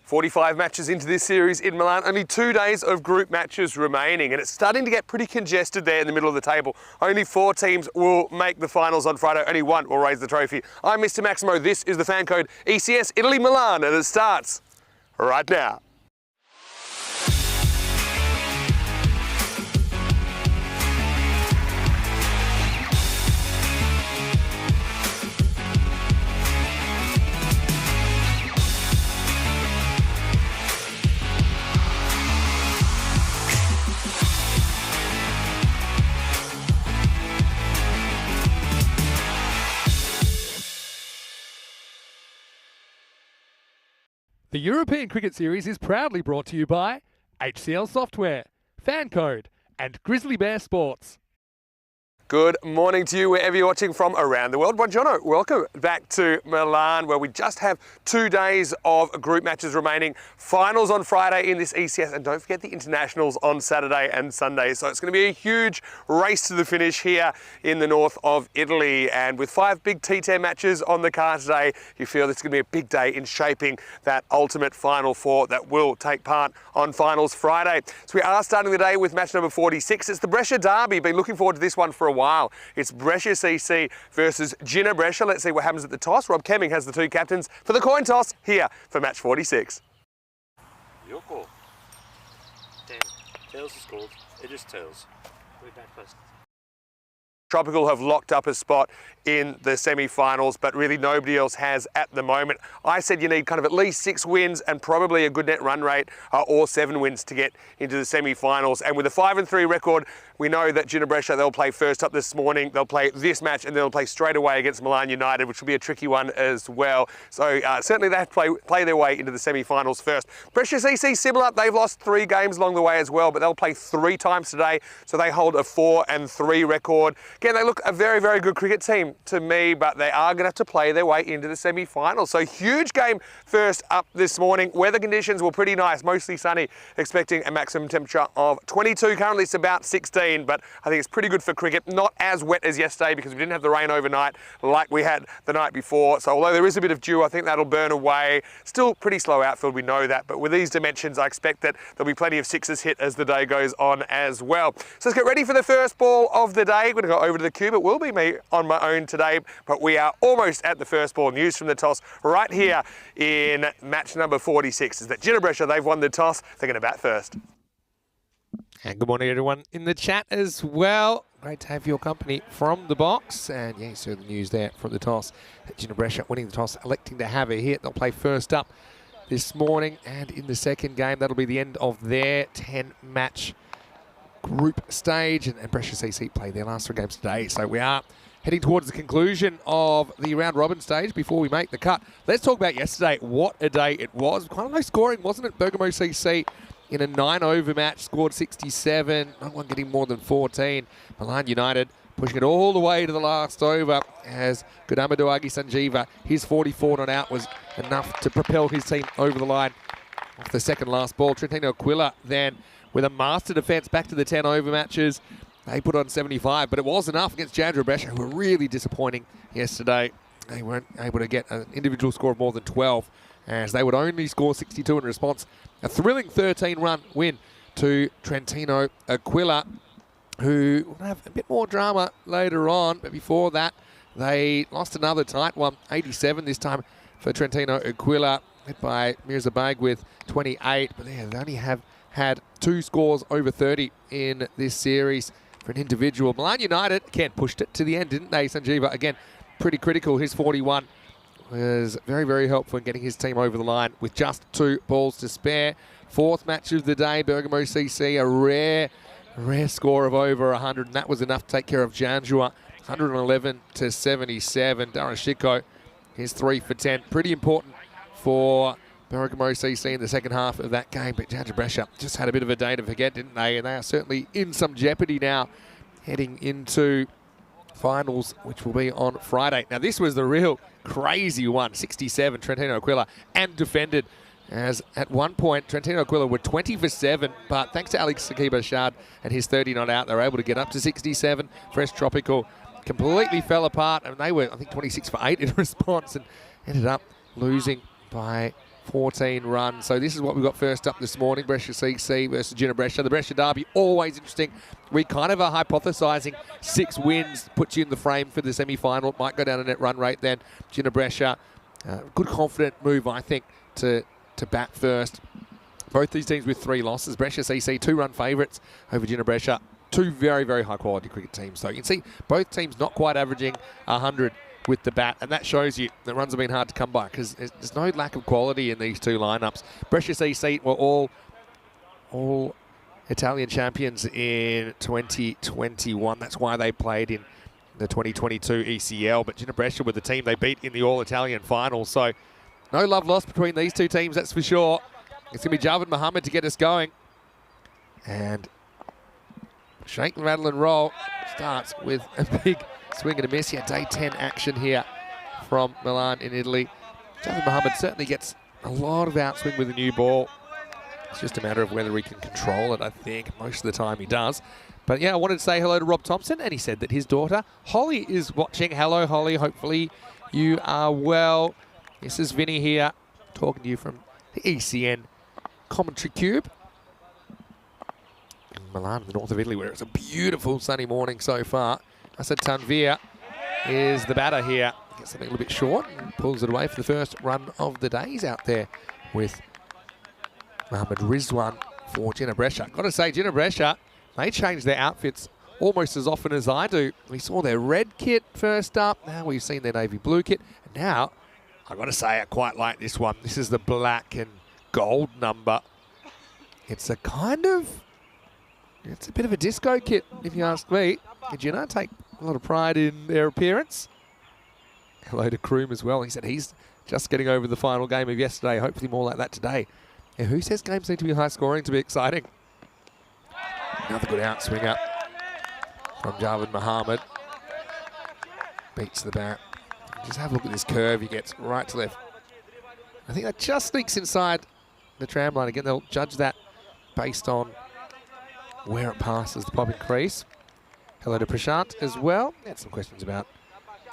45 matches into this series in Milan, only 2 days of group matches remaining, and it's starting to get pretty congested there in the middle of the table. Only 4 teams will make the finals on Friday, only 1 will raise the trophy. I'm Mr. Maximo, this is the FanCode ECS Italy Milan, and it starts right now. The European Cricket Series is proudly brought to you by HCL Software, FanCode, and Grizzly Bear Sports. Good morning to you wherever you're watching from around the world. Buongiorno, welcome back to Milan, where we just have 2 days of group matches remaining. Finals on Friday in this ECS, and don't forget the internationals on Saturday and Sunday. So it's going to be a huge race to the finish here in the north of Italy. And with 5 big T10 matches on the card today, you feel it's going to be a big day in shaping that ultimate Final Four that will take part on Finals Friday. So we are starting the day with match number 46. It's the Brescia Derby. Been looking forward to this one for a while. It's Brescia CC versus Gina Brescia. Let's see what happens at the toss. Rob Kemming has the 2 captains for the coin toss here for match 46. Your call. Damn. Tails is called. It is tails. We're back first. Tropical have locked up a spot in the semi-finals, but really nobody else has at the moment. I said you need kind of at least 6 wins and probably a good net run rate or 7 wins to get into the semi-finals. And with a 5-3 record, we know that Gina Brescia, they'll play first up this morning. They'll play this match and they'll play straight away against Milan United, which will be a tricky one as well. So certainly they have to play their way into the semi-finals first. Brescia CC similar. They've lost 3 games along the way as well, but they'll play 3 times today. So they hold a 4-3 record. Again, they look a very, very good cricket team to me, but they are going to have to play their way into the semi-finals. So huge game first up this morning. Weather conditions were pretty nice, mostly sunny, expecting a maximum temperature of 22. Currently it's about 16, but I think it's pretty good for cricket. Not as wet as yesterday because we didn't have the rain overnight like we had the night before. So although there is a bit of dew, I think that'll burn away. Still pretty slow outfield, we know that, but with these dimensions, I expect that there'll be plenty of 6s hit as the day goes on as well. So let's get ready for the first ball of the day. We're going to go over to the cube. It will be me on my own today, but we are almost at the first ball. News from the toss right here in match number 46 is that Gina Brescia, they've won the toss. They're going to bat first. And good morning, everyone in the chat as well. Great to have your company from the box. And yeah, so the news there from the toss. Gina Brescia winning the toss, electing to have a hit. They'll play first up this morning, and in the second game, that'll be the end of their 10-match group stage, and Brescia CC play their last 3 games today. So we are heading towards the conclusion of the round robin stage before we make the cut. Let's talk about yesterday. What a day it was. Quite a low scoring, wasn't it? Bergamo CC in a 9-over match scored 67. No one getting more than 14. Milan United pushing it all the way to the last over as Gudamadu Agi Sanjeeva, his 44 not out was enough to propel his team over the line off the second last ball. Trentino Aquila then with a master defence back to the 10-over matches. They put on 75, but it was enough against Gina Brescia, who were really disappointing yesterday. They weren't able to get an individual score of more than 12, as they would only score 62 in response. A thrilling 13-run win to Trentino Aquila, who will have a bit more drama later on, but before that, they lost another tight one, 87 this time for Trentino Aquila, led by Mirza Beg with 28, but they only have had 2 scores over 30 in this series for an individual. Milan United, again, pushed it to the end, didn't they? Sanjeeva, again, pretty critical. His 41 was very, very helpful in getting his team over the line with just 2 balls to spare. 4th match of the day, Bergamo CC, a rare score of over 100, and that was enough to take care of Janjua, 111 to 77. Darashiko, his 3 for 10. Pretty important for Bergamo CC in the second half of that game, but Gina Brescia just had a bit of a day to forget, didn't they? And they are certainly in some jeopardy now, heading into finals, which will be on Friday. Now, this was the real crazy one, 67, Trentino Aquila, and defended, as at one point, Trentino Aquila were 20 for 7, but thanks to Alex Sakib-Ashad and his 30 not out, they were able to get up to 67. Fresh Tropical completely fell apart, and they were, I think, 26 for 8 in response, and ended up losing by 14 runs. So this is what we've got first up this morning. Brescia CC versus Gina Brescia. The Brescia derby, always interesting. We kind of are hypothesising 6 wins puts you in the frame for the semi-final. It might go down a net run rate then. Gina Brescia, good confident move, I think, to bat first. Both these teams with 3 losses. Brescia CC, 2-run favourites over Gina Brescia. 2 very, very high-quality cricket teams. So you can see both teams not quite averaging 100 with the bat, and that shows you that runs have been hard to come by because there's no lack of quality in these 2 lineups. Brescia CC were all Italian champions in 2021. That's why they played in the 2022 ECL. But Gina Brescia were the team they beat in the All-Italian final. So no love lost between these 2 teams, that's for sure. It's going to be Javed Mohammed to get us going. And shake, rattle and roll starts with a big swing and a miss. Yeah, day 10 action here from Milan in Italy. Javed Mohammed certainly gets a lot of outswing with a new ball. It's just a matter of whether he can control it, I think. Most of the time he does. But yeah, I wanted to say hello to Rob Thompson, and he said that his daughter Holly is watching. Hello, Holly. Hopefully you are well. This is Vinny here, talking to you from the ECN Commentary Cube. In Milan, the north of Italy, where it's a beautiful sunny morning so far. I said Tanvir is the batter here. Gets something a little bit short and pulls it away for the first run of the day. He's out there with Mohammed Rizwan for Gina Brescia. Got to say, Gina Brescia, they change their outfits almost as often as I do. We saw their red kit first up. Now we've seen their navy blue kit. And now, I've got to say, I quite like this one. This is the black and gold number. It's a kind of, it's a bit of a disco kit, if you ask me. And Gina take a lot of pride in their appearance. Hello to Kroom as well. He said he's just getting over the final game of yesterday. Hopefully more like that today. Yeah, who says games need to be high scoring to be exciting? Another good outswinger from Javed Mohammed. Beats the bat. Just have a look at this curve he gets right to left. I think that just sneaks inside the tram line. Again, they'll judge that based on where it passes the popping crease. Hello to Prashant as well. Had some questions about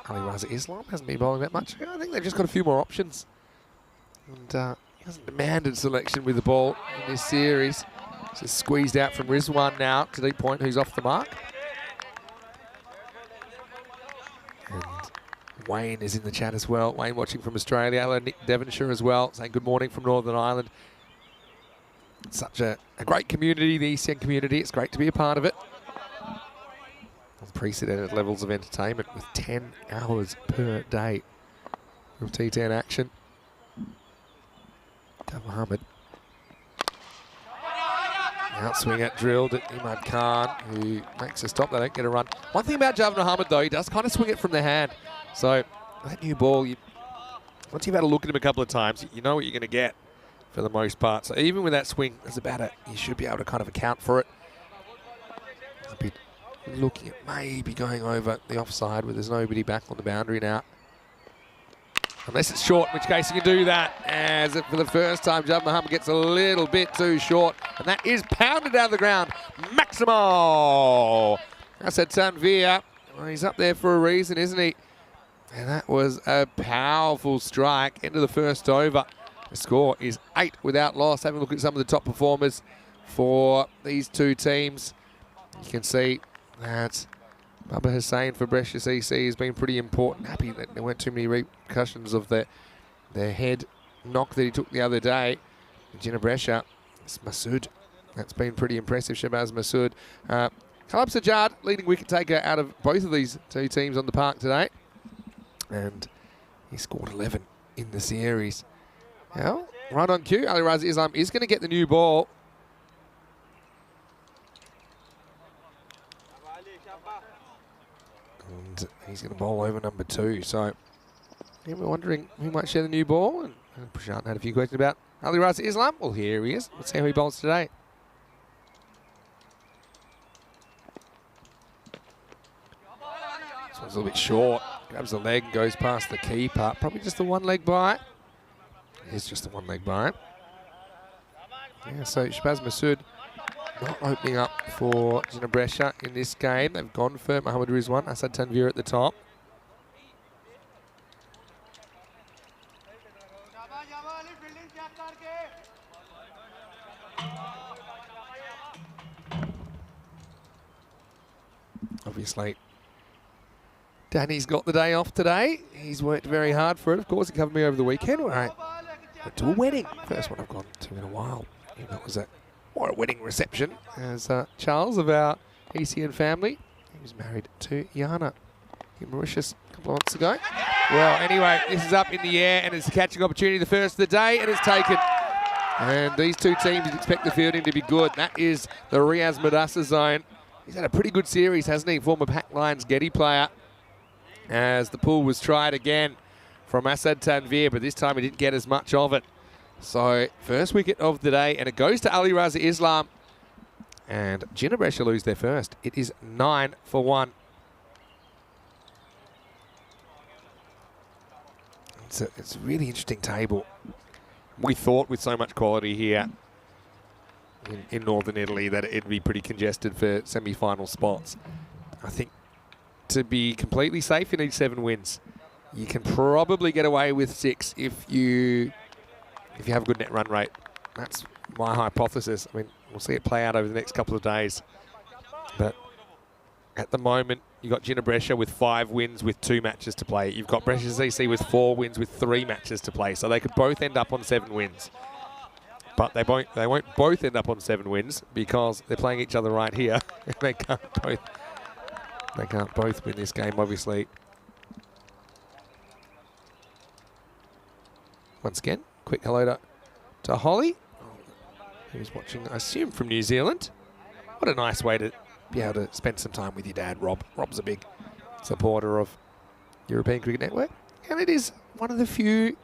Ali Raza Islam. Hasn't been bowling that much. I think they've just got a few more options. And he hasn't demanded selection with the ball in this series. Just squeezed out from Rizwan now to deep point, who's off the mark. And Wayne is in the chat as well. Wayne watching from Australia. Hello, Nick Devonshire as well, saying good morning from Northern Ireland. It's such a great community, the ECN community. It's great to be a part of it. Unprecedented levels of entertainment with 10 hours per day of T10 action. Mohammed. Outswing it, drilled at Imad Khan, who makes a stop. They don't get a run. One thing about Javed Mohammed, though, he does kind of swing it from the hand. So that new ball, once you've had a look at him a couple of times, you know what you're going to get for the most part. So even with that swing as a batter, you should be able to kind of account for it. A bit looking at maybe going over the offside where there's nobody back on the boundary now. Unless it's short, in which case you can do that. As for the first time, Javed Mohammed gets a little bit too short. And that is pounded out of the ground. Maximo! I said Tanvir. Well, he's up there for a reason, isn't he? And that was a powerful strike into the first over. The score is 8 without loss. Having a look at some of the top performers for these 2 teams. You can see that Baba Hussain for Brescia CC has been pretty important. Happy that there weren't too many repercussions of their head knock that he took the other day. Gina Brescia, it's Masood. That's been pretty impressive, Shabazz Masood. Khalab Sajjad, leading wicket taker out of both of these 2 teams on the park today. And he scored 11 in the series. Well, right on cue, Ali Raza Islam is going to get the new ball. And he's going to bowl over number 2. So yeah, we're wondering who might share the new ball. And Prashant had a few questions about Ali Raza Islam. Well, here he is. Let's see how he bowls today. This one's a little bit short. Grabs the leg, goes past the keeper. Probably just the one leg bite. It's just the one leg bite. Yeah, so Shabazz Masood not opening up for Gina Brescia in this game. They've gone for Mohammed Rizwan, Asad Tanvir at the top. Obviously, Danny's got the day off today. He's worked very hard for it. Of course, he covered me over the weekend where I went to a wedding. First one I've gone to in a while. That was a wedding reception as Charles of our ECN family. He was married to Yana in Mauritius a couple of months ago. Well, anyway, this is up in the air and it's a catching opportunity, the first of the day, and it's taken. And these two teams expect the fielding to be good. That is the Riaz Madassa zone. He's had a pretty good series, hasn't he? Former Pac Lions Getty player. As the pull was tried again from Asad Tanvir, but this time he didn't get as much of it. So, first wicket of the day, and it goes to Ali Raza Islam. And Jinnah Brescia lose their first. It is 9 for 1. It's a really interesting table. We thought with so much quality here in northern Italy that it'd be pretty congested for semi-final spots. I think to be completely safe, you need 7 wins. You can probably get away with 6 if you have a good net run rate. That's my hypothesis. I mean, we'll see it play out over the next couple of days. But at the moment, you've got Jinnah Brescia with 5 wins with 2 matches to play. You've got Brescia ZC with 4 wins with 3 matches to play. So they could both end up on 7 wins. But they won't both end up on 7 wins because they're playing each other right here. They can't both win this game, obviously. Once again, quick hello to Holly, who's watching, I assume, from New Zealand. What a nice way to be able to spend some time with your dad, Rob. Rob's a big supporter of European Cricket Network. And it is one of the few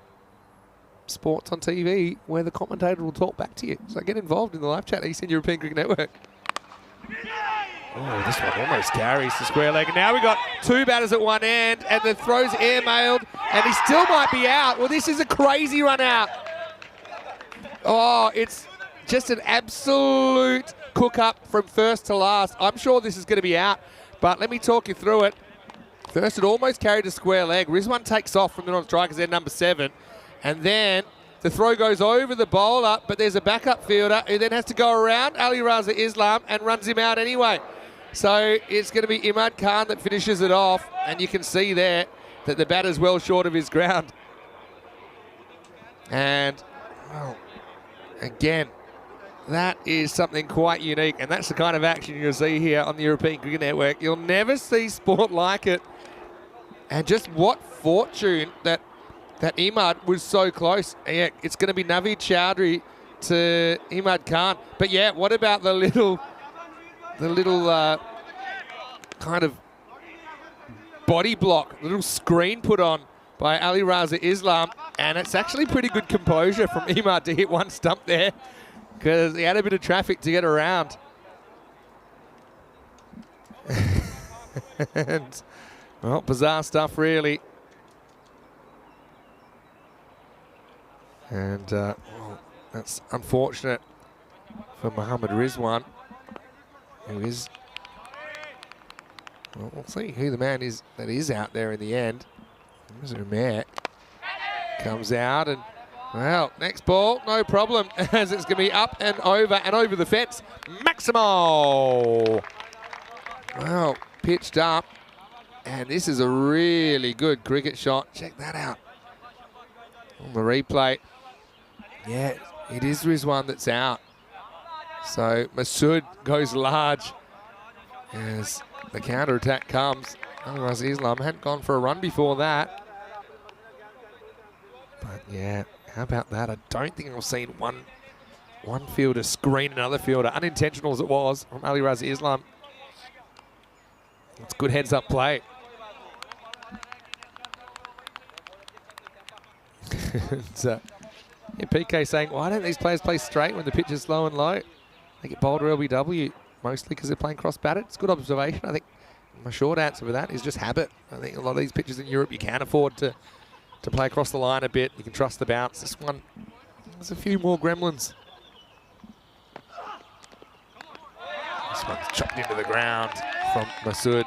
sports on TV where the commentator will talk back to you. So get involved in the live chat, ECN European Cricket Network. Oh, this one almost carries the square leg. And now we've got 2 batters at one end, and the throw's air-mailed, and he still might be out. Well, this is a crazy run out. Oh, it's just an absolute cook-up from first to last. I'm sure this is going to be out, but let me talk you through it. First, it almost carried a square leg. Rizwan takes off from the non-strikers there, number 7, and then the throw goes over the bowler, but there's a backup fielder who then has to go around Ali Raza Islam and runs him out anyway. So it's going to be Imad Khan that finishes it off, and you can see there that the batter's well short of his ground. And, well, again, that is something quite unique, and that's the kind of action you'll see here on the European Cricket Network. You'll never see sport like it. And just what fortune that Imad was so close. Yeah, it's going to be Naveed Chowdhury to Imad Khan. But yeah, what about the little kind of body block, little screen put on by Ali Raza Islam, and it's actually pretty good composure from Imad to hit one stump there because he had a bit of traffic to get around. And, well, bizarre stuff really. And well, that's unfortunate for Mohammad Rizwan, who is, well, we'll see who the man is that is out there in the end. Umair comes out and, well, next ball, no problem, as it's going to be up and over the fence. Maximo! Well, pitched up, and this is a really good cricket shot. Check that out on the replay. Yeah, it is Rizwan that's out. So Masood goes large as the counter-attack comes. Otherwise, Islam hadn't gone for a run before that. But yeah, how about that? I don't think I've seen one fielder screen another fielder, unintentional as it was, from Ali Raza Islam. It's good heads-up play. So, yeah, PK saying, why don't these players play straight when the pitch is slow and low? They get bowled or LBW, mostly because they're playing cross-batted. It's a good observation. I think my short answer for that is just habit. I think a lot of these pitches in Europe, you can afford to play across the line a bit. You can trust the bounce. This one, there's a few more gremlins. This one's chopped into the ground from Masood.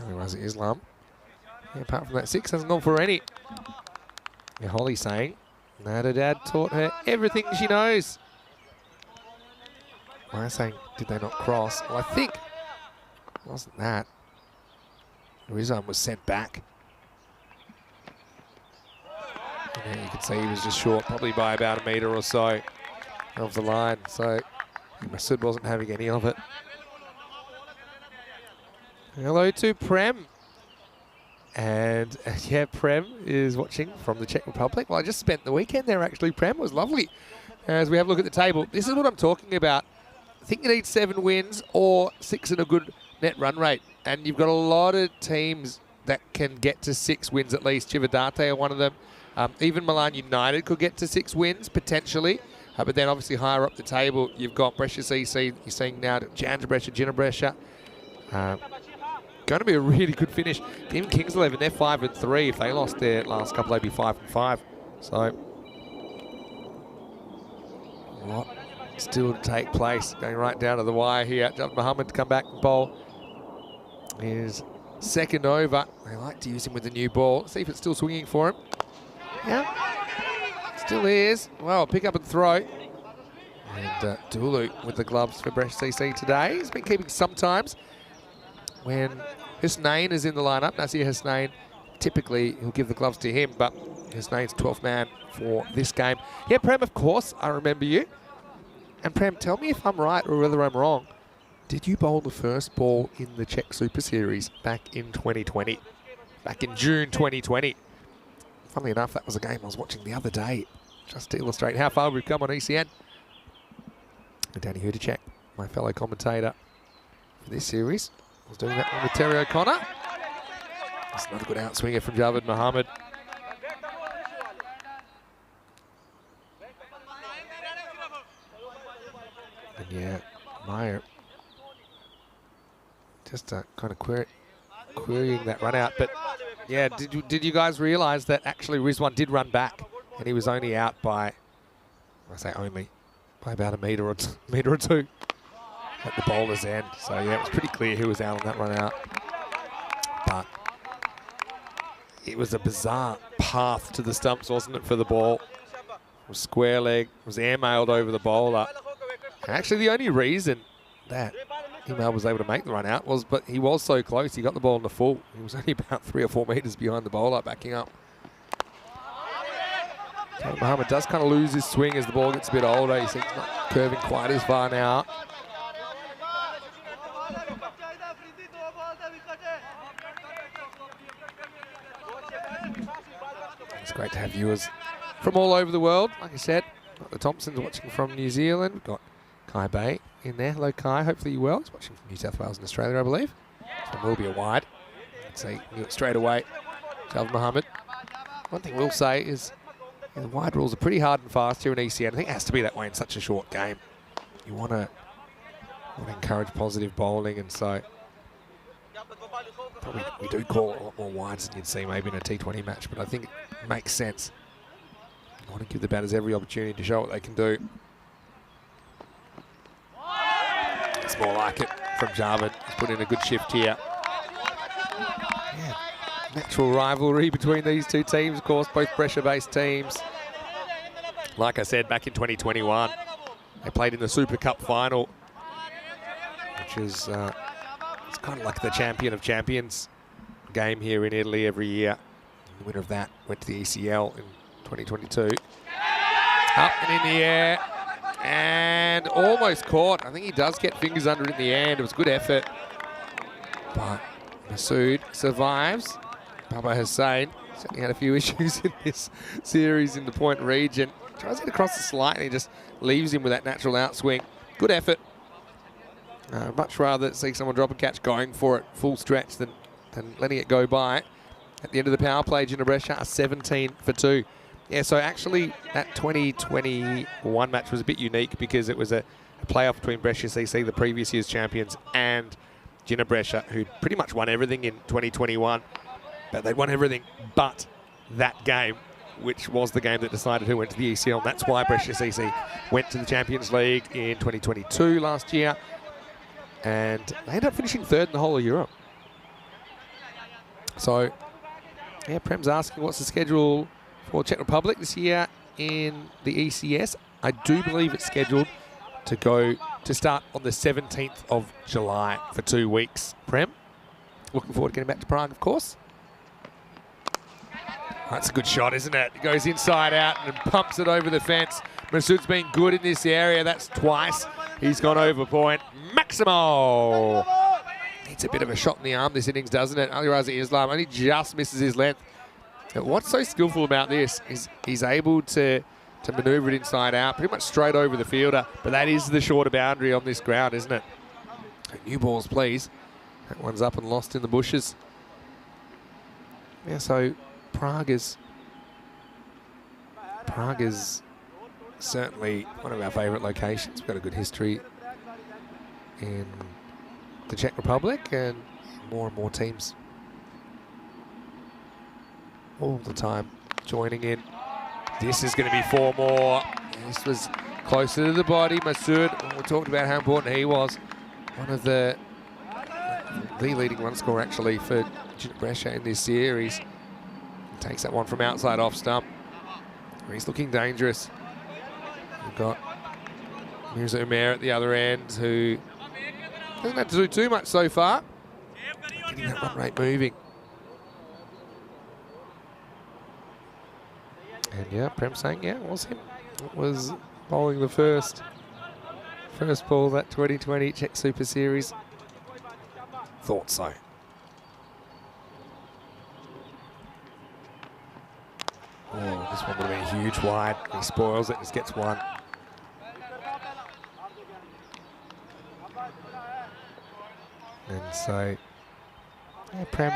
Otherwise it Islam. Yeah, apart from that 6, hasn't gone for any. Yeah, Holly saying, no, her dad taught her everything she knows. Maya saying, did they not cross? Well, I think it wasn't that. Rizan was sent back. And you can see he was just short, probably by about a metre or so of the line. So Masood wasn't having any of it. Hello to Prem. And yeah, Prem is watching from the Czech Republic. Well, I just spent the weekend there actually, Prem. It was lovely. As we have a look at the table, this is what I'm talking about. I think you need 7 wins or 6 and a good net run rate. And you've got a lot of teams that can get to 6 wins at least. Chivadate are one of them. Even Milan United could get to 6 wins, potentially. But then obviously higher up the table, you've got Brescia CC. You're seeing now Jandra Brescia, Gina Brescia. Going to be a really good finish. Even Kings 11, they're 5-3. If they lost their last couple, they'd be 5-5. So a lot still to take place. Going right down to the wire here. Javed Mohammed to come back and bowl his second over. They like to use him with the new ball. Let's see if it's still swinging for him. Yeah, still is. Well, pick up and throw. And Dulu with the gloves for Brescia CC today. He's been keeping sometimes. When Husnain is in the lineup, Nasir Husnain, typically he'll give the gloves to him, but Husnain's 12th man for this game. Yeah, Prem, of course, I remember you. And Prem, tell me if I'm right or whether I'm wrong. Did you bowl the first ball in the Czech Super Series back in 2020? Back in June 2020. Funnily enough, that was a game I was watching the other day, just to illustrate how far we've come on ECN. And Danny Hudacek, my fellow commentator for this series, was doing that one with Terry O'Connor. That's another good outswinger from Javed Mohammed. And yeah, Meyer just kind of querying that run out. But yeah, did you guys realise that actually Rizwan did run back and he was only out by, I say only, by about a metre or two at the bowler's end. So yeah, it was pretty clear who was out on that run out. But it was a bizarre path to the stumps, wasn't it, for the ball? It was square leg, it was air-mailed over the bowler. And actually the only reason that Email was able to make the run out was, but he was so close, he got the ball in the full. He was only about 3 or 4 metres behind the bowler, backing up. So Mohammed does kind of lose his swing as the ball gets a bit older. He's not curving quite as far now. It's great to have viewers from all over the world. Like I said, got the Thompsons watching from New Zealand. We've got Kai Bay in there. Hello, Kai. Hopefully you're well. He's watching from New South Wales and Australia, I believe. So it will be a wide. Let's see, straight away, Javed Mohammed. One thing we'll say is the wide rules are pretty hard and fast here in ECN. I think it has to be that way in such a short game. You want to encourage positive bowling, and so probably we do call a lot more wides than you'd see maybe in a T20 match, but I think it makes sense. You want to give the batters every opportunity to show what they can do. It's more like it from Javed. He's put in a good shift here. Yeah, natural rivalry between these two teams, of course, both pressure-based teams. Like I said, back in 2021, they played in the Super Cup final, which is it's kind of like the champion of champions game here in Italy every year. The winner of that went to the ECL in 2022. Up and in the air, and almost caught. I think he does get fingers under it in the end. It was good effort, but Masood survives. Baba Hussain certainly had a few issues in this series in the point region. Tries to get across the slide and he just leaves him with that natural outswing. Good effort. Much rather see someone drop a catch going for it full stretch than letting it go by. At the end of the power play, Gina Brescia 17 for 2. Yeah, so actually that 2021 match was a bit unique because it was a playoff between Brescia CC, the previous year's champions, and Gina Brescia, who pretty much won everything in 2021. But they won everything but that game, which was the game that decided who went to the ECL. And that's why Brescia CC went to the Champions League in 2022 last year. And they ended up finishing 3rd in the whole of Europe. So, yeah, Prem's asking what's the schedule for Czech Republic this year in the ECS. I do believe it's scheduled to start on the 17th of July for 2 weeks. Prem, looking forward to getting back to Prague, of course. That's a good shot, isn't it? It goes inside out and pumps it over the fence. Masood's been good in this area. That's twice. He's gone over point. Maximo! Needs a bit of a shot in the arm this innings, doesn't it? Ali Raza Islam only just misses his length. But what's so skillful about this is he's able to manoeuvre it inside out, pretty much straight over the fielder. But that is the shorter boundary on this ground, isn't it? New balls, please. That one's up and lost in the bushes. Yeah, so Prague is certainly one of our favourite locations. We've got a good history in the Czech Republic, and more and more teams all the time joining in. This is going to be 4 more. This was closer to the body. Masood, we talked about how important he was. One of the leading run scorer actually for Brescia in this series. He takes that one from outside off stump. He's looking dangerous. We've got Mirza Umair at the other end, who hasn't had to do too much so far. Getting that run rate moving. And yeah, Prem saying, yeah, it was him. It was bowling the first ball that 2020 Czech Super Series. Thought so. Oh, this one would have been a huge wide. He spoils it, just gets one. And so, yeah, Prem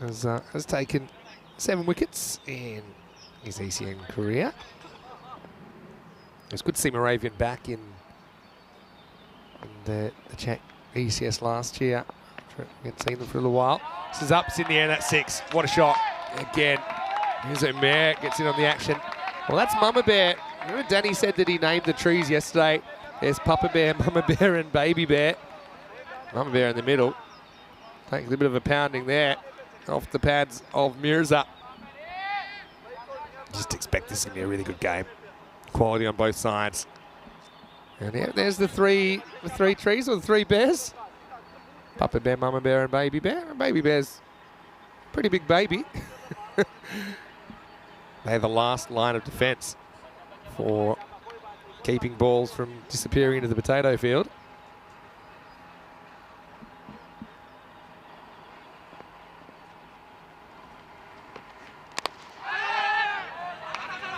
has taken 7 wickets in his ECN career. It was good to see Moravian back in the Czech ECS last year. We hadn't seen them for a little while. This is up, it's in the air, that's 6. What a shot. Again, here's Umair, gets in on the action. Well, that's Mama Bear. Remember Danny said that he named the trees yesterday. There's Papa Bear, Mama Bear and Baby Bear. Mama Bear in the middle. Takes a bit of a pounding there off the pads of Mirza. Just expect this to be a really good game. Quality on both sides. And yeah, there's the three trees, or the 3 bears. Papa Bear, Mama Bear and Baby Bear. And Baby Bear's pretty big baby. They're the last line of defence for keeping balls from disappearing into the potato field.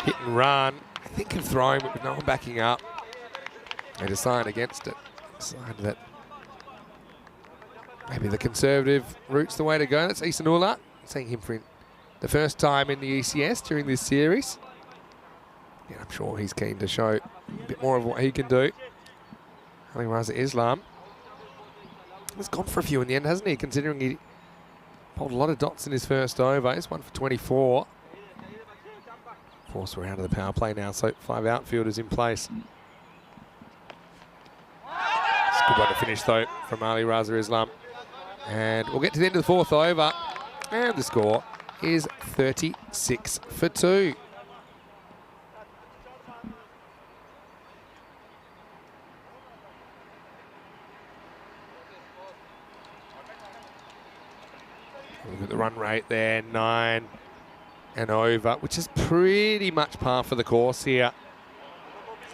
Hit and run. I think of throwing, but with no one backing up. They decide against it. Decide that maybe the conservative route's the way to go. That's Isanullah. Seeing him for the first time in the ECS during this series. Yeah, I'm sure he's keen to show a bit more of what he can do. Ali Raza Islam has gone for a few in the end, hasn't he? Considering he pulled a lot of dots in his first over. He's 1 for 24. Of course, we're out of the power play now, so 5 outfielders in place. It's a good one to finish, though, from Ali Raza Islam. And we'll get to the end of the 4th over. And the score is 36 for 2. Look at the run rate there, 9 and over, which is pretty much par for the course here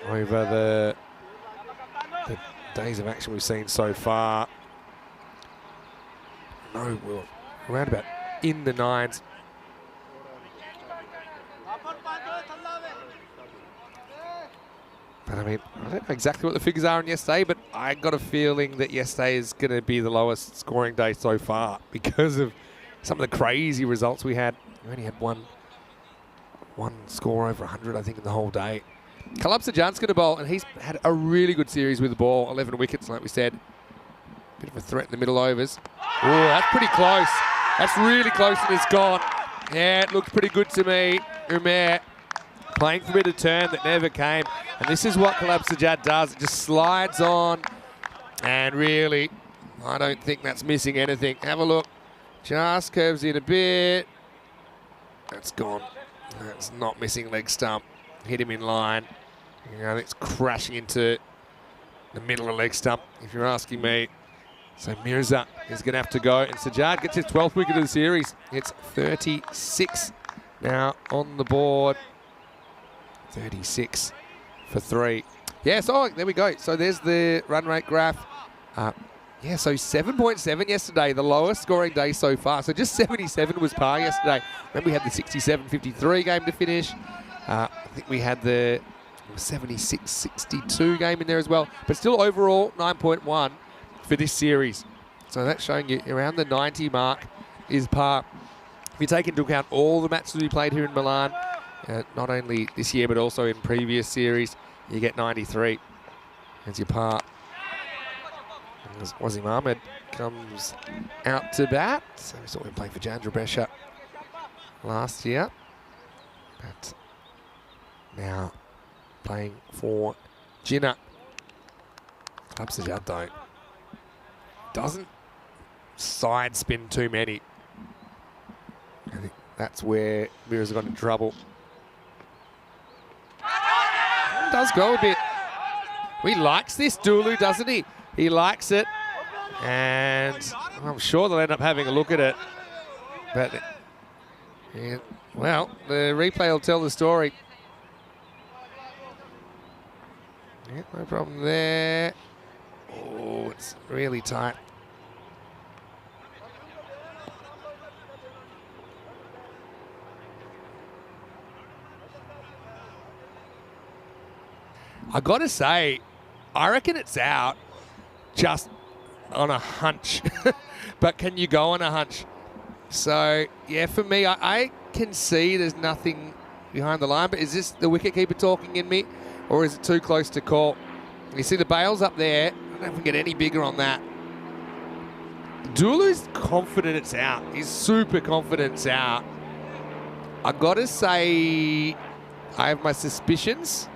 over the days of action we've seen so far. No, we're around about in the 9s. But I mean, I don't know exactly what the figures are on yesterday, but I got a feeling that yesterday is going to be the lowest scoring day so far because of some of the crazy results we had. We only had one score over 100, I think, in the whole day. Kalab Sajan's going to bowl, and he's had a really good series with the ball. 11 wickets, like we said. Bit of a threat in the middle overs. Oh, that's pretty close. That's really close, and it's gone. Yeah, it looks pretty good to me. Umair playing for a bit of turn that never came. And this is what Kalab Sajad does. It just slides on, and really, I don't think that's missing anything. Have a look. Just curves in a bit. That's gone. That's not missing leg stump. Hit him in line. You know, it's crashing into the middle of the leg stump, if you're asking me. So Mirza is going to have to go. And Sajjad gets his 12th wicket of the series. It's 36 now on the board. 36 for 3. Yeah, so there we go. So there's the run rate graph. Yeah, so 7.7 yesterday, the lowest scoring day so far. So just 77 was par yesterday. Then we had the 67-53 game to finish. I think we had the 76-62 game in there as well. But still overall 9.1 for this series. So that's showing you around the 90 mark is par. If you take into account all the matches we played here in Milan, not only this year but also in previous series, you get 93 as your par. As Wasim Ahmed comes out to bat. So we saw him play for Jandra Besha last year. But now playing for Jinnah. Club Sajjad though doesn't side spin too many. I think that's where Mira's got in trouble. Does go a bit. He likes this Dulu, doesn't he? He likes it, and I'm sure they'll end up having a look at it. But, yeah, well, the replay will tell the story. Yeah, no problem there. Oh, it's really tight. I got to say, I reckon it's out. Just on a hunch. But can you go on a hunch? So, yeah, for me, I can see there's nothing behind the line, but is this the wicketkeeper talking in me, or is it too close to call? You see the bails up there. I don't know if we get any bigger on that. Dulu's confident it's out. He's super confident it's out. I got to say, I have my suspicions,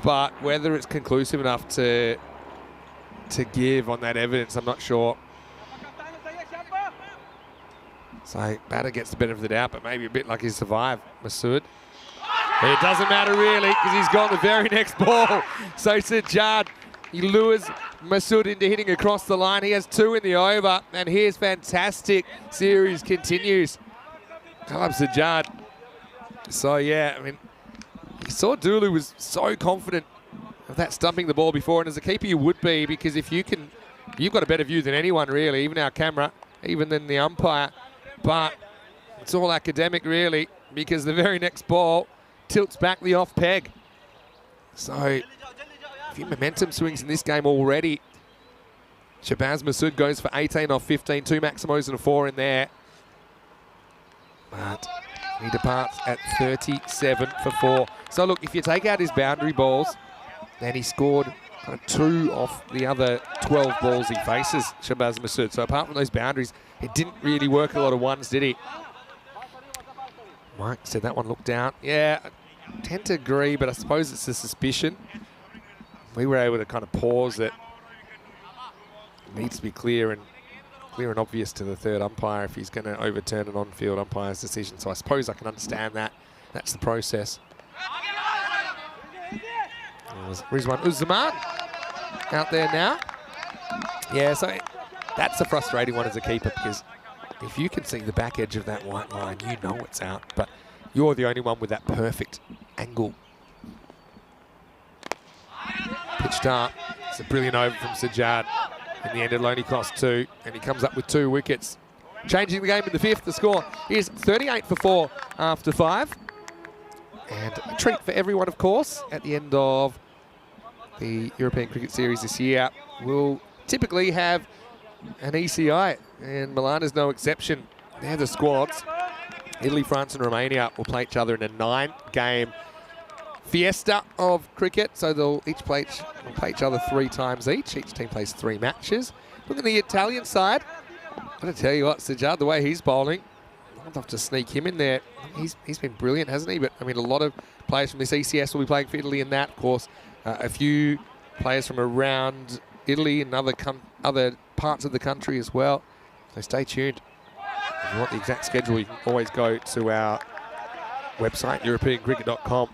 but whether it's conclusive enough to give on that evidence, I'm not sure. So batter gets the benefit of the doubt, but maybe a bit like he survived, Masood. It doesn't matter really, because he's got the very next ball. So Sajjad, he lures Masood into hitting across the line. He has 2 in the over, and here's fantastic. Series continues. Club Sajjad. So yeah, I mean, you saw Dulu was so confident of that stumping the ball before, and as a keeper you would be, because if you can, you've got a better view than anyone really, even our camera, even than the umpire. But it's all academic really, because the very next ball tilts back the off peg. So a few momentum swings in this game already. Shabazz Masood goes for 18 off 15, 2 Maximos and a 4 in there. But he departs at 37 for 4. So look, if you take out his boundary balls, then he scored 2 off the other 12 balls he faces, Shabazz Masood. So apart from those boundaries, it didn't really work a lot of ones, did he? Mike said that one looked out. Yeah, I tend to agree, but I suppose it's a suspicion. We were able to kind of pause it. It needs to be clear and obvious to the third umpire if he's going to overturn an on-field umpire's decision. So I suppose I can understand that. That's the process. Rizwan Uz-Zaman out there now. Yeah, so that's the frustrating one as a keeper, because if you can see the back edge of that white line, you know it's out, but you're the only one with that perfect angle. Pitched up. It's a brilliant over from Sajjad. In the end, it'll only cost 2, and he comes up with 2 wickets. Changing the game in the 5th, the score is 38 for 4 after 5. And a treat for everyone, of course, at the end of the European Cricket Series this year. We'll typically have an ECI, and Milan is no exception. They're the squads. Italy, France and Romania will play each other in a 9-game fiesta of cricket. So they'll play each other 3 times each. Each team plays 3 matches. Look at the Italian side. I've got to tell you what, Sajjad, the way he's bowling, I'd love to sneak him in there. He's been brilliant, hasn't he? But, I mean, a lot of players from this ECS will be playing for Italy in that, of course. A few players from around Italy and other parts of the country as well. So stay tuned. If you want the exact schedule, you can always go to our website, europeancricket.com.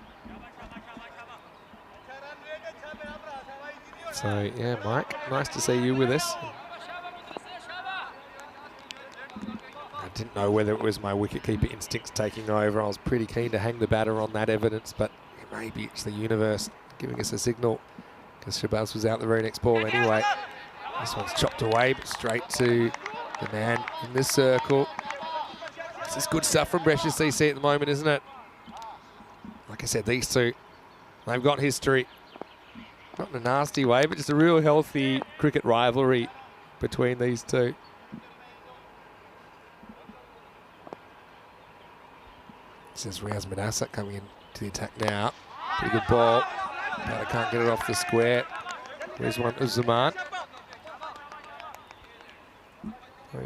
So, yeah, Mike, nice to see you with us. I didn't know whether it was my wicketkeeper instincts taking over. I was pretty keen to hang the batter on that evidence, but maybe it's the universe giving us a signal, because Shabazz was out the very next ball anyway. This one's chopped away, but straight to the man in the circle. This is good stuff from Brescia CC at the moment, isn't it? Like I said, these two, they've got history. Not in a nasty way, but just a real healthy cricket rivalry between these two. This is Riaz Manassa coming in to the attack now. Pretty good ball. Batter can't get it off the square. There's one of Zaman.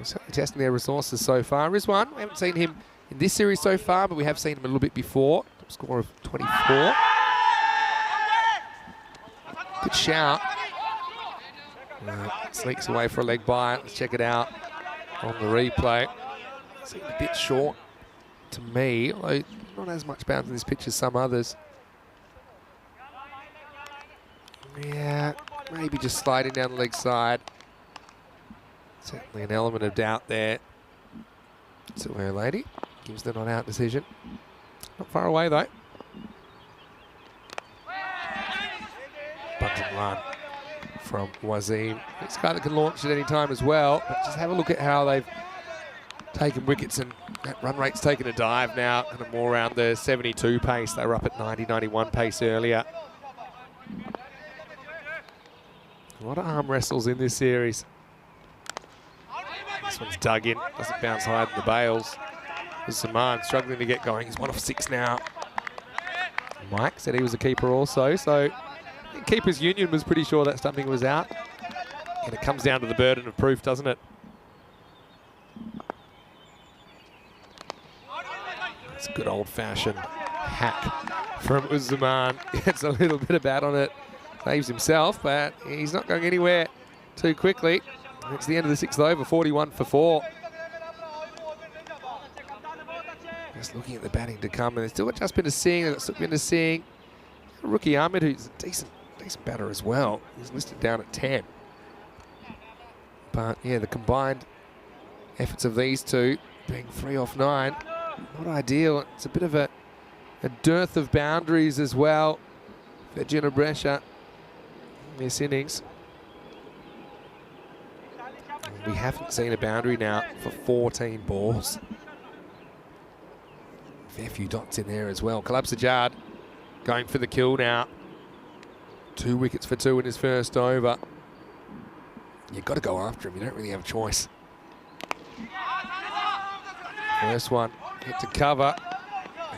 Certainly testing their resources so far. Rizwan, we haven't seen him in this series so far, but we have seen him a little bit before. Top score of 24. Good shout. Sneaks away for a leg by. Let's check it out on the replay. Seemed a bit short to me, although not as much bounce in this pitch as some others. Yeah, maybe just sliding down the leg side. Certainly an element of doubt there. So where lady gives the not out decision. Not far away though. Bunting run from Wazim. It's a guy that can launch at any time as well. But just have a look at how they've taken wickets, and that run rate's taken a dive now, kind of more around the 72 pace. They were up at 90, 91 pace earlier. A lot of arm wrestles in this series. This one's dug in, doesn't bounce higher than the bails. Zaman struggling to get going. He's 1 off 6 now. Mike said he was a keeper also, so keeper's union was pretty sure that something was out. And it comes down to the burden of proof, doesn't it? It's a good old-fashioned hack from Uzzaman. Gets a little bit of bat on it. Saves himself, but he's not going anywhere too quickly. It's the end of the 6th over, 41 for 4. Just looking at the batting to come, and there's still just been a seeing. They've been a seeing. Rookie Ahmed, who's a decent batter as well. He's listed down at 10. But yeah, the combined efforts of these two, being 3 off 9, not ideal. It's a bit of a dearth of boundaries as well for Gina Brescia in this innings. We haven't seen a boundary now for 14 balls. Fair few dots in there as well. Kalab Sajjad going for the kill now. 2 wickets for 2 in his first over. You've got to go after him. You don't really have a choice. First one, hit to cover.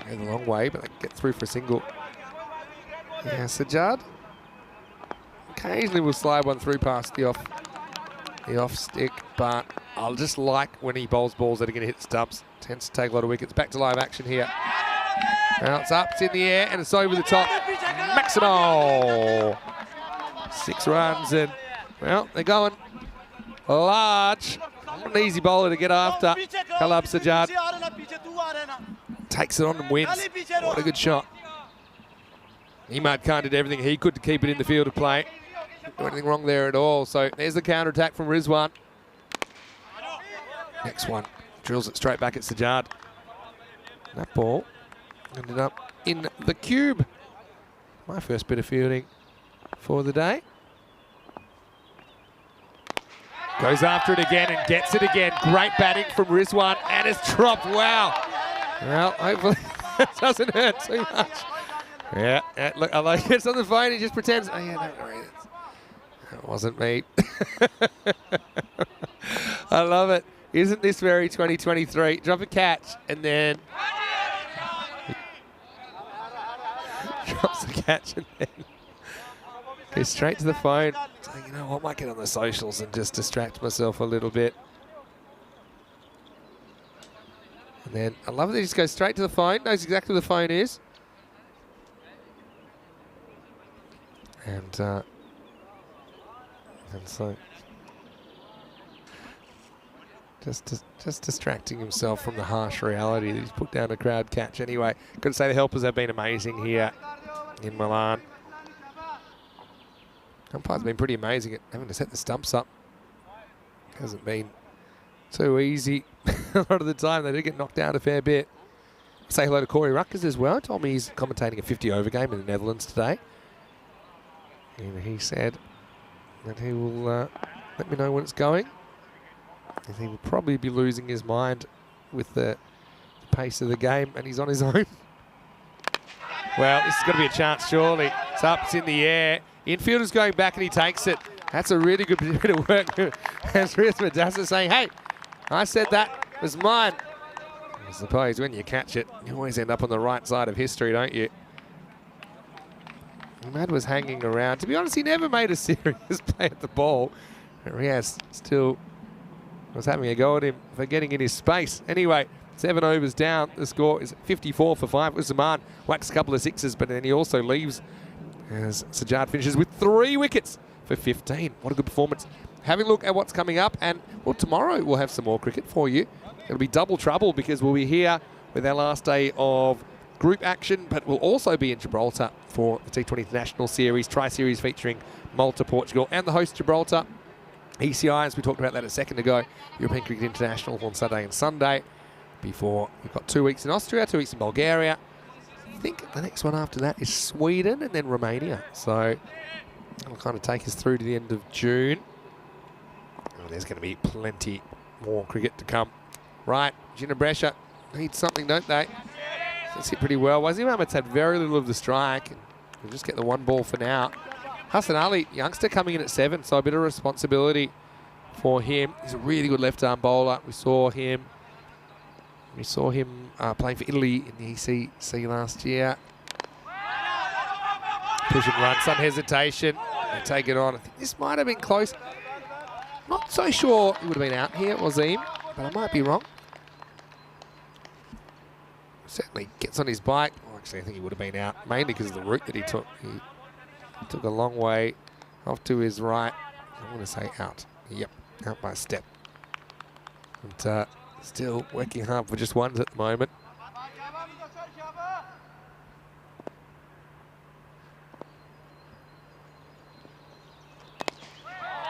They go the long way, but they get through for a single. Yeah, Sajjad occasionally will slide one through past the off stick, but I'll just like when he bowls balls that are going to hit the stumps. Tends to take a lot of wickets. Back to live action here. Now it's up, it's in the air, and it's over the top. Maximo! 6 runs, and, well, they're going large. Not an easy bowler to get after. Kalab Sajjad takes it on and wins. What a good shot. Imad Khan did everything he could to keep it in the field of play. Didn't do anything wrong there at all. So there's the counter attack from Rizwan. Next one drills it straight back at Sajjad. That ball ended up in the cube. My first bit of fielding for the day. Goes after it again and gets it again. Great batting from Rizwan, and it's dropped. Wow. Well, hopefully it doesn't hurt too much. Yeah, look, although he gets on the phone, he just pretends, oh yeah, don't worry, that wasn't me. I love it. Isn't this very 2023? Drop a catch, and then drops the catch, and then goes straight to the phone. So, you know what, I might get on the socials and just distract myself a little bit. And then I love that he just goes straight to the phone, knows exactly where the phone is. And And so just distracting himself from the harsh reality that he's put down a crowd catch anyway. Got to say the helpers have been amazing here in Milan. Umpire's been pretty amazing at having to set the stumps up. Hasn't been too easy a lot of the time. They do get knocked down a fair bit. Say hello to Corey Ruckers as well. Told me he's commentating a 50-over game in the Netherlands today. And he said that he will let me know when it's going. And he will probably be losing his mind with the pace of the game, and he's on his own. Well, this has got to be a chance, surely. It's up, it's in the air. Infielder's going back and he takes it. That's a really good bit of work. As Riaz Madassa saying, hey, I said that was mine. I suppose when you catch it, you always end up on the right side of history, don't you? Mad was hanging around. To be honest, he never made a serious play at the ball. But Riaz still was having a go at him for getting in his space. Anyway, 7 overs down. The score is 54 for 5. Zaman whacks a couple of sixes, but then he also leaves as Sajjad finishes with 3 wickets for 15. What a good performance. Having a look at what's coming up, and well, tomorrow we'll have some more cricket for you. It'll be double trouble because we'll be here with our last day of group action, but we'll also be in Gibraltar for the T20 International Series, Tri-Series featuring Malta, Portugal, and the host Gibraltar. ECI, as we talked about that a second ago, European Cricket International on Saturday and Sunday. Before we've got 2 weeks in Austria, 2 weeks in Bulgaria. I think the next one after that is Sweden and then Romania. So it'll kind of take us through to the end of June. Oh, there's going to be plenty more cricket to come. Right, Ginebrescia needs something, don't they? That's hit pretty well. Wazim Ahmed's had very little of the strike. We'll just get the 1 ball for now. Hassan Ali, youngster coming in at 7, so a bit of responsibility for him. He's a really good left-arm bowler. We saw him playing for Italy in the ECS last year. Push and run, some hesitation. They take it on. I think this might have been close. Not so sure it would have been out here, Wazim, but I might be wrong. Certainly gets on his bike. Oh, actually, I think he would have been out, mainly because of the route that he took. He took a long way off to his right. I'm going to say out. Yep, out by a step. And still working hard for just ones at the moment.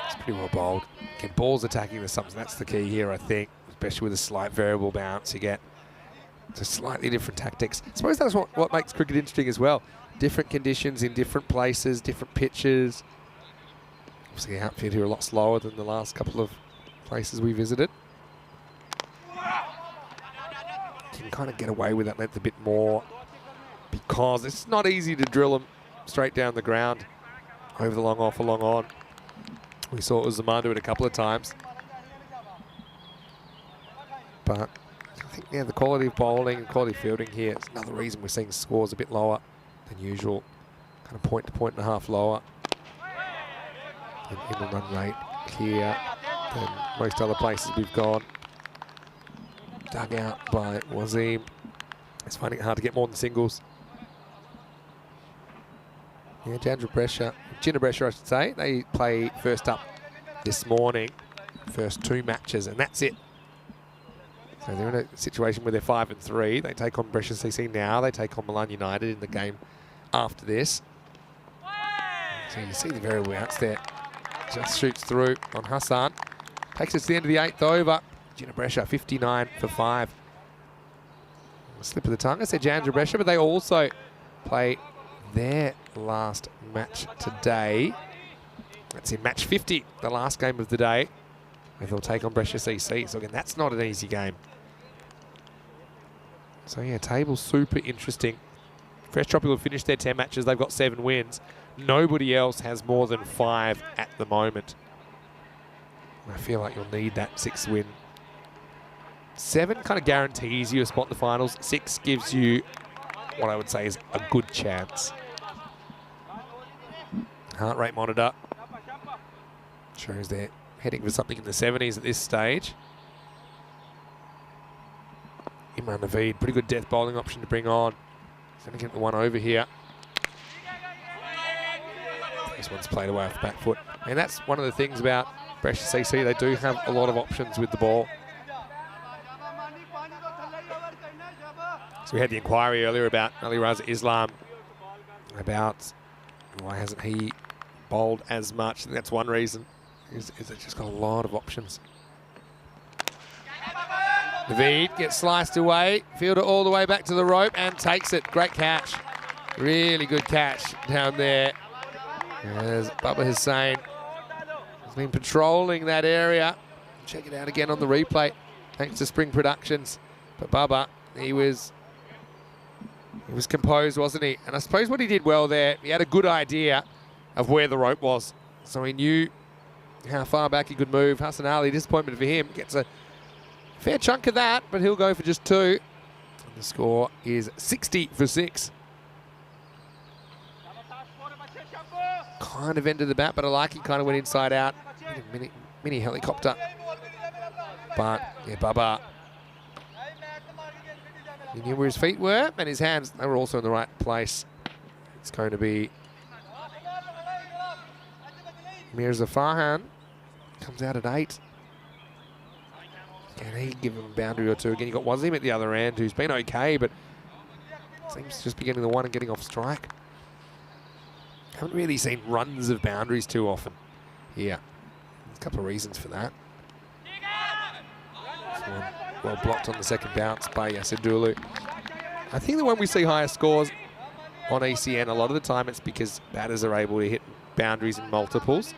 It's pretty well bowled. Again, balls attacking the stumps. That's the key here, I think, especially with a slight variable bounce. You get just slightly different tactics. I suppose that's what makes cricket interesting as well. Different conditions in different places, different pitches. Obviously, the outfield here a lot slower than the last couple of places we visited. You can kind of get away with that length a bit more because it's not easy to drill them straight down the ground over the long off or long on. We saw Zaman do it a couple of times. But I think, yeah, the quality of bowling and quality of fielding here is another reason we're seeing scores a bit lower than usual. Kind of point to point and a half lower in the run rate here than most other places we've gone. Dug out by Wazim. It's finding it hard to get more than singles. Yeah, Ginebrescia, I should say. They play first up this morning. First 2 matches, and that's it. So they're in a situation where they're 5 and 3. They take on Brescia CC now. They take on Milan United in the game after this. So you see the variable outs there. Just shoots through on Hassan. Takes us to the end of the 8th over. Ginebrescia 59 for 5. A slip of the tongue. I said Ginebrescia, but they also play their last match today. That's in match 50, the last game of the day. And they'll take on Brescia CC. So again, that's not an easy game. So yeah, table's super interesting. Fresh Tropical have finished their 10 matches. They've got 7 wins. Nobody else has more than 5 at the moment. I feel like you'll need that 6th win. 7 kind of guarantees you a spot in the finals. 6 gives you what I would say is a good chance. Heart rate monitor shows they're heading for something in the 70s at this stage. Imran Naveed, pretty good death bowling option to bring on. He's going to get the 1 over here. This one's played away off the back foot. And that's one of the things about Brescia CC. They do have a lot of options with the ball. So we had the inquiry earlier about Ali Raza Islam, about why hasn't he bowled as much. I think that's one reason, is it just got a lot of options. Naveed gets sliced away, fielder all the way back to the rope and takes it. Great catch. Really good catch down there. As Bubba Hussain has been patrolling that area. Check it out again on the replay, thanks to Spring Productions. But Bubba, he was composed, wasn't he? And I suppose what he did well there, he had a good idea of where the rope was. So he knew how far back he could move. Hassan Ali, disappointment for him, gets a fair chunk of that, but he'll go for just 2. And the score is 60 for 6. Kind of ended the bat, but I like he kind of went inside out. Mini helicopter. But, yeah, Bubba, he knew where his feet were, and his hands, they were also in the right place. It's going to be Mirza Farhan. Comes out at 8. Can he give him a boundary or two? Again, you've got Wazim at the other end, who's been okay, but seems to just be getting the one and getting off strike. Haven't really seen runs of boundaries too often here. There's a couple of reasons for that. This one well blocked on the second bounce by Yasidulu. I think that when we see higher scores on ECN, a lot of the time it's because batters are able to hit boundaries in multiples.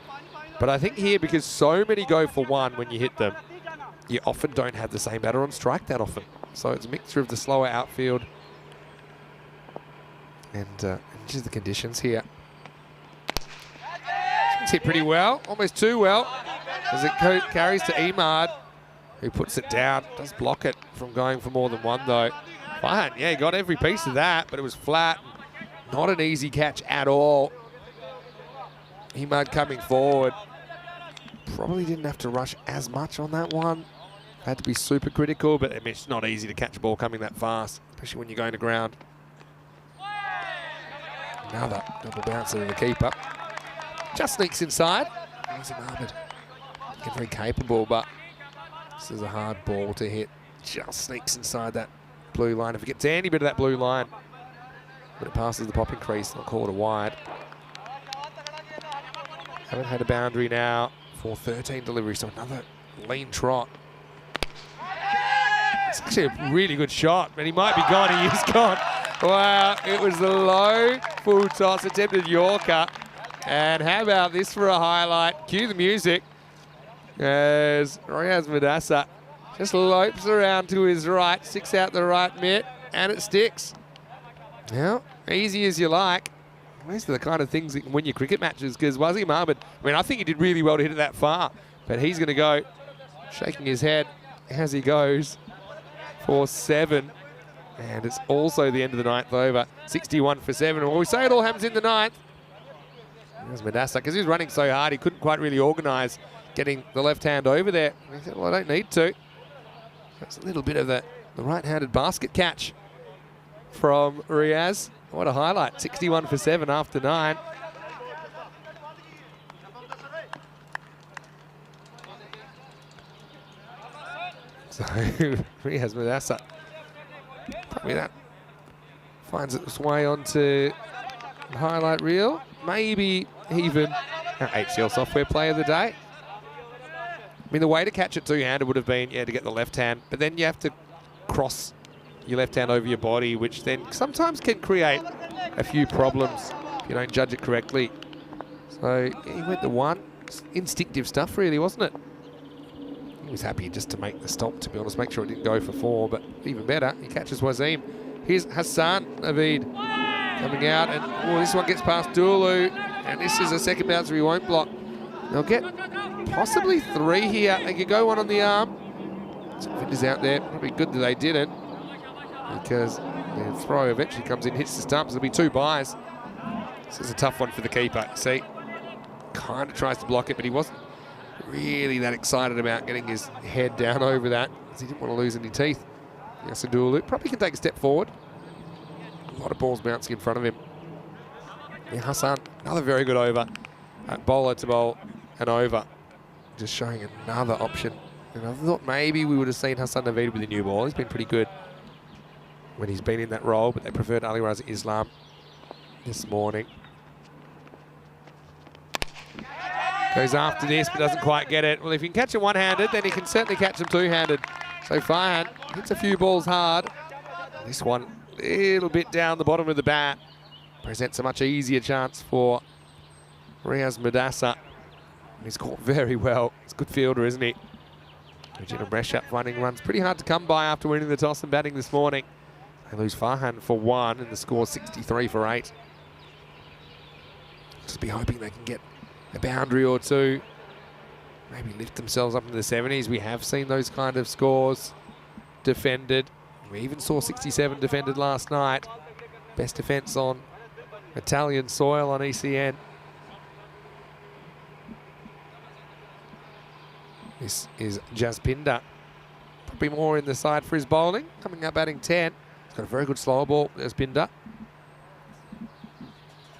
But I think here, because so many go for 1 when you hit them, you often don't have the same batter on strike that often. So it's a mixture of the slower outfield and just the conditions here. It's hit pretty well, almost too well, as it carries to Emad, who puts it down. Does block it from going for more than 1 though. Fine, yeah, he got every piece of that, but it was flat. Not an easy catch at all. Emad coming forward. Probably didn't have to rush as much on that one. Had to be super critical, but it's not easy to catch a ball coming that fast, especially when you're going to ground. Another double bouncer to the keeper. Just sneaks inside. Nazim Ahmed, again, very capable, but this is a hard ball to hit. Just sneaks inside that blue line. If it gets any bit of that blue line, when it passes the popping crease, not called a wide. Haven't had a boundary now for 13 deliveries, so another lean trot. It's actually a really good shot, but he might be gone. He is gone. Wow, it was the low full toss attempted Yorker. And how about this for a highlight? Cue the music as Riaz Madassa just lopes around to his right, sticks out the right mitt, and it sticks. Now, easy as you like. These are the kind of things that can win your cricket matches, because Wazim Ahmed, I mean, I think he did really well to hit it that far, but he's going to go shaking his head as he goes for 7. And it's also the end of the 9th over, 61 for 7. Well, we say it all happens in the 9th. There's Madassa, because he was running so hard, he couldn't quite really organise getting the left hand over there. And he said, well, I don't need to. That's a little bit of the right-handed basket catch from Riaz. What a highlight, 61 for 7 after 9. So, Riaz Madassa, probably that finds its way onto the highlight reel. Maybe even our HCL software play of the day. I mean, the way to catch it two-handed would have been, yeah, to get the left hand, but then you have to cross your left hand over your body, which then sometimes can create a few problems if you don't judge it correctly. So yeah, he went the 1. It's instinctive stuff, really, wasn't it? He was happy just to make the stop, to be honest, make sure it didn't go for 4, but even better, he catches Wazim. Here's Hassan Naveed coming out, and this one gets past Dulu, and this is a second bouncer he won't block. They'll get possibly 3 here. They could go 1 on the arm. Some fenders out there, probably good that they didn't, because the throw eventually comes in, hits the stumps. There'll be 2 buys. This is a tough one for the keeper. See, kind of tries to block it, but he wasn't really that excited about getting his head down over that, because he didn't want to lose any teeth. Yasidulu probably can take a step forward. A lot of balls bouncing in front of him. Yeah, Hassan, another very good over. bowler to bowl and over. Just showing another option. And I thought maybe we would have seen Hassan Naveed with a new ball. He's been pretty good when he's been in that role, but they preferred Ali Raza Islam this morning. Goes after this, but doesn't quite get it. Well, if he can catch it one-handed, then he can certainly catch him two-handed. So Farhan hits a few balls hard. This one a little bit down the bottom of the bat. Presents a much easier chance for Riaz Madassa. He's caught very well. He's a good fielder, isn't he? Regina Brescia finding runs pretty hard to come by after winning the toss and batting this morning. They lose Farhan for 1 and the score 63 for 8. Just be hoping they can get a boundary or two. Maybe lift themselves up into the 70s. We have seen those kind of scores defended. We even saw 67 defended last night. Best defence on Italian soil on ECN. This is Jaspinder. Probably more in the side for his bowling. Coming up batting 10. He's got a very good slower ball, Jaspinder.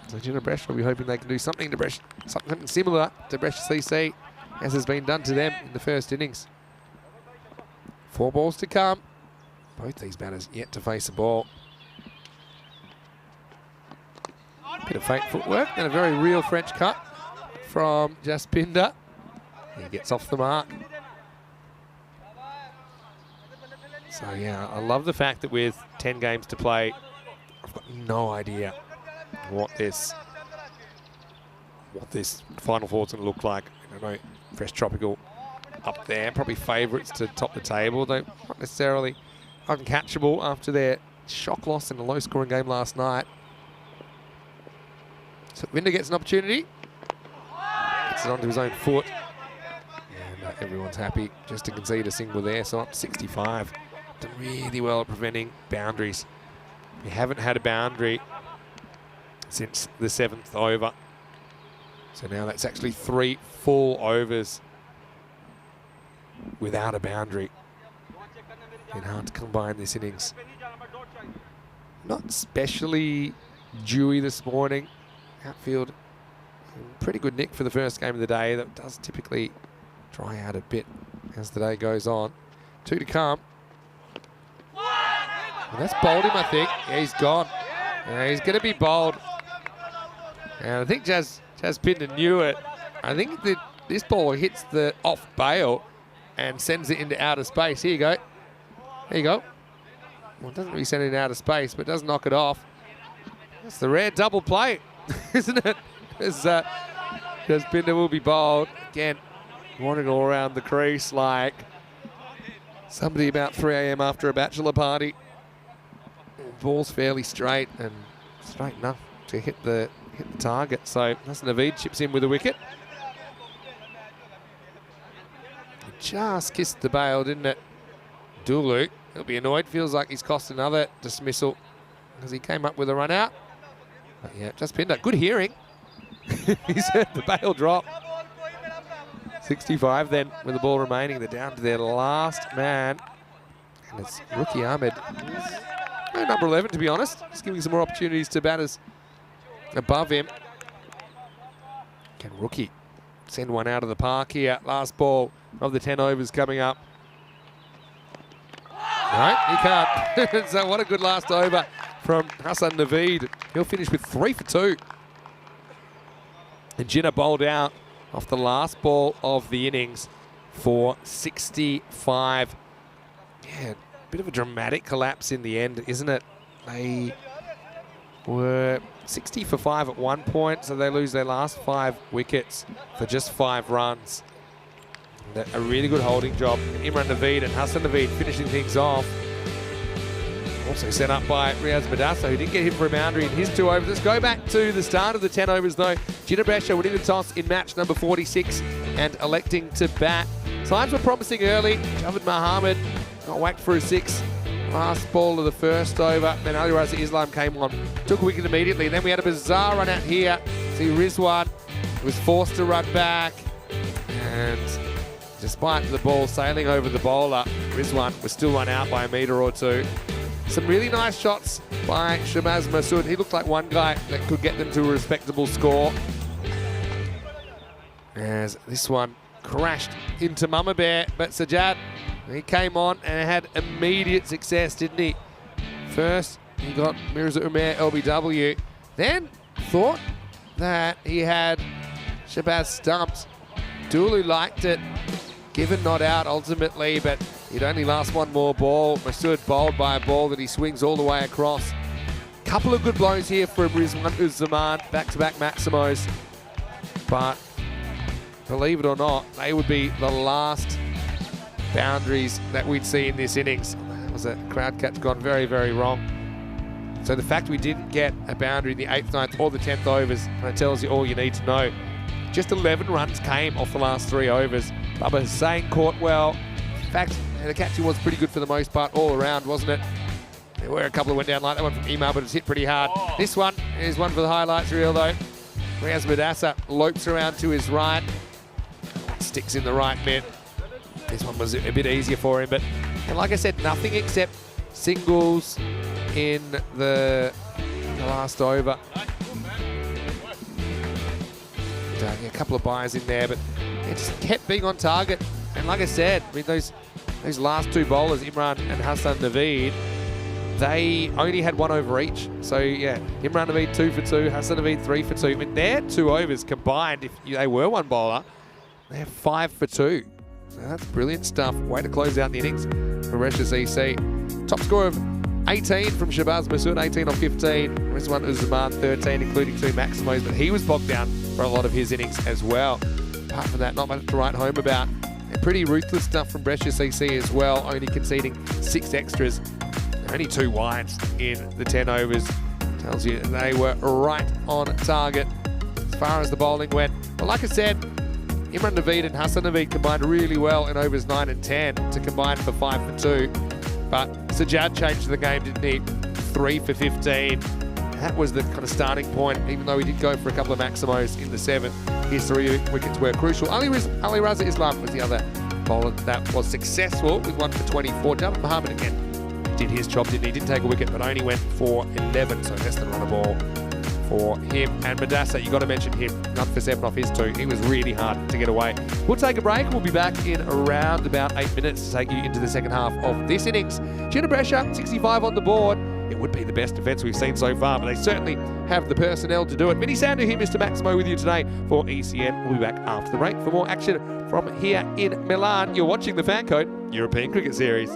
So Gina Bresh will be hoping they can do something to Bresh, something similar to Bresh CC, as has been done to them in the first innings. 4 balls to come. Both these batters yet to face a ball. Bit of fake footwork and a very real French cut from Jaspinder. He gets off the mark. So yeah, I love the fact that with 10 games to play, I've got no idea what this Final Four's going to look like. I know Fresh Tropical up there, probably favourites to top the table, though not necessarily uncatchable after their shock loss in a low-scoring game last night. So Vinder gets an opportunity, gets it onto his own foot, and everyone's happy just to concede a single there. So up to 65. Done really well at preventing boundaries. We haven't had a boundary since the 7th over. So now that's actually 3 full overs without a boundary. Been hard to combine this innings. Not especially dewy this morning. Outfield, pretty good nick for the first game of the day. That does typically dry out a bit as the day goes on. 2 to come. And that's bowled him, I think. Yeah, he's gone. Yeah, he's going to be bowled. And I think Jaspinder knew it. I think that this ball hits the off bail and sends it into outer space. Here you go. There you go. Well, it doesn't really send it into outer space, but it does knock it off. That's the rare double play, isn't it? As Jaspinder will be bowled. Again, wandering all around the crease like somebody about 3 a.m. after a bachelor party. Ball's fairly straight and straight enough to hit the target. So Hassan Naveed chips in with a wicket. He just kissed the bail, didn't it? Dulu, he'll be annoyed. Feels like he's cost another dismissal because he came up with a run out. But yeah, Jaspinder, good hearing. He's heard the bail drop. 65 then with the ball remaining. They're down to their last man. And it's Rookie Ahmed. No, number 11, to be honest. Just giving some more opportunities to batters above him. Can Rookie send one out of the park here? Last ball of the 10 overs coming up. No, he can't. So what a good last over from Hassan Naveed. He'll finish with 3 for 2. And Jinnah bowled out off the last ball of the innings for 65. Yeah, bit of a dramatic collapse in the end, isn't it? They were 60 for 5 at one point, so they lose their last 5 wickets for just 5 runs. A really good holding job. Imran Naveed and Hassan Naveed finishing things off. Also set up by Riaz Madassa, who didn't get hit for a boundary in his 2 overs. Let's go back to the start of the 10 overs, though. Gina Brescia winning the toss in match number 46 and electing to bat. Signs were promising early. Javed Mohammed got whacked for a 6. Last ball of the first over. Then Ali Raza Islam came on, took a wicket immediately. Then we had a bizarre run out here. See, Rizwan was forced to run back. And despite the ball sailing over the bowler, Rizwan was still run out by a metre or 2. Some really nice shots by Shamaz Masood. He looked like one guy that could get them to a respectable score. as this one crashed into Mama Bear, but Sajjad, he came on and had immediate success, didn't he? First, he got Mirza Umair LBW, then thought that he had Shabazz stumped. Dulu liked it, given not out ultimately, but he'd only last one more ball. Masood bowled by a ball that he swings all the way across. Couple of good blows here for Rizwan Uz-Zaman, back-to-back Maximos, but believe it or not, they would be the last boundaries that we'd see in this innings. That was a crowd catch gone very, very wrong. So the fact we didn't get a boundary in the 8th, 9th or the 10th overs kind of tells you all you need to know. Just 11 runs came off the last 3 overs. Baba Hussain caught well. In fact, the catching was pretty good for the most part all around, wasn't it? There were a couple that went down like that one from Email, but it was hit pretty hard. This one is one for the highlights reel though. Riaz Madassa lopes around to his right. Sticks in the right mid. This one was a bit easier for him, but and like I said, nothing except singles in the last over. And, a couple of buys in there, but it just kept being on target. And like I said, I mean those last 2 bowlers, Imran and Hassan Naveed, they only had 1 over each. So yeah, Imran Naveed 2 for 2, Hassan Naveed 3 for 2. I mean their 2 overs combined, if they were 1 bowler, they have 5 for 2. So that's brilliant stuff. Way to close out the innings for Resh's EC. Top score of 18 from Shabazz Masood, 18 on 15. Rizwan Uz-Zaman 13, including 2 Maximos, but he was bogged down for a lot of his innings as well. Apart from that, not much to write home about. And pretty ruthless stuff from Brescia CC as well, only conceding 6 extras. Only 2 wides in the 10 overs. Tells you they were right on target as far as the bowling went. But like I said, Imran Naveed and Hassan Naveed combined really well in overs 9 and 10 to combine for 5 for 2. But Sajjad changed the game, didn't he? 3 for 15. That was the kind of starting point, even though he did go for a couple of Maximos in the 7th. His 3 wickets were crucial. Ali Raza Islam was the other bowler that was successful with 1 for 24. Javed Mohammed again did his job, didn't he? Didn't take a wicket, but only went for 11, so less than run a ball for him. And Madassa, you got to mention him, 1 for 7 off his 2. He was really hard to get away. We'll take a break. We'll be back in around about 8 minutes to take you into the second half of this innings. Gina Brescia, 65 on the board. It would be the best defence we've seen so far, but they certainly have the personnel to do it. Vinny Sandu here, Mr. Maximo, with you today for ECN. We'll be back after the break for more action from here in Milan. You're watching the FanCode European Cricket Series.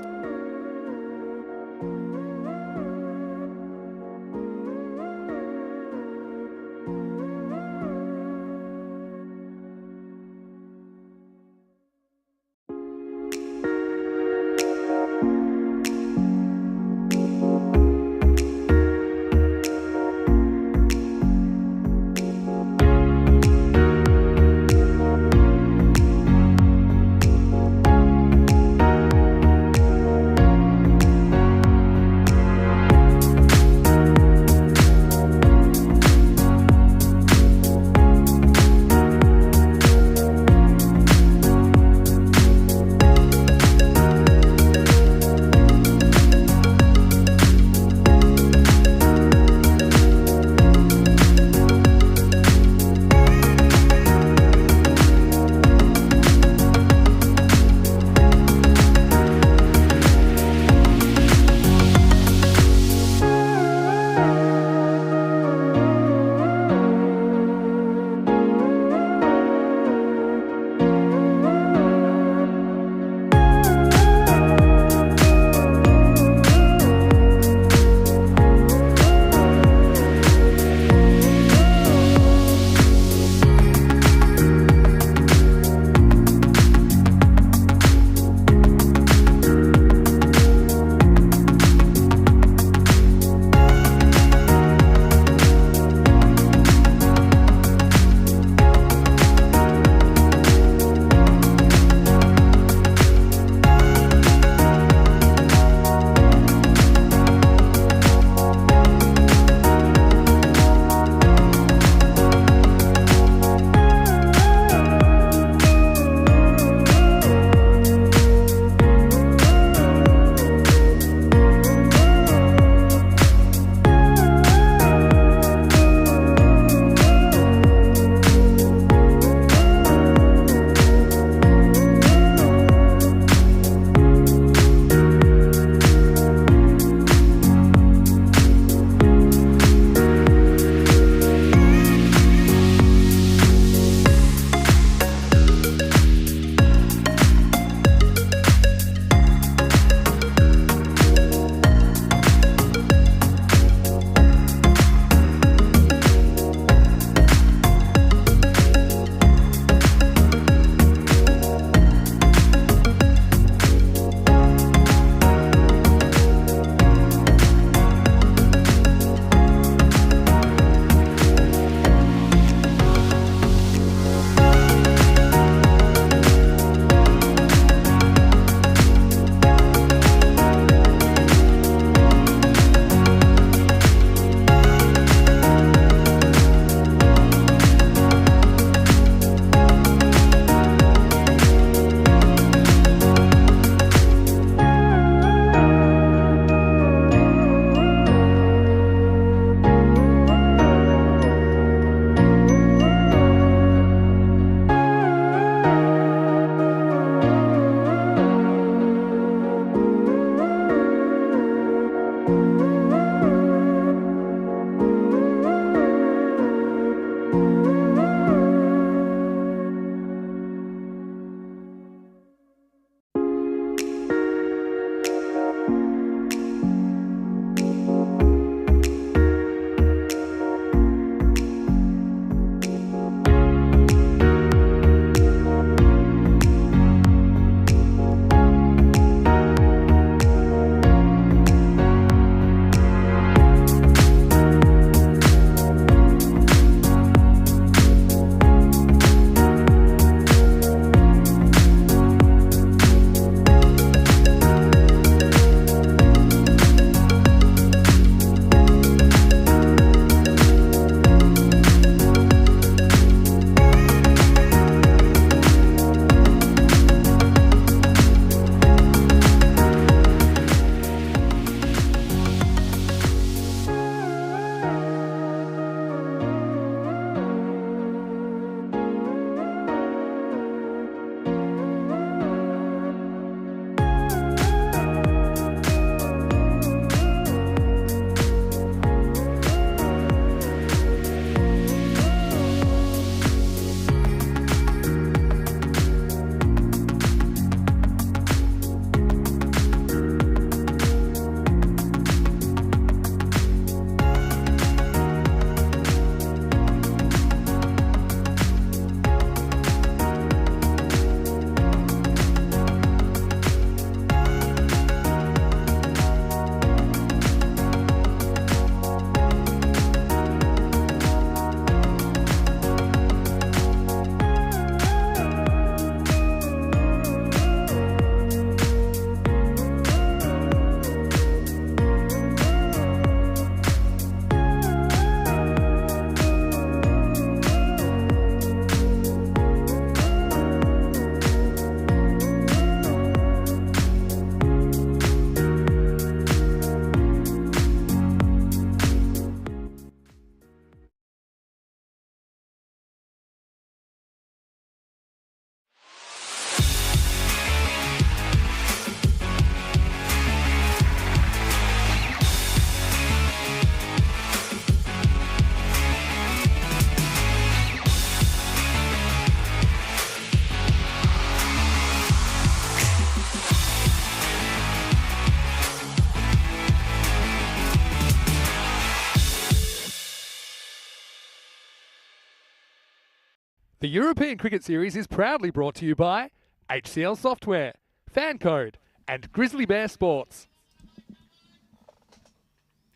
European Cricket Series is proudly brought to you by HCL Software, FanCode, and Grizzly Bear Sports.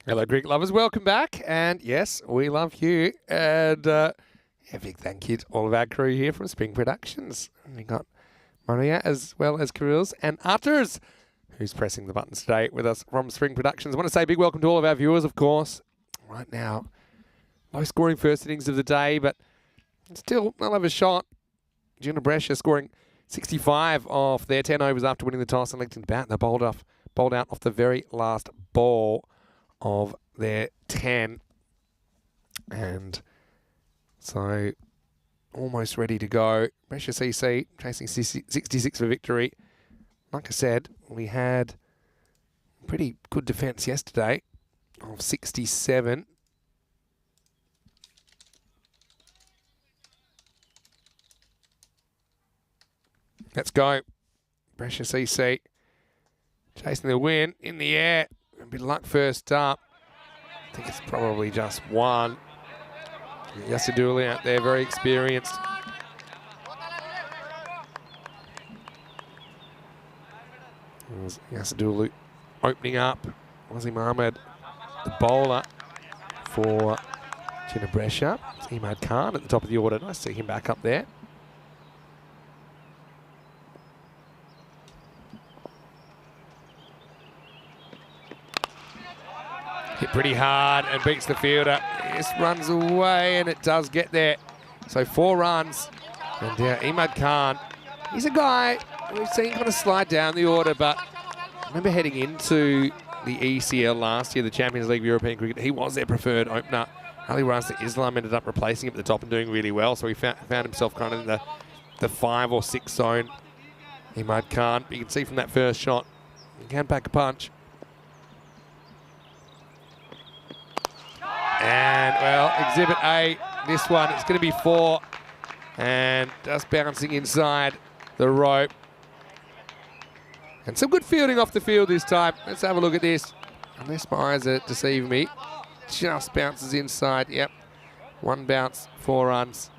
Hello, cricket lovers. Welcome back. And yes, we love you. And a big thank you to all of our crew here from Spring Productions. We got Maria as well as Kirils and Utters, who's pressing the buttons today with us from Spring Productions. I want to say a big welcome to all of our viewers, of course. Right now, low scoring first innings of the day, but still, they'll have a shot. Gina Brescia scoring 65 off their 10 overs after winning the toss and electing to bat. They bowled out off the very last ball of their 10. And so, almost ready to go. Brescia CC chasing 66 for victory. Like I said, we had pretty good defence yesterday of 67. Let's go. Brescia CC chasing the win in the air. A bit of luck first up. I think it's probably just one. Yasaduli out there, very experienced. Yasadulu opening up. Wazim Ahmed, the bowler for Gina Brescia. Imad Khan at the top of the order. Nice to see him back up there. Hit pretty hard and beats the fielder. This runs away and it does get there. So 4 runs. And Imad Khan, he's a guy we've seen kind of slide down the order, but I remember heading into the ECL last year, the Champions League of European Cricket, he was their preferred opener. Ali Rasta Islam ended up replacing him at the top and doing really well, so he found himself kind of in the 5 or 6 zone. Imad Khan, you can see from that first shot, he can pack a punch. And, well, Exhibit A, this one, it's going to be 4. And just bouncing inside the rope. And some good fielding off the field this time. Let's have a look at this. Unless my eyes are deceiving me. Just bounces inside. Yep. 1 bounce, 4 runs.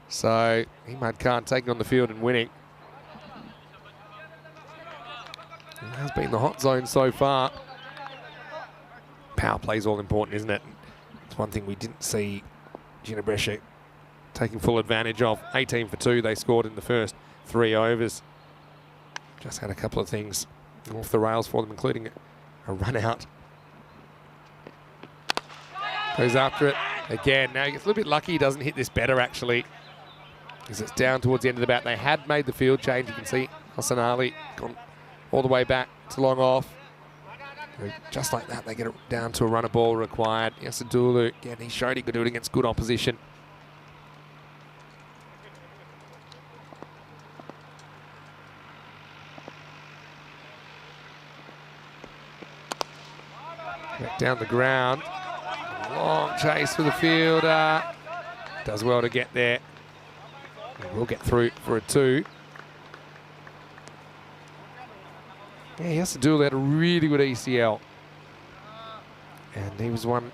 So, Imad Khan taking on the field and winning. It has been the hot zone so far. Power play's all important, isn't it? It's one thing we didn't see Gina Brescia taking full advantage of. 18 for 2 they scored in the first 3 overs. Just had a couple of things off the rails for them, including a run out. Goes after it again. Now he gets a little bit lucky he doesn't hit this better, actually, because it's down towards the end of the bat. They had made the field change. You can see Hassan Ali gone all the way back to long off. Just like that, they get it down to a runner ball required. Yasadulu, again, he showed he could do it against good opposition. Back down the ground. Long chase for the fielder. Does well to get there. We'll get through for a 2. Yeah, Yasadulu had a really good ECL. And he was one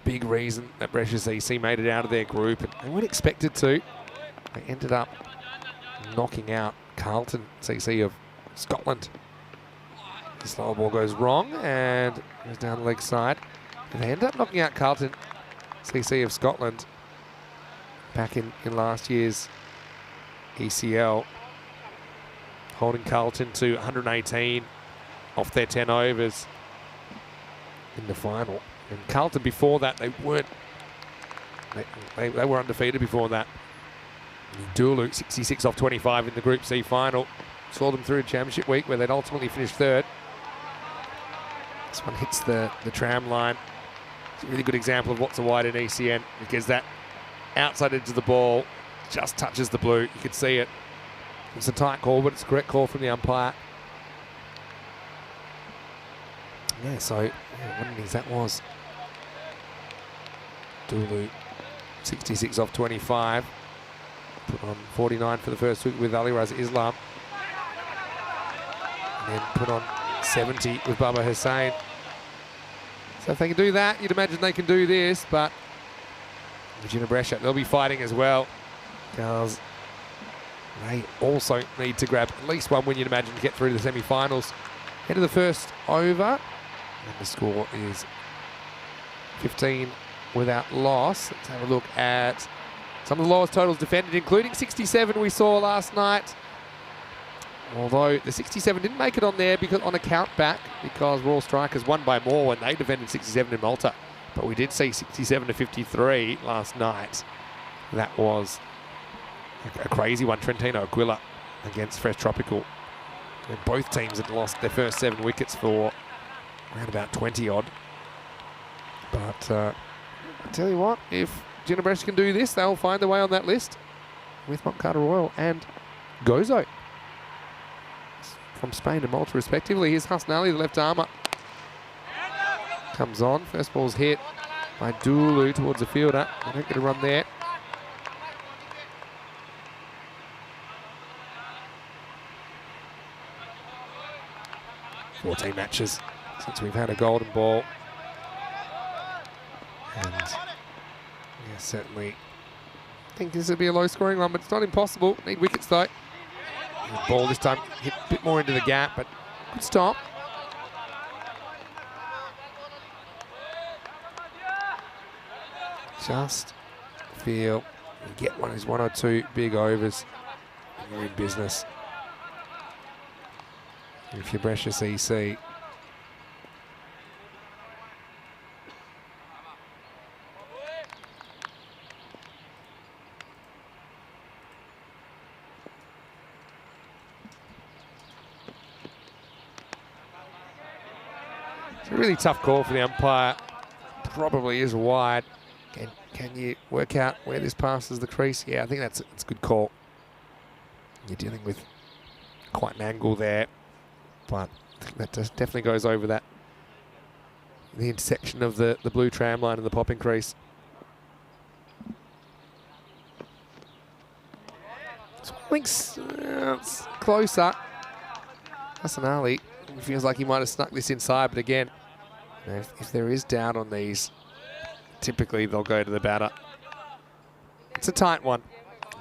big reason that Brescia CC made it out of their group. And they weren't expected to. They ended up knocking out Carlton CC of Scotland. The slower ball goes wrong and goes down the leg side. And they end up knocking out Carlton CC of Scotland back in last year's ECL. Holding Carlton to 118 off their 10 overs in the final. And Carlton before that, they weren't, they were undefeated before that. Dulu, 66 off 25 in the Group C final. Saw them through Championship week where they'd ultimately finished 3rd. This one hits the tram line. It's a really good example of what's a wide in ECN, because that outside edge of the ball just touches the blue. You can see it. It's a tight call, but it's a correct call from the umpire. Yeah, so what innings that was. Dulu, 66 off 25. Put on 49 for the first week with Ali Raza Islam. And then put on 70 with Baba Hussain. So if they can do that, you'd imagine they can do this, but Gina Brescia, they'll be fighting as well. because they also need to grab at least one win, you'd imagine, to get through to the semi-finals. Head of the first over, and the score is 15 without loss. Let's have a look at some of the lowest totals defended, including 67 we saw last night. Although the 67 didn't make it on there because on a count back, because Royal Strikers won by more when they defended 67 in Malta. But we did see 67 to 53 last night. That was a crazy one. Trentino Aquila against Fresh Tropical. And both teams had lost their first 7 wickets for around about 20 odd. But I tell you what, if Ginebresh can do this, they'll find their way on that list with Moncada Royal and Gozo from Spain and Malta respectively. Here's Hasnali, the left armour. Comes on, first ball's hit by Dulu towards the fielder. They don't get a run there. "14 matches since we've had a golden ball." And yeah, certainly think this would be a low scoring one, but it's not impossible. Need wickets though. The ball this time hit a bit more into the gap, but good stop. Just feel you get one or two big overs and you're in business. If you're Brescia EC. It's a really tough call for the umpire. Probably is wide. Can you work out where this passes the crease? Yeah, I think it's a good call. You're dealing with quite an angle there, but I think that definitely goes over that, the intersection of the blue tram line and the popping crease. So I think it's closer. Hassanali feels like he might have snuck this inside, but again, you know, if there is doubt on these, typically they'll go to the batter. It's a tight one.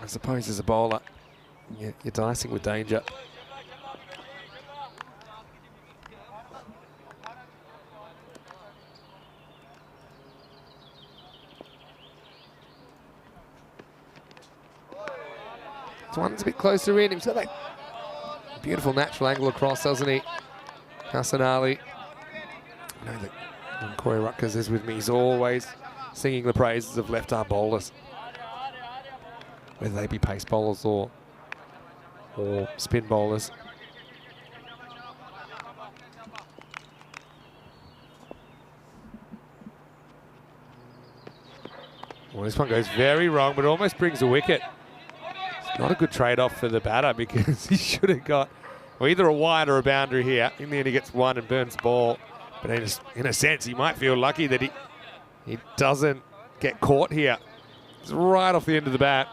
I suppose as a bowler, you're dicing with danger. This one's a bit closer in. He's got that beautiful natural angle across, doesn't he? Hassanali. I know that when Corey Rutgers is with me, he's always singing the praises of left-arm bowlers, whether they be pace bowlers or spin bowlers. Well, this one goes very wrong, but almost brings a wicket. It's not a good trade-off for the batter because he should have got either a wide or a boundary here. In the end, he gets one and burns the ball. But in a sense, he might feel lucky that he doesn't get caught here. It's right off the end of the bat.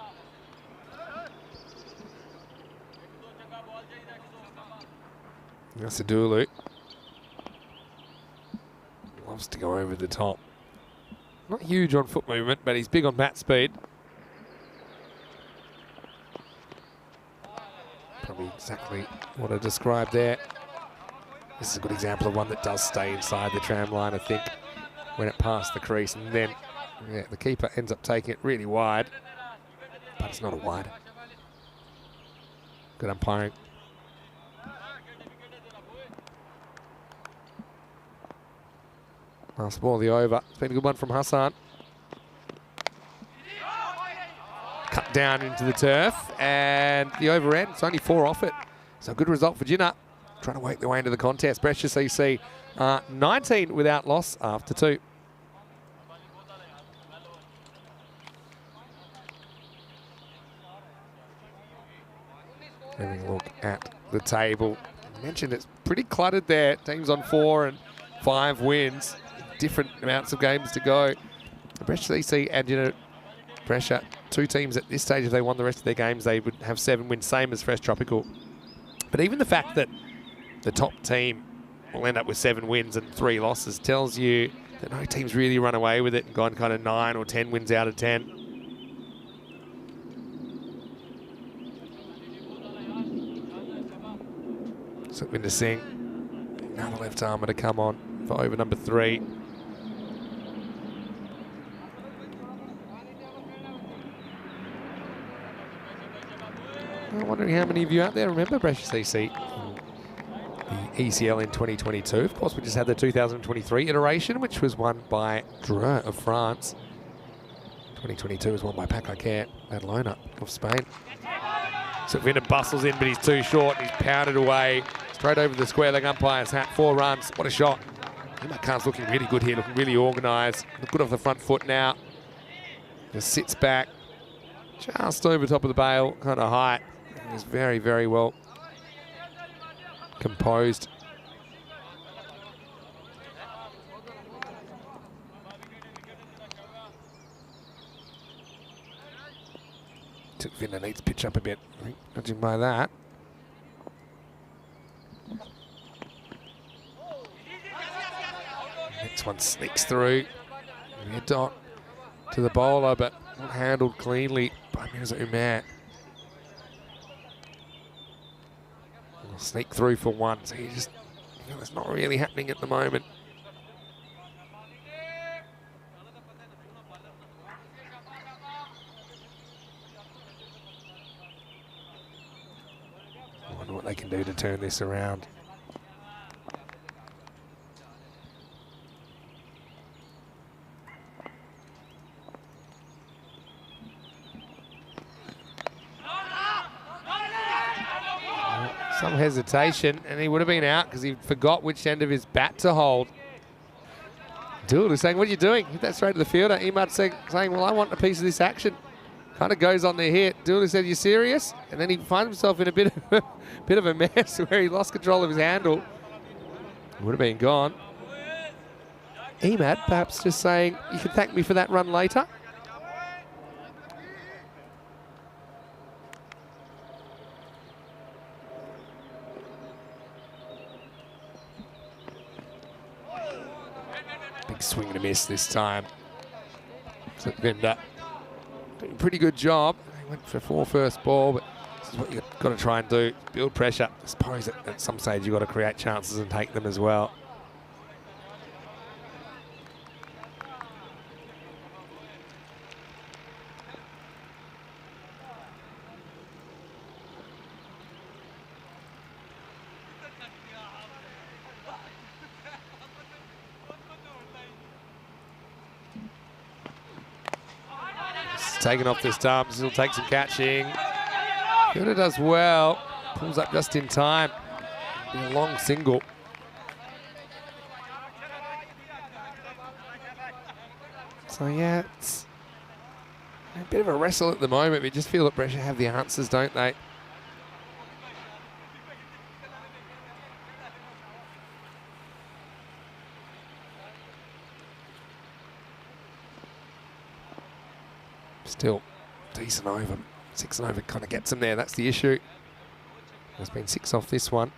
That's a Dulu. Loves to go over the top. Not huge on foot movement, but he's big on bat speed. Probably exactly what I described there. This is a good example of one that does stay inside the tram line, I think, when it passed the crease. And then yeah, the keeper ends up taking it really wide, but it's not a wide. Good umpiring. Last ball of the over. It's been a good one from Hassan. Cut down into the turf, and the over end. It's only 4 off it. So a good result for Jinnah. Trying to work their way into the contest. Brescia CC 19 without loss after 2. Having a look at the table. I mentioned it's pretty cluttered there. Teams on 4 and 5 wins. Different amounts of games to go. Brescia CC and Brescia, 2 teams at this stage, if they won the rest of their games, they would have 7 wins, same as Fresh Tropical. But even the fact that the top team will end up with 7 wins and 3 losses tells you that no team's really run away with it and gone kind of 9 or 10 wins out of 10. Sukhvinder Singh, another left armer to come on for over number 3. I'm wondering how many of you out there remember Brescia CC, the ECL in 2022. Of course, we just had the 2023 iteration, which was won by Dreux of France. 2022 was won by Paco Badalona of Spain. Sukhvinder bustles in, but he's too short. He's pounded away straight over the square leg umpire's hat. 4 runs. What a shot. Imad Khan's looking really good here, looking really organised. Good off the front foot now. Just sits back just over top of the bail, kind of high. He's very, very well composed. Sukhvinder needs to pitch up a bit, I think, judging by that. Next one sneaks through. Head dot to the bowler, but not handled cleanly by Mirza Umar. Sneak through for 1, so you just, it's not really happening at the moment. I wonder what they can do to turn this around. Some hesitation, and he would have been out because he forgot which end of his bat to hold. Dooley saying, what are you doing? Hit that straight to the fielder. Imad saying, well, I want a piece of this action. Kind of goes on the hit. Dooley said, you serious? And then he finds himself in a bit of a mess where he lost control of his handle. Would have been gone. Imad perhaps just saying, you can thank me for that run later. Big swing and a miss this time. Sukhvinder doing a pretty good job. He went for 4 first ball, but this is what you've got to try and do. Build pressure. I suppose at some stage you've got to create chances and take them as well. Taken off this time, he'll take some catching. Fielder does well, pulls up just in time. Be a long single. So yeah, it's a bit of a wrestle at the moment. We just feel that Brescia have the answers, don't they? Still decent over. 6 and over kind of gets him there. That's the issue. There's been 6 off this one.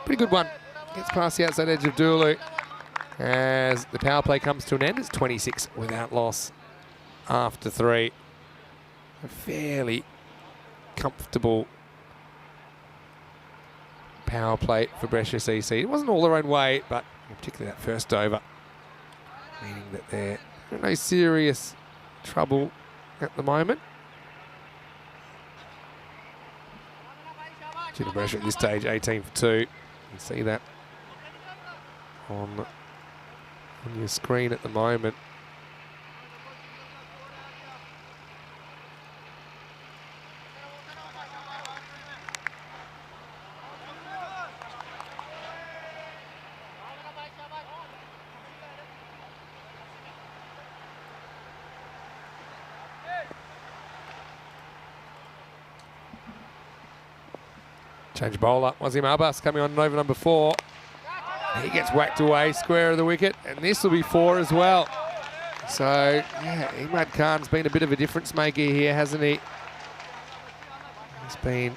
Pretty good one. Gets past the outside edge of Dulu. As the power play comes to an end, it's 26 without loss after 3. A fairly comfortable power play for Brescia CC. It wasn't all their own way, but particularly that first over, meaning that they're in no serious trouble at the moment. Junior Brescia at this stage, 18 for 2. You can see that on your screen at the moment. Change bowler, Wazim Abbas coming on over number 4. He gets whacked away, square of the wicket, and this will be 4 as well. So, yeah, Imad Khan's been a bit of a difference maker here, hasn't he? He's been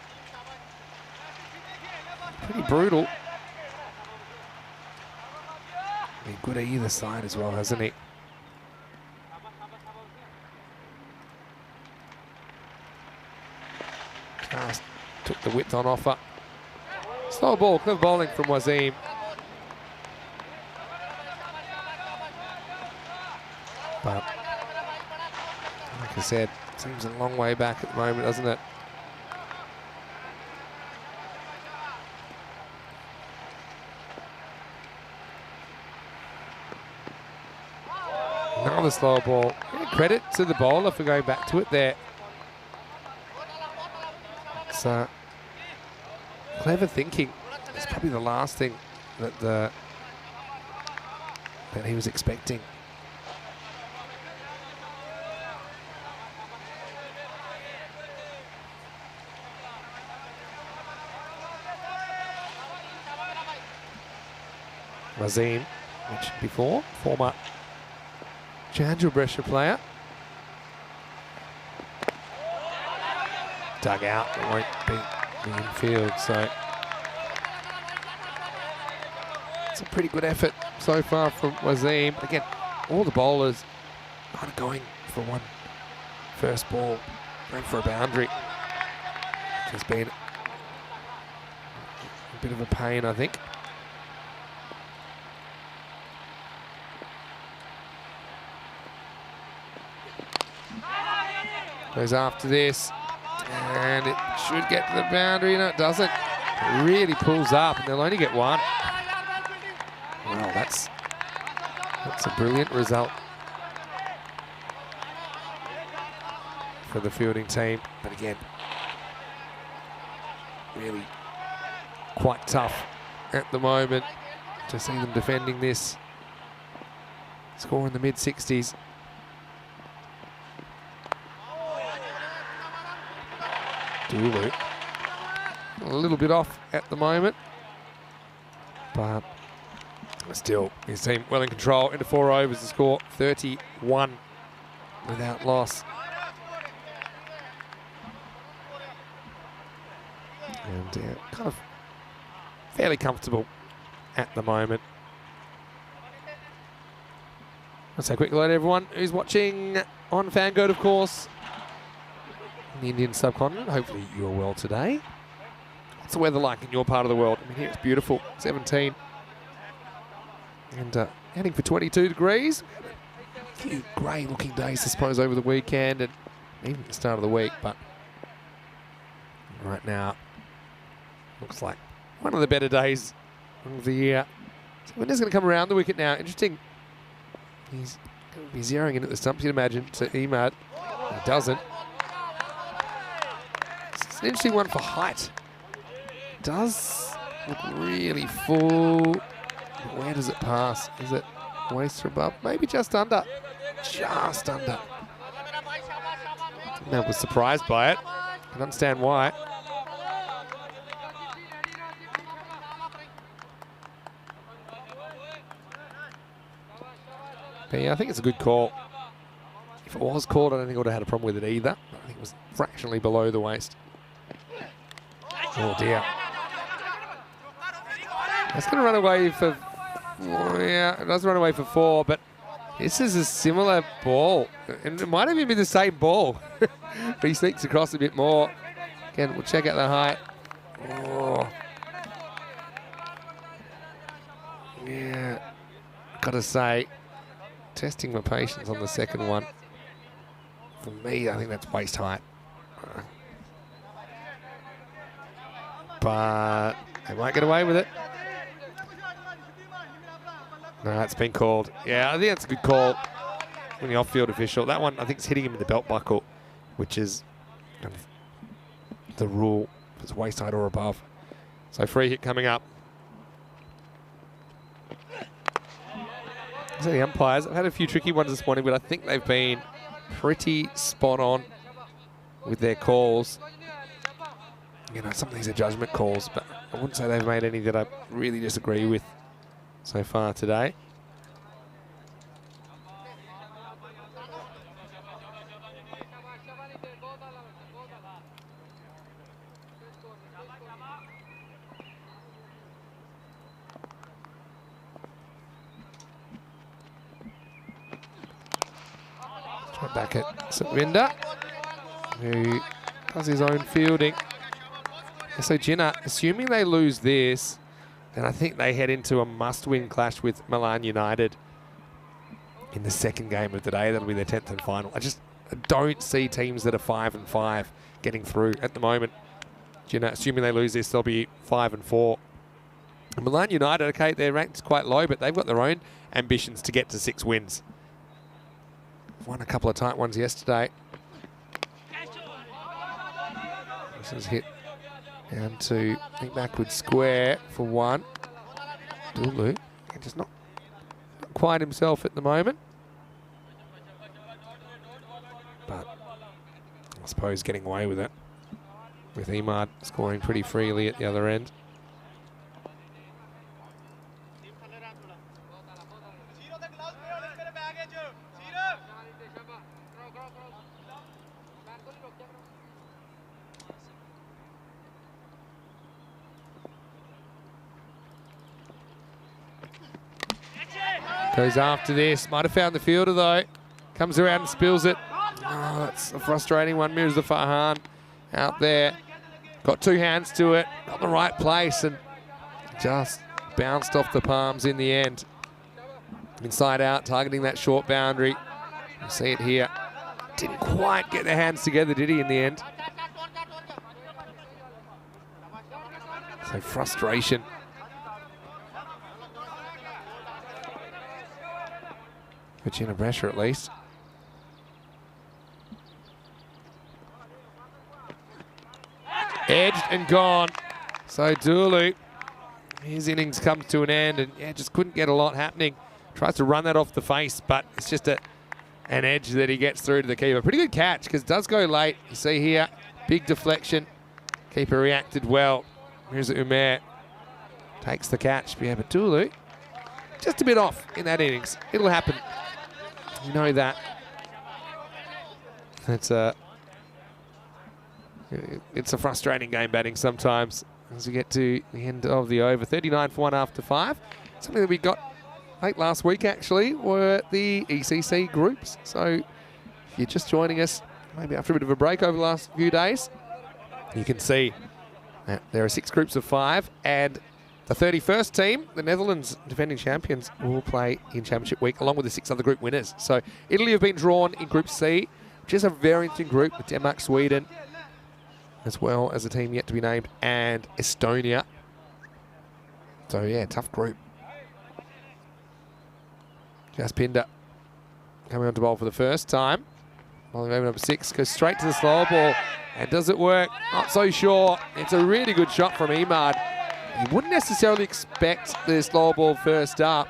pretty brutal. Been good at either side as well, hasn't he? Just took the width on offer. Slow ball, clever bowling from Wasim. But, like I said, seems a long way back at the moment, doesn't it? Another slow ball. Yeah, credit to the bowler for going back to it there. It's clever thinking. It's probably the last thing that he was expecting. Wasim, mentioned before, former Chandra player. Dug out, it won't be the infield, so it's a pretty good effort so far from Wasim. Again, all the bowlers kind of going for one first ball, going for a boundary. It's been a bit of a pain, I think. Goes after this, and it should get to the boundary. No, it doesn't. It really pulls up, and they'll only get one. Wow, that's a brilliant result for the fielding team. But again, really quite tough at the moment to see them defending this. Score in the mid-60s. Dulu. A little bit off at the moment, but still his team well in control. Into 4 overs to score 31 without loss. And kind of fairly comfortable at the moment. Let's say a quick hello to everyone who's watching on FanCode, of course, in the Indian subcontinent. Hopefully you're well today. What's the weather like in your part of the world? I mean, here it's beautiful, 17. And heading for 22 degrees. A few grey looking days, I suppose, over the weekend and even the start of the week. But right now, looks like one of the better days of the year. So Winner's going to come around the wicket now. Interesting. He's going to be zeroing in at the stumps, you'd imagine, to Emad. He doesn't. It's an interesting one for height. Does look really full. But where does it pass? Is it waist or above? Maybe just under. Just under. I was surprised by it. I can understand why. But yeah, I think it's a good call. If it was called, I don't think I would have had a problem with it either. I think it was fractionally below the waist. Oh dear. It's going to run away for, yeah, it does run away for 4, but this is a similar ball. And it might even be the same ball. But he sneaks across a bit more. Again, we'll check out the height. Oh. Yeah, got to say, testing my patience on the second one. For me, I think that's waist height. But they might get away with it. No, that's been called. Yeah, I think that's a good call from the off-field official. That one, I think, is hitting him in the belt buckle, which is kind of the rule. If it's waist height or above. So free hit coming up. So the umpires, I've had a few tricky ones this morning, but I think they've been pretty spot on with their calls. You know, some of these are judgment calls, but I wouldn't say they've made any that I really disagree with so far today. Back at St Winder, who does his own fielding. So Jinnah, assuming they lose this, then I think they head into a must-win clash with Milan United in the second game of the day. That'll be their 10th and final. I just don't see teams that are 5-5 getting through at the moment. Jinnah, assuming they lose this, they'll be 5-4. Milan United, okay, their rank's quite low, but they've got their own ambitions to get to 6 wins. Won a couple of tight ones yesterday. This is hit down to, I think, backward square for one. Dulu, just not quite himself at the moment. But I suppose getting away with it, with Imad scoring pretty freely at the other end. Goes after this. Might have found the fielder though. Comes around and spills it. Oh, that's a frustrating one. Mirrors the Farhan out there. Got 2 hands to it. Not the right place and just bounced off the palms in the end. Inside out, targeting that short boundary. You see it here. Didn't quite get their hands together, did he, in the end? So frustration. Virginia pressure at least. Edged and gone. So Dulu, his innings comes to an end and yeah, just couldn't get a lot happening. Tries to run that off the face, but it's just an edge that he gets through to the keeper. Pretty good catch because it does go late. You see here, big deflection. Keeper reacted well. Here's Umair. Takes the catch. Yeah, but Dulu, just a bit off in that innings. It'll happen. You know that. It's a frustrating game batting sometimes as we get to the end of the over. 39 for 1 after 5. Something that we got late last week actually were the ECC groups. So if you're just joining us, maybe after a bit of a break over the last few days, you can see that there are 6 groups of 5 and the 31st team, the Netherlands defending champions, will play in Championship Week along with the 6 other group winners. So Italy have been drawn in Group C, which is a very interesting group with Denmark, Sweden, as well as a team yet to be named, and Estonia. So yeah, tough group. Jaspinder coming on to bowl for the first time. Bowling over number 6, goes straight to the slower ball. And does it work? Not so sure. It's a really good shot from Imad. You wouldn't necessarily expect the slower ball first up.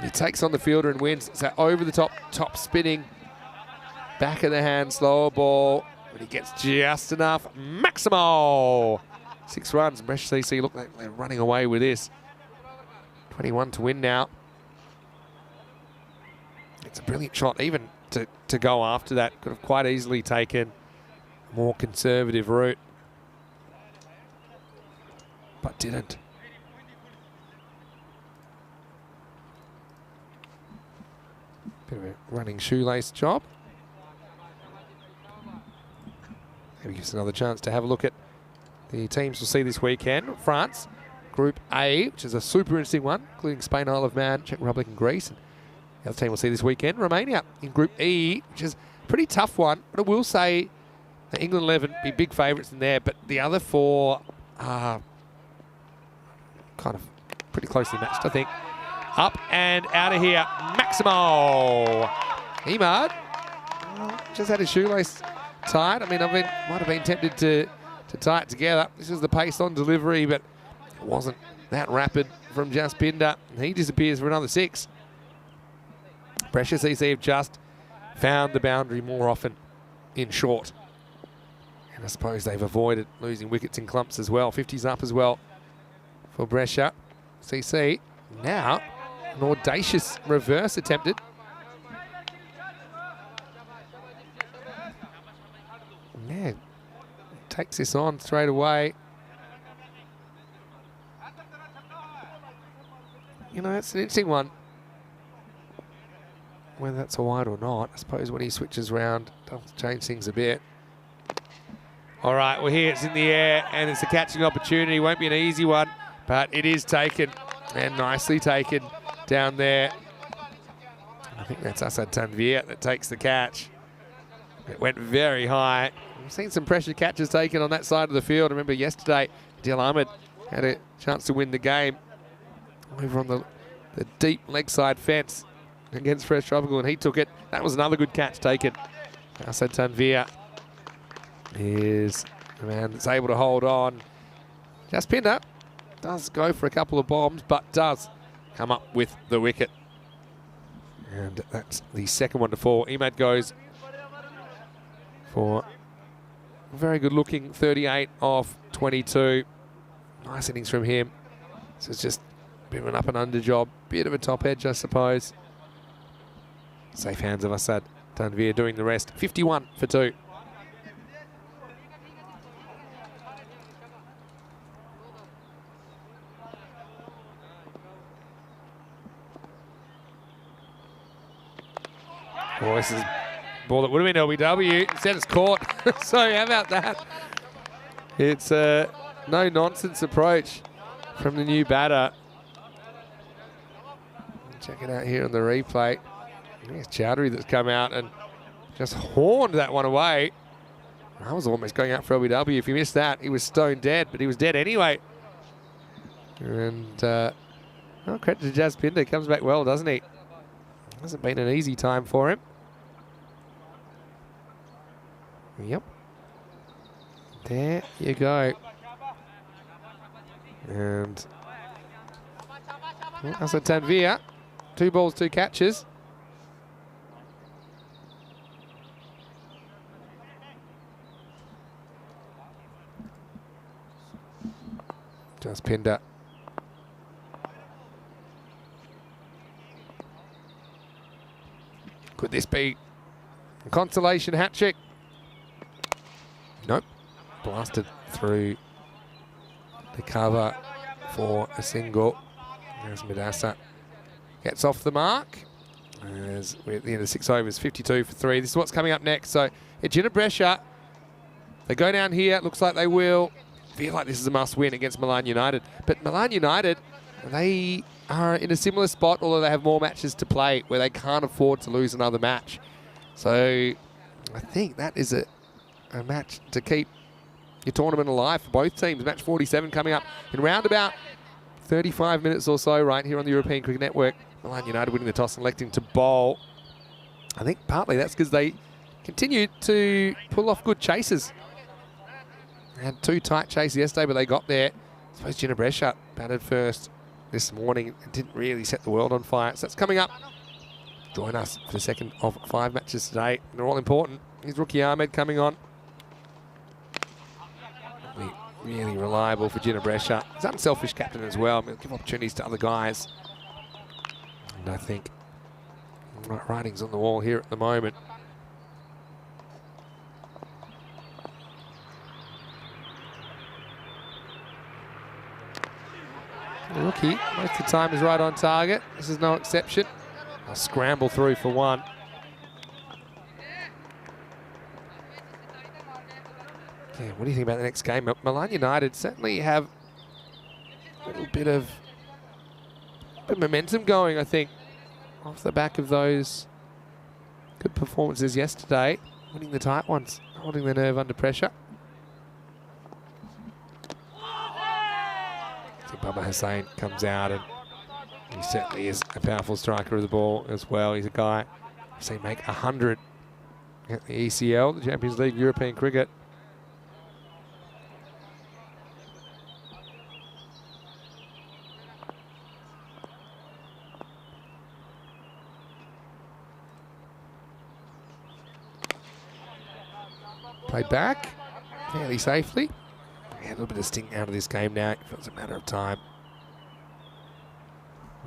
He takes on the fielder and wins. It's that over the top spinning, back of the hand slower ball. But he gets just enough. Maximo! 6 runs. Bresh CC look like they're running away with this. 21 to win now. It's a brilliant shot, even to go after that. Could have quite easily taken a more conservative route, but didn't. Bit of a running shoelace job. Maybe gives us another chance to have a look at the teams we'll see this weekend. France, Group A, which is a super interesting one, including Spain, Isle of Man, Czech Republic and Greece. And the other team we'll see this weekend, Romania, in Group E, which is a pretty tough one. But I will say the England 11 be big favourites in there, but the other 4 are kind of pretty closely matched, I think. Up and out of here, Maximo. Imad just had his shoelace tied. I mean, might have been tempted to tie it together. This is the pace on delivery, but it wasn't that rapid from Jaspinder. He disappears for another 6. Precious EC have just found the boundary more often in short. And I suppose they've avoided losing wickets in clumps as well. 50's up as well for Brescia. CC now an audacious reverse attempted. Yeah, takes this on straight away. You know, it's an interesting one. Whether that's a wide or not, I suppose when he switches round, does change things a bit. All right, well here it's in the air and it's a catching opportunity. Won't be an easy one, but it is taken and nicely taken down there. I think that's Asad Tanvir that takes the catch. It went very high. We've seen some pressure catches taken on that side of the field. I remember yesterday, Adil Ahmed had a chance to win the game over on the deep leg side fence against Fresh Tropical, and he took it. That was another good catch taken. Asad Tanvir is the man that's able to hold on. Just Pinder does go for a couple of bombs, but does come up with the wicket. And that's the second one to fall. Emad goes for a very good looking 38 off 22. Nice innings from him. So it's just a bit of an up and under job. Bit of a top edge, I suppose. Safe hands of Asad Tanvir doing the rest. 51 for 2. Oh, this is a ball that would have been LBW. Instead it's caught. So how about that? It's a no-nonsense approach from the new batter. Check it out here on the replay. It's Chowdhury that's come out and just horned that one away. I was almost going out for LBW. If he missed that, he was stone dead, but he was dead anyway. And well, credit to Jazz Pinder. Comes back well, doesn't he? Hasn't been an easy time for him. Yep. There you go. And Asad Tanvir, 2 balls, 2 catches. Just Pinder. Could this be a consolation hat trick? Nope. Blasted through the cover for a single. As Midasa gets off the mark. As we're at the end of 6 overs, 52 for 3. This is what's coming up next. So, Ejina Brescia, they go down here. Looks like they will feel like this is a must-win against Milan United. But Milan United, they are in a similar spot, although they have more matches to play, where they can't afford to lose another match. So, I think that is a match to keep your tournament alive for both teams. Match 47 coming up in round about 35 minutes or so right here on the European Cricket Network. Milan United winning the toss and electing to bowl. I think partly that's because they continued to pull off good chases. They had 2 tight chases yesterday, but they got there. I suppose Ejina Brescia batted first this morning. It didn't really set the world on fire. So that's coming up. Join us for the second of 5 matches today. They're all important. Here's Rookie Ahmed coming on. Really reliable for Ejina Brescia. He's an unselfish captain as well. I mean, give opportunities to other guys. And I think writing's on the wall here at the moment. The rookie, most of the time, is right on target. This is no exception. I'll scramble through for 1. Yeah, what do you think about the next game? Milan United certainly have a little bit of momentum going, I think, off the back of those good performances yesterday. Winning the tight ones, holding their nerve under pressure. So Baba Hussain comes out, and he certainly is a powerful striker of the ball as well. He's a guy I've seen make 100 at the ECL, the Champions League European Cricket. Played back fairly safely. A little bit of sting out of this game now. It feels a matter of time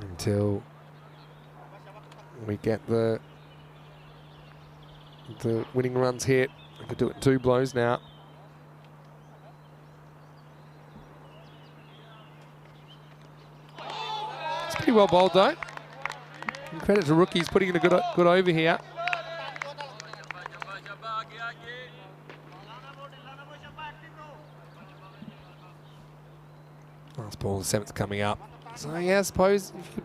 until we get the winning runs hit. We could do it in 2 blows now. It's pretty well bowled though. And credit to rookies putting in a good over here. Last ball, the 7th coming up. So yeah, I suppose if you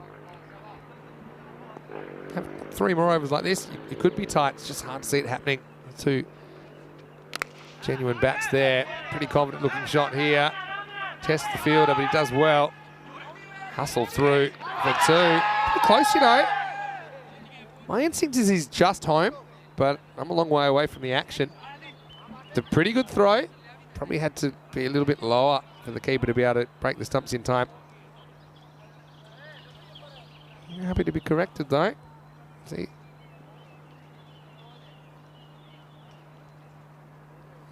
could have 3 more overs like this, it could be tight. It's just hard to see it happening. 2 genuine bats there. Pretty confident looking shot here. Tests the fielder, but he does well. Hustle through for 2. Pretty close, you know. My instinct is he's just home, but I'm a long way away from the action. It's a pretty good throw. Probably had to be a little bit lower for the keeper to be able to break the stumps in time. Happy to be corrected though. See.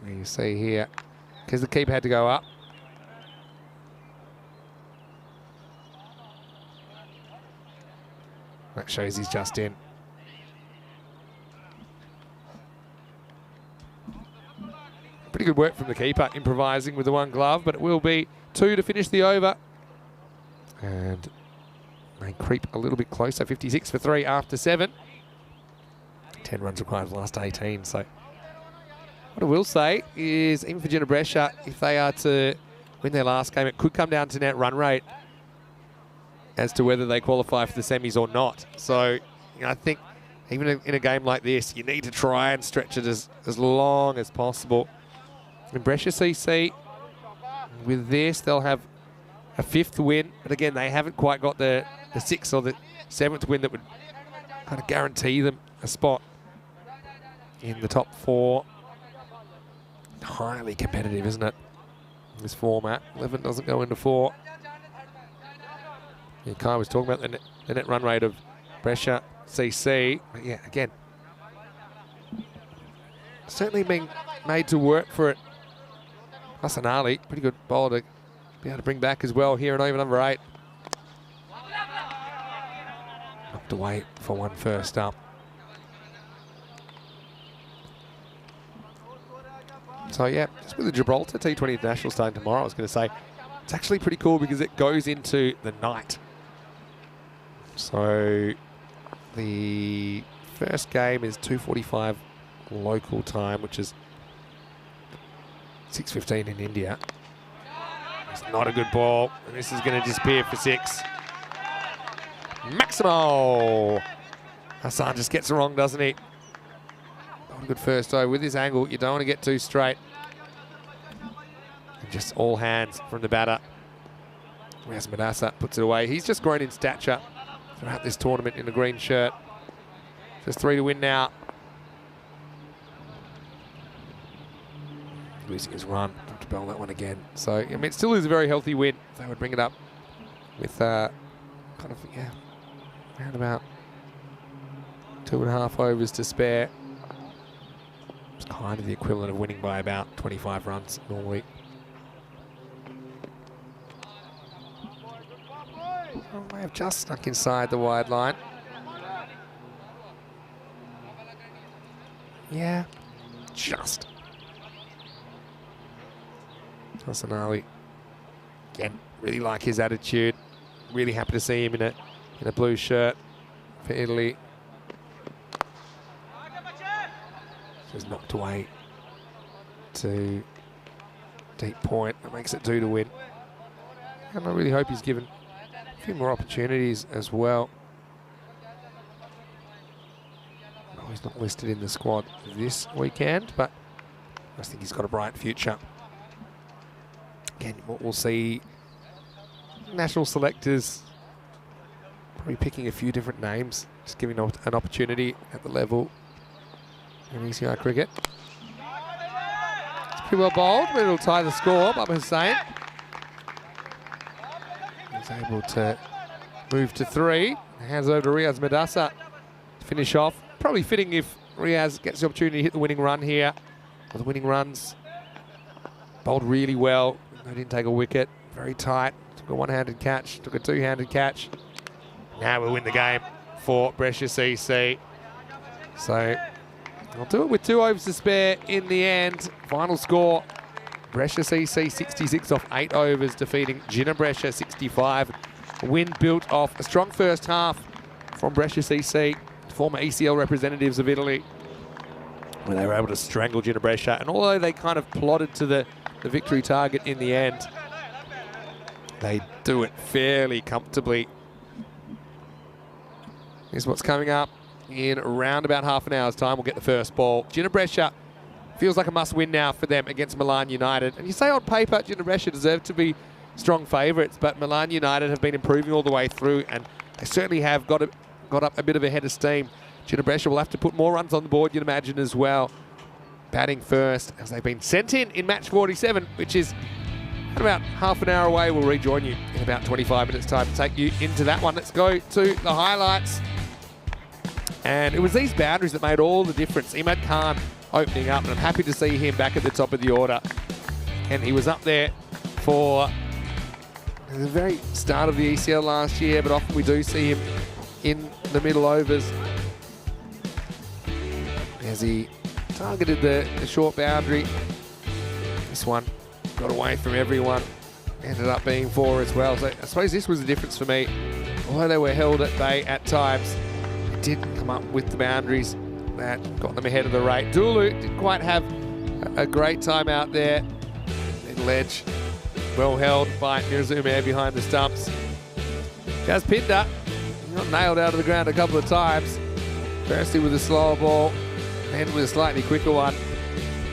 You see here, because the keeper had to go up. That shows he's just in. Pretty good work from the keeper, improvising with the 1 glove, but it will be 2 to finish the over. And they creep a little bit closer, 56 for 3 after 7. 10 runs required for the last 18, so what I will say is, even for Ginebrescia, if they are to win their last game, it could come down to net run rate as to whether they qualify for the semis or not. So, you know, I think even in a game like this, you need to try and stretch it as long as possible. In Brescia CC, with this, they'll have a 5th win, but again, they haven't quite got the 6th or the 7th win that would kind of guarantee them a spot in the top 4. Highly competitive, isn't it? This format. 11 doesn't go into 4. Yeah, Kai was talking about the net run rate of Brescia CC. But yeah, again, certainly being made to work for it. Hasanali, pretty good bowler to be able to bring back as well here in over number 8. Knocked away for 1 first up. So yeah, just with the Gibraltar T20 International starting tomorrow, I was going to say, it's actually pretty cool because it goes into the night. So the first game is 2:45 local time, which is 6:15 in India. It's not a good ball, and this is going to disappear for 6. Maximo! Hassan just gets it wrong, doesn't he? Not a good first over. With this angle, you don't want to get too straight. And just all hands from the batter. Whereas Madassa puts it away. He's just grown in stature throughout this tournament in the green shirt. Just 3 to win now. Losing his run. Have to bell that one again. So, I mean, it still is a very healthy win. They would bring it up with kind of, yeah, around about 2.5 overs to spare. It's kind of the equivalent of winning by about 25 runs normally. Oh, may have just stuck inside the wide line. Yeah, just. Hasanali, again, really like his attitude. Really happy to see him in a blue shirt for Italy. Just knocked away to deep point. That makes it 2 to win. And I really hope he's given a few more opportunities as well. Oh, he's not listed in the squad this weekend, but I think he's got a bright future. Again, we'll see national selectors probably picking a few different names, just giving an opportunity at the level in ECI cricket. It's pretty well bowled, but it'll tie the score. Baba Hussain is able to move to 3. Hands over to Riaz Madassa to finish off. Probably fitting if Riaz gets the opportunity to hit the winning run here. Well, the winning runs bowled really well. They didn't take a wicket. Very tight. Took a one-handed catch. Took a two-handed catch. Now we'll win the game for Brescia CC. So I'll do it with 2 overs to spare in the end. Final score, Brescia CC 66 off 8 overs, defeating Ginebrescia 65. A win built off a strong first half from Brescia CC, former ECL representatives of Italy, where they were able to strangle Ginebrescia. And although they kind of plodded to the victory target in the end, they do it fairly comfortably. Here's what's coming up in around about half an hour's time. We'll get the first ball. Ginebrescia feels like a must-win now for them against Milan United. And you say on paper, Ginebrescia deserve to be strong favourites, but Milan United have been improving all the way through, and they certainly have got up a bit of a head of steam. Ginebrescia will have to put more runs on the board, you'd imagine, as well. Batting first, as they've been sent in match 47, which is about half an hour away. We'll rejoin you in about 25 minutes time to take you into that one. Let's go to the highlights. And it was these boundaries that made all the difference. Imad Khan opening up, and I'm happy to see him back at the top of the order. And he was up there for the very start of the ECL last year, but often we do see him in the middle overs as he targeted the short boundary. This one got away from everyone, ended up being 4 as well. So I suppose this was the difference for me. Although they were held at bay at times, they didn't come up with the boundaries that got them ahead of the rate. Dulu didn't quite have a great time out there. In ledge, well held by Mirazume behind the stumps. Jazz Pinder got nailed out of the ground a couple of times. Firstly with a slower ball, and with a slightly quicker one.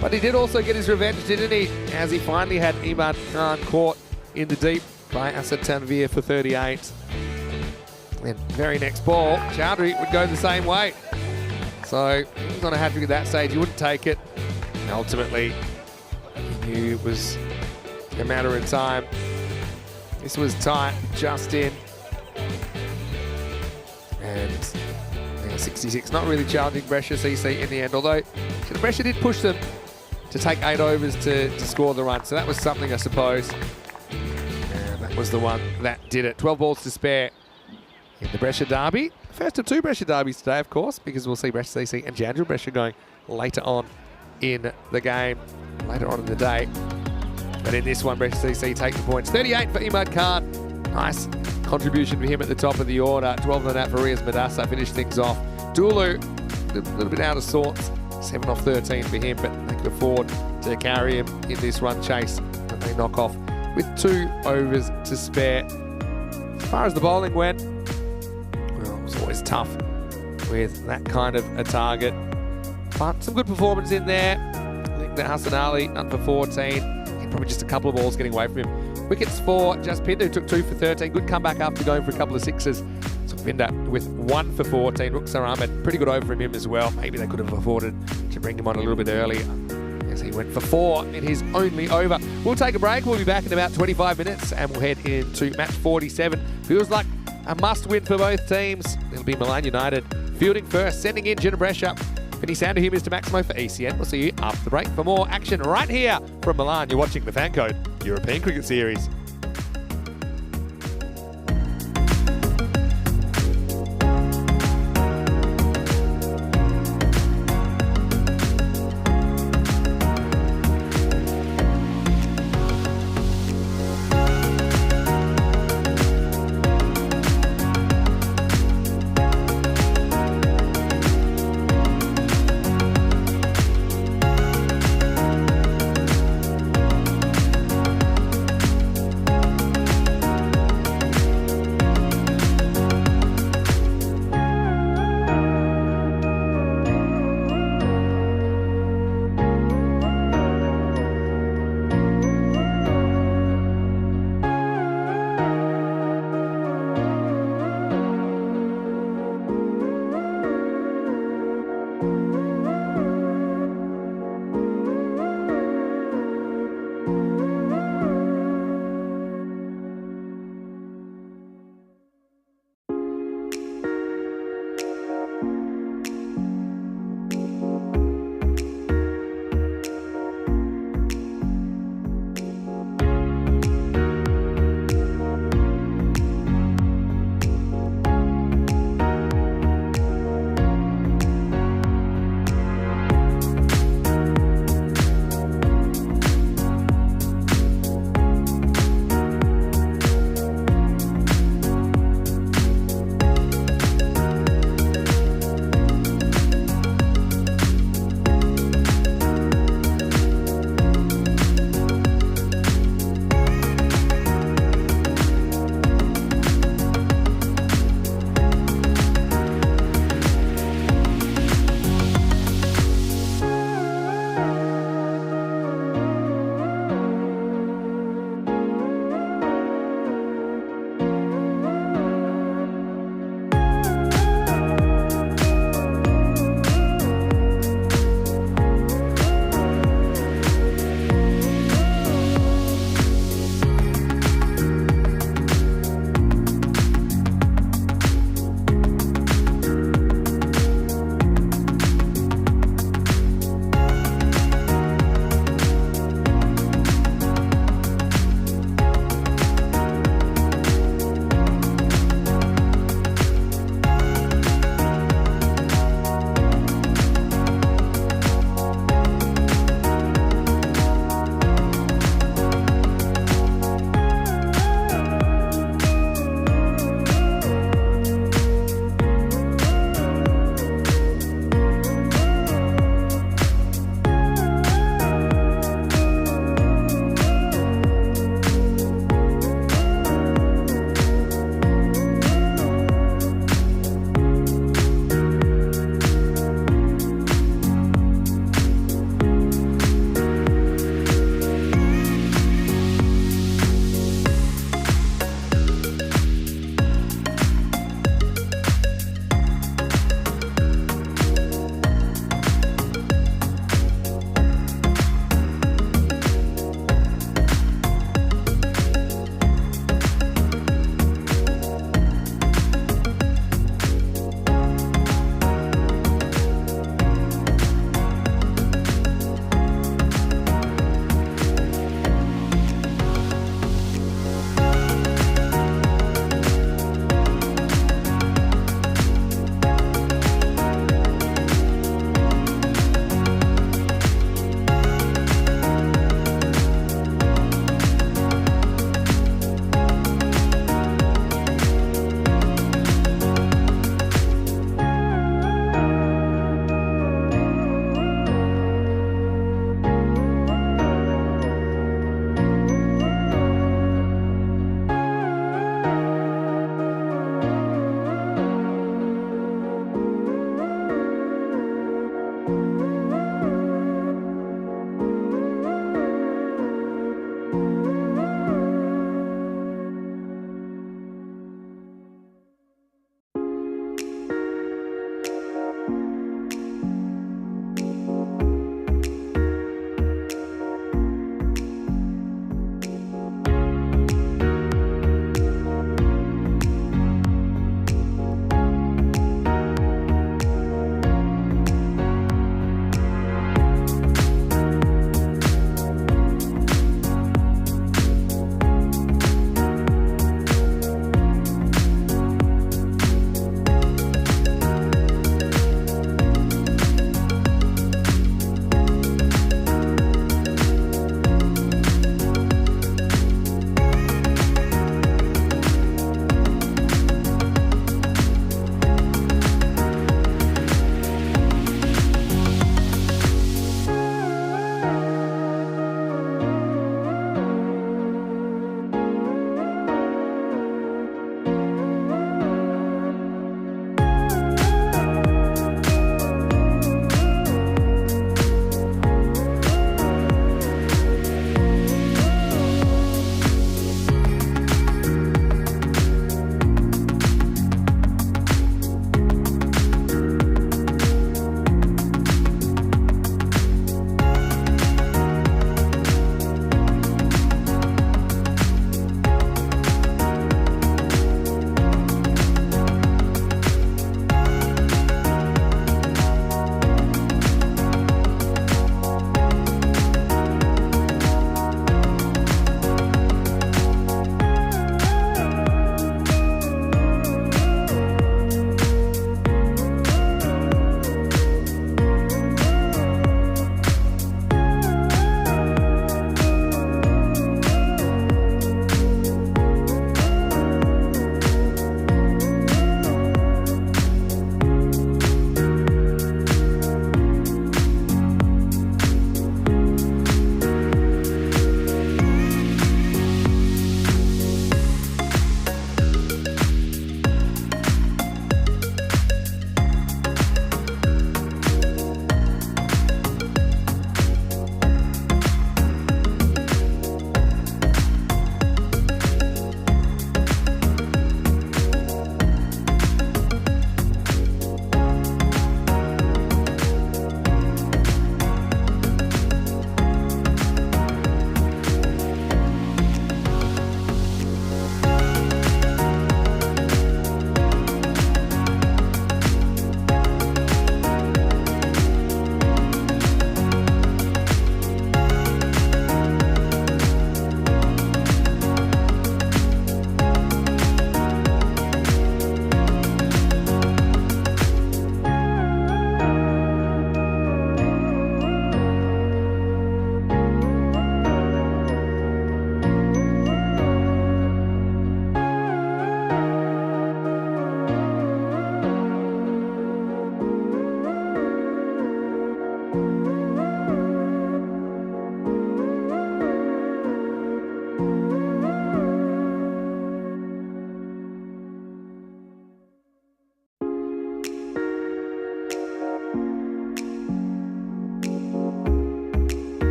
But he did also get his revenge, didn't he? As he finally had Imad Khan caught in the deep by Asad Tanvir for 38. And very next ball, Chowdhury would go the same way. So he was on a hat-trick at that stage. He wouldn't take it. And ultimately, he knew it was a matter of time. This was tight, just in. And 66, not really challenging Brescia CC in the end, although Brescia did push them to take 8 overs to score the run. So that was something, I suppose. And that was the one that did it. 12 balls to spare in the Brescia derby. First of 2 Brescia derbies today, of course, because we'll see Brescia CC and Jandrel Brescia going later on in the game, later on in the day. But in this one, Brescia CC take the points. 38 for Imad Khan. Nice contribution for him at the top of the order. 12 on that for Riaz Madassa, finished things off. Dulu, a little bit out of sorts. 7 off 13 for him, but they could afford to carry him in this run chase that they knock off with 2 overs to spare. As far as the bowling went, well, it was always tough with that kind of a target. But some good performance in there. I think that Hassan Ali, none for 14. Probably just a couple of balls getting away from him. Wickets for Jaspinder, who took 2 for 13. Good comeback after going for a couple of 6s. So Pinder with 1 for 14. Rukhsar Ahmed, pretty good over from him as well. Maybe they could have afforded to bring him on a little bit earlier, as he went for 4 in his only over. We'll take a break. We'll be back in about 25 minutes, and we'll head into match 47. Feels like a must-win for both teams. It'll be Milan United fielding first, sending in Ginebrescia. Vinny Sander here, Mr. Maximo for ECN. We'll see you after the break for more action right here from Milan. You're watching the FanCode European Cricket Series.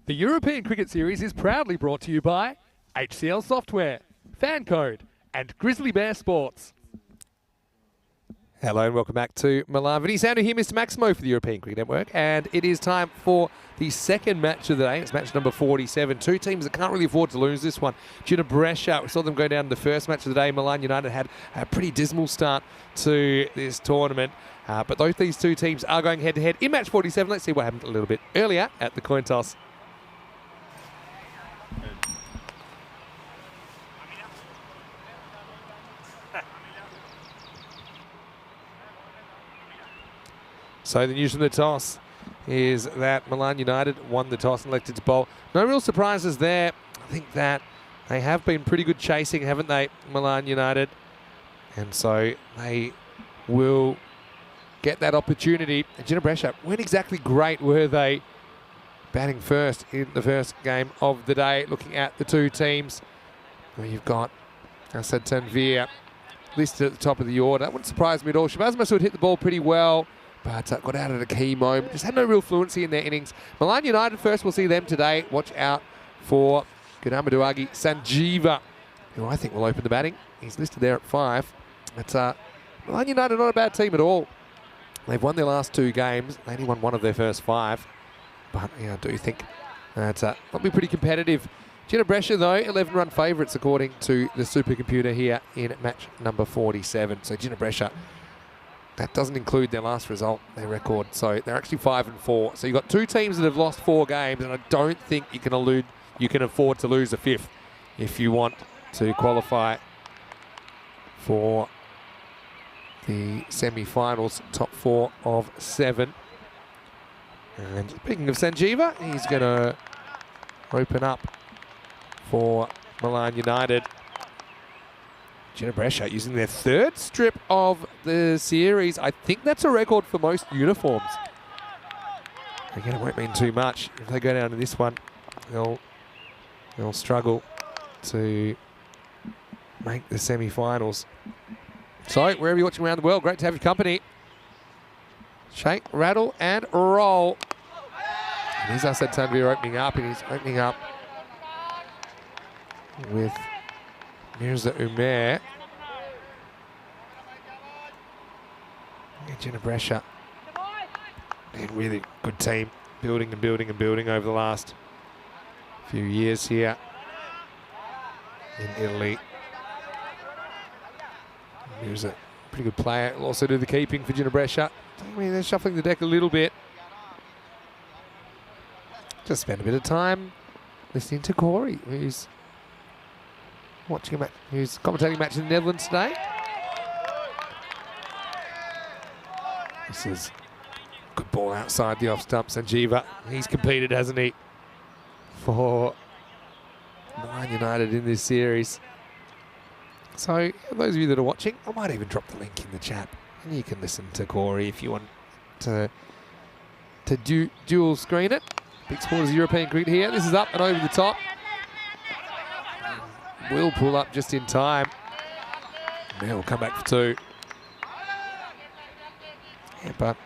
The European Cricket Series is proudly brought to you by HCL Software, FanCode, and Grizzly Bear Sports. Hello and welcome back to Milan. Vinny Sandu here, Mr. Maximo for the European Cricket Network, and it is time for the second match of the day. It's match number 47. Two teams that can't really afford to lose this one. Due to pressure, we saw them go down in the first match of the day. Milan United had a pretty dismal start to this tournament, but both these two teams are going head-to-head in match 47. Let's see what happened a little bit earlier at the coin toss. So the news from the toss is that Milan United won the toss and elected to bowl. No real surprises there. I think that they have been pretty good chasing, haven't they, Milan United? And so they will get that opportunity. Ginebrescia weren't exactly great, were they? Batting first in the first game of the day. Looking at the two teams, where you've got Asad Tanvir listed at the top of the order. That wouldn't surprise me at all. Shabazz Masood hit the ball pretty well, but got out at a key moment. Just had no real fluency in their innings. Milan United first, we'll see them today. Watch out for Gunamaduagi Sanjeeva, who I think will open the batting. He's listed there at 5. But Milan United not a bad team at all. They've won their last 2 games. They only won 1 of their first 5. But yeah, I do think that they'll be pretty competitive. Ginebrescia, though, 11-run favourites according to the supercomputer here in match number 47. So Ginebrescia, that doesn't include their last result, their record. So they're actually 5-4. So you've got 2 teams that have lost 4 games, and I don't think you can afford to lose a 5th if you want to qualify for the semi-finals, top 4 of 7. And speaking of Sanjeeva, he's going to open up for Milan United. Ginebrescia using their 3rd strip of the series. I think that's a record for most uniforms. Again, it won't mean too much. If they go down to this one, they'll struggle to make the semi-finals. So, wherever you're watching around the world, great to have your company. Shake, rattle, and roll. And here's Asad Tanvir opening up, and he's opening up with Mirza Umair. Ginebrescia, a really good team, building and building and building over the last few years here in Italy. Mirza, pretty good player, will also do the keeping for Ginebrescia. I mean, they're shuffling the deck a little bit. Just spend a bit of time listening to Corey, who's watching a match, who's commentating a match in the Netherlands today. This is a good ball outside the off stump. Sanjeeva, he's competed, hasn't he, for Milan United in this series. So, those of you that are watching, I might even drop the link in the chat, and you can listen to Corey if you want to dual screen it. Big Sports European Cricket here. This is up and over the top. Will pull up just in time. Now we'll come back for 2. Yeah, but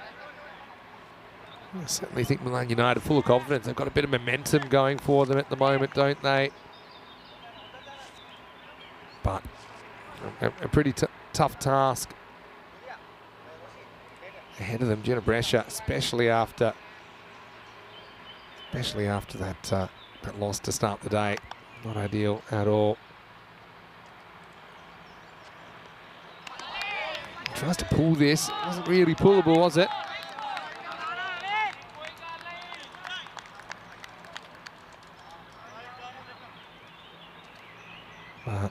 I certainly think Milan United full of confidence. They've got a bit of momentum going for them at the moment, don't they? But a pretty tough task ahead of them. Ginebrescia, especially after that loss to start the day. Not ideal at all. Tries to pull this. It wasn't really pullable, was it? But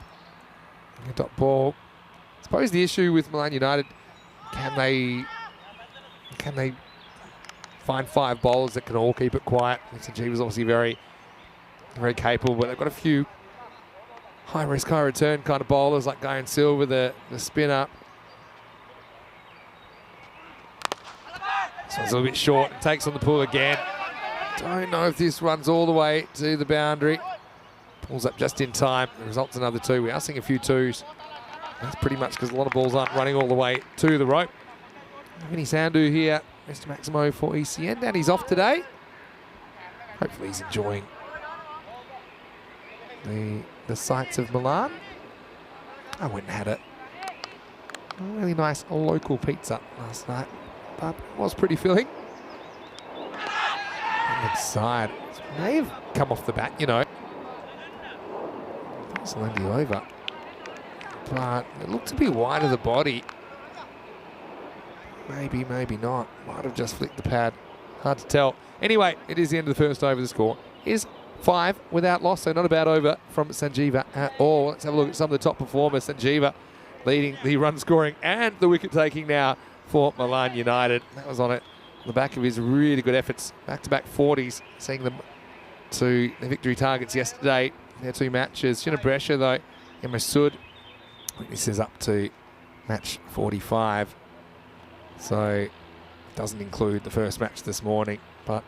the dot ball. I suppose the issue with Milan United, can they find 5 bowlers that can all keep it quiet? Sanjeeva's obviously very capable, but they've got a few high risk, high return kind of bowlers like Guy and Silver, the spinner. This one's a little bit short. It takes on the pull again. Don't know if this runs all the way to the boundary. Pulls up just in time. The result's another 2. We are seeing a few 2s. That's pretty much because a lot of balls aren't running all the way to the rope. Vinny Sandu here, Mr. Maximo for ECN. Danny's off today. Hopefully he's enjoying the sights of Milan. I went and had a really nice local pizza last night, but it was pretty filling. On the side, it may have come off the bat, you know. It's Lindy over, but it looked to be wide of the body. Maybe, maybe not. Might have just flicked the pad. Hard to tell. Anyway, it is the end of the first over. The score is 5 without loss, so not a bad over from Sanjeeva at all. Let's have a look at some of the top performers. Sanjeeva leading the run scoring and the wicket taking now for Milan United. That was on the back of his really good efforts. Back-to-back 40s, seeing them to the victory targets yesterday. Their 2 matches. Brescia though, and Masood. This is up to match 45. So it doesn't include the first match this morning, but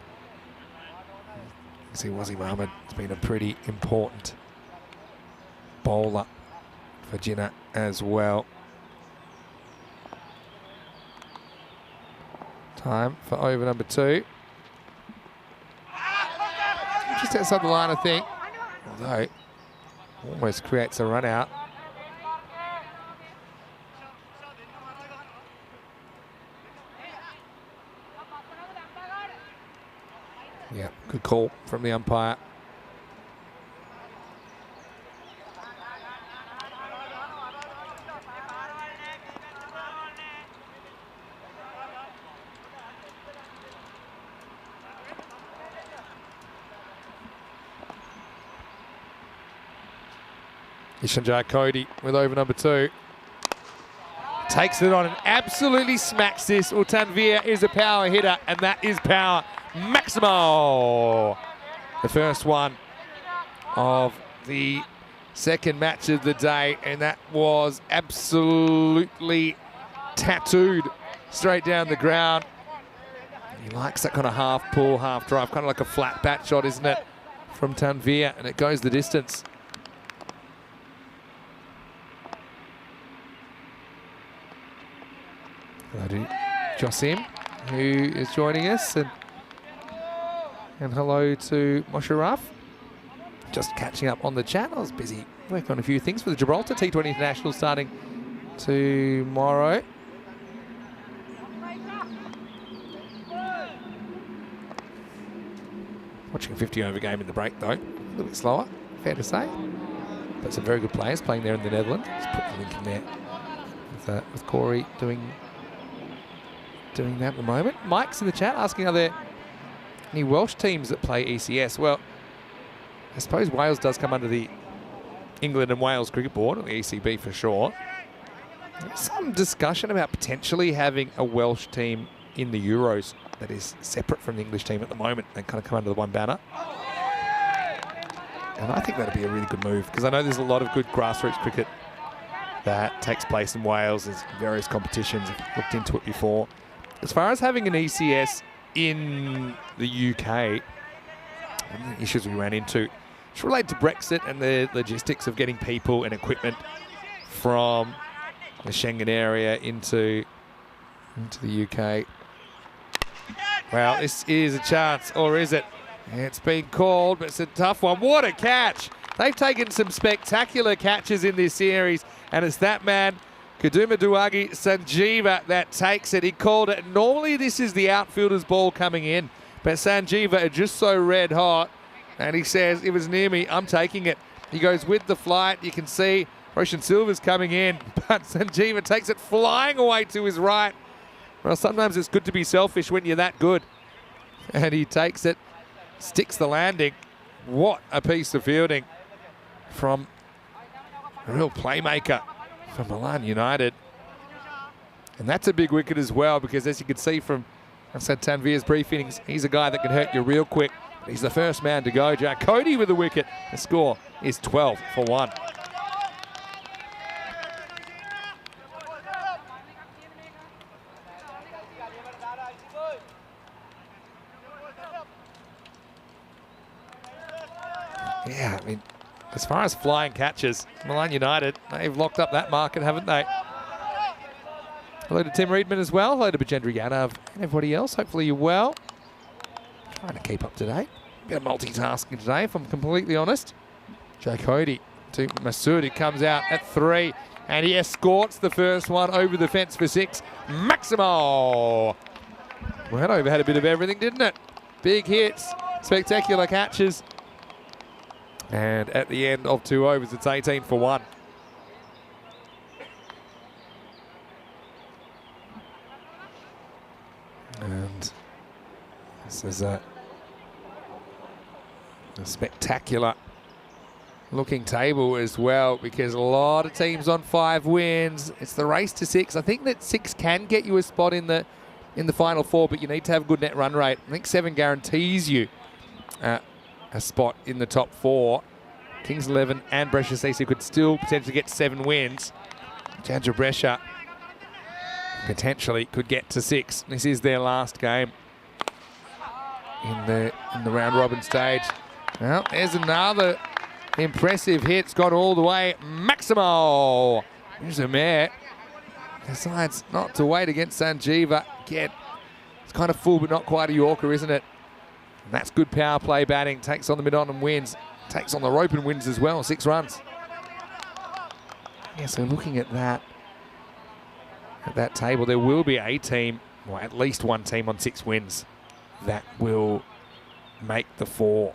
you see Wazim Ahmed has been a pretty important bowler for Jinnah as well. Time for over number 2. Just outside the line, I think. Although, almost creates a run out. Yeah, good call from the umpire. Ishanjai Cody with over number 2. Takes it on and absolutely smacks this. Tanvir is a power hitter, and that is power maximo. The first one of the second match of the day, and that was absolutely tattooed straight down the ground. He likes that kind of half pull, half drive, kind of like a flat bat shot, isn't it, from Tanvir, and it goes the distance. Hello to Josim, who is joining us, and hello to Mosharaf. Just catching up on the chat. I was busy working on a few things for the Gibraltar T20 International starting tomorrow. Watching a 50-over game in the break though, a little bit slower, fair to say. But some very good players playing there in the Netherlands. Just put the link in there with Corey doing that at the moment. Mike's in the chat asking, are there any Welsh teams that play ECS? Well, I suppose Wales does come under the England and Wales Cricket Board, or the ECB for sure. There's some discussion about potentially having a Welsh team in the Euros that is separate from the English team at the moment and kind of come under the one banner. And I think that'd be a really good move, because I know there's a lot of good grassroots cricket that takes place in Wales. There's various competitions. I've looked into it before. As far as having an ECS in the UK, one of the issues we ran into, it's related to Brexit and the logistics of getting people and equipment from the Schengen area into the UK. Well, this is a chance, or is it? It's been called, but it's a tough one. What a catch! They've taken some spectacular catches in this series, and it's that man, Kaduma Duwagi Sanjeeva, that takes it. He called it. Normally this is the outfielder's ball coming in, but Sanjeeva are just so red hot, and he says, it was near me, I'm taking it. He goes with the flight. You can see Roshan Silva's coming in, but Sanjeeva takes it flying away to his right. Well, sometimes it's good to be selfish when you're that good. And he takes it, sticks the landing. What a piece of fielding from a real playmaker for Milan United. And that's a big wicket as well, because as you can see from Tanvir's brief innings, he's a guy that can hurt you real quick. He's the first man to go. Jack Cody with the wicket. The score is 12 for 1. Yeah, I mean, as far as flying catches, Milan United, they've locked up that market, haven't they? Hello to Tim Reedman as well. Hello to Bajendra Yadav and everybody else. Hopefully you're well. Trying to keep up to date. bit of multitasking today, if I'm completely honest. Joe Cody to Masood, who comes out at 3, and he escorts the first one over the fence for 6. Maximo! Well, Hanover had a bit of everything, didn't it? Big hits, spectacular catches. And at the end of 2 overs, it's 18 for 1. And this is a spectacular looking table as well, because a lot of teams on 5 wins. It's the race to 6. I think that 6 can get you a spot in the final 4, but you need to have a good net run rate. I think 7 guarantees you a spot in the top 4. Kings 11 and Brescia CC could still potentially get 7 wins. Jandra Brescia potentially could get to 6. This is their last game in the round robin stage. Well, there's another impressive hit. It's got all the way. Maximo! Here's a mare. Decides not to wait against Sanjeeva. Again, it's kind of full, but not quite a Yorker, isn't it? And that's good power play batting. Takes on the mid-on and wins. Takes on the rope and wins as well. 6 runs. Yeah, so looking at that table, there will be a team, or at least one team on 6 wins that will make the 4.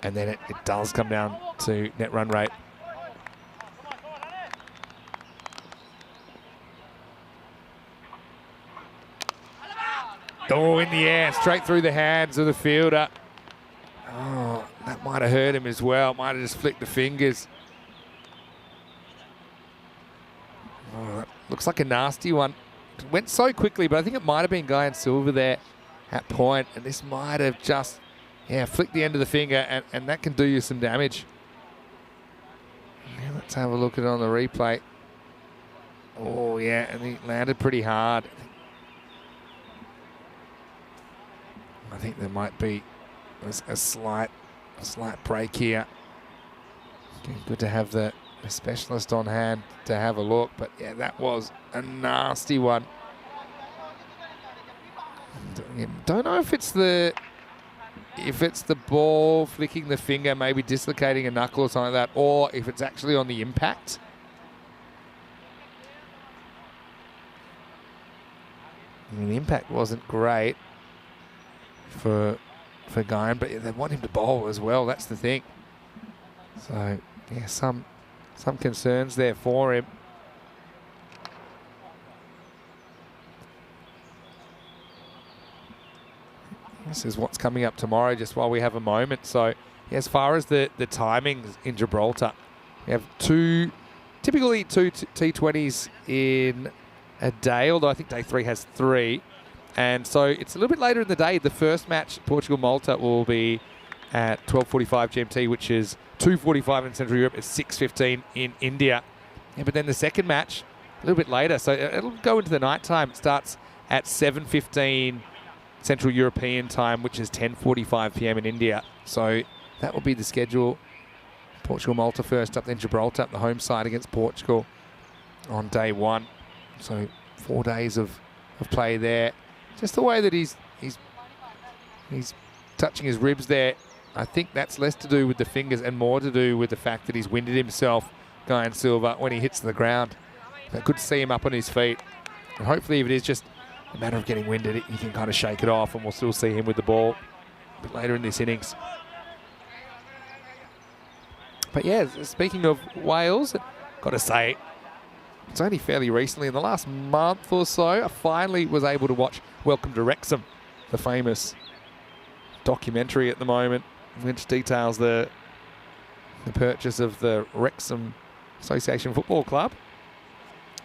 And then it does come down to net run rate. Oh, in the air, straight through the hands of the fielder. Oh, that might have hurt him as well. Might have just flicked the fingers. Oh, that looks like a nasty one. It went so quickly, but I think it might have been Guy and Silver there at point, and this might have just, flicked the end of the finger, and that can do you some damage. Yeah, let's have a look at it on the replay. Oh, yeah, and he landed pretty hard. I think there might be a slight break here. Okay, good to have the specialist on hand to have a look, but yeah, that was a nasty one. Don't know if it's the ball flicking the finger, maybe dislocating a knuckle or something like that, or if it's actually on the impact. I mean, the impact wasn't great for Guyan, but they want him to bowl as well. That's the thing. So yeah, some concerns there for him. This is what's coming up tomorrow, just while we have a moment. So yeah, as far as the timings in Gibraltar, we have typically two T20s in a day, although I think day 3 has 3. And so it's a little bit later in the day. The first match, Portugal-Malta, will be at 12:45 GMT, which is 2:45 in Central Europe. It's 6:15 in India. Yeah, but then the second match, a little bit later. So it'll go into the night time. It starts at 7:15 Central European time, which is 10:45 p.m. in India. So that will be the schedule. Portugal-Malta first up, then Gibraltar up the home side against Portugal on day 1. So 4 days of play there. Just the way that he's touching his ribs there, I think that's less to do with the fingers and more to do with the fact that he's winded himself, Guy and Silver, when he hits the ground. But good to see him up on his feet. And hopefully if it is just a matter of getting winded, he can kind of shake it off, and we'll still see him with the ball a bit later in this innings. But yeah, speaking of Wales, got to say, it's only fairly recently, in the last month or so, I finally was able to watch Welcome to Wrexham, the famous documentary at the moment, which details the purchase of the Wrexham Association Football Club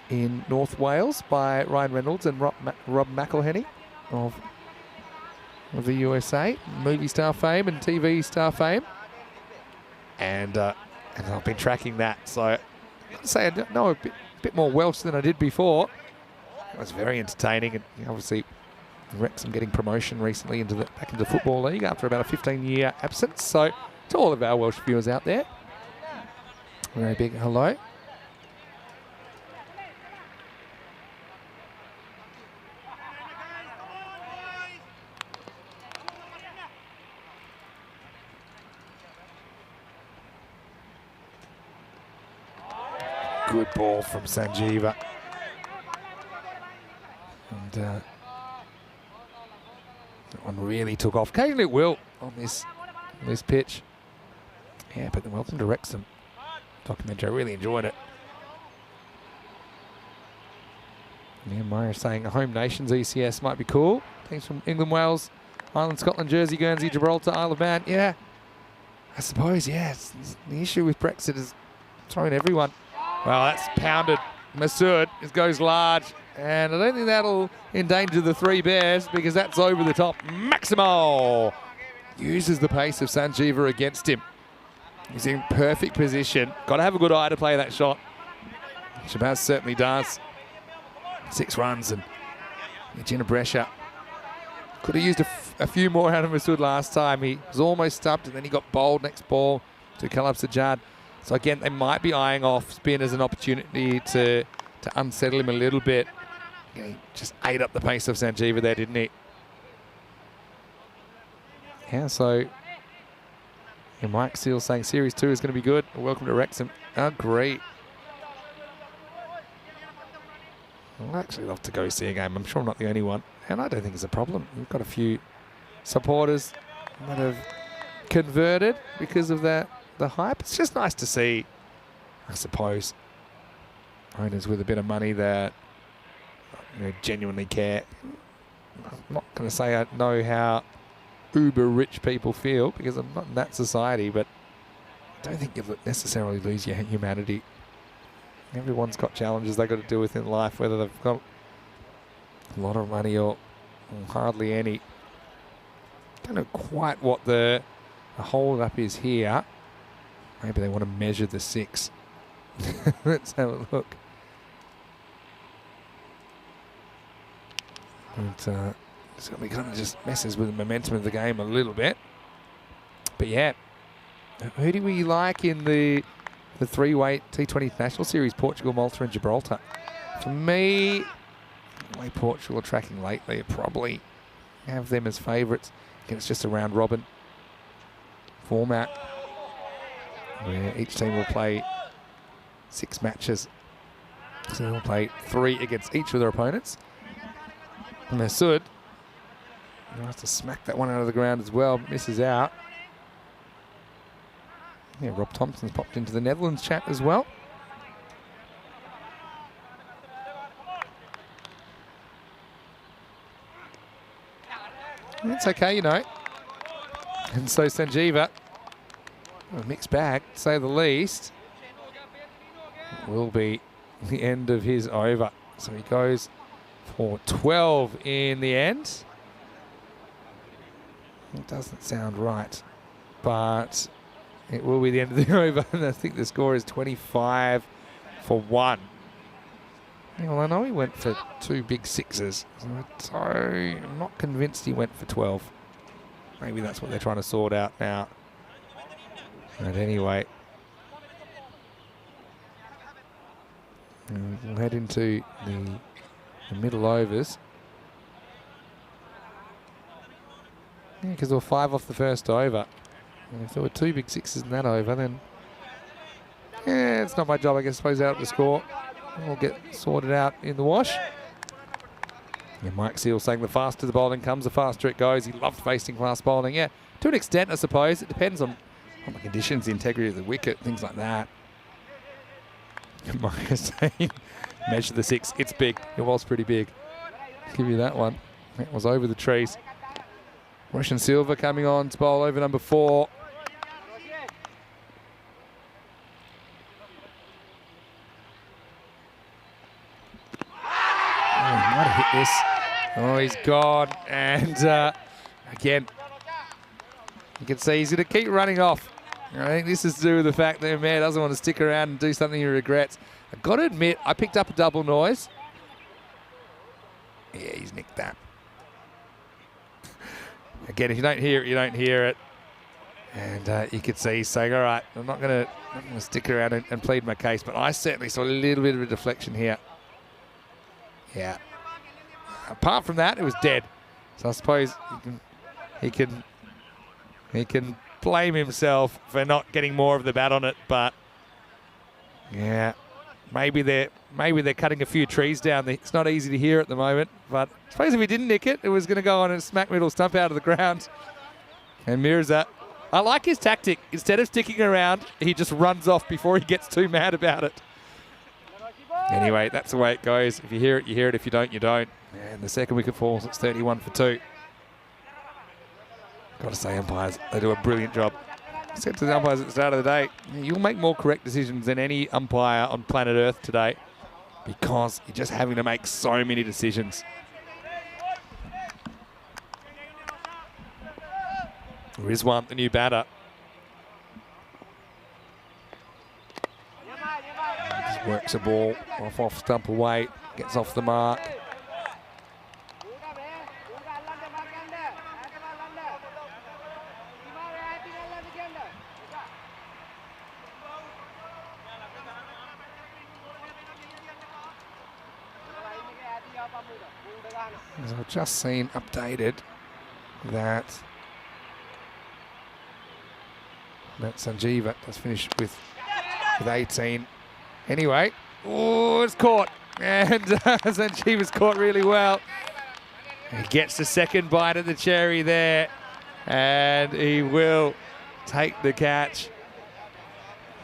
in North Wales by Ryan Reynolds and Rob McElhenney of the USA, movie star fame and TV star fame. And I've been tracking that, so I've got to say I know a bit more Welsh than I did before. It was very entertaining, and obviously Wrexham getting promotion recently back into the Football League after about a 15-year absence. So to all of our Welsh viewers out there, a very big hello. good ball from Sanjeeva. And that one really took off. Occasionally it will on this pitch. Yeah, but welcome to Wrexham documentary. I really enjoyed it. Yeah, Maya saying home nations ECS might be cool. Teams from England, Wales, Ireland, Scotland, Jersey, Guernsey, Gibraltar, Isle of Man. Yeah, I suppose, yeah. The issue with Brexit is throwing everyone. Well, that's pounded. Masood goes large. And I don't think that'll endanger the three bears because that's over the top. Maximo uses the pace of Sanjeeva against him. He's in perfect position. Got to have a good eye to play that shot. Shabazz certainly does. 6 runs, and Gina Brescia could have used a few more out of Masood last time. He was almost stumped, and then he got bowled next ball to Kalab Sajjad. So again, they might be eyeing off spin as an opportunity to unsettle him a little bit. Yeah, he just ate up the pace of Sanjeeva there, didn't he? Yeah, so Mike Seal saying Series 2 is going to be good. Welcome to Wrexham. Agree. I'd actually love to go see a game. I'm sure I'm not the only one. And I don't think it's a problem. We've got a few supporters that have converted because of the hype. It's just nice to see, I suppose, owners with a bit of money that genuinely care. I'm not going to say I know how uber rich people feel because I'm not in that society, but I don't think you'll necessarily lose your humanity. Everyone's got challenges they've got to deal with in life, whether they've got a lot of money or hardly any. Don't know quite what the hold up is here. Maybe they want to measure the 6. Let's have a look. But certainly kind of just messes with the momentum of the game a little bit. But yeah, who do we like in the 3-weight T20 International Series? Portugal, Malta and Gibraltar. For me, the way Portugal are tracking lately, I probably have them as favourites. Again, it's just a round robin format where each team will play 6 matches. So they'll play 3 against each of their opponents. And Masood has to smack that one out of the ground as well, misses out. Yeah, Rob Thompson's popped into the Netherlands chat as well. It's okay, you know. And so Sanjeeva, a mixed bag, to say the least, will be the end of his over. So he goes for 12 in the end. It doesn't sound right, but it will be the end of the over. And I think the score is 25 for 1. Well, I know he went for 2 big 6s, so I'm not convinced he went for 12. Maybe that's what they're trying to sort out now. But anyway, we'll head into the middle overs. Yeah, because there were 5 off the first over. And if there were 2 big 6s in that over, then yeah, it's not my job, I guess, to suppose, out the score. We'll get sorted out in the wash. Yeah, Mike Seal saying the faster the bowling comes, the faster it goes. He loved facing fast bowling. Yeah, to an extent, I suppose. It depends on the conditions, the integrity of the wicket, things like that. Mike is saying, measure the 6. It's big. It was pretty big. I'll give you that one. It was over the trees. Russian Silva coming on to bowl over number 4. Oh, he might have hit this. Oh, he's gone. And again, you can see he's going to keep running off. I think this is to do with the fact that Mayor doesn't want to stick around and do something he regrets. I've got to admit, I picked up a double noise. Yeah, he's nicked that. Again, if you don't hear it, you don't hear it. And you can see he's saying, all right, I'm not going to stick around and plead my case, but I certainly saw a little bit of a deflection here. Yeah. Apart from that, it was dead. So I suppose he can blame himself for not getting more of the bat on it, but yeah, maybe they're cutting a few trees down. It's not easy to hear at the moment, but I suppose if he didn't nick it, it was going to go on and smack middle stump out of the ground. And Mirza, I like his tactic. Instead of sticking around, he just runs off before he gets too mad about it. Anyway, that's the way it goes. If you hear it, you hear it. If you don't, you don't. And the second wicket falls, it's 31 for 2. Got to say, umpires, they do a brilliant job. I said to the umpires at the start of the day, you'll make more correct decisions than any umpire on planet Earth today because you're just having to make so many decisions. Rizwan, the new batter. Just works a ball off stump away, gets off the mark. As I've just seen updated that Sanjeev has finished with 18. Anyway, oh, it's caught. And Sanjeev is caught really well. He gets the second bite of the cherry there. And he will take the catch.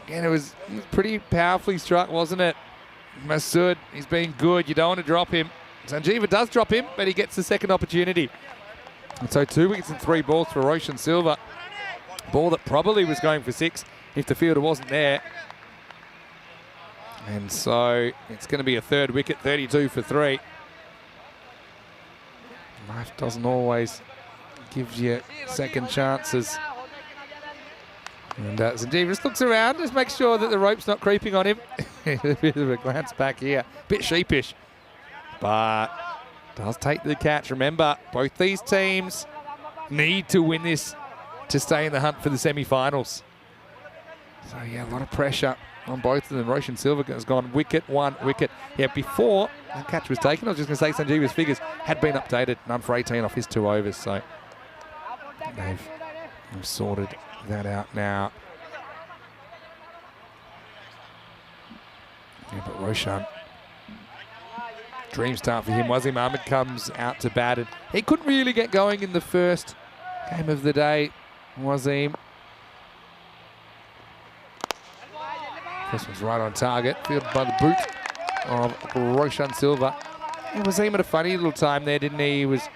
Again, it was pretty powerfully struck, wasn't it? Masood, he's been good. You don't want to drop him. Sanjeev does drop him, but he gets the second opportunity. And so 2 wickets and 3 balls for Roshan Silva. Ball that probably was going for 6 if the fielder wasn't there. And so it's going to be a third wicket, 32 for 3. Life doesn't always give you second chances. And Sanjeev just looks around, just makes sure that the rope's not creeping on him. A bit of a glance back here. Bit sheepish, but does take the catch. Remember, both these teams need to win this to stay in the hunt for the semi-finals. So yeah, a lot of pressure on both of them. Roshan Silva has gone wicket, 1 wicket. Yeah, before that catch was taken, I was just going to say Sanjeev's figures had been updated. None for 18 off his 2 overs. So they've sorted that out now. Yeah, but Roshan, dream start for him. Wasim Ahmed comes out to bat, and he couldn't really get going in the first game of the day. Wasim. This one's right on target, fielded by the boot of Roshan Silva. And Wasim had a funny little time there, didn't he? He was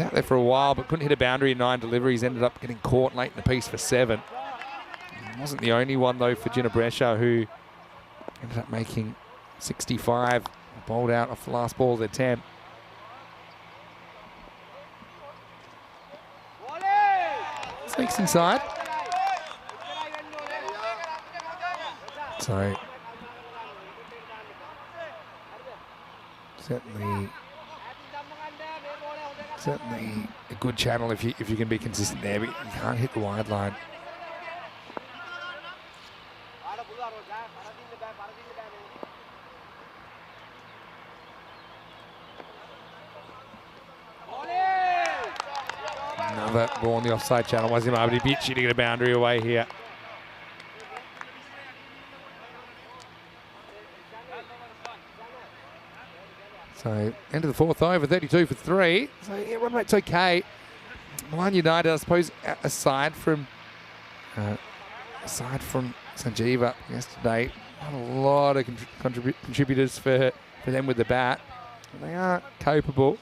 out there for a while, but couldn't hit a boundary in 9 deliveries. Ended up getting caught late in the piece for 7. He wasn't the only one, though, for Ginebresha, who ended up making 65. Bowled out off the last ball of the 10. Sneaks inside. So certainly a good channel if you can be consistent there, but you can't hit the wide line. Another ball on the offside channel. Wasim Ahmed a bit shooting a boundary away here. So, end of the 4th over, 32 for 3. So, yeah, run rate's okay. Milan United, I suppose, aside from Sanjeev yesterday, not a lot of contributors for them with the bat. They are capable.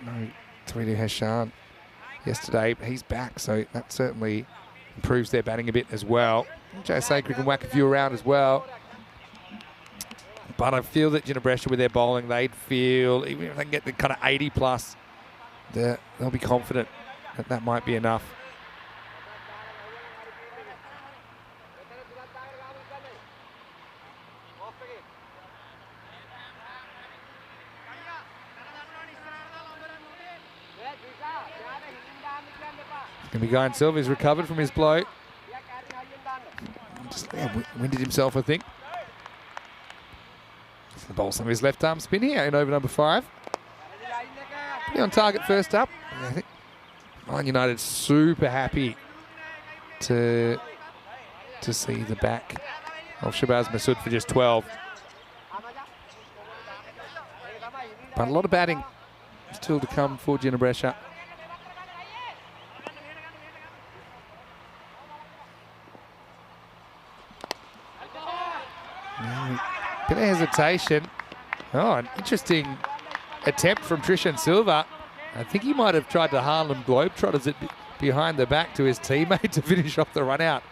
No, Tweedy Hashan yesterday, but he's back, so that certainly improves their batting a bit as well. Jay Sacred can whack a few around as well. But I feel that Ginebresha with their bowling, they'd feel, even if they can get the kind of 80 plus, they'll be confident that that might be enough. It's going to be Guyan Silva's recovered from his blow. Just winded himself, I think. The ball some of his left arm spin here in over number 5. Pretty on target first up. I think Milan United super happy to see the back of Shabazz Masood for just 12. But a lot of batting still to come for Ginebrescia. Bit of hesitation. Oh, an interesting attempt from Trishan Silva. I think he might have tried to Harlem Globetrotters it behind the back to his teammate to finish off the run out.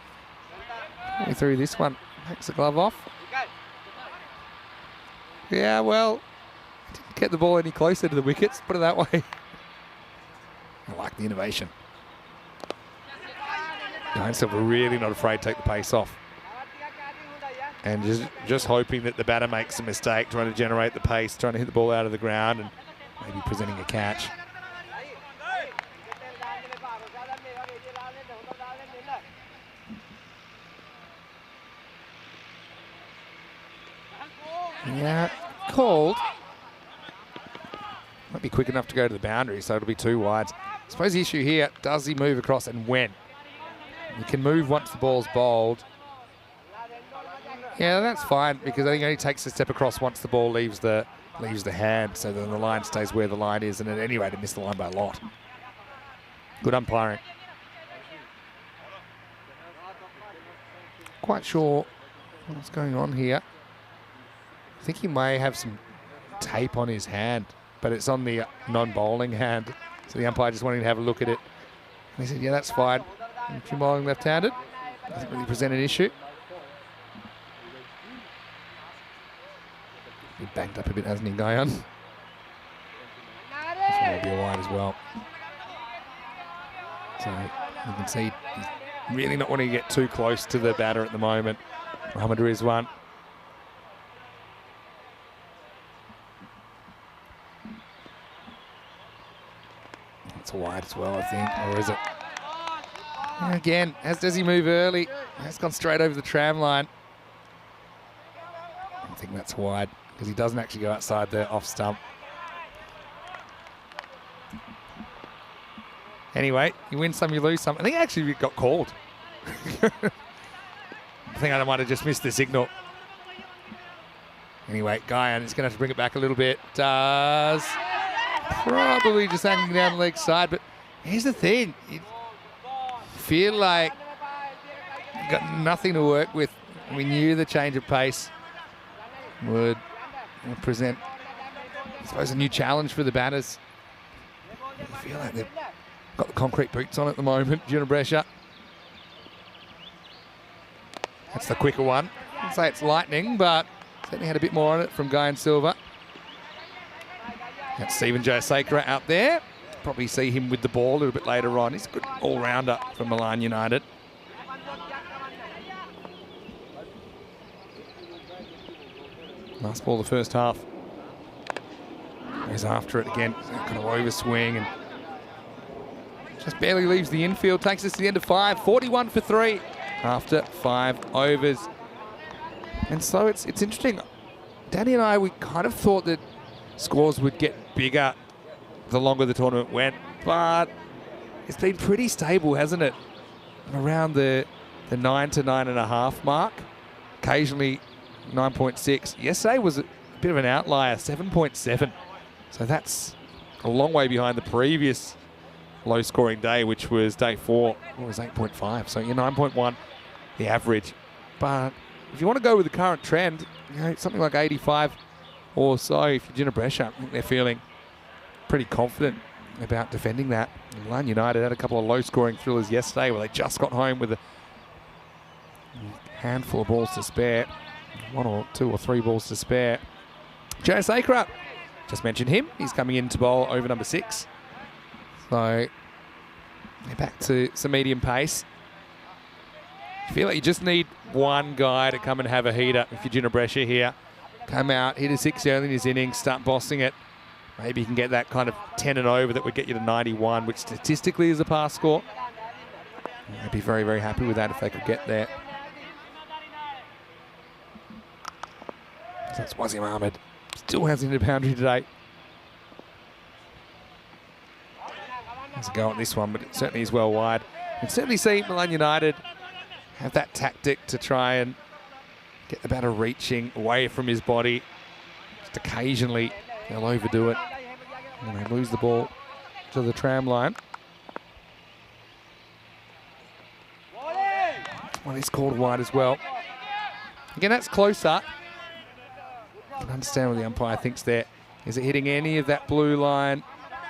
He threw this one, takes the glove off. Yeah, well, didn't get the ball any closer to the wickets, put it that way. I like the innovation. Ryan Silva really not afraid to take the pace off. And just hoping that the batter makes a mistake, trying to generate the pace, trying to hit the ball out of the ground and maybe presenting a catch. Yeah, called. Might be quick enough to go to the boundary, so it'll be 2 wides. I suppose the issue here, does he move across and when? He can move once the ball's bowled. Yeah, that's fine because I think he only takes a step across once the ball leaves the hand, so then the line stays where the line is, and at any rate, it missed the line by a lot. Good umpiring. Quite sure what's going on here. I think he may have some tape on his hand, but it's on the non-bowling hand. So the umpire just wanted to have a look at it. And he said, yeah, that's fine. If you're bowling left-handed, doesn't really present an issue. He banged up a bit, hasn't he, Guyon? This one will be a wide as well. So you can see he's really not wanting to get too close to the batter at the moment. Muhammad Rizwan. It's a wide as well, I think, or is it? And again, as does he move early, has gone straight over the tram line. I think that's wide because he doesn't actually go outside the off stump. Anyway, you win some, you lose some. I think actually we got called. I think I might have just missed the signal. Anyway, Guyan is going to have to bring it back a little bit. Does. Probably just hanging down the leg side, but here's the thing. You feel like you got nothing to work with. We knew the change of pace would present, I suppose, a new challenge for the batters. You feel like they've got the concrete boots on at the moment, Ginebrescia. That's the quicker one. I'd say it's lightning, but certainly had a bit more on it from Guy and Silva. That's Stephen Josakera out there. Probably see him with the ball a little bit later on. He's a good all-rounder for Milan United. Last ball of the first half. He's after it again. Kind of overswing and just barely leaves the infield. Takes us to the end of 5. 41 for 3 after 5 overs. And so it's interesting. Danny and I, we kind of thought that scores would get bigger the longer the tournament went, but it's been pretty stable, hasn't it? Around the 9 to 9.5 mark. Occasionally 9.6. Yesterday was a bit of an outlier, 7.7. So that's a long way behind the previous low-scoring day, which was day 4. It was 8.5. So you're 9.1, the average. But if you want to go with the current trend, you know, something like 85 or so, if you're Ginebrescia, I think they're feeling pretty confident about defending that. Milan United had a couple of low-scoring thrillers yesterday where they just got home with a handful of balls to spare. 1 or 2 or 3 balls to spare. Josakera, just mentioned him. He's coming in to bowl over number 6. So they're back to some medium pace. I feel like you just need one guy to come and have a heater if you're Ginebrescia here. Come out, hit a 6 early in his innings, start bossing it. Maybe you can get that kind of 10 and over that would get you to 91, which statistically is a pass score. I'd be very, very happy with that if they could get there. So that's Wasim Ahmed. Still hasn't hit a boundary today. Has a go at this one, but it certainly is well wide. You can certainly see Milan United have that tactic to try and get the batter reaching away from his body. Just occasionally they'll overdo it and they lose the ball to the tram line. Well, he's called wide as well. Again, that's closer. I can understand what the umpire thinks there. Is it hitting any of that blue line?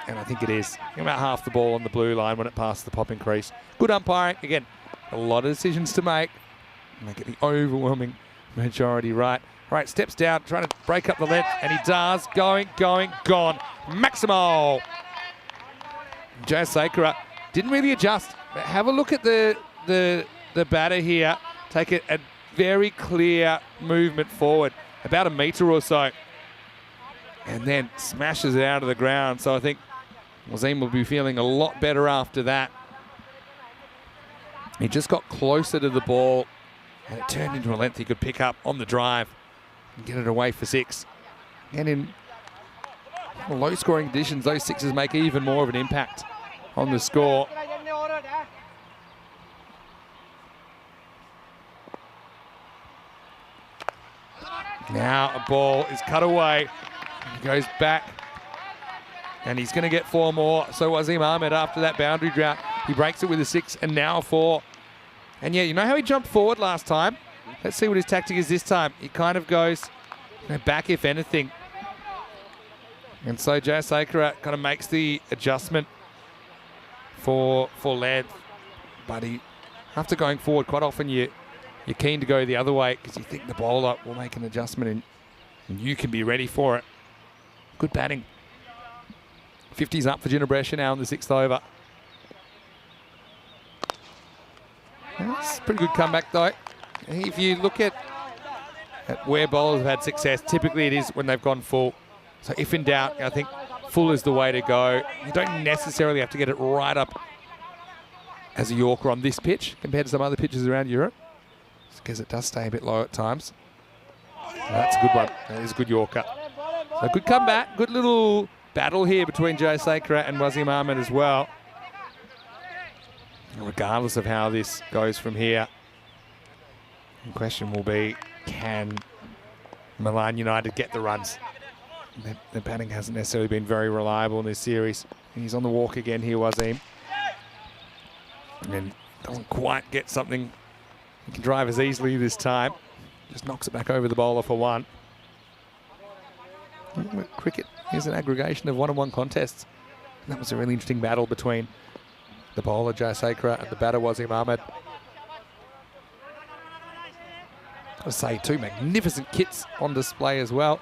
And I think it is. About half the ball on the blue line when it passed the popping crease. Good umpiring. Again, a lot of decisions to make. And they get the overwhelming majority right. Right, steps down, trying to break up the length, and he does. Going, gone. Maximo. Joe Sakura didn't really adjust. But have a look at the batter here. Take a very clear movement forward, about a metre or so, and then smashes it out of the ground. So I think Wasim will be feeling a lot better after that. He just got closer to the ball, and it turned into a length he could pick up on the drive and get it away for 6. And in low-scoring conditions, those 6s make even more of an impact on the score. Now a ball is cut away. He goes back, and he's going to get 4 more. So Wasim Ahmed, after that boundary drought, he breaks it with a 6 and now a 4. And yeah, you know how he jumped forward last time? Let's see what his tactic is this time. He kind of goes back, if anything. And so Joe Sakura kind of makes the adjustment for length. But after going forward, quite often you're keen to go the other way because you think the bowler will make an adjustment and you can be ready for it. Good batting. 50's up for Ginebrescia now in the 6th over. That's a pretty good comeback though. If you look at where bowlers have had success, typically it is when they've gone full. So if in doubt, I think full is the way to go. You don't necessarily have to get it right up as a Yorker on this pitch compared to some other pitches around Europe, because it does stay a bit low at times. That's a good one. That is a good Yorker. So good comeback. Good little battle here between Joe Sakura and Wasim Ahmed as well. And regardless of how this goes from here, the question will be, can Milan United get the runs? Their batting hasn't necessarily been very reliable in this series. He's on the walk again here, Wasim. And doesn't quite get something. He can drive as easily this time. Just knocks it back over the bowler for 1. Cricket is an aggregation of one-on-one contests. And that was a really interesting battle between the bowler, Joe Sakura, and the batter, Wasim Ahmed. I'll say 2 magnificent kits on display as well.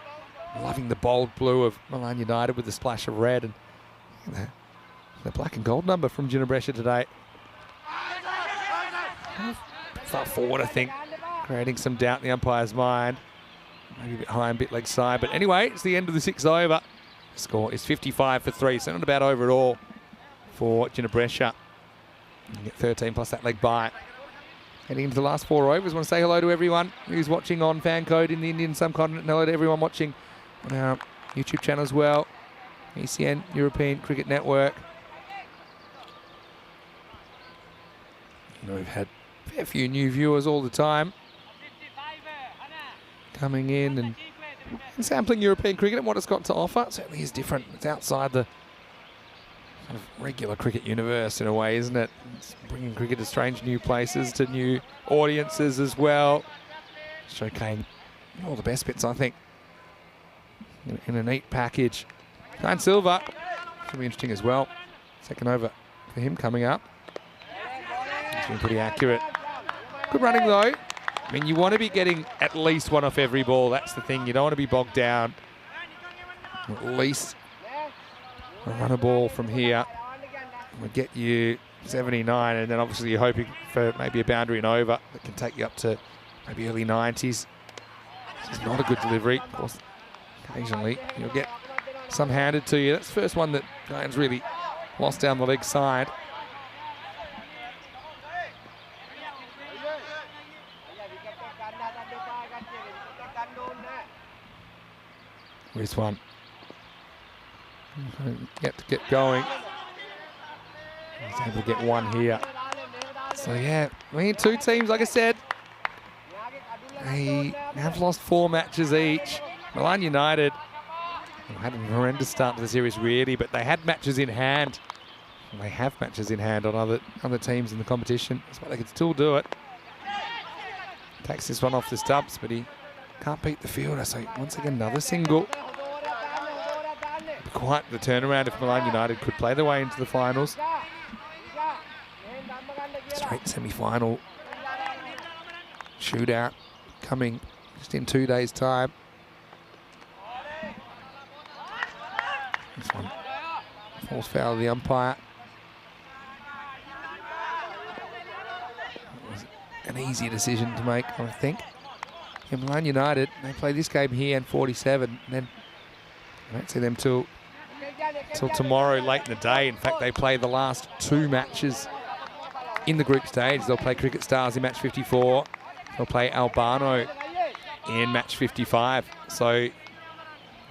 Loving the bold blue of Milan United with the splash of red, and the black and gold number from Ginebrescia today. Far forward, I think, creating some doubt in the umpire's mind. Maybe a bit high and bit leg side, but anyway, it's the end of the 6th over. The score is 55 for 3, so not a bad over at all for Ginebrescia. You get 13 plus that leg by. Heading into the last 4 overs, I want to say hello to everyone who's watching on FanCode in the Indian subcontinent. Hello to everyone watching on our YouTube channel as well. ECN, European Cricket Network. We've had a fair few new viewers all the time coming in and sampling European cricket and what it's got to offer. It certainly is different. It's outside the kind of regular cricket universe in a way, isn't it? It's bringing cricket to strange new places, to new audiences as well. Showcasing all the best bits, I think, in a neat package. Kyle Silva should be interesting as well. Second over for him coming up. He's been pretty accurate. Good running though. I mean, you want to be getting at least 1 off every ball. That's the thing. You don't want to be bogged down. At least a run a ball from here will get you 79, and then obviously you're hoping for maybe a boundary and over that can take you up to maybe early 90s. This is not a good delivery. Of course, occasionally you'll get some handed to you. That's the first one that Giants really lost down the leg side. This one. Get going. He's able to get 1 here. So yeah, I mean, 2 teams, like I said, They have lost 4 matches each. Milan United had a horrendous start to the series, really, but they had matches in hand. And they have matches in hand on other teams in the competition. That's why they can still do it. Takes this one off the stumps, but he can't beat the fielder. So once again, another single. Quite the turnaround if Milan United could play their way into the finals. Straight semi-final shootout coming just in 2 days' time. This one falls foul of the umpire. It was an easy decision to make, I think. In Milan United, they play this game here in 47, and then I don't see them till tomorrow late in the day. In fact, they play the last 2 matches in the group stage. They'll play Cricket Stars in match 54. They'll play Albano in match 55. So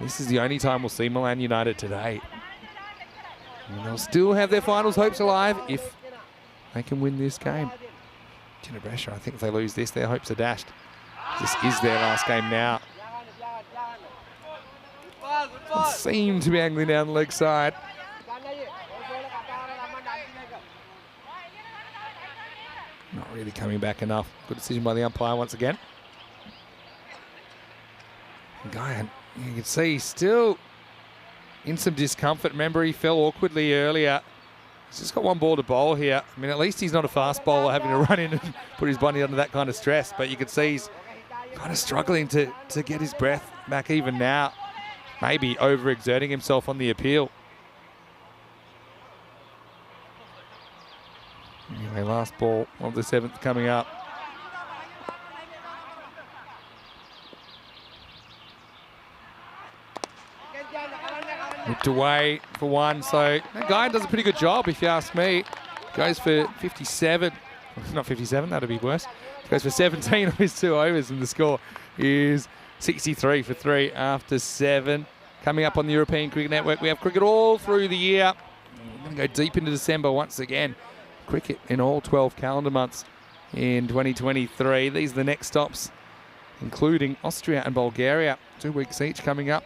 this is the only time we'll see Milan United today. And they'll still have their finals hopes alive if they can win this game. Ginebra, I think if they lose this, their hopes are dashed. This is their last game now. They seem to be angling down the leg side. Not really coming back enough. Good decision by the umpire once again. Guyan, you can see he's still in some discomfort. Remember, he fell awkwardly earlier. He's just got 1 ball to bowl here. I mean, at least he's not a fast bowler having to run in and put his body under that kind of stress. But you can see he's kind of struggling to get his breath back even now. Maybe overexerting himself on the appeal. Anyway, last ball of the 7th coming up. Whipped away for 1, so that guy does a pretty good job if you ask me. Goes for 57, not 57, that'd be worse. Goes for 17 of his 2 overs, and the score is 63 for 3 after 7. Coming up on the European Cricket Network, we have cricket all through the year. We're going to go deep into December once again. Cricket in all 12 calendar months in 2023. These are the next stops, including Austria and Bulgaria. 2 weeks each coming up.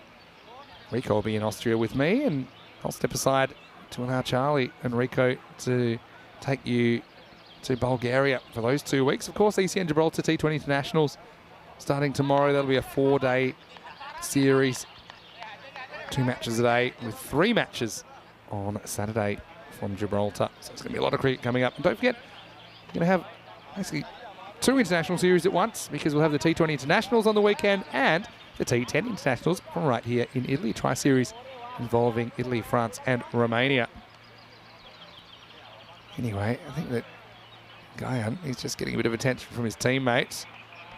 Rico will be in Austria with me, and I'll step aside to allow Charlie and Rico to take you to Bulgaria for those 2 weeks. Of course, ECN Gibraltar T20 Internationals starting tomorrow. That'll be a 4-day series. 2 matches a day with 3 matches on Saturday from Gibraltar. So it's going to be a lot of cricket coming up. And don't forget, we're going to have basically 2 international series at once, because we'll have the T20 Internationals on the weekend and the T10 Internationals from right here in Italy. Tri-series involving Italy, France and Romania. Anyway, I think that Guyan, he's just getting a bit of attention from his teammates.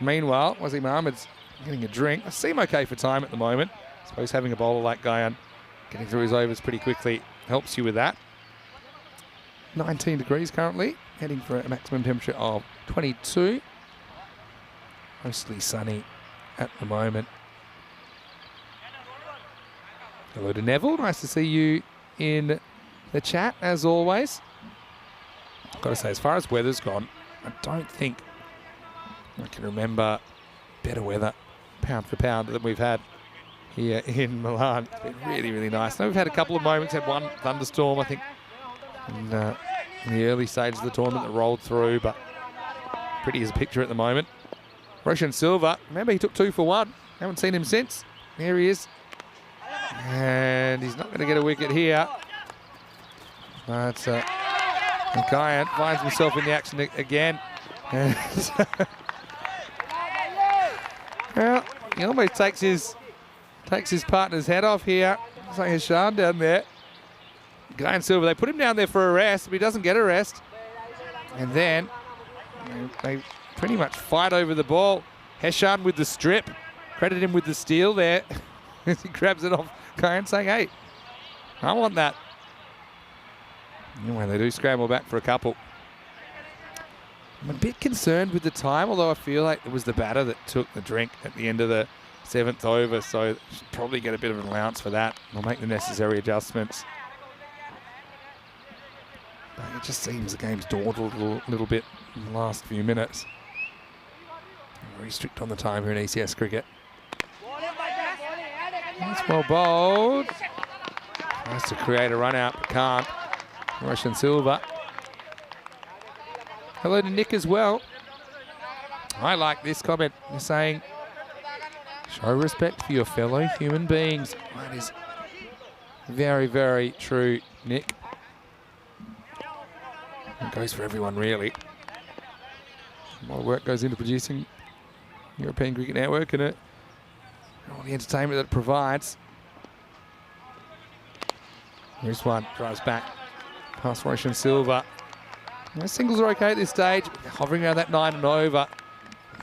Meanwhile, Wasim Ahmed's getting a drink. I seem okay for time at the moment. I suppose having a bowler like Guyan getting through his overs pretty quickly helps you with that. 19 degrees currently, heading for a maximum temperature of 22. Mostly sunny at the moment. Hello to Neville, nice to see you in the chat as always. I've got to say, as far as weather's gone, I don't think I can remember better weather, pound for pound, than we've had here in Milan. It's been really, really nice. Now we've had a couple of moments, had 1 thunderstorm, I think, in the early stages of the tournament that rolled through, but pretty as a picture at the moment. Roshan Silva, remember he took 2 for 1. Haven't seen him since. There he is. And he's not going to get a wicket here. But Guyan finds himself in the action again. Well, he almost takes his partner's head off here. It's like Hashan down there. Guyan Silva, they put him down there for a rest, but he doesn't get a rest. And then they pretty much fight over the ball. Heshan with the strip. Credit him with the steal there. As he grabs it off Guyan, saying, hey, I want that. Anyway, they do scramble back for a couple. I'm a bit concerned with the time, although I feel like it was the batter that took the drink at the end of the 7th over, so should probably get a bit of an allowance for that. They'll make the necessary adjustments. But it just seems the game's dawdled a little bit in the last few minutes. very strict on the time here in ECS cricket. That's well bowled. Tries to create a run out, but can't. Russian Silva. Hello to Nick as well. I like this comment. They're saying, show respect for your fellow human beings. That is very, very true, Nick. It goes for everyone, really. A lot of work goes into producing European Cricket Network and all the entertainment that it provides. Here's one, drives back past Roshan Silva. No singles are okay at this stage, hovering around that 9 and over.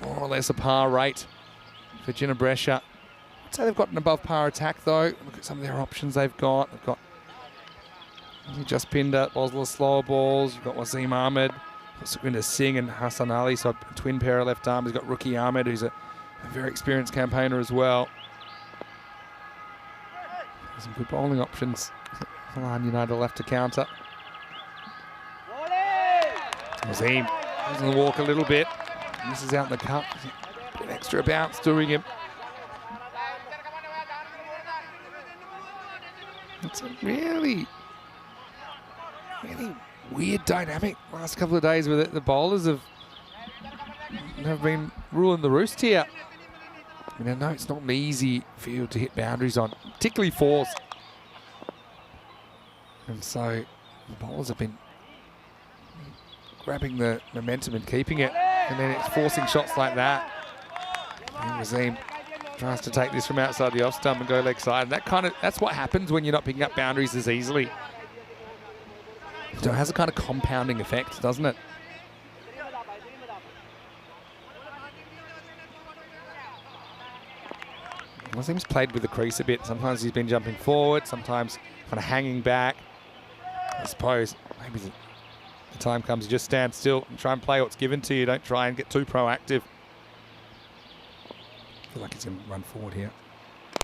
More or less a par rate for Ginebrescia. I'd say they've got an above par attack though. Look at some of their options they've got. They've got Jaspinder, Bosler slower balls. You've got Wasim Ahmed, Sukhwinder Singh and Hassan Ali, so a twin pair of left arms. You've got Rookie Ahmed, who's a very experienced campaigner as well. Some good bowling options. Milan United will have to counter. Wasim goes on the walk a little bit. Misses out in the cut. An extra bounce doing him. It's a really weird dynamic last couple of days with it. The bowlers have been ruling the roost here. I mean, I know it's not an easy field to hit boundaries on, particularly fours. And so the bowlers have been grabbing the momentum and keeping it. And then it's forcing shots like that. And Wasim tries to take this from outside the off stump and go leg side. And that's what happens when you're not picking up boundaries as easily. So it has a kind of compounding effect, doesn't it? Wasim's played with the crease a bit. Sometimes he's been jumping forward, sometimes kind of hanging back. I suppose maybe the time comes, you just stand still and try and play what's given to you. Don't try and get too proactive. I feel like he's going to run forward here.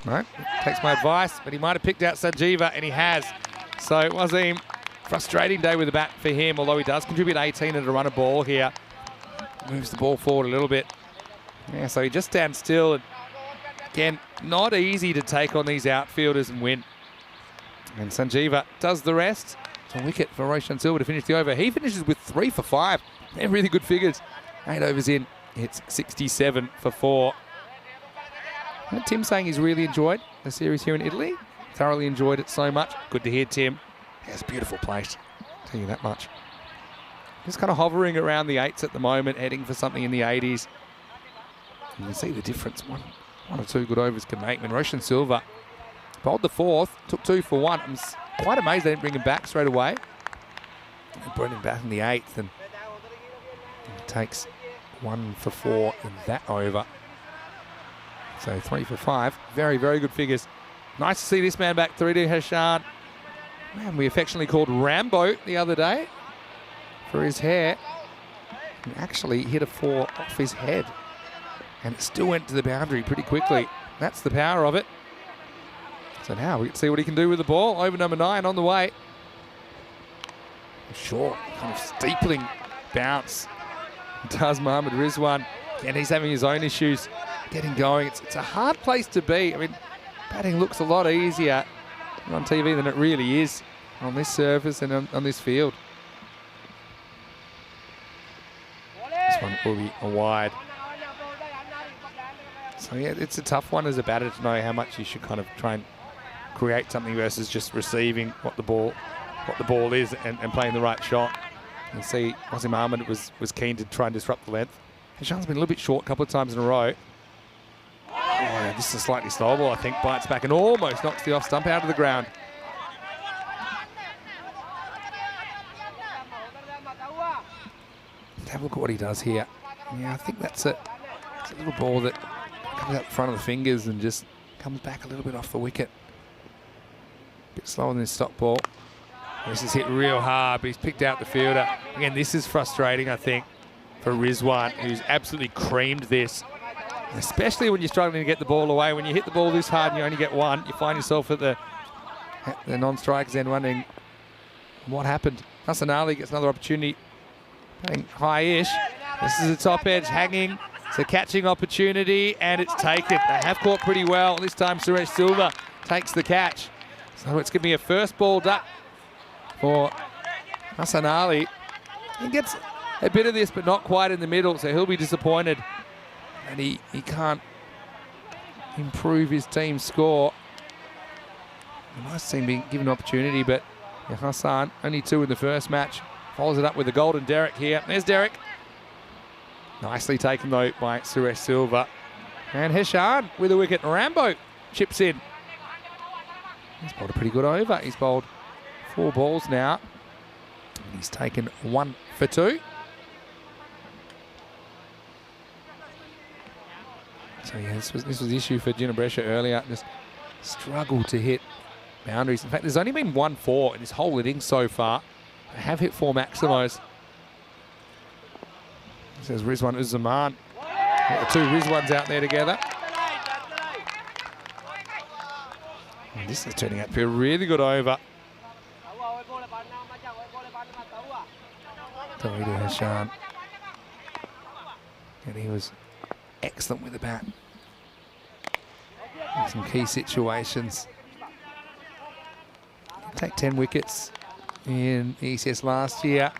No, takes my advice, but he might have picked out Sanjeeva, and he has. So it was a frustrating day with the bat for him, although he does contribute 18 at a run of ball here. Moves the ball forward a little bit. Yeah, so he just stands still. And again, not easy to take on these outfielders and win. And Sanjeeva does the rest. It's a wicket for Roshan Silva to finish the over. He finishes with 3 for 5. They're really good figures. 8 overs in, hits 67 for 4. And Tim saying he's really enjoyed the series here in Italy. Thoroughly enjoyed it so much. Good to hear, Tim. It's a beautiful place, I'll tell you that much. Just kind of hovering around the 8s at the moment, heading for something in the 80s. You can see the difference one or two good overs can make. When Roshan Silva bowled the 4th, took 2 for 1. I'm quite amazed they didn't bring him back straight away. They brought him back in the 8th and he takes 1 for 4 in that over. So 3 for 5. Very, very good figures. Nice to see this man back, 3D Hashan. Man, we affectionately called Rambo the other day for his hair. He actually hit a 4 off his head. And it still went to the boundary pretty quickly. That's the power of it. So now we can see what he can do with the ball. Over number 9 on the way. Short, kind of steepling bounce. Does Mohammad Rizwan. And he's having his own issues getting going. It's a hard place to be. I mean, batting looks a lot easier on TV than it really is on this surface and on this field. This one will be a wide. So yeah, it's a tough one as a batter to know how much you should kind of try and create something versus just receiving what the ball is and playing the right shot. And see, Wasim Ahmed was keen to try and disrupt the length. Hashan's been a little bit short a couple of times in a row. Oh, this is a slightly slower ball, I think. Bites back and almost knocks the off stump out of the ground. Have a look at what he does here. Yeah, I think it's a little ball that comes out the front of the fingers and just comes back a little bit off the wicket. A bit slower than his stop ball. This is hit real hard, but he's picked out the fielder. Again, this is frustrating, I think, for Rizwan, who's absolutely creamed this. Especially when you're struggling to get the ball away. When you hit the ball this hard and you only get 1, you find yourself at the non-strikers end wondering what happened. Hassan Ali gets another opportunity. Playing high-ish. This is a top edge hanging. It's a catching opportunity, and it's taken. They have caught pretty well. This time, Suresh Silva takes the catch. So it's going to be a first ball duck for Hassan Ali. He gets a bit of this, but not quite in the middle, so he'll be disappointed. And he can't improve his team's score. A nice team being given an opportunity, but Hassan, only 2 in the first match. Follows it up with the golden Derek here. There's Derek. Nicely taken, though, by Suresh Silva. And Heshan with a wicket. Rambo chips in. He's bowled a pretty good over. He's bowled 4 balls now. He's taken 1 for 2. So yeah, this was the issue for Ginebrescia earlier. Just struggled to hit boundaries. In fact, there's only been 1 4 in this whole innings so far. They have hit 4 maximos. This is Rizwan Uz-Zaman. Got the 2 Rizwans out there together. And this is turning out to be a really good over. Tawhidi Hashan. And he was excellent with the bat. In some key situations. Take 10 wickets in ECS last year,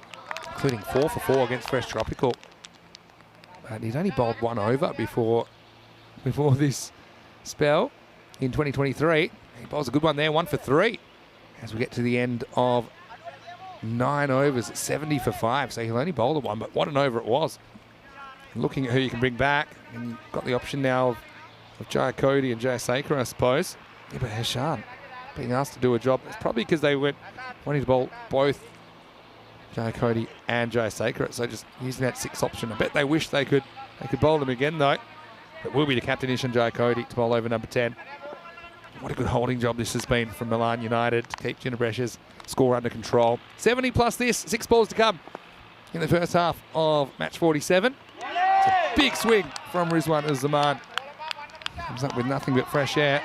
including 4 for 4 against Fresh Tropical. But he'd only bowled 1 over before this spell in 2023. He bowls a good one there, 1 for 3. As we get to the end of 9 overs, 70 for 5. So he'll only bowl the 1, but what an over it was. Looking at who you can bring back, and you've got the option now of Jaya Cody and Jaya Saker, I suppose. Yeah, but Hashan being asked to do a job. It's probably because they went wanting to bowl both Jaya Cody and Jaya Saker, so just using that 6th option. I bet they wish they could bowl them again, though. It will be the captain Ishan Jaya Cody to bowl over number 10. What a good holding job this has been from Milan United to keep Ginebrescia's score under control. 70 plus this, 6 balls to come in the first half of match 47. It's a big swing from Rizwan Uz-Zaman. Comes up with nothing but fresh air.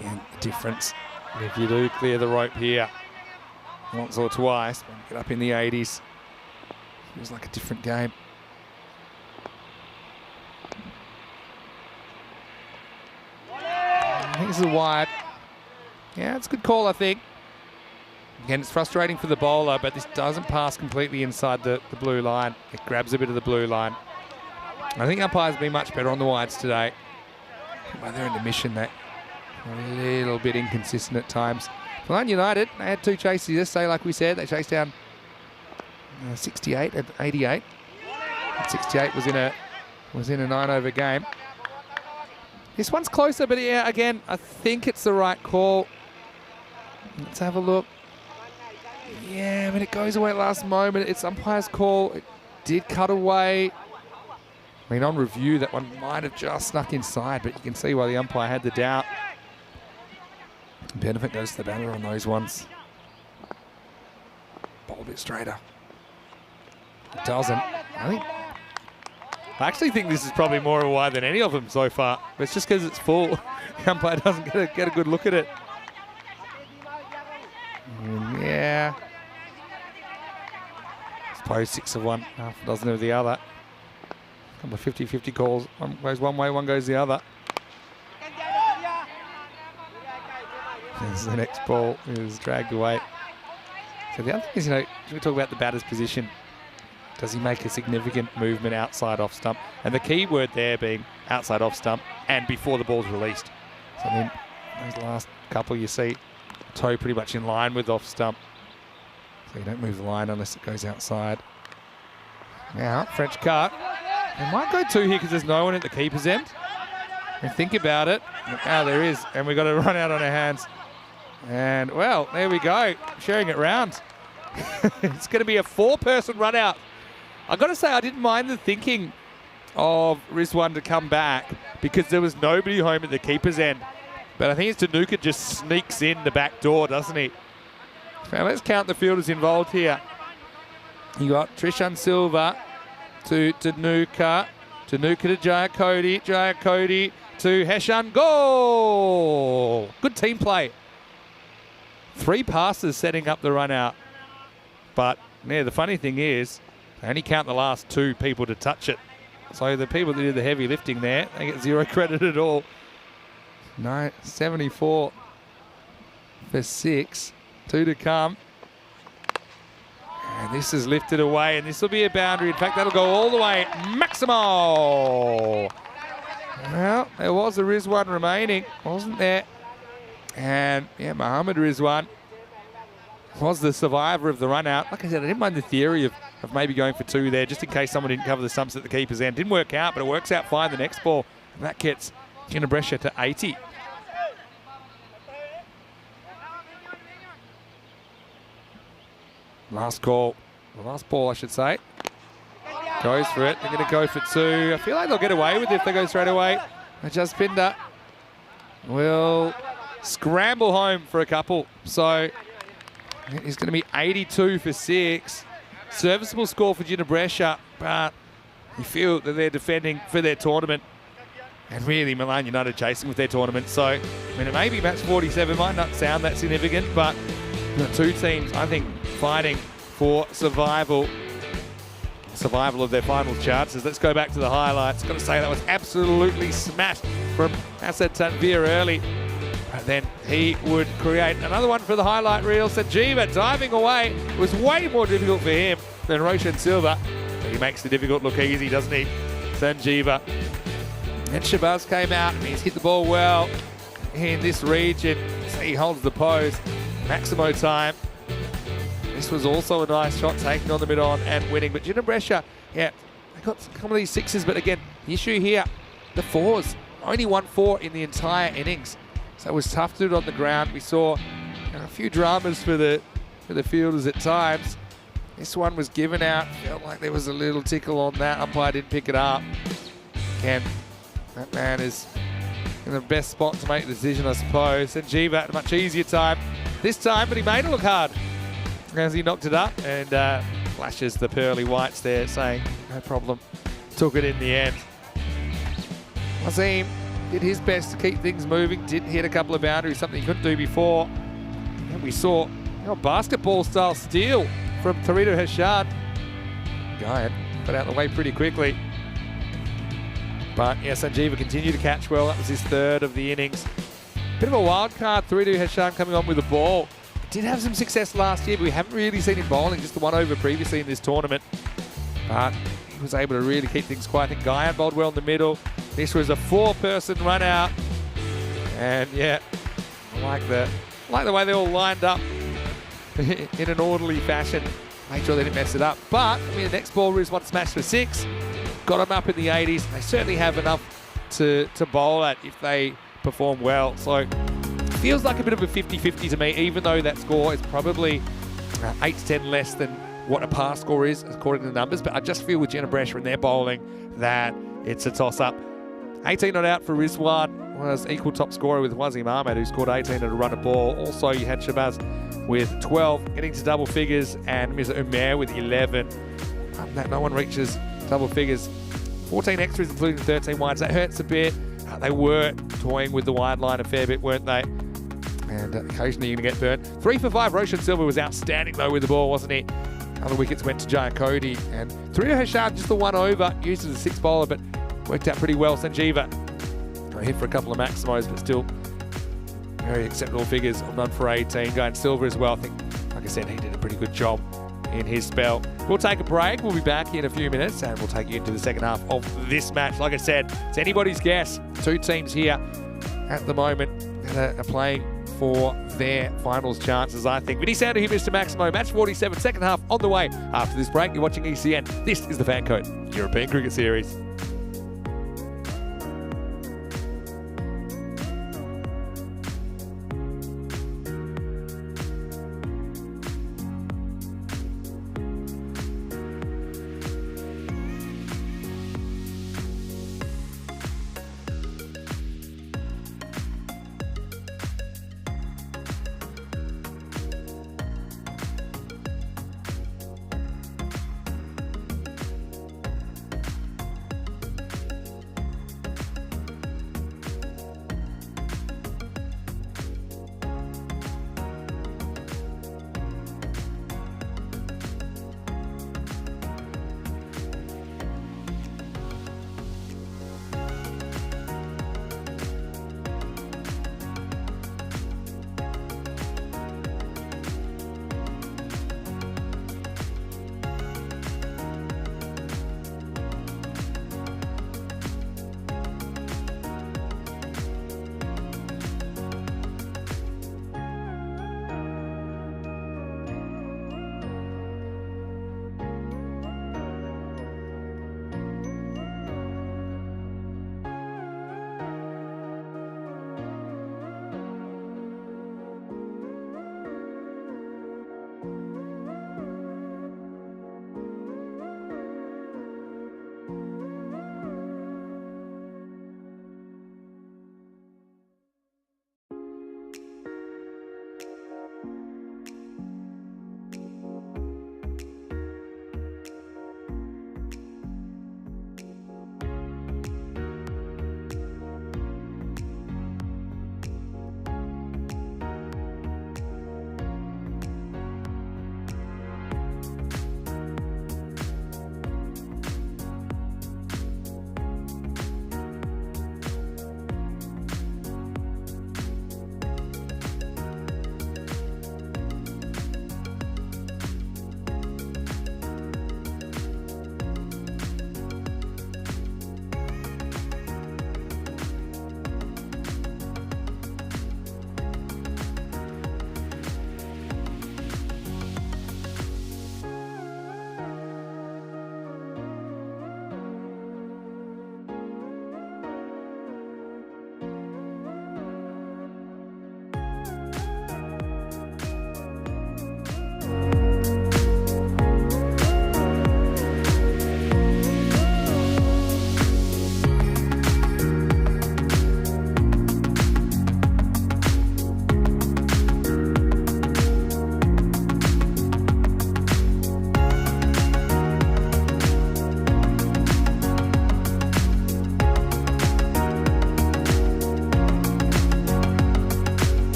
And the difference, if you do clear the rope here once or twice, when you get up in the 80s, feels like a different game. I think this is a wide. Yeah, it's a good call, I think. Again, it's frustrating for the bowler, but this doesn't pass completely inside the blue line. It grabs a bit of the blue line. I think umpires have been much better on the wides today. By their intermission, they're a little bit inconsistent at times. Milan United, they had 2 chases yesterday, like we said. They chased down 68 and 88. 68 was in a 9-over game. This one's closer, but yeah, again, I think it's the right call. Let's have a look. Yeah, but it goes away at last moment. It's umpire's call. It did cut away. I mean, on review, that one might have just snuck inside, but you can see why the umpire had the doubt. Benefit goes to the batter on those ones. Bowl a bit straighter. It doesn't. I actually think this is probably more of a wide than any of them so far. But it's just because it's full. The umpire doesn't get a good look at it. Yeah. I suppose 6 of one, half a dozen of the other. A couple of 50-50 calls. One goes one way, one goes the other. As the next ball is dragged away. So the other thing is, we talk about the batter's position. Does he make a significant movement outside off stump? And the key word there being outside off stump and before the ball's released. So then those last couple you see toe pretty much in line with off stump. So you don't move the line unless it goes outside. Now, French cut. They might go 2 here because there's no one at the keeper's end. And think about it. Now there is. And we've got to run out on our hands. And, well, there we go. Sharing it round. It's going to be a 4-person run out. I've got to say, I didn't mind the thinking of Rizwan to come back because there was nobody home at the keeper's end. But I think it's Danuka just sneaks in the back door, doesn't he? Now let's count the fielders involved here. You got Trishan Silva to Danuka. Danuka to Jaya Cody. Jaya Cody to Heshan. Goal! Good team play. 3 passes setting up the run out. But yeah, the funny thing is, they only count the last 2 people to touch it. So the people that did the heavy lifting there, they get 0 credit at all. 74 for 6. 2 to come. And this is lifted away, and this will be a boundary. In fact, that'll go all the way. Maximo! Well, there was a Rizwan remaining, wasn't there? And yeah, Mohammed Rizwan was the survivor of the run out. Like I said, I didn't mind the theory of maybe going for 2 there, just in case someone didn't cover the stumps at the keeper's end. Didn't work out, but it works out fine the next ball. And that gets Ginebrescia to 80. Last call. The last ball, I should say. Goes for it. They're going to go for 2. I feel like they'll get away with it if they go straight away. Jaspinder will scramble home for a couple. So it's going to be 82 for 6. Serviceable score for Ginebrescia, but you feel that they're defending for their tournament. And really, Milan United chasing with their tournament. So, I mean, it may be match 47, might not sound that significant, but the 2 teams, I think, fighting for survival of their final chances. Let's go back to the highlights. Got to say that was absolutely smashed from Asad Tanvir early. But then he would create another one for the highlight reel. Sanjeeva diving away. It was way more difficult for him than Roshan Silva. But he makes the difficult look easy, doesn't he? Sanjeeva. And Shabazz came out and he's hit the ball well in this region. So he holds the pose. Maximo time. This was also a nice shot taken on the mid-on and winning. But Ginebrescia, yeah, they got some of these 6s. But again, the issue here, the 4s. Only 1-4 in the entire innings. So it was tough to do it on the ground. We saw a few dramas for the fielders at times. This one was given out. Felt like there was a little tickle on that. Umpire didn't pick it up. Again, that man is in the best spot to make the decision, I suppose. Sanjeeva had a much easier time this time, but he made it look hard as he knocked it up and flashes the pearly whites there, saying no problem. Took it in the end. Wasim did his best to keep things moving. Did hit a couple of boundaries, something he couldn't do before. And we saw basketball-style steal from Taridu Hashan. Guy got out of the way pretty quickly. But yeah, Sanjeeva continued to catch well. That was his 3rd of the innings. Bit of a wild card, Taridu Hashan coming on with the ball. Did have some success last year, but we haven't really seen him bowling, just the one over previously in this tournament. But he was able to really keep things quiet. I think Guyan bowled well in the middle. This was a 4-person run out. And yeah, I like the way they all lined up in an orderly fashion. Make sure they didn't mess it up. But, I mean, the next ball is one smashed for 6. Got them up in the 80s. They certainly have enough to bowl at if they perform well. So, it feels like a bit of a 50-50 to me, even though that score is probably 8 to 10 less than what a past score is, according to the numbers. But I just feel with Ginebrescia and their bowling that it's a toss-up. 18 not out for Rizwan, was equal top scorer with Wasim Ahmed, who scored 18 at a run of ball. Also, you had Shabazz with 12, getting to double figures, and Mirza Umair with 11. That no one reaches double figures. 14 extras, including 13 wides. That hurts a bit. They were toying with the wide line a fair bit, weren't they? And occasionally you're going to get burnt. 3 for 5. Roshan Silva was outstanding, though, with the ball, wasn't he? Other wickets went to Jaya Cody. And Taridu Hashan, just the one over, used as a 6th bowler, but worked out pretty well. Sanjeeva hit for a couple of maximos, but still very acceptable figures of 9 for 18. Going Silva as well. I think, like I said, he did a pretty good job in his spell. We'll take a break. We'll be back in a few minutes and we'll take you into the second half of this match. Like I said, it's anybody's guess. 2 teams here at the moment that are playing for their finals chances, I think. Vinny Sander here, Mr. Maximo. Match 47, second half on the way. After this break, you're watching ECN. This is the FanCode European Cricket Series.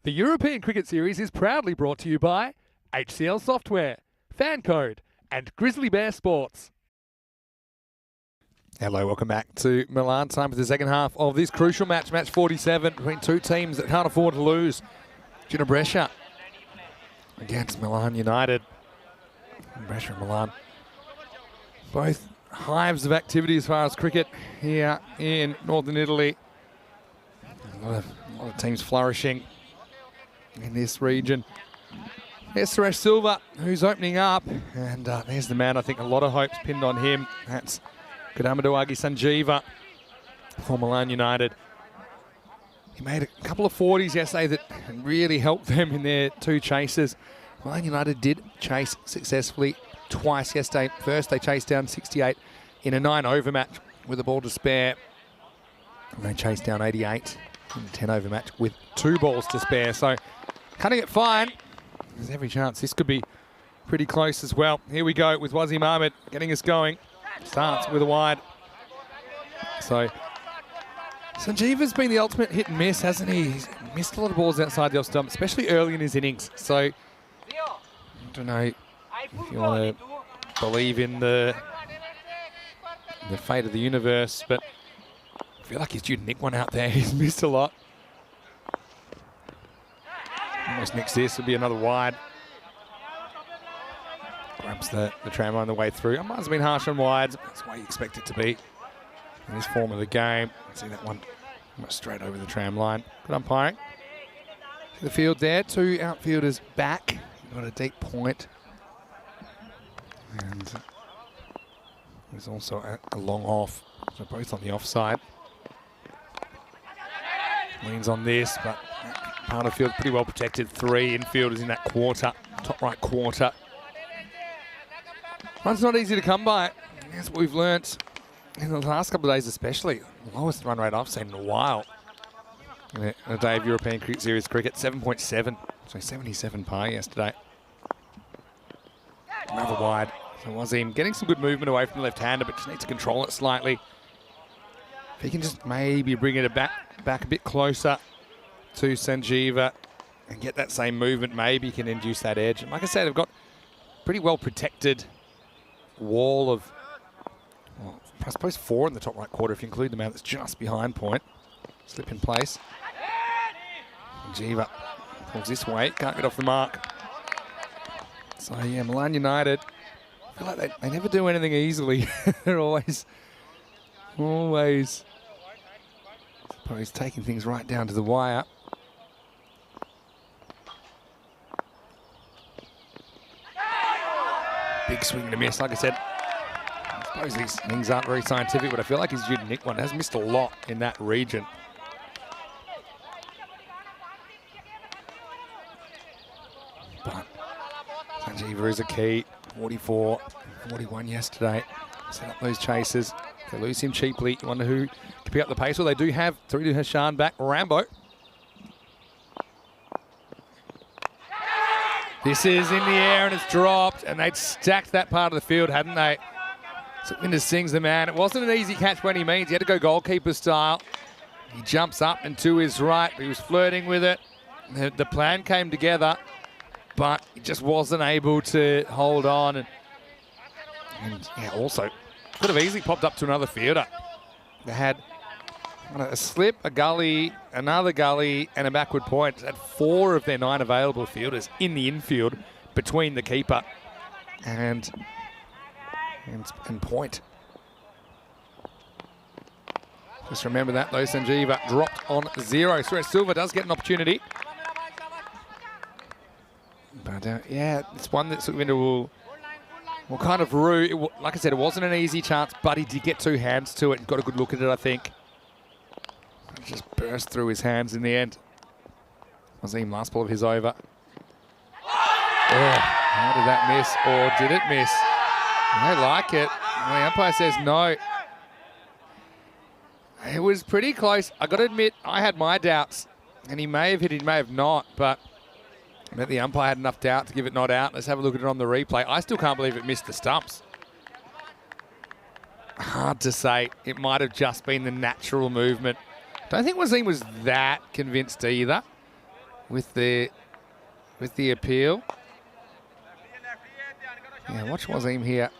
The European Cricket Series is proudly brought to you by HCL Software, FanCode, and Grizzly Bear Sports. Hello, welcome back to Milan. Time for the second half of this crucial match, match 47, between two teams that can't afford to lose. Brescia against Milan United. Brescia and Milan, both hives of activity as far as cricket here in northern Italy. A lot of teams flourishing in this region. There's Suresh Silva, who's opening up, and there's the man I think a lot of hopes pinned on him. That's Kudamadu Agi Sanjeeva for Milan United. He made a couple of 40s yesterday that really helped them in their two chases. Milan United did chase successfully twice yesterday. First, they chased down 68 in a 9-over match with a ball to spare. And they chased down 88 in a 10-over match with 2 balls to spare. So, cutting it fine. There's every chance this could be pretty close as well. Here we go with Wazim Ahmed getting us going. Starts with a wide. So, Sanjeeva's been the ultimate hit and miss, hasn't he? He's missed a lot of balls outside the off stump, especially early in his innings. So, I don't know if you want to believe in the fate of the universe, but I feel like he's due to nick one out there. He's missed a lot. Almost nicks this, will be another wide. Grabs the tram on the way through. I might have been harsh on wides. That's why you expect it to be in this form of the game. See that one almost straight over the tram line. Good umpiring. The field there, 2 outfielders back. Got a deep point. And there's also a long off. So both on the offside. Leans on this, but part of the field pretty well protected. 3 infielders in that quarter, top right quarter. Run's not easy to come by. That's what we've learnt in the last couple of days especially. The lowest run rate I've seen in a while. In a day of European Cricket Series cricket, 7.7. So 77 par yesterday. Another wide. So Wazim getting some good movement away from the left-hander, but just needs to control it slightly. If he can just maybe bring it back a bit closer to Sanjeeva and get that same movement, maybe can induce that edge. And like I said, they've got pretty well protected wall of, well, I suppose 4 in the top right quarter if you include the man that's just behind point. Slip in place. Sanjeeva pulls this way, can't get off the mark. So yeah, Milan United, I feel like they never do anything easily. They're always, I suppose, taking things right down to the wire. Big swing and a miss, like I said. I suppose these things aren't very scientific, but I feel like he's due to nick one. Has missed a lot in that region. But Sanjeeva is a key. 44, 41 yesterday. Set up those chases. They lose him cheaply. You wonder who can pick up the pace. Well, they do have 3-2 Hashan back. Rambo. This is in the air and it's dropped, and they'd stacked that part of the field, hadn't they? Sukhvinder Singh's the man. It wasn't an easy catch by any means. He had to go goalkeeper style. He jumps up and to his right. He was flirting with it. The plan came together, but he just wasn't able to hold on. And yeah, also could have easily popped up to another fielder. They had a slip, a gully, another gully, and a backward point. They had 4 of their 9 available fielders in the infield between the keeper and point. Just remember that though, Sanjeeva dropped on 0. Suresh Silva does get an opportunity. But yeah, it's one that Sukhvinder will kind of rue. Like I said, it wasn't an easy chance, but he did get 2 hands to it and got a good look at it, I think. It just burst through his hands in the end. Wazim, last ball of his over. Oh, how did that miss, or did it miss? They like it. The umpire says no. It was pretty close. I got to admit, I had my doubts. And he may have hit, he may have not, but I bet the umpire had enough doubt to give it not out. Let's have a look at it on the replay. I still can't believe it missed the stumps. Hard to say. It might have just been the natural movement. Don't think Wazim was that convinced either. with the appeal. Yeah, watch Wazim here.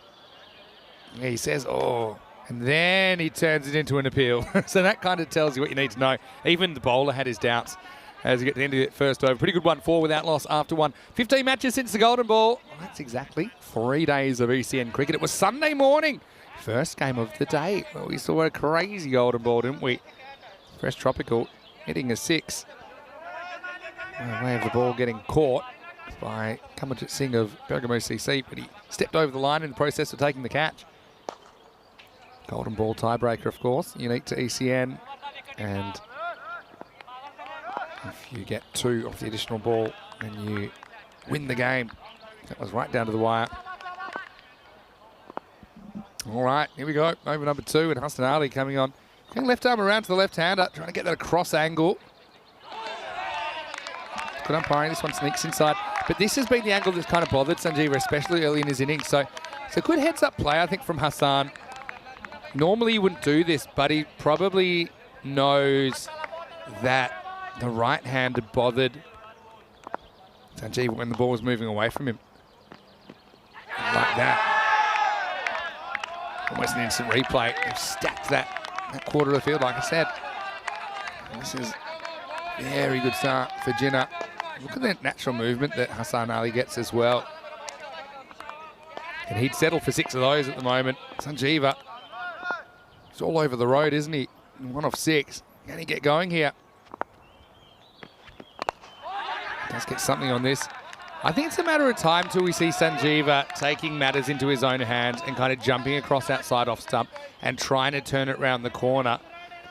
Yeah, he says, oh, and then he turns it into an appeal. So that kind of tells you what you need to know. Even the bowler had his doubts as you get to the end of the first over. Pretty good 1-4 without loss after one. 15 matches since the Golden Ball. Well, that's exactly 3 days of ECN cricket. It was Sunday morning. First game of the day. Well, we saw a crazy Golden Ball, didn't we? Fresh Tropical hitting a 6. Way of the ball getting caught by Kamarjit Singh of Bergamo CC, but he stepped over the line in the process of taking the catch. Golden Ball tiebreaker, of course, unique to ECN. And if you get 2 off the additional ball, then you win the game. That was right down to the wire. All right, here we go. Over number 2, and Hassan Ali coming on. Going left arm around to the left-hander, trying to get that across angle. Good umpiring, this one sneaks inside. But this has been the angle that's kind of bothered Sanjeeva, especially early in his innings. So it's a good heads-up play, I think, from Hassan. Normally he wouldn't do this, but he probably knows that the right-hander bothered Sanjeeva when the ball was moving away from him. Like that. Almost an instant replay. They've stacked that quarter of the field, like I said. And this is a very good start for Jinnah. Look at that natural movement that Hassan Ali gets as well. And he'd settle for 6 of those at the moment. Sanjeeva, he's all over the road, isn't he? 1 off 6. Can he get going here? Does get something on this. I think it's a matter of time till we see Sanjeeva taking matters into his own hands and kind of jumping across that side off stump and trying to turn it around the corner,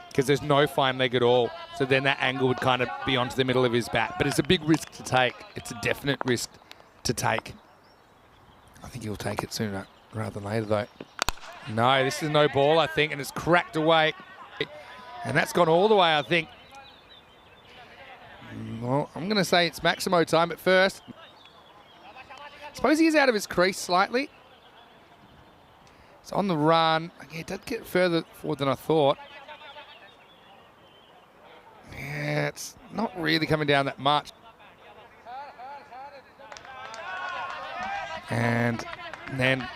because there's no fine leg at all. So then that angle would kind of be onto the middle of his bat. But it's a big risk to take. It's a definite risk to take. I think he'll take it sooner rather than later, though. No, this is no ball, I think, and it's cracked away. And that's gone all the way, I think. Well, I'm going to say it's Maximo time at first. Suppose he's out of his crease slightly. It's on the run. Yeah, it did get further forward than I thought. Yeah, it's not really coming down that much. And then,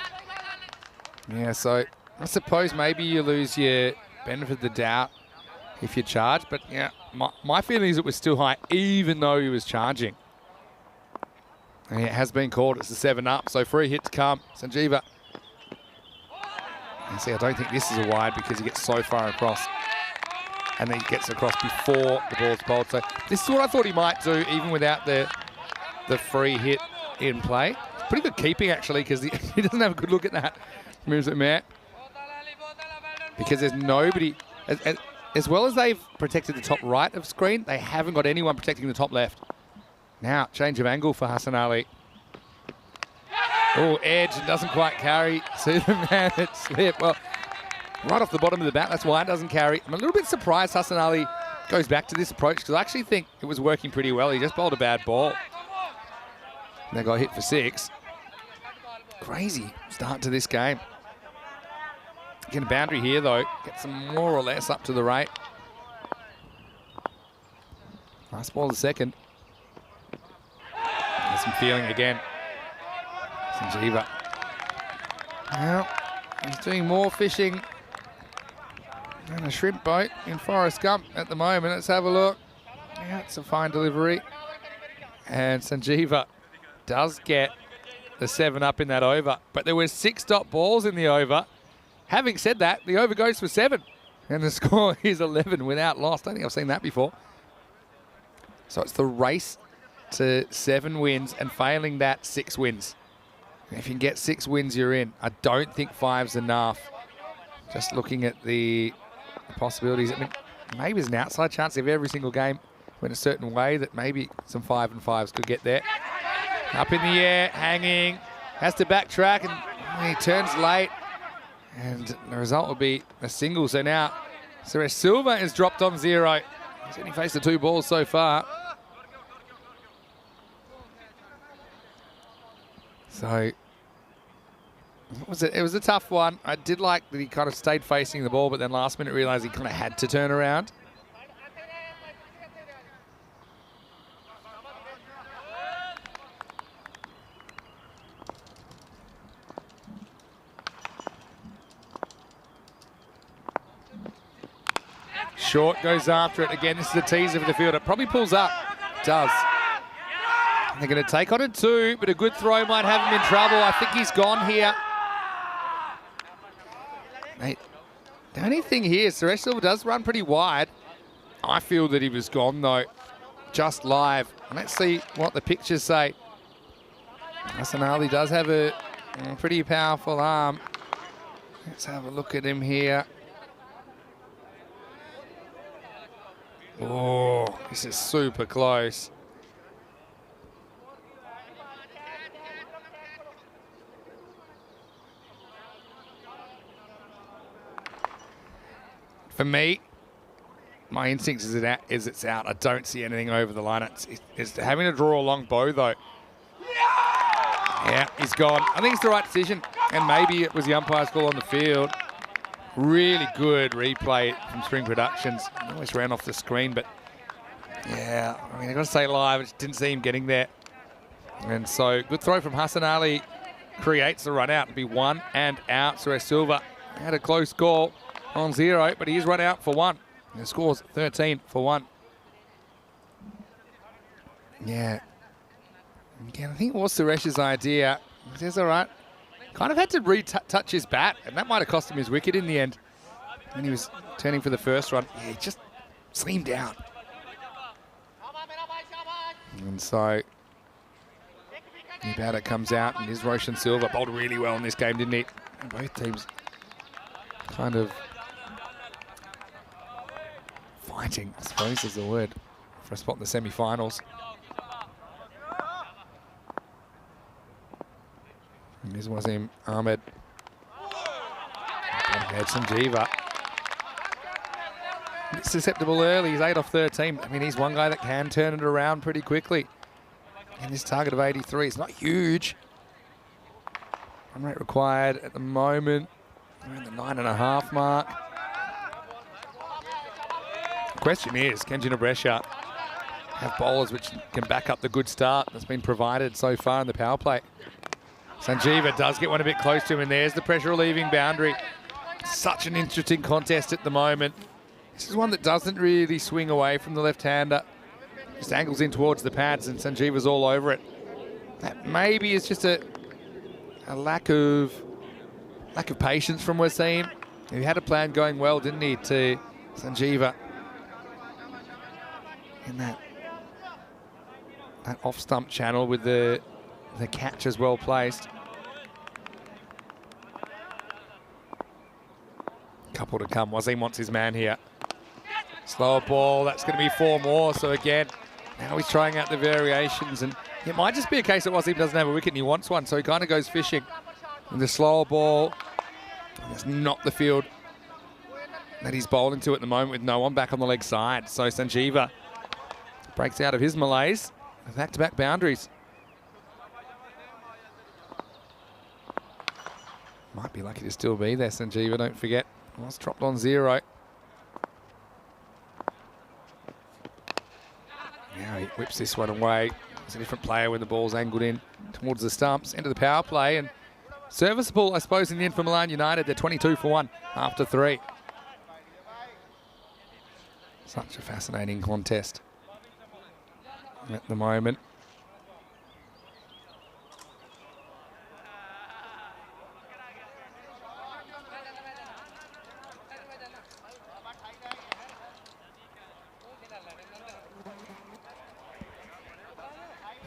yeah, so I suppose maybe you lose your benefit of the doubt if you charge. But yeah, my feeling is it was still high, even though he was charging. And it has been called. It's a 7-up, so free hit to come. Sanjeeva. And see, I don't think this is a wide because he gets so far across. And then he gets across before the ball's bowled. So this is what I thought he might do, even without the free hit in play. It's pretty good keeping, actually, because he doesn't have a good look at that. Moves it, Matt. Because there's nobody. As well as they've protected the top right of screen, they haven't got anyone protecting the top left. Now, change of angle for Hassan Ali. Oh, edge, and doesn't quite carry. Superman, it slipped. Well, right off the bottom of the bat, that's why it doesn't carry. I'm a little bit surprised Hassan Ali goes back to this approach, because I actually think it was working pretty well. He just bowled a bad ball. And they got hit for 6. Crazy start to this game. Get a boundary here, though. Get some more or less up to the right. Nice ball the second. There's some feeling again. Sanjeeva. Well, he's doing more fishing than a shrimp boat in Forrest Gump at the moment. Let's have a look. Yeah, it's a fine delivery. And Sanjeeva does get the 7-up in that over. But there were 6 dot balls in the over. Having said that, the over goes for 7. And the score is 11 without loss. I don't think I've seen that before. So it's the race to 7 wins, and failing that, 6 wins. If you can get 6 wins, you're in. I don't think 5's enough. Just looking at the possibilities. I mean, maybe there's an outside chance if every single game went a certain way that maybe some 5 and 5s could get there. Up in the air, hanging, has to backtrack, and he turns late. And the result will be a single. So now, Suresh Silva is dropped on 0. He's only faced the 2 balls so far. So, it was a tough one. I did like that he kind of stayed facing the ball, but then last minute realised he kind of had to turn around. Short goes after it. Again, this is a teaser for the field. It probably pulls up. It does. And they're going to take on a 2, but a good throw might have him in trouble. I think he's gone here. Mate, the only thing here, Suresh Silva does run pretty wide. I feel that he was gone, though, just live. Let's see what the pictures say. Hassan Ali does have a pretty powerful arm. Let's have a look at him here. Oh, this is super close. For me, my instinct is it's out. I don't see anything over the line. It's having to draw a long bow, though. Yeah, he's gone. I think it's the right decision, and maybe it was the umpire's call on the field. Really good replay from Spring Productions. Almost ran off the screen, but yeah, I mean, I've got to say live, I just didn't see him getting there. And so, good throw from Hassan Ali creates the run out. It'll be 1 and out. Suresh Silva had a close call on 0, but he's run out for 1. And the score's 13 for 1. Yeah. Again, I think it was Suresh's idea. He says, all right. Kind of had to retouch his bat, and that might have cost him his wicket in the end. When he was turning for the first run, yeah, he just seamed out. And so, the batter comes out, and is Roshan Silva. Bowled really well in this game, didn't he? And both teams kind of fighting, I suppose is the word, for a spot in the semi-finals. And this was him, Ahmed. Had Sanjeeva. It's susceptible early. He's 8 off 13. I mean, he's one guy that can turn it around pretty quickly. And this target of 83 is not huge. Run rate required at the moment around the 9.5 mark. The question is, can Ginebrescia have bowlers which can back up the good start that's been provided so far in the power play? Sanjeeva does get one a bit close to him, and there's the pressure relieving boundary. Such an interesting contest at the moment. This is one that doesn't really swing away from the left-hander. Just angles in towards the pads, and Sanjeeva's all over it. That maybe is just a lack of patience from we're seeing. He had a plan going well, didn't he, to Sanjeeva. In that off-stump channel with the catch as well placed. Couple to come. Wasim wants his man here. Slower ball. That's going to be 4 more. So again, now he's trying out the variations, and it might just be a case that Wasim doesn't have a wicket and he wants one, so he kind of goes fishing. And the slower ball, that's not the field that he's bowling to at the moment with no one back on the leg side. So Sanjeeva breaks out of his malaise. Back-to-back boundaries. Might be lucky to still be there, Sanjeeva, don't forget. Was dropped on 0. Now he whips this one away. It's a different player when the ball's angled in towards the stumps, into the power play, and serviceable, I suppose, in the end for Milan United. They're 22 for 1 after 3. Such a fascinating contest at the moment.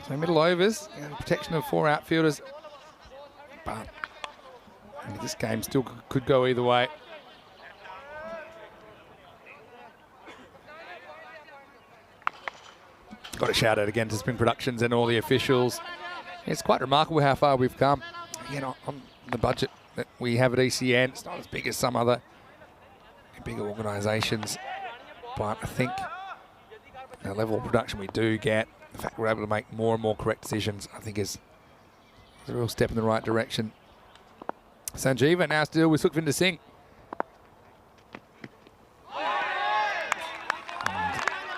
So middle overs, protection of 4 outfielders, but this game still could go either way. Got to shout out again to Spring Productions and all the officials. It's quite remarkable how far we've come. Again, on the budget that we have at ECN, it's not as big as some other bigger organisations, but I think the level of production we do get, the fact we're able to make more and more correct decisions, I think is a real step in the right direction. Sanjeeva now still with Sukhvinder Singh.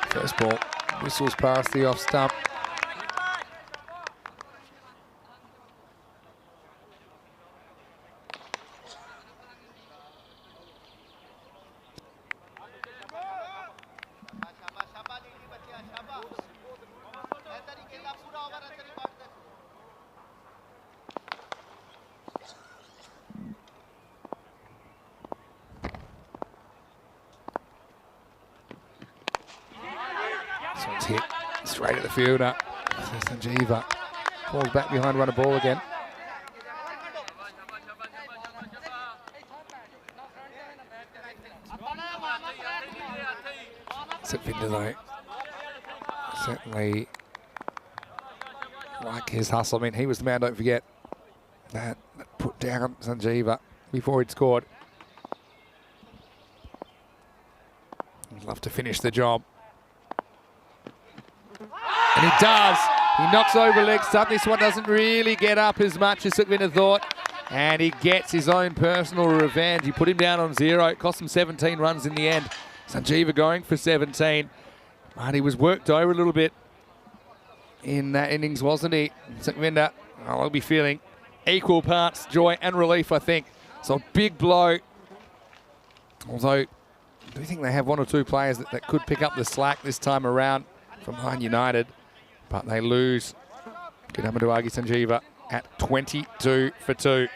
First ball whistles past the off stump. It's hit straight at the fielder. So Sanjeeva falls back behind, run a ball again. Satvinder though, certainly like his hustle. I mean, he was the man, don't forget, that put down Sanjeeva before he'd scored. He'd love to finish the job. And he does. He knocks over leg stump. This one doesn't really get up as much as Satvinder thought. And he gets his own personal revenge. He put him down on 0. It cost him 17 runs in the end. Sanjeeva going for 17. But he was worked over a little bit in that innings, wasn't he? Satvinder, well, I'll be feeling equal parts joy and relief, I think. So a big blow. Although, I do think they have one or two players that could pick up the slack this time around from Milan United. But they lose Kudamaduagi Sanjeeva at 22 for 2.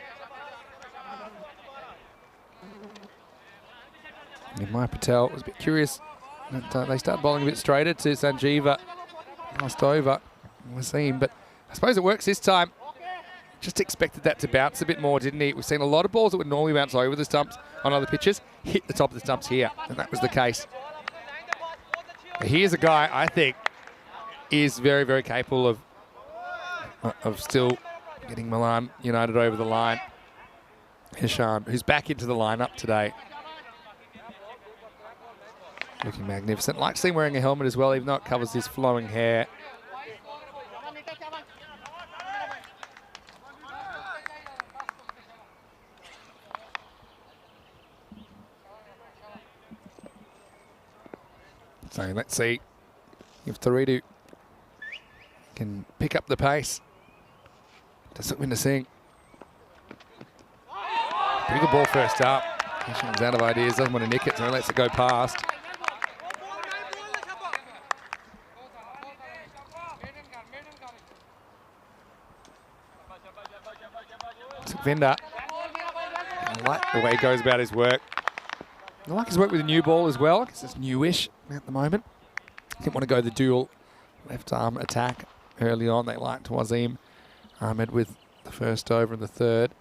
And Maya Patel was a bit curious. They started bowling a bit straighter to Sanjeeva last over. We'll see him, but I suppose it works this time. Just expected that to bounce a bit more, didn't he? We've seen a lot of balls that would normally bounce over the stumps on other pitches, hit the top of the stumps here, and that was the case. But here's a guy I think is very, very capable of still getting Milan United over the line. Hisham, who's back into the lineup today. Looking magnificent. Like to see him wearing a helmet as well, even though it covers his flowing hair. So let's see if Tharidu can pick up the pace. Does it win the sing? Pretty good ball first up. Hisham's out of ideas, doesn't want to nick it, so lets it go past. Satvinder, I like the way he goes about his work. I like his work with the new ball as well, because it's newish at the moment. Didn't want to go the dual left arm attack early on. They liked Wazim Ahmed with the first over and the third.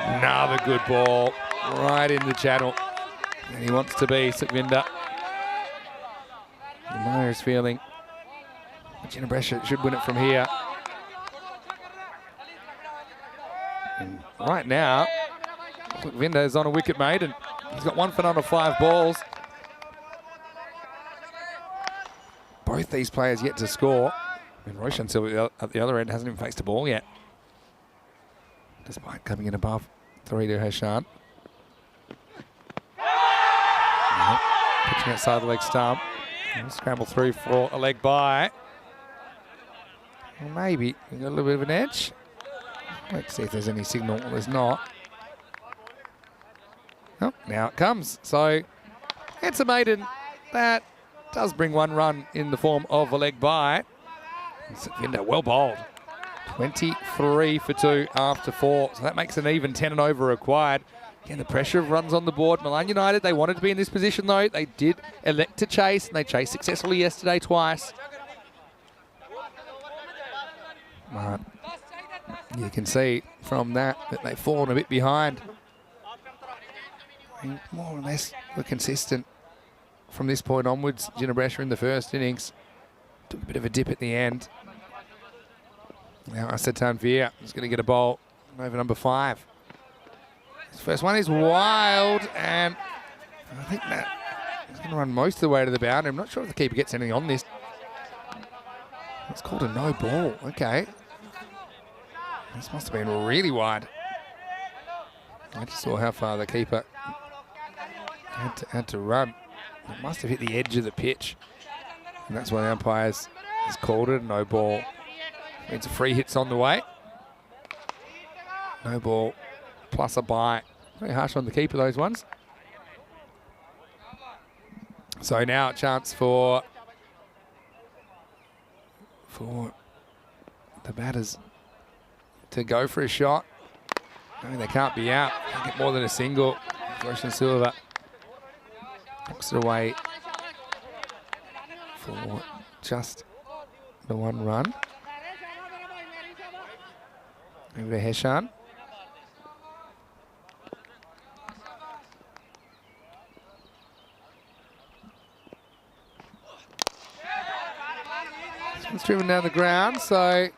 Another good ball right in the channel. And he wants to be Satvinder. Maya is feeling Gina Brescia should win it from here. And right now, Satvinder is on a wicket maiden. He's got 1 for none of 5 balls. Both these players yet to score. I mean, Roshan Silva at the other end hasn't even faced a ball yet, despite coming in above Tharidu Hashan. Pitching outside the leg stump. Scramble through for a leg by. Well, maybe we got a little bit of an edge. Let's see if there's any signal. Well, there's not. Oh, now it comes. So it's a maiden that does bring 1 run in the form of a leg by. Satvinder well bowled. 23 for 2 after 4. So that makes an even 10 and over required. Again, the pressure of runs on the board. Milan United, they wanted to be in this position though. They did elect to chase, and they chased successfully yesterday twice. But you can see from that they've fallen a bit behind. And more or less were consistent from this point onwards. Gina Brescia in the first innings took a bit of a dip at the end. Now Asatan Veer is going to get a bowl over number 5. His first one is wild, and I think that he's going to run most of the way to the boundary. I'm not sure if the keeper gets anything on this. It's called a no ball. Okay. This must have been really wide. I just saw how far the keeper had to run. It must have hit the edge of the pitch. And that's why the umpires has called it a no ball. Means a free hit's on the way. No ball plus a bye. Very harsh on the keeper, those ones. So now a chance for the batters to go for a shot. I mean, they can't be out. They get more than a single. Roshan Silva knocks it away for just the 1 run. Over to Heshan. This one's driven down the ground, so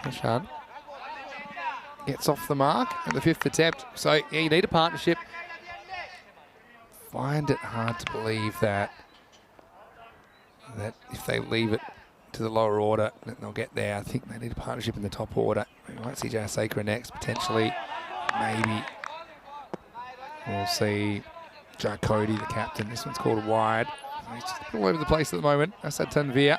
Heshan gets off the mark at the 5th attempt. So yeah, you need a partnership. Find it hard to believe that if they leave it to the lower order, that they'll get there. I think they need a partnership in the top order. We might see Jasakra next, potentially. Maybe we'll see Joe Cody, the captain. This one's called wide. He's just all over the place at the moment. That's that Tanvir.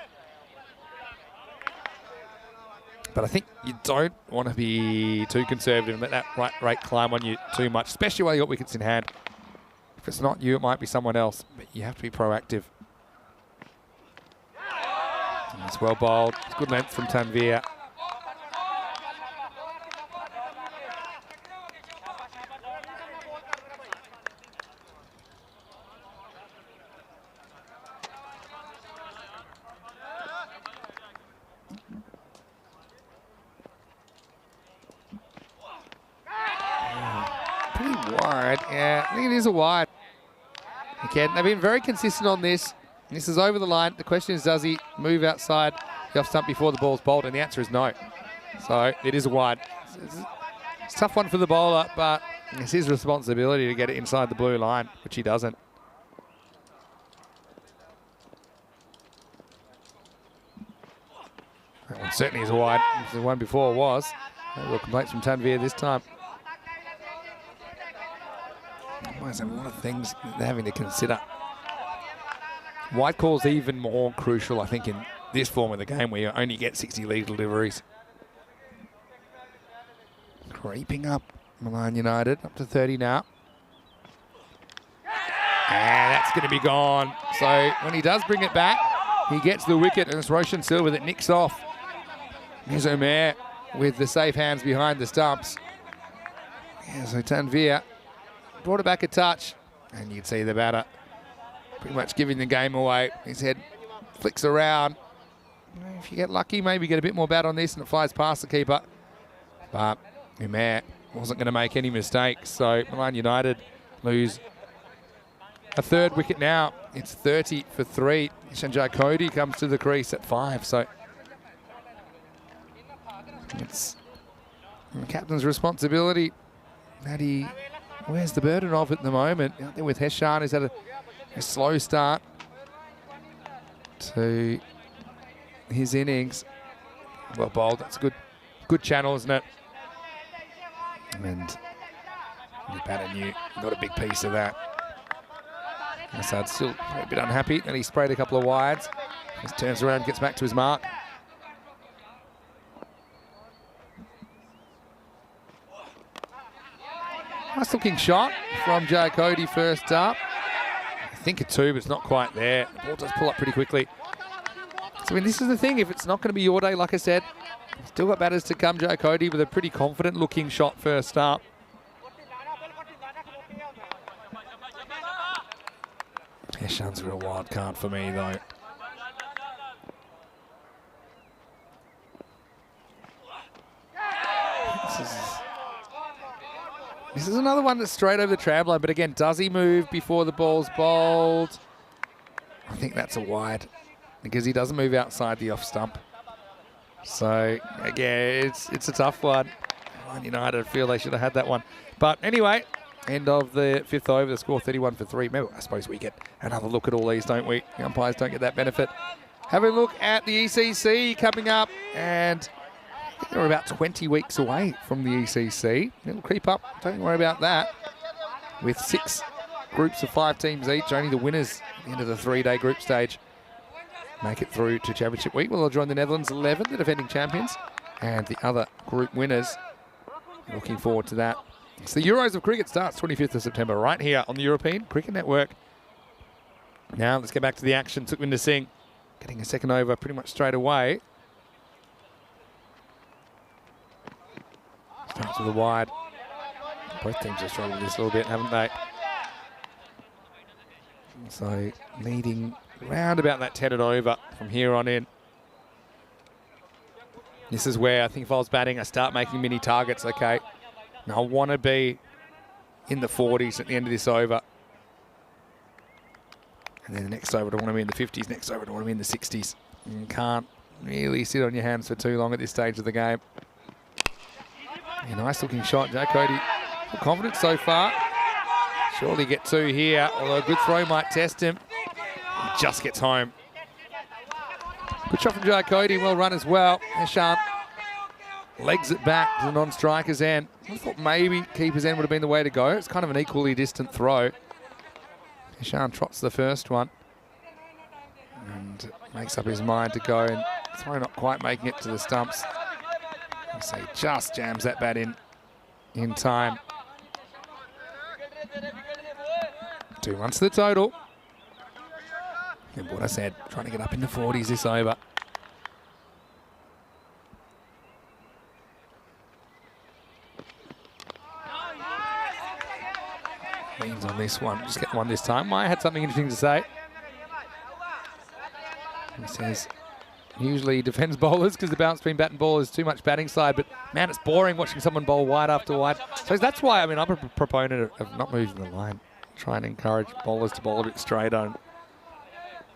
But I think you don't want to be too conservative and let that right rate climb on you too much, especially while you've got wickets in hand. If it's not you, it might be someone else, but you have to be proactive. And it's well bowled. It's good length from Tanvir. Pretty wide. Yeah, I think it is a wide. Again, they've been very consistent on this. This is over the line. The question is, does he move outside the off stump before the ball's bowled? And the answer is no. So it is a wide. It's a tough one for the bowler, but it's his responsibility to get it inside the blue line, which he doesn't. That one certainly is a wide. The one before was. No real complaints from Tanvir this time. There's a lot of things they're having to consider. Wide call's even more crucial, I think, in this form of the game where you only get 60 lead deliveries. Creeping up, Milan United, up to 30 now. And that's going to be gone. So when he does bring it back, he gets the wicket, and it's Roshan Silva that nicks off. Here's Omer with the safe hands behind the stumps. Yeah, so Tanvir brought it back a touch, and you'd see the batter pretty much giving the game away. His head flicks around. If you get lucky, maybe get a bit more bat on this and it flies past the keeper. But Umair wasn't going to make any mistakes. So Milan United lose a 3rd wicket now. It's 30 for 3. Sanjay Cody comes to the crease at 5. So it's the captain's responsibility that he wears the burden of at the moment. Out there with Heshan, who's had a slow start to his innings. Well bowled. That's a good channel, isn't it? And the batter knew got a big piece of that. Assad's still a bit unhappy, and he sprayed a couple of wides. Just turns around, gets back to his mark. Nice looking shot from Jay Cody first up. I think a 2, but it's not quite there. The ball does pull up pretty quickly. So, I mean, this is the thing. If it's not going to be your day, like I said, still got batters to come. Jay Cody with a pretty confident looking shot first up. Heshan's a real wild card for me, though. This is another one that's straight over the tram line, but again, does he move before the ball's bowled? I think that's a wide because he doesn't move outside the off stump. So, again, it's a tough one. Man United feel they should have had that one. But anyway, end of the 5th over, the score 31 for 3. Maybe, I suppose we get another look at all these, don't we? The umpires don't get that benefit. Have a look at the ECC coming up, and I think they're about 20 weeks away from the ECC. It'll creep up, don't worry about that. With 6 groups of 5 teams each, only the winners at the end of the 3-day group stage make it through to Championship Week. Well, they'll join the Netherlands 11, the defending champions, and the other group winners. Looking forward to that. It's the Euros of Cricket starts 25th of September right here on the European Cricket Network. Now let's get back to the action. Sukhvinder Singh getting a second over pretty much straight away. Starts with a wide. Both teams have struggled with this a little bit, haven't they? So needing round about that 10 and over from here on in. This is where I think if I was batting, I start making mini targets, okay? And I want to be in the 40s at the end of this over. And then the next over, I want to be in the 50s. Next over, I want to be in the 60s. You can't really sit on your hands for too long at this stage of the game. A nice looking shot, Joe Cody. Confident so far. Surely get 2 here, although a good throw might test him. He just gets home. Good shot from Joe Cody, well run as well. Heshan legs it back to the non-striker's end. I thought maybe keeper's end would have been the way to go. It's kind of an equally distant throw. Heshan trots the first one and makes up his mind to go, and throw not quite making it to the stumps. So he just jams that bat in time. 2 runs to the total. And what I said, trying to get up in the 40s this over. Leans on this one, just get one this time. Maya had something interesting to say. He says, usually he defends bowlers because the bounce between bat and ball is too much batting side, but man, it's boring watching someone bowl wide after wide. So that's why, I mean, I'm a proponent of not moving the line. Try and encourage bowlers to bowl a bit straighter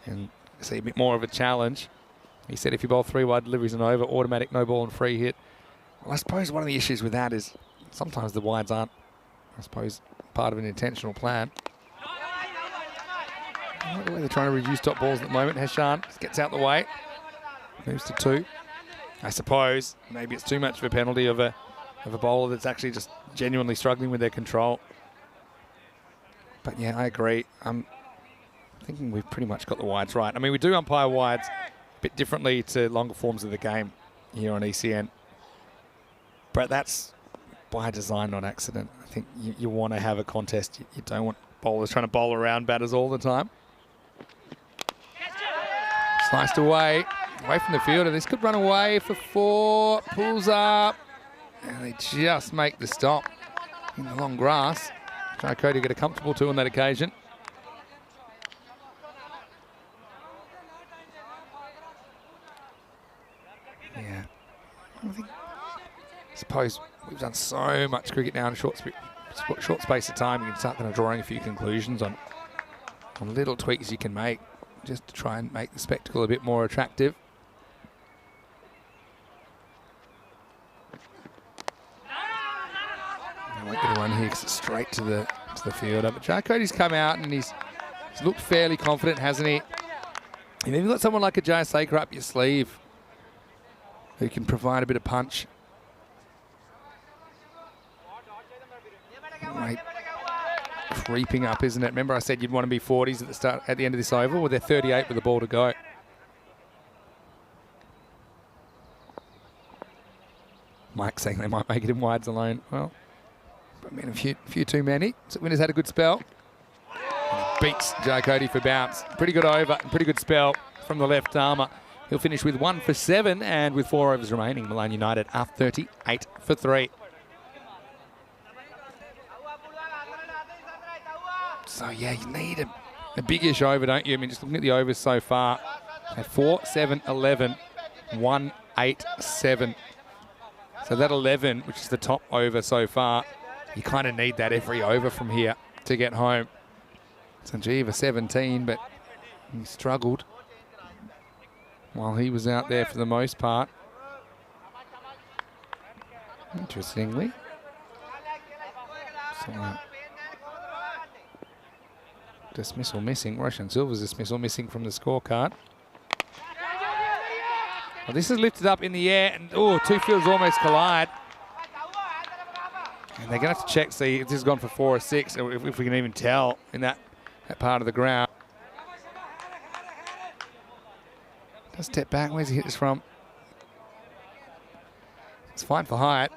and see a bit more of a challenge. He said if you bowl 3 wide deliveries and over, automatic no ball and free hit. Well, I suppose one of the issues with that is sometimes the wides aren't, I suppose, part of an intentional plan. I like the way they're trying to reduce top balls at the moment. Heshan just gets out the way. Moves to 2. I suppose maybe it's too much of a penalty of a bowler that's actually just genuinely struggling with their control. But yeah, I agree. I'm thinking we've pretty much got the wides right. I mean, we do umpire wides a bit differently to longer forms of the game here on ECN. But that's by design, not accident. I think you want to have a contest. You don't want bowlers trying to bowl around batters all the time. Sliced away from the fielder. This could run away for 4. Pulls up. And they just make the stop in the long grass. Joe Cody get a comfortable 2 on that occasion. Yeah. I suppose we've done so much cricket now in a short space of time. You can start kind of drawing a few conclusions on little tweaks you can make just to try and make the spectacle a bit more attractive. I won't get a run here because it's straight to the fielder. But Joe Cody's come out and he's looked fairly confident, hasn't he? And then you've got someone like a Jaya Saker up your sleeve who can provide a bit of punch. Right. Creeping up, isn't it? Remember I said you'd want to be 40s at the end of this over? Well, they're 38 with the ball to go. Mike saying they might make it in wides alone. Well, I mean, a few too many. So Winners had a good spell. Beats Joe Cody for bounce. Pretty good over and pretty good spell from the left armour. He'll finish with 1 for 7, and with 4 overs remaining, Milan United are 38 for 3. So yeah, you need a biggish over, don't you? I mean, just looking at the overs so far, 4, 7, 11, 1, 8, 7. So that 11, which is the top over so far, you kind of need that every over from here to get home. Sanjeev 17, but he struggled while he was out there for the most part. Interestingly. So, dismissal missing. Roshan Silva's dismissal missing from the scorecard. Well, this is lifted up in the air, and 2 fields almost collide. And they're going to have to check, see if this has gone for 4 or 6, or if we can even tell in that part of the ground. Does step back. Where's he hit this from? It's fine for height.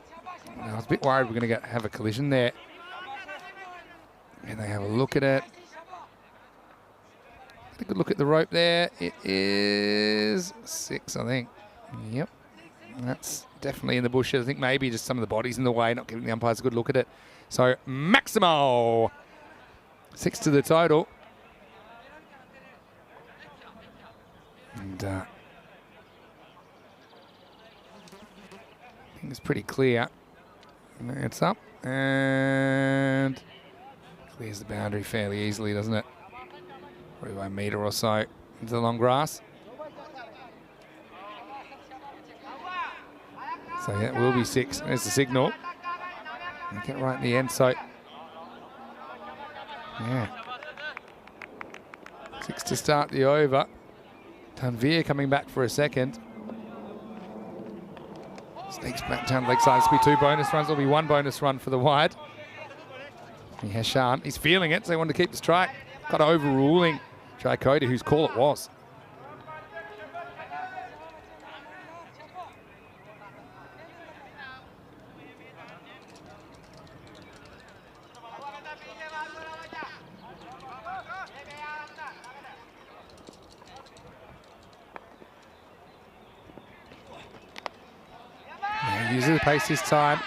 I was a bit worried we're going to have a collision there. And they have a look at it. Get a good look at the rope there. It is 6, I think. Yep. That's definitely in the bushes. I think maybe just some of the bodies in the way, not giving the umpires a good look at it. So Maximo, 6 to the total. And I think it's pretty clear. It's up and clears the boundary fairly easily, doesn't it? Probably by a metre or so into the long grass. So yeah, it will be 6. There's the signal. And get right in the end, so yeah. 6 to start the over. Tanvir coming back for a second. Sneaks back down the leg side. This will be 2 bonus runs. There'll be 1 bonus run for the wide. And Hashan, he's feeling it, so they wanted to keep the strike. Got overruling Jai Cody, whose call it was. Uses the pace this time.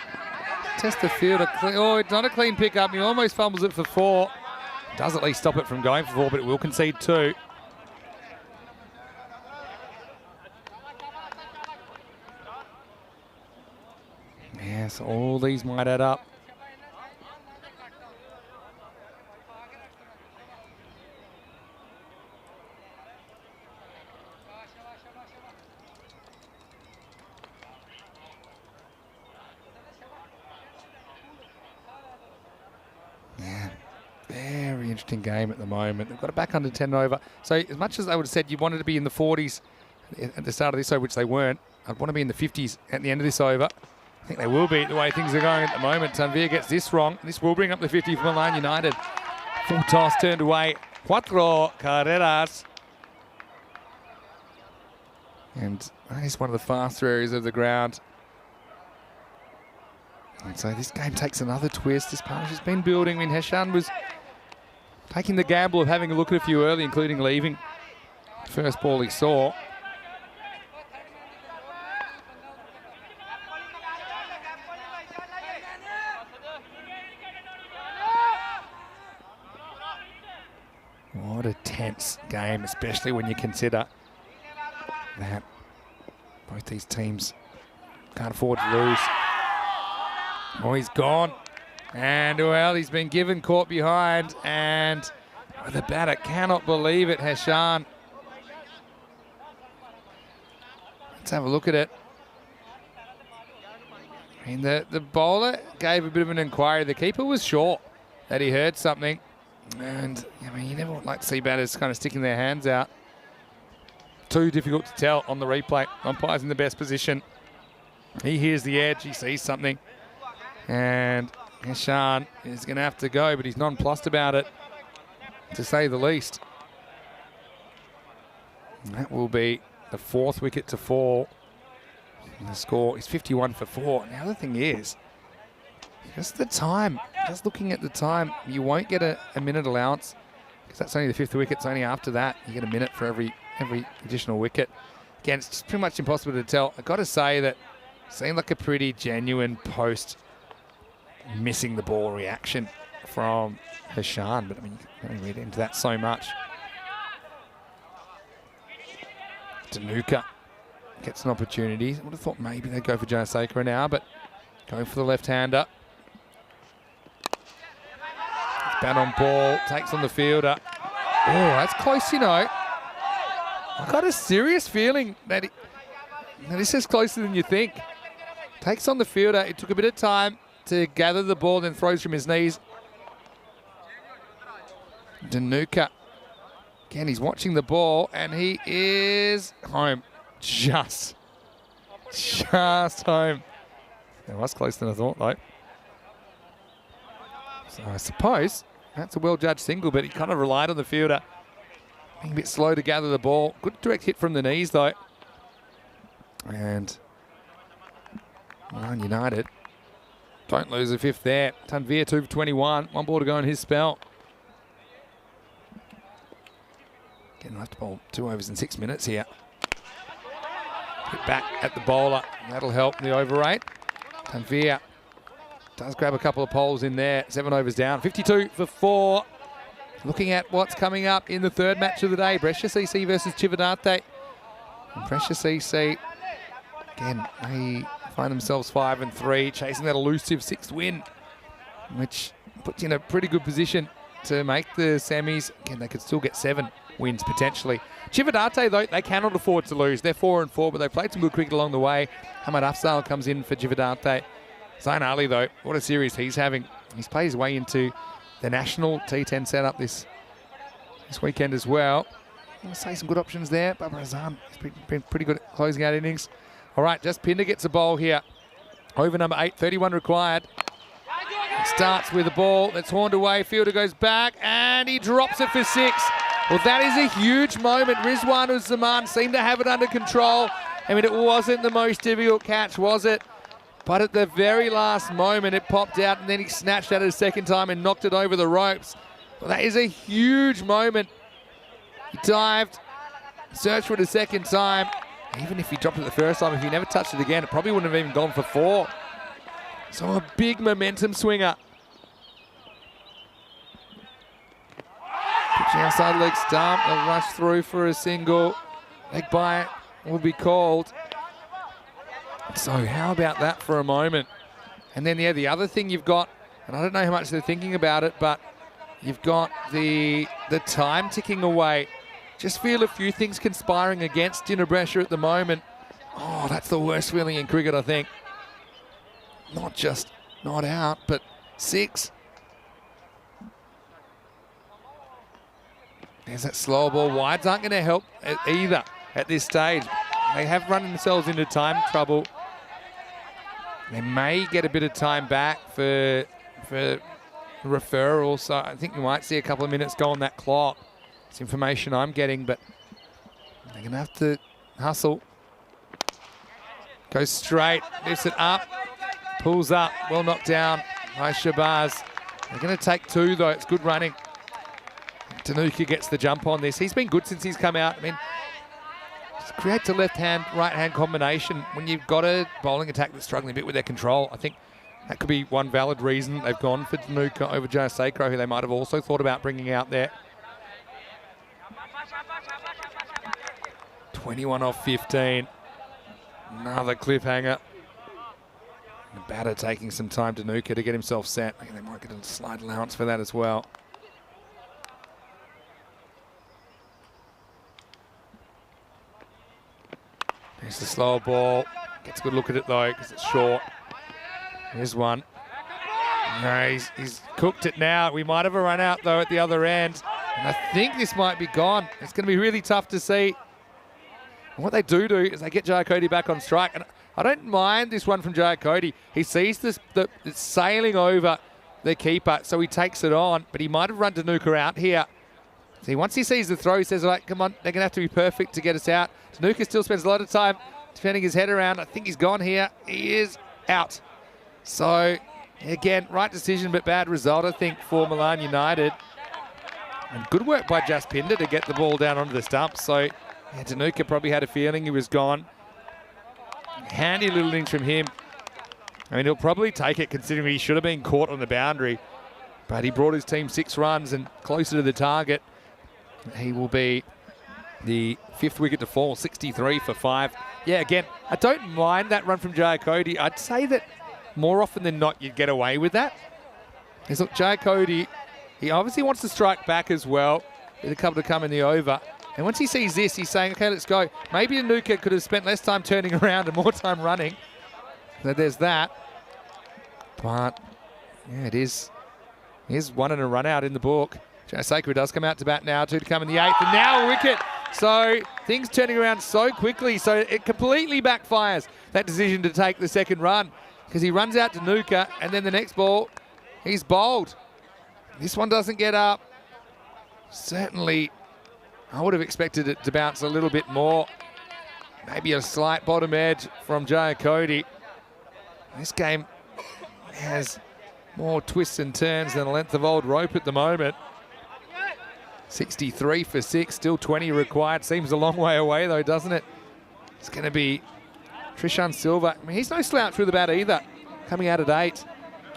Test the field. Oh, it's not a clean pickup. He almost fumbles it for 4. Does at least stop it from going for 4, but it will concede 2. Yes, all these might add up. Very interesting game at the moment. They've got it back under 10 over. So as much as I would have said you wanted to be in the 40s at the start of this over, which they weren't, I'd want to be in the 50s at the end of this over. I think they will be the way things are going at the moment. Tanvir gets this wrong. This will bring up the 50 for Milan United. Full toss turned away. 4 carreras. And that is one of the faster areas of the ground. And so this game takes another twist. This partnership's been building. I mean, Hashan was taking the gamble of having a look at a few early, including leaving the first ball he saw. What a tense game, especially when you consider that both these teams can't afford to lose. Oh, he's gone. And, well, he's been given caught behind. And the batter cannot believe it, Hashan. Let's have a look at it. I mean, the bowler gave a bit of an inquiry. The keeper was sure that he heard something. And, I mean, you never like to see batters kind of sticking their hands out. Too difficult to tell on the replay. Umpire's in the best position. He hears the edge. He sees something. And Hashan is going to have to go, but he's nonplussed about it, to say the least. And that will be the 4th wicket to fall. And the score is 51 for 4. And the other thing is, just the time. Just looking at the time, you won't get a minute allowance, because that's only the 5th wicket. It's only after that you get a minute for every additional wicket. Again, it's just pretty much impossible to tell. I've got to say that it seemed like a pretty genuine post missing the ball reaction from Hashan, but I mean, you don't read into that so much. Danuka gets an opportunity. I would have thought maybe they'd go for Jayasekara now, but going for the left-hander. Bat on ball, takes on the fielder. Oh, that's close, you know. I've got a serious feeling that this is closer than you think. Takes on the fielder. It took a bit of time to gather the ball, then throws from his knees. Danuka. Again, he's watching the ball, and he is home. Just home. It was closer than I thought, though. So I suppose that's a well-judged single, but he kind of relied on the fielder. Being a bit slow to gather the ball. Good direct hit from the knees, though. And Milan United don't lose a 5th there. Tanvir 2 for 21. 1 ball to go in his spell. Getting left to bowl 2 overs in 6 minutes here. Hit back at the bowler. That'll help the over 8. Tanvir does grab a couple of poles in there. 7 overs down. 52 for 4. Looking at what's coming up in the 3rd match of the day. Brescia CC versus Chividate. Pressure CC. Again, they find themselves 5-3, chasing that elusive 6th win, which puts you in a pretty good position to make the semis. Again, they could still get 7 wins potentially. Cividate, though, they cannot afford to lose. They're 4-4, but they played some good cricket along the way. Hamad Afzal comes in for Cividate. Zain Ali, though, what a series he's having. He's played his way into the national T10 setup this weekend as well. I'll say some good options there. Babar Azam has been pretty good at closing out innings. All right, Just Pinder gets a bowl here. Over number 8, 31 required. Starts with the ball that's horned away. Fielder goes back and he drops it for 6. Well, that is a huge moment. Rizwan Uzzaman seemed to have it under control. I mean, it wasn't the most difficult catch, was it? But at the very last moment, it popped out and then he snatched at it a second time and knocked it over the ropes. Well, that is a huge moment. He dived, searched for it a second time. Even if he dropped it the first time, if he never touched it again, it probably wouldn't have even gone for 4. So a big momentum swinger. Pitching outside leg stump, they'll rush through for a single. Leg bite will be called. So how about that for a moment? And then, yeah, the other thing you've got, and I don't know how much they're thinking about it, but you've got the time ticking away. Just feel a few things conspiring against Dinabrasha at the moment. Oh, that's the worst feeling in cricket, I think. Not just not out, but 6. There's that slow ball. Wides aren't going to help either at this stage. They have run themselves into time trouble. They may get a bit of time back for referral, so I think you might see a couple of minutes go on that clock. It's information I'm getting, but they're going to have to hustle. Goes straight, lifts it up, pulls up, well knocked down by Shabazz. They're going to take 2, though. It's good running. Danuka gets the jump on this. He's been good since he's come out. I mean, just creates a left-hand, right-hand combination when you've got a bowling attack that's struggling a bit with their control. I think that could be one valid reason they've gone for Danuka over Joe Sakro, who they might have also thought about bringing out there. 21 off 15. Another cliffhanger. The batter taking some time, Danuka, to get himself set. I think they might get a slight allowance for that as well. There's the slow ball. Gets a good look at it though, because it's short. Here's one. No, he's cooked it now. We might have a run out though at the other end. And I think this might be gone. It's going to be really tough to see. And what they do is they get Jayakody back on strike. And I don't mind this one from Jayakody. He sees this it's sailing over the keeper, so he takes it on. But he might have run Danuka out here. See, once he sees the throw, he says, all right, come on, they're going to have to be perfect to get us out. Danuka still spends a lot of time defending his head around. I think he's gone here. He is out. So, again, right decision, but bad result, I think, for Milan United. And good work by Just Pinder to get the ball down onto the stump. So, yeah, Danuka probably had a feeling he was gone. Handy little innings from him. I mean, he'll probably take it considering he should have been caught on the boundary. But he brought his team 6 runs and closer to the target. He will be the 5th wicket to fall, 63 for 5. Yeah, again, I don't mind that run from Jayakody. I'd say that more often than not, you'd get away with that. Because look, Jayakody, he obviously wants to strike back as well, with a couple to come in the over. And once he sees this, he's saying, okay, let's go. Maybe Danuka could have spent less time turning around and more time running. So there's that. But, yeah, it is. Here's 1 and a run out in the book. Joe Sakura does come out to bat now, 2 to come in the 8th, and now a wicket. So things turning around so quickly, so it completely backfires, that decision to take the second run, because he runs out to Danuka, and then the next ball, he's bowled. This one doesn't get up. Certainly, I would have expected it to bounce a little bit more. Maybe a slight bottom edge from Jayakody. This game has more twists and turns than a length of old rope at the moment. 63 for 6, still 20 required. Seems a long way away though, doesn't it? It's going to be Trishan Silva. I mean, he's no slouch with the bat either. Coming out at 8.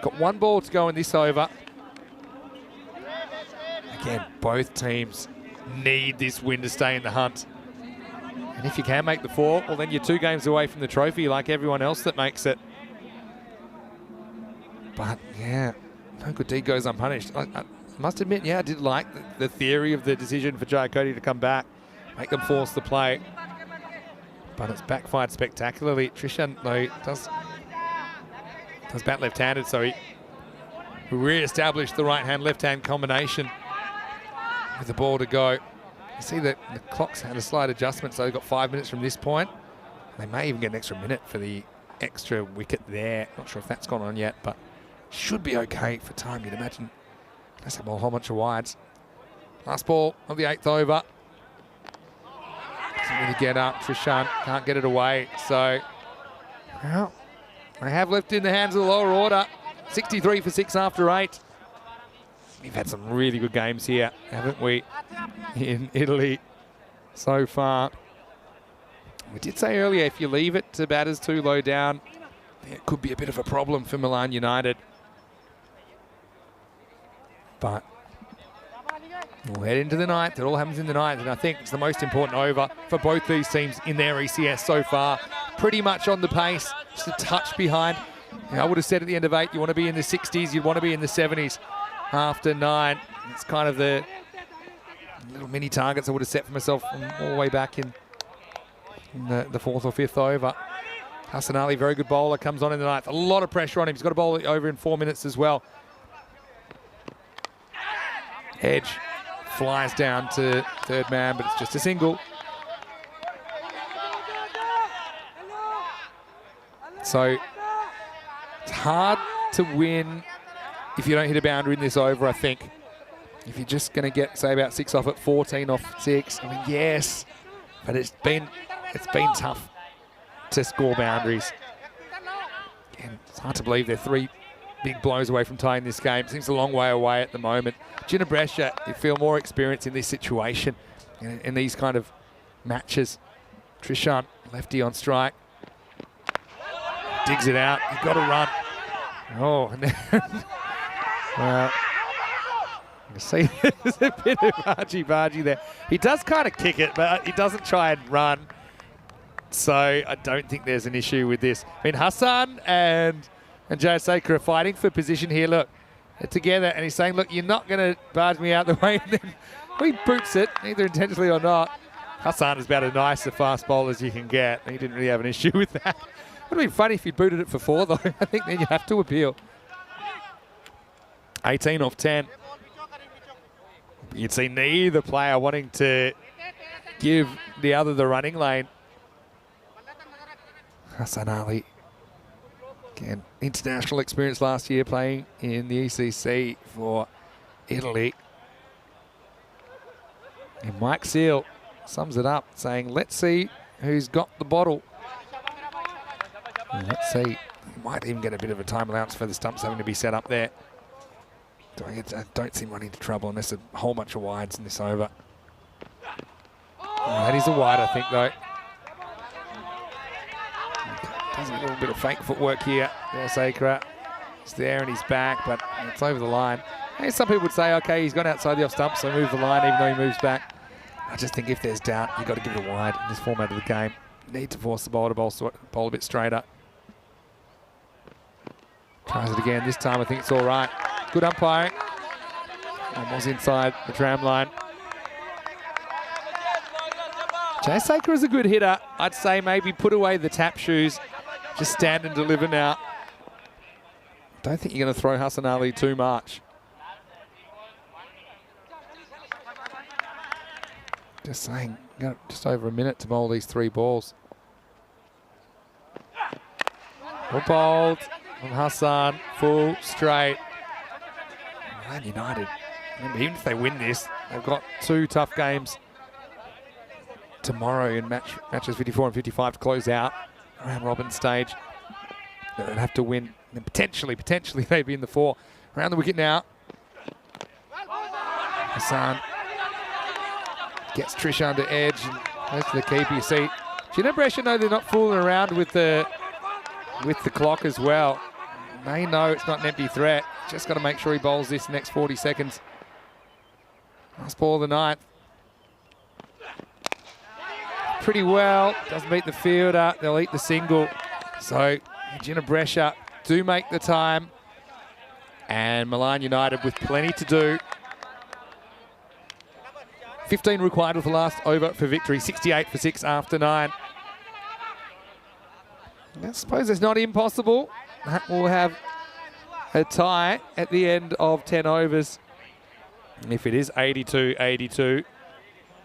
Got 1 ball to go in this over. Again, both teams need this win to stay in the hunt. And if you can make the 4, well, then you're 2 games away from the trophy like everyone else that makes it. But, yeah, no good deed goes unpunished. I must admit, yeah, I did like the theory of the decision for Jai Cody to come back, make them force the play. But it's backfired spectacularly. Trishan, though, does bat left-handed, so he re-established the right-hand, left-hand combination with the ball to go. You see that the clock's had a slight adjustment, so they've got 5 minutes from this point. They may even get an extra minute for the extra wicket there. Not sure if that's gone on yet, but should be okay for time, you'd imagine. That's a whole bunch of wides. Last ball of the 8th over. Doesn't really get up. Trishan can't get it away. So, well, they have left in the hands of the lower order. 63 for 6 after 8. We've had some really good games here, haven't we, in Italy so far. We did say earlier, if you leave it to batters too low down, it could be a bit of a problem for Milan United. But we'll head into the 9th. It all happens in the 9th, and I think it's the most important over for both these teams in their ECS so far. Pretty much on the pace, just a touch behind. I would have said at the end of 8, you want to be in the 60s, you'd want to be in the 70s. After 9, it's kind of the little mini targets I would have set for myself from all the way back in the 4th or 5th over. Hassan Ali, very good bowler, comes on in the 9th. A lot of pressure on him. He's got to bowl over in 4 minutes as well. Edge flies down to 3rd man, but it's just a single. So it's hard to win if you don't hit a boundary in this over, I think. If you're just going to get, say, about 6 off at 14 off 6, I mean, yes, but it's been tough to score boundaries. And it's hard to believe they're 3 big blows away from tying this game. Seems a long way away at the moment. Ginebrescia, you feel more experience in this situation, in these kind of matches. Trishan, lefty on strike. Digs it out. You've got to run. Oh, and then well, you see there's a bit of argy-bargy there. He does kind of kick it, but he doesn't try and run. So I don't think there's an issue with this. I mean, Hassan and Jay Saker are fighting for position here. Look, they're together, and he's saying, look, you're not going to barge me out the way. And then he boots it, either intentionally or not. Hassan is about as nice a fast bowler as you can get. He didn't really have an issue with that. It would have been funny if he booted it for 4, though. I think then you have to appeal. 18 off 10. You'd see neither player wanting to give the other the running lane. Hassan Ali, again, international experience last year playing in the ECC for Italy. And Mike Seal sums it up saying, let's see who's got the bottle. And let's see, he might even get a bit of a time allowance for the stumps having to be set up there. I don't see him running into trouble unless a whole bunch of wides in this over. Oh, that is a wide, I think, though. Does a little bit of fake footwork here. There's Akra. He's there and he's back, but it's over the line. And some people would say, okay, he's gone outside the off stump, so move the line even though he moves back. I just think if there's doubt, you've got to give it a wide in this format of the game. You need to force the bowler to bowl a bit straighter. Tries it again. This time I think it's all right. Good umpiring. Almost inside the tram line. Jay Saker is a good hitter. I'd say maybe put away the tap shoes. Just stand and deliver now. Don't think you're going to throw Hassan Ali too much. Just saying, got just over a minute to bowl these 3 balls. Well bowled from Hassan, full straight. Milan United, even if they win this, they've got 2 tough games tomorrow in matches 54 and 55 to close out round robin stage. They'd have to win, and potentially they'd be in the 4. Around the wicket now. Hassan gets Trish under edge and goes to the keeper. You see, Ginebrescia know they're not fooling around with the clock as well. They know it's not an empty threat. Just got to make sure he bowls this next 40 seconds. Last ball of the 9th. pretty well. Doesn't beat the fielder. They'll eat the single. So Gina Brescia do make the time. And Milan United with plenty to do. 15 required with the last over for victory. 68 for 6 after 9. I suppose it's not impossible. We'll have a tie at the end of 10 overs. And if it is 82-82,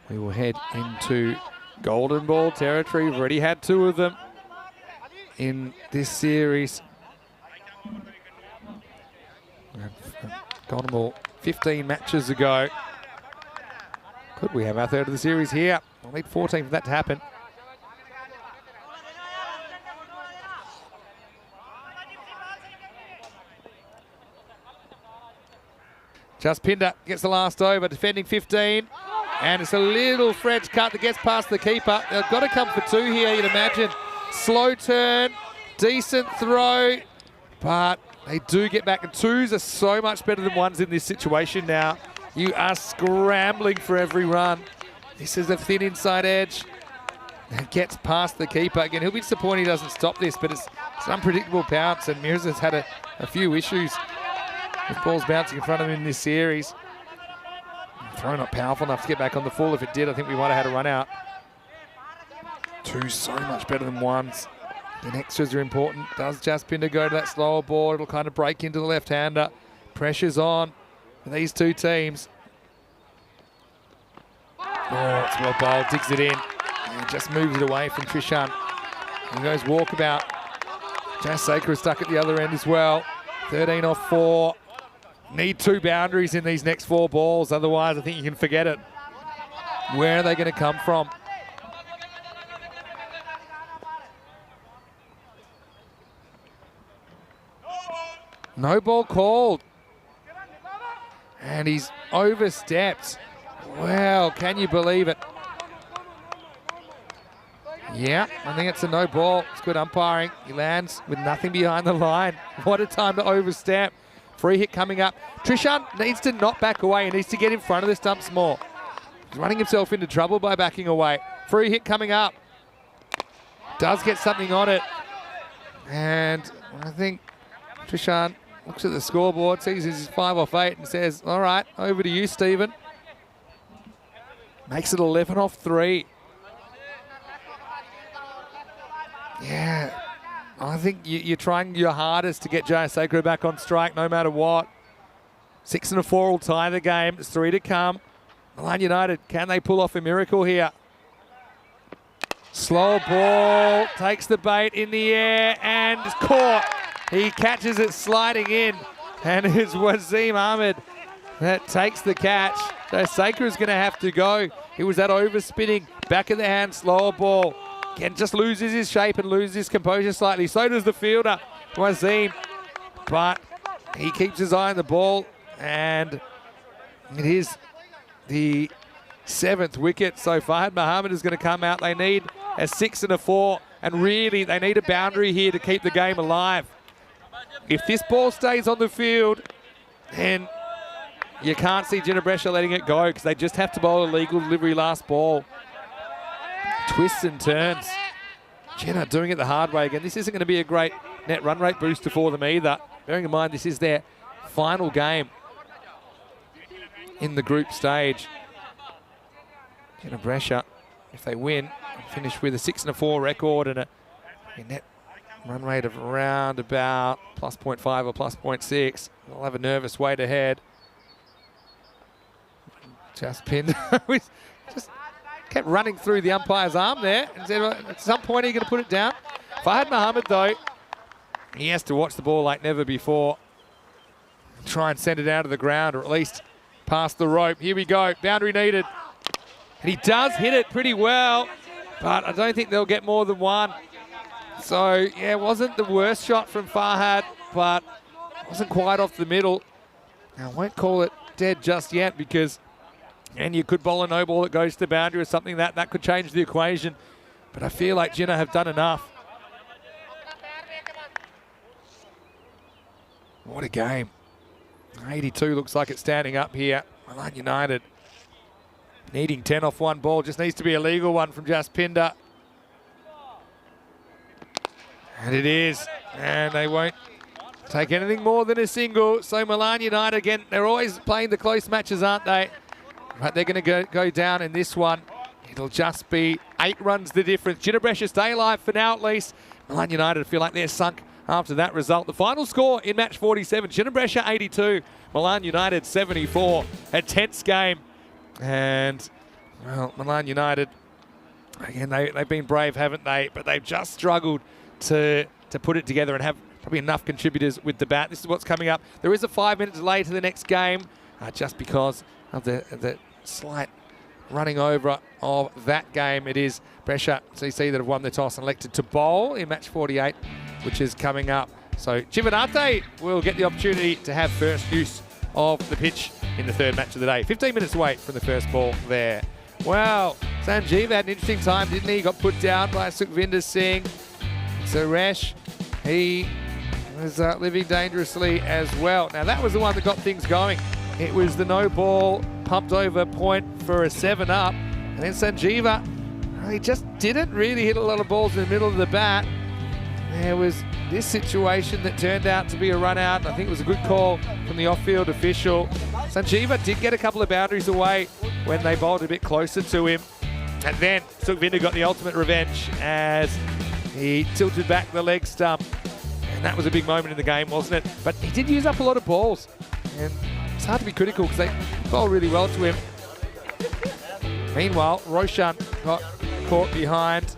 we will head into golden ball territory. We've already had 2 of them in this series. Golden ball 15 matches ago. Could we have our third of the series here? We'll need 14 for that to happen. Just Pinder gets the last over, defending 15. And it's a little French cut that gets past the keeper. They've got to come for 2 here, you'd imagine. Slow turn, decent throw, but they do get back. And 2s are so much better than 1s in this situation now. You are scrambling for every run. This is a thin inside edge. And gets past the keeper. Again, he'll be disappointed he doesn't stop this, but it's an unpredictable bounce, and Mears has had a few issues with balls bouncing in front of him in this series. Throw not powerful enough to get back on the full. If it did, I think we might have had a run out. 2 so much better than 1s. And extras are important. Does Jaspinder go to that slower ball? It'll kind of break into the left-hander. Pressure's on for these 2 teams. Oh, it's well bowled. Digs it in. And just moves it away from Trishan. And goes walkabout. Jas Saker is stuck at the other end as well. 13 off 4. Need 2 boundaries in these next 4 balls, otherwise I think you can forget it. Where are they going to come from? No ball called. And he's overstepped. Wow, can you believe it? Yeah, I think it's a no ball. It's good umpiring. He lands with nothing behind the line. What a time to overstep. Free hit coming up. Trishan needs to not back away. He needs to get in front of the stumps more. He's running himself into trouble by backing away. Free hit coming up. Does get something on it. And I think Trishan looks at the scoreboard, sees he's 5 off 8 and says, all right, over to you, Stephen. Makes it 11 off 3. Yeah. I think you're trying your hardest to get Jaya Sakura back on strike no matter what. 6 and a 4 will tie the game. There's 3 to come. Milan United, can they pull off a miracle here? Slow ball, takes the bait in the air and is caught. He catches it sliding in, and it's Wasim Ahmed that takes the catch. Jaya Sakura is going to have to go. It was that overspinning, back of the hand, slower ball. Again, just loses his shape and loses his composure slightly. So does the fielder, Wasim. But he keeps his eye on the ball, and it is the 7th wicket. So Fahad Mohammed is going to come out. They need a 6 and a 4, and really they need a boundary here to keep the game alive. If this ball stays on the field, then you can't see Gina Brescia letting it go, because they just have to bowl a legal delivery last ball. Twists and turns. Jenna doing it the hard way again. This isn't going to be a great net run rate booster for them either. Bearing in mind this is their final game in the group stage. Gina Brescia, if they win, finish with a 6 and a 4 record and a net run rate of around about plus 0.5 or plus 0.6. They'll have a nervous wait ahead. Just pinned. Just kept running through the umpire's arm there and said, well, at some point, are you going to put it down? Fahad Mohammed, though, he has to watch the ball like never before. Try and send it out of the ground, or at least past the rope. Here we go, boundary needed. And he does hit it pretty well, but I don't think they'll get more than 1. So, yeah, it wasn't the worst shot from Fahad, but wasn't quite off the middle. Now, I won't call it dead just yet, because and you could bowl a no ball that goes to the boundary or something that could change the equation. But I feel like Gina have done enough. What a game. 82 looks like it's standing up here. Milan United Needing 10 off one ball. Just needs to be a legal one from Jaspinder. And it is. And they won't take anything more than a single. So Milan United, again, they're always playing the close matches, aren't they? But they're going to go down in this one. It'll just be 8 runs the difference. Ginebrecia stay alive for now at least. Milan United feel like they're sunk after that result. The final score in match 47, Ginebrecia 82, Milan United 74. A tense game. And, well, Milan United, again, they've been brave, haven't they? But they've just struggled to put it together and have probably enough contributors with the bat. This is what's coming up. There is a 5-minute delay to the next game, just because of the slight running over of that game. It is Brescia CC that have won the toss and elected to bowl in match 48, which is coming up. So Cividate will get the opportunity to have first use of the pitch in the third match of the day. 15 minutes away from the first ball there. Well, Sanjeev had an interesting time, didn't he? Got put down by Sukhvinder Singh. Suresh, he was living dangerously as well. Now, that was the one that got things going. It was the no ball, pumped over point for a 7-up. And then Sanjeeva, he just didn't really hit a lot of balls in the middle of the bat. There was this situation that turned out to be a run out. I think it was a good call from the off-field official. Sanjeeva did get a couple of boundaries away when they bowled a bit closer to him. And then Sukhvinder got the ultimate revenge as he tilted back the leg stump. And that was a big moment in the game, wasn't it? But he did use up a lot of balls. And it's hard to be critical because they bowled really well to him. Meanwhile, Roshan got caught behind.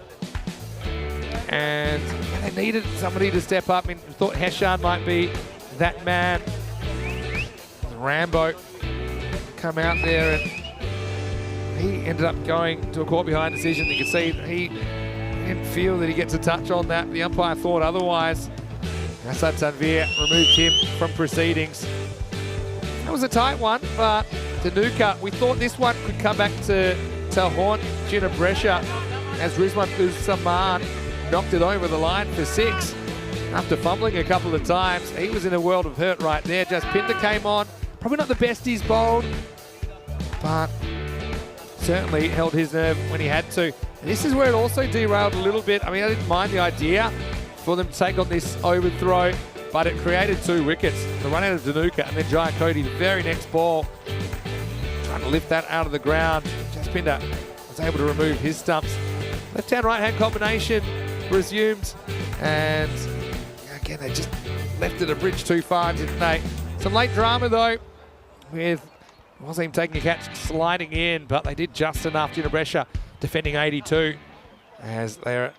And they needed somebody to step up. I mean, thought Heshan might be that man. Rambo come out there and he ended up going to a caught behind decision. You can see he didn't feel that he gets a touch on that. The umpire thought otherwise. Asad Tanvir removed him from proceedings. That was a tight one, but Danuka, we thought this one could come back to haunt Ginebrecia as Rizwan Ussaman knocked it over the line for 6. After fumbling a couple of times, he was in a world of hurt right there. Jaspinder came on. Probably not the best he's bowled, but certainly held his nerve when he had to. And this is where it also derailed a little bit. I mean, I didn't mind the idea for them to take on this overthrow, but it created 2 wickets. The run out of Danuka and then Jaya Cody, the very next ball, trying to lift that out of the ground. Jaspinder was able to remove his stumps. Left-hand, right-hand combination resumed, and again, they just left it a bridge too far, didn't they? Some late drama, though, with Wasim taking a catch, sliding in, but they did just enough. Ginebrecia defending 82, as they're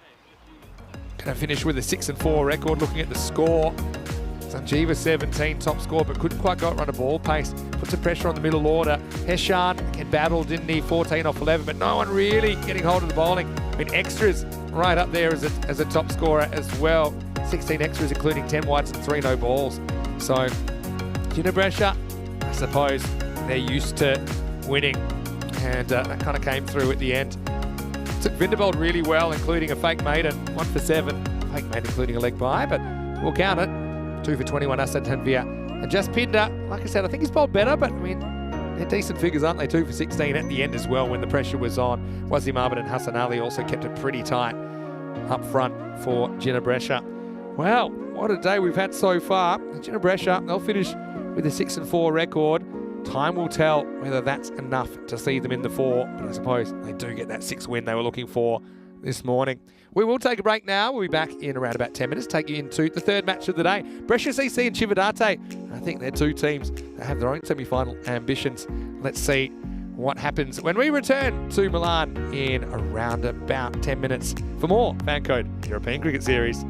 going to finish with a 6-4 record. Looking at the score, Sanjeeva 17, top score, but couldn't quite go run a ball pace. Put some pressure on the middle order. Heshan again battled, didn't he? 14 off 11, but no one really getting hold of the bowling. I mean, extras right up there as a top scorer as well. 16 extras, including 10 wides and 3 no balls. So, Ginebrecia, I suppose they're used to winning, and that kind of came through at the end. Took Vinderbold really well, including a fake maiden, 1 for 7. Fake maiden, including a leg bye, but we'll count it. 2 for 21, Asad Tanvir. And Jaspinder, like I said, I think he's bowled better, but I mean, they're decent figures, aren't they? 2 for 16 at the end as well when the pressure was on. Wasim Ahmed and Hassan Ali also kept it pretty tight up front for Ginebrecia. Well, what a day we've had so far. Ginebrecia, they'll finish with a 6-4 record. Time will tell whether that's enough to see them in the 4, but I suppose they do get that 6 win they were looking for this morning. We will take a break now. We'll be back in around about 10 minutes, take you into the 3rd match of the day. Brescia CC and Cividate. I think they're 2 teams that have their own semi-final ambitions. Let's see what happens when we return to Milan in around about 10 minutes for more FanCode European Cricket Series.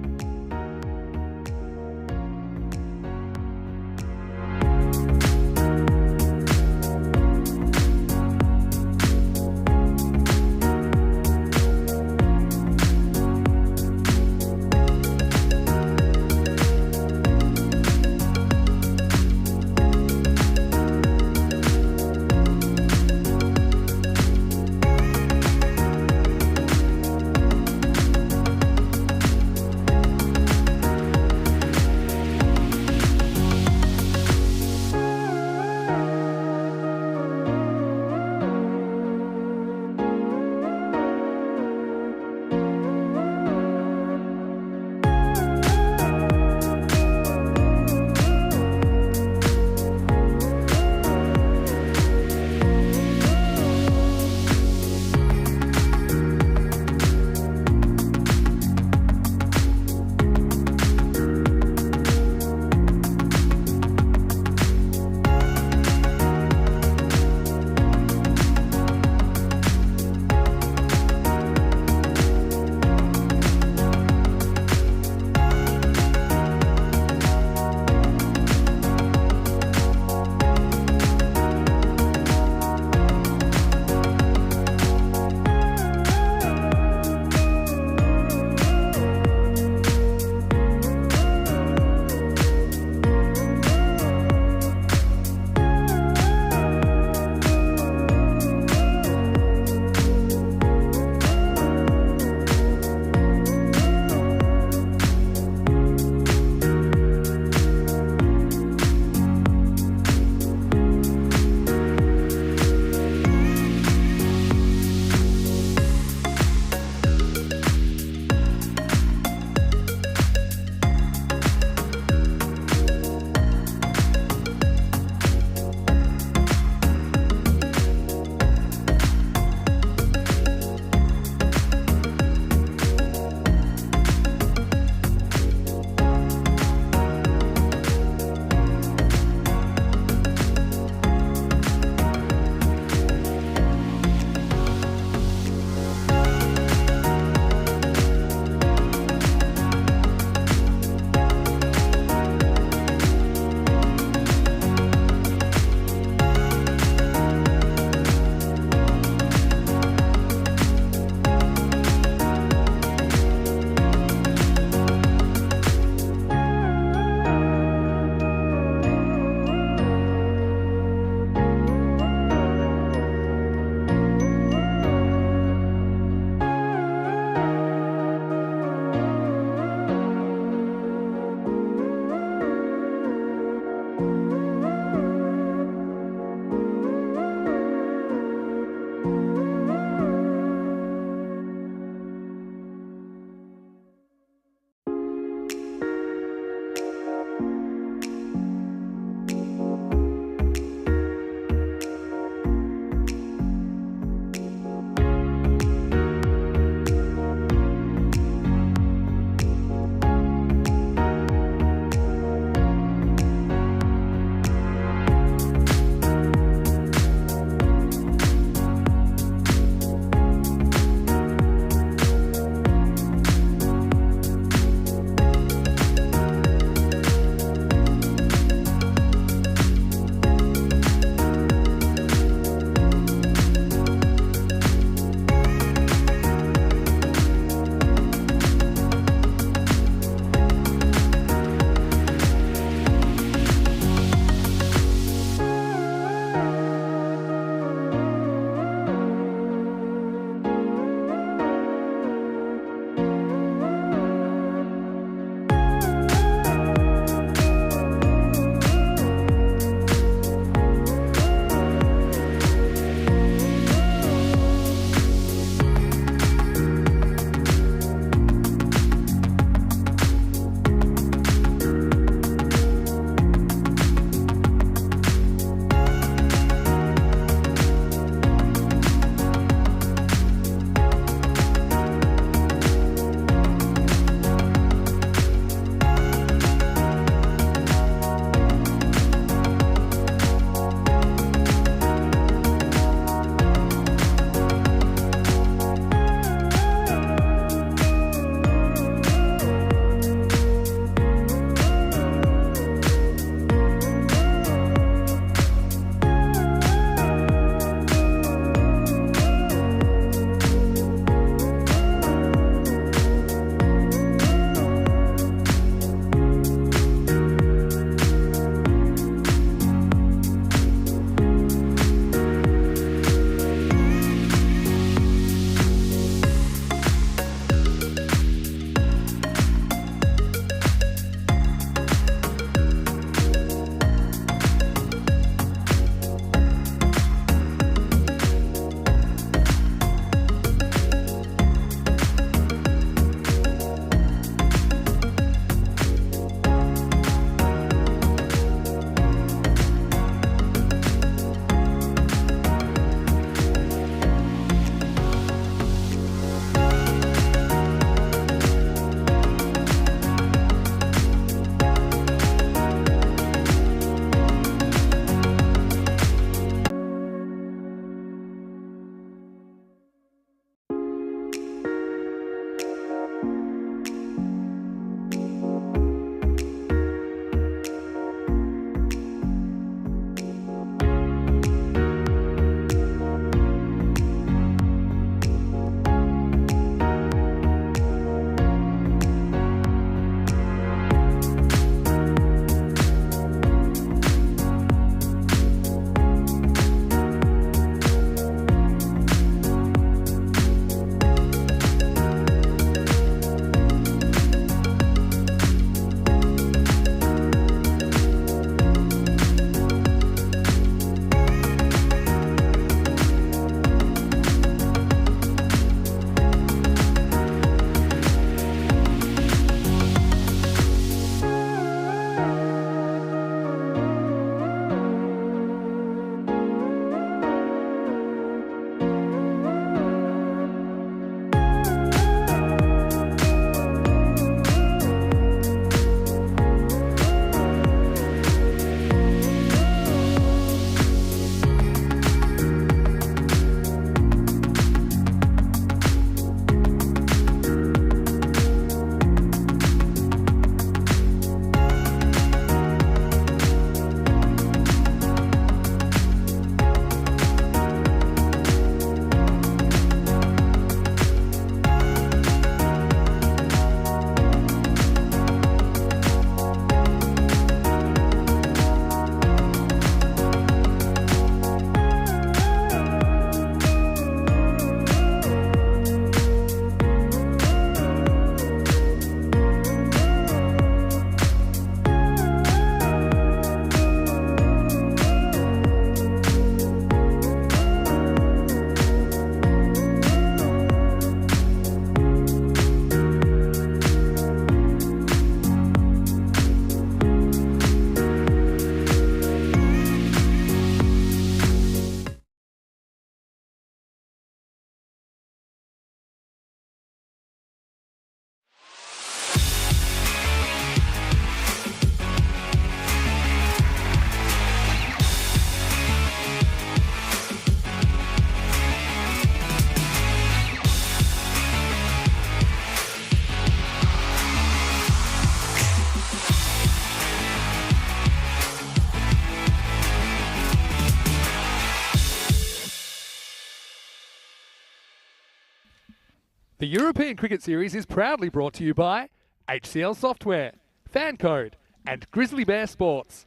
The European Cricket Series is proudly brought to you by HCL Software, FanCode, and Grizzly Bear Sports.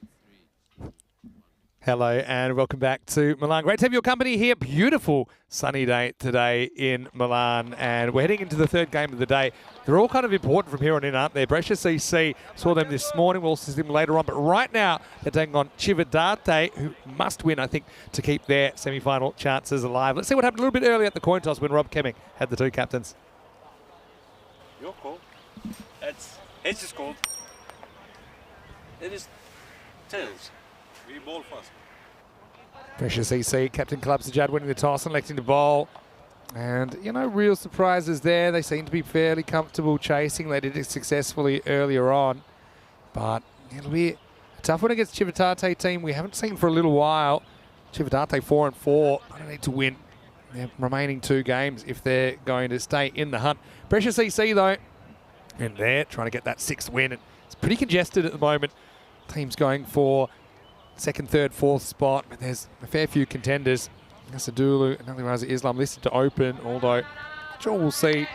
Hello and welcome back to Milan. Great to have your company here. Beautiful sunny day today in Milan, and we're heading into the third game of the day. They're all kind of important from here on in, aren't they? Brescia CC, saw them this morning. We'll see them later on, but right now they're taking on Cividate, who must win, I think, to keep their semi-final chances alive. Let's see what happened a little bit earlier at the coin toss when Rob Kemming had the two captains. Your call. It's just called. It is tails. We ball first. Brescia CC, Captain Club Sajad winning the toss and electing to bowl. And, you know, real surprises there. They seem to be fairly comfortable chasing. They did it successfully earlier on. But it'll be a tough one against Cividate team we haven't seen for a little while. Cividate 4-4. I don't need to win their remaining two games if they're going to stay in the hunt. Brescia CC, though, and they're trying to get that sixth win. It's pretty congested at the moment. Teams going for second, third, fourth spot, but there's a fair few contenders. Nasadulu and Ali Raza Islam listed to open, although I'm sure we'll see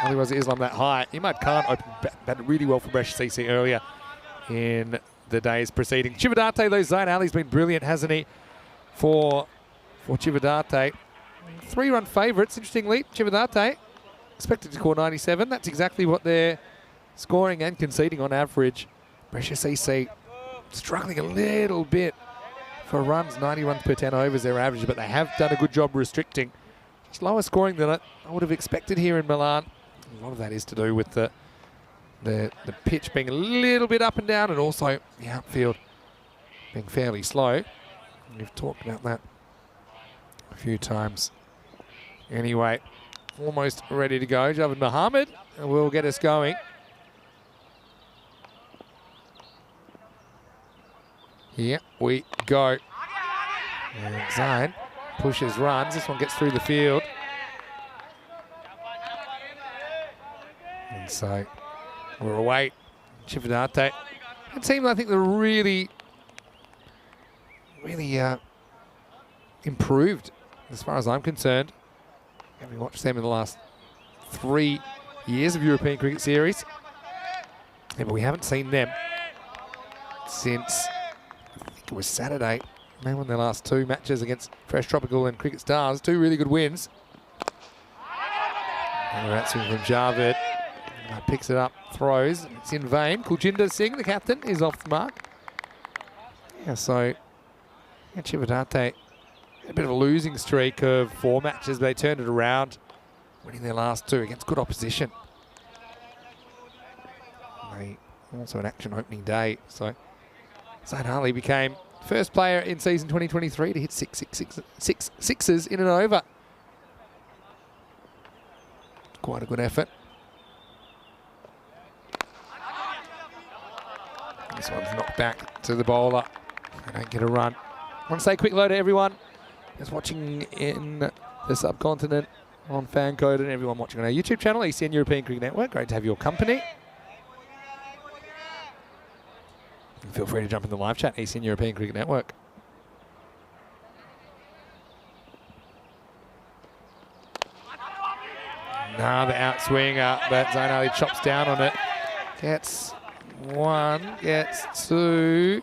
Ali Raza Islam that high. Imad Khan batted really well for Brescia CC earlier in the days preceding. Cividate, though, Zain Ali's been brilliant, hasn't he, for Cividate. 3-run favourites, interestingly. Cividate expected to score 97. That's exactly what they're scoring and conceding on average. Brescia CC struggling a little bit for runs, 90 runs per 10 overs their average, but they have done a good job restricting. It's lower scoring than I would have expected here in Milan. A lot of that is to do with the pitch being a little bit up and down, and also the outfield being fairly slow. We've talked about that a few times. Anyway, almost ready to go. Javed Mohammed will get us going. Here we go. And Zain pushes, runs. This one gets through the field. And so we're away. Cividate. A team I think they're really improved as far as I'm concerned. Having watched them in the last 3 years of European Cricket Series. Yeah, but we haven't seen them since it was Saturday. They won their last two matches against Fresh Tropical and Cricket Stars. Two really good wins. And that's from Javed. Picks it up, throws. It's in vain. Kuljinder Singh, the captain, is off the mark. Yeah, so Cividate, a bit of a losing streak of 4 matches, but they turned it around, winning their last 2 against good opposition. They also an action opening day, so Zain Ali became first player in season 2023 to hit six sixes in an over. Quite a good effort. This one's knocked back to the bowler. They don't get a run. I want to say quick hello to everyone that's watching in the subcontinent on FanCode and everyone watching on our YouTube channel, ECN European Cricket Network. Great to have your company. And feel free to jump in the live chat, ECN European Cricket Network. Now the outswinger, but Zain Ali chops down on it. Gets 1, gets 2.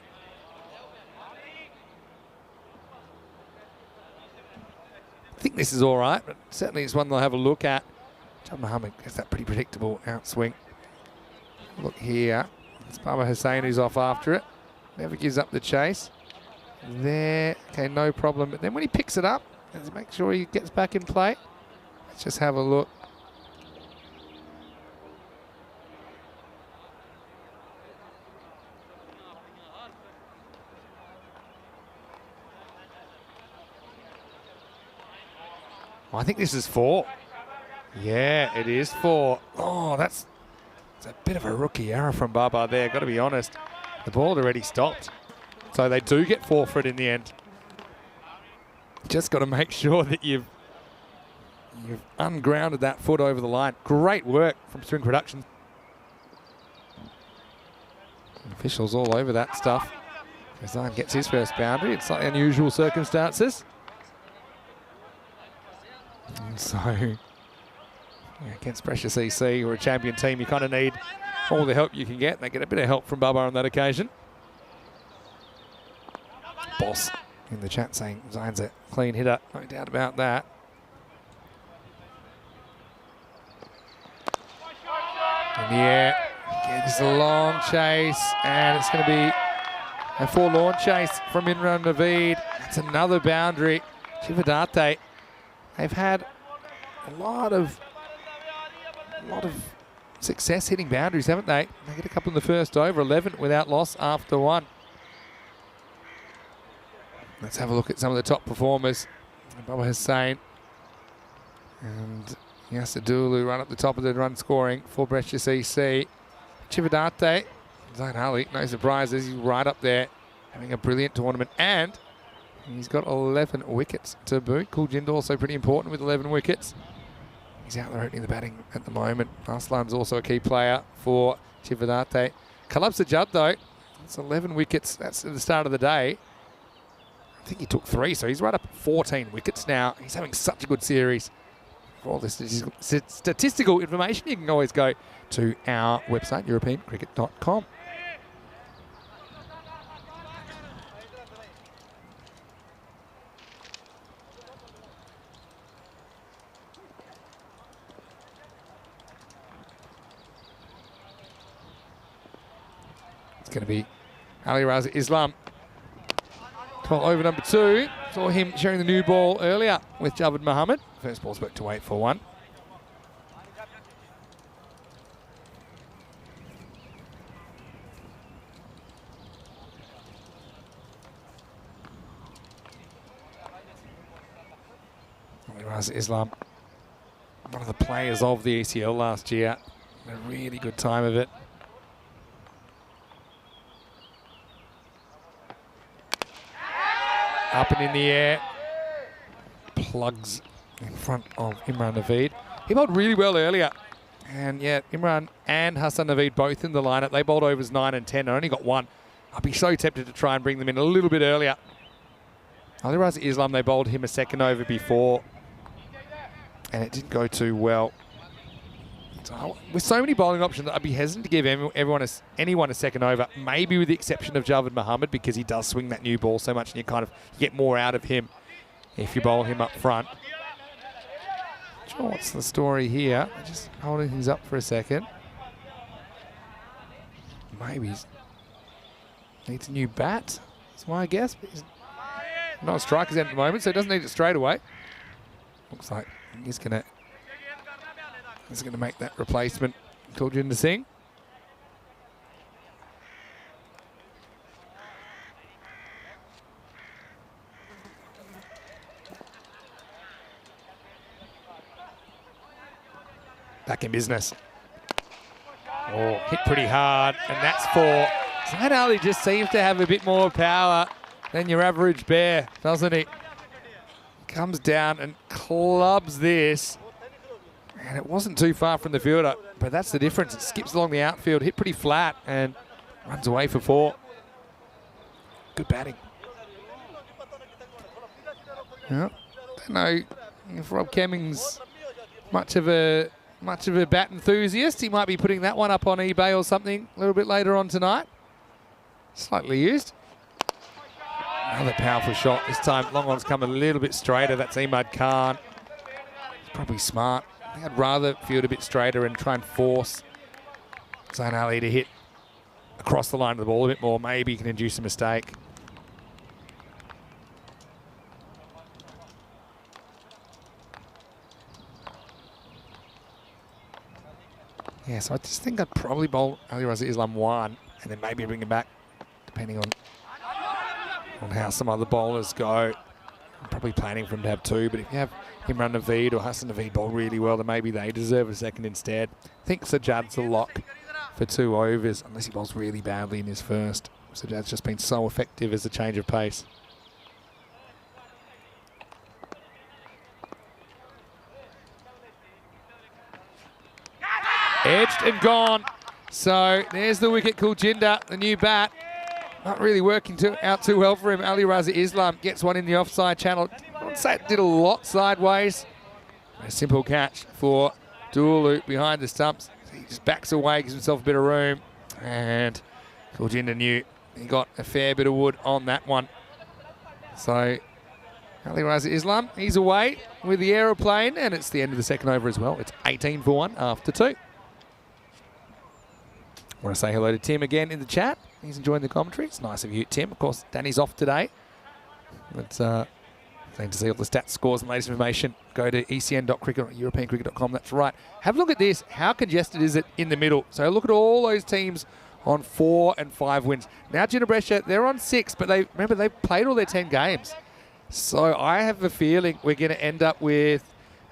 I think this is all right, but certainly it's one they'll have a look at. Javed Mohammed gets that pretty predictable outswing. Look here. It's Baba Hussain who's off after it. Never gives up the chase. There. Okay, no problem. But then when he picks it up, let's make sure he gets back in play. Let's just have a look. Well, I think this is 4. Yeah, it is 4. Oh, that's a bit of a rookie error from Baba there, got to be honest. The ball had already stopped. So they do get 4 for it in the end. Just got to make sure that you've ungrounded that foot over the line. Great work from String Productions. Officials all over that stuff. Zain gets his first boundary. It's slightly unusual circumstances. And so Against Precious EC, or a champion team, you kind of need all the help you can get. They get a bit of help from Bubba on that occasion. Boss in the chat saying Zane's a clean hitter, no doubt about that. In the air, gets a long chase, and it's going to be a forlorn chase from Imran Naveed. That's another boundary. Chivadate, they've had a lot of success hitting boundaries, haven't they? They get a couple in the first over, 11 without loss after one. Let's have a look at some of the top performers. Bubba Hussain and Yasadulu run up the top of the run scoring for Precious EC. Chivadate, Zain Ali, no surprises, he's right up there, having a brilliant tournament, and he's got 11 wickets to boot. Kuljinder also pretty important with 11 wickets. He's out there opening the batting at the moment. Arslan's also a key player for Chivadate. Kalab Sajjad though, it's 11 wickets, that's at the start of the day. I think he took 3, so he's right up at 14 wickets now. He's having such a good series. For all this statistical information, you can always go to our website, europeancricket.com. It's going to be Ali Raza Islam. 12 over number 2. Saw him sharing the new ball earlier with Javed Mohammed. First ball's back to 8 for 1. Ali Raza Islam, one of the players of the ECL last year. Had a really good time of it. Up and in the air, plugs in front of Imran Naveed. He bowled really well earlier, and yeah, Imran and Hassan Naveed both in the lineup. They bowled overs 9 and 10 and only got 1. I'd be so tempted to try and bring them in a little bit earlier. Ali Raza Islam, they bowled him a second over before, and it didn't go too well. So, with so many bowling options, I'd be hesitant to give anyone a second over, maybe with the exception of Javed Mohammed, because he does swing that new ball so much and you kind of get more out of him if you bowl him up front. Not sure what's the story here. They're just holding things up for a second. Maybe he needs a new bat, that's my guess. But he's not a striker's end at the moment, so he doesn't need it straight away. Looks like he's going to make that replacement. Kuljinder Singh. Back in business. Oh, hit pretty hard, and that's for Zain Ali. Just seems to have a bit more power than your average bear, doesn't he? Comes down and clubs this. And it wasn't too far from the fielder, but that's the difference. It skips along the outfield, hit pretty flat, and runs away for 4. Good batting. Yeah, don't know if Rob Kemming's much of a bat enthusiast. He might be putting that one up on eBay or something a little bit later on tonight. Slightly used. Another powerful shot. This time, long on's come a little bit straighter. That's Imad Khan. He's probably smart. I think I'd rather field a bit straighter and try and force Zain Ali to hit across the line of the ball a bit more. Maybe he can induce a mistake. Yeah, so I just think I'd probably bowl Ali Raza Islam 1 and then maybe bring him back, depending on how some other bowlers go. I'm probably planning for him to have 2, but if you have Imran Naveed or Hassan Naveed bowl really well, then maybe they deserve a second instead. I think Sajjad's a lock for 2 overs, unless he bowls really badly in his first. Sajjad's just been so effective as a change of pace. Edged and gone. So there's the wicket. Kuljinder, the new bat. Not really working out too well for him. Ali Raza Islam gets one in the offside channel. I would say it did a lot sideways. A simple catch for Dual loop behind the stumps. He just backs away, gives himself a bit of room. And Georgina knew he got a fair bit of wood on that one. So Ali Raza Islam, he's away with the aeroplane, and it's the end of the second over as well. It's 18 for 1 after 2. I want to say hello to Tim again in the chat. He's enjoying the commentary. It's nice of you, Tim. Of course, Danny's off today. It's going to see all the stats, scores, and latest information. Go to ecn.cricket or europeancricket.com. That's right. Have a look at this. How congested is it in the middle? So look at all those teams on 4 and 5 wins. Now Gina Brescia, they're on 6, but they've played all their 10 games. So I have a feeling we're going to end up with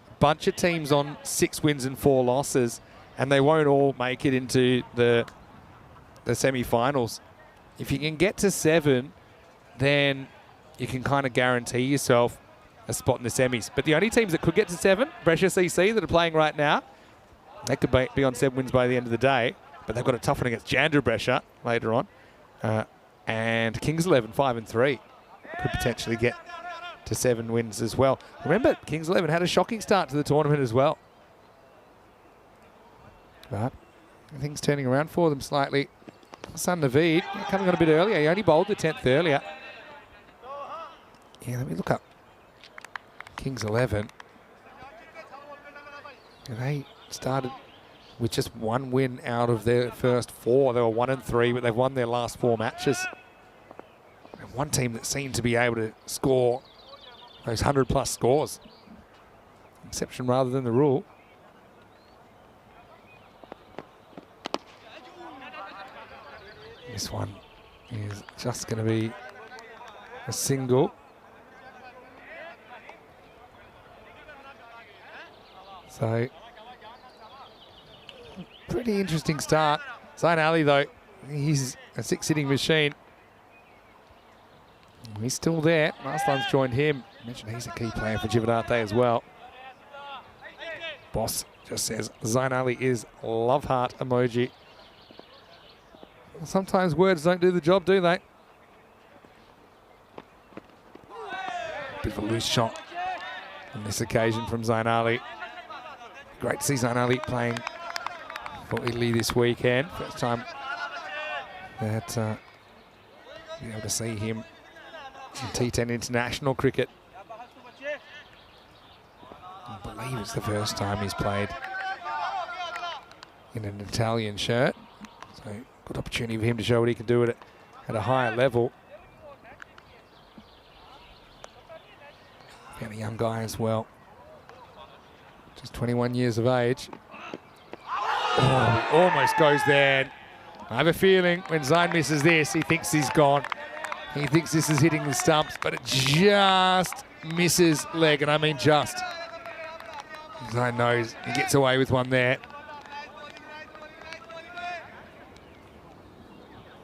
a bunch of teams on 6 wins and 4 losses, and they won't all make it into the semi-finals. If you can get to 7, then you can kind of guarantee yourself a spot in the semis. But the only teams that could get to 7, Brescia CC, that are playing right now, they could be on 7 wins by the end of the day, but they've got a tough one against Jandra Brescia later on. And Kings 11, 5 and 3 could potentially get to 7 wins as well. Remember, Kings 11 had a shocking start to the tournament as well. But things turning around for them slightly. Hassan Naveed coming on a bit earlier. He only bowled the 10th earlier. Yeah, let me look up Kings 11. And they started with just 1 win out of their first 4. They were 1 and 3, but they've won their last 4 matches. And one team that seemed to be able to score those 100+ scores. Exception rather than the rule. This one is just going to be a single. So, pretty interesting start. Zain Ali, though, he's a 6-hitting machine. He's still there. Marslan's joined him. I mentioned he's a key player for Jivadate as well. Boss just says Zain Ali is love heart emoji. Sometimes words don't do the job, do they? Bit of a loose shot on this occasion from Zain Ali. Great to see Zain Ali playing for Italy this weekend. First time that be able to see him in T10 international cricket. I believe it's the first time he's played in an Italian shirt. So good opportunity for him to show what he can do at a higher level. And a young guy as well. Just 21 years of age. Oh, he almost goes there. I have a feeling when Zain misses this, he thinks he's gone. He thinks this is hitting the stumps, but it just misses leg, and I mean just. Zain knows he gets away with one there.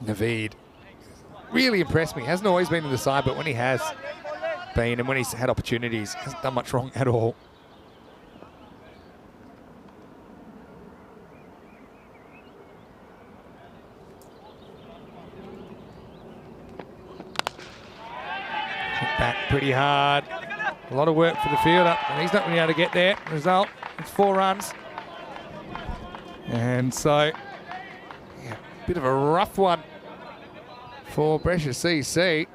Naveed really impressed me. Hasn't always been in the side, but when he has been and when he's had opportunities, hasn't done much wrong at all. Hit back pretty hard. A lot of work for the fielder, and he's not going to be able to get there. Result, it's 4 runs. And so, yeah, bit of a rough one for Brescia CC.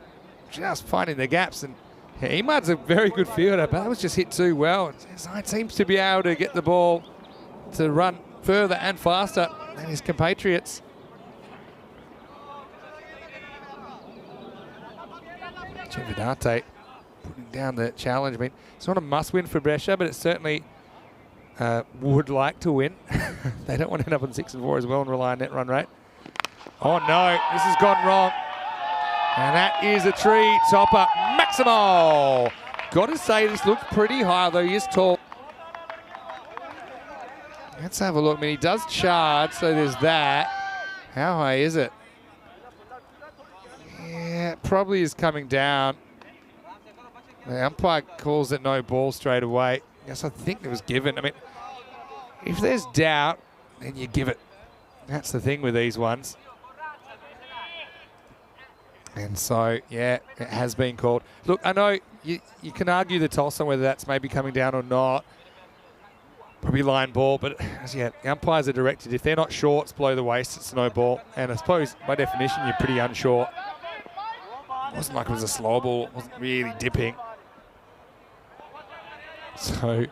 Just finding the gaps, and yeah, Imad's a very good fielder, but that was just hit too well. Zain seems to be able to get the ball to run further and faster than his compatriots. Jivadate putting down the challenge. I mean, it's not a must-win for Brescia, but it certainly would like to win. They don't want to end up on 6 and 4 as well and rely on net run rate. Oh no, this has gone wrong. And that is a tree topper. Maximo! Got to say, this looks pretty high, though he is tall. Let's have a look. I mean, he does charge, so there's that. How high is it? Yeah, it probably is coming down. The umpire calls it no ball straight away. Yes, I think it was given. I mean, if there's doubt, then you give it. That's the thing with these ones. And so, yeah, it has been called. Look, I know you can argue the toss on whether that's maybe coming down or not. probably line ball, but yeah, the umpires are directed. If they're not shorts below the waist, it's no ball. And I suppose by definition, you're pretty unsure. It wasn't like it was a slow ball. It wasn't really dipping. So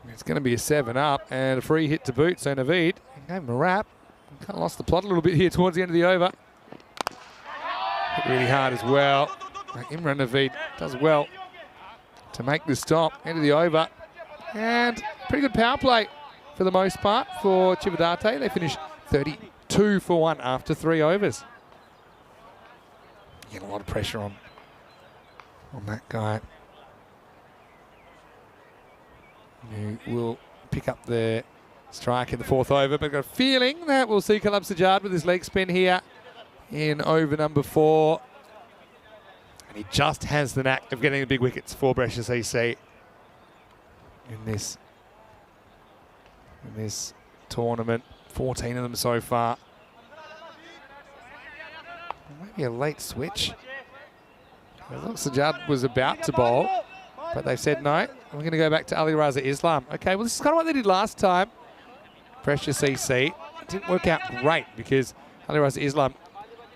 it's going to be a 7-up and a free hit to boot. So Naveed gave him a wrap. Kind of lost the plot a little bit here towards the end of the over. Hit really hard as well. Imran Naveed does well to make the stop. End of the over. And pretty good power play for the most part for Chivadate. They finished 32 for 1 after 3 overs. Getting a lot of pressure on that guy. Who will pick up the strike in the 4th over, but I've got a feeling that we'll see Kalab Sajjad with his leg spin here in over number 4. And he just has the knack of getting the big wickets for Brescia EC in this tournament. 14 of them so far. Maybe a late switch. Sajjad was about to bowl, but they've said no. We're going to go back to Ali Raza Islam. Okay, well, this is kind of what they did last time. Brescia EC. It didn't work out great because Ali Raza Islam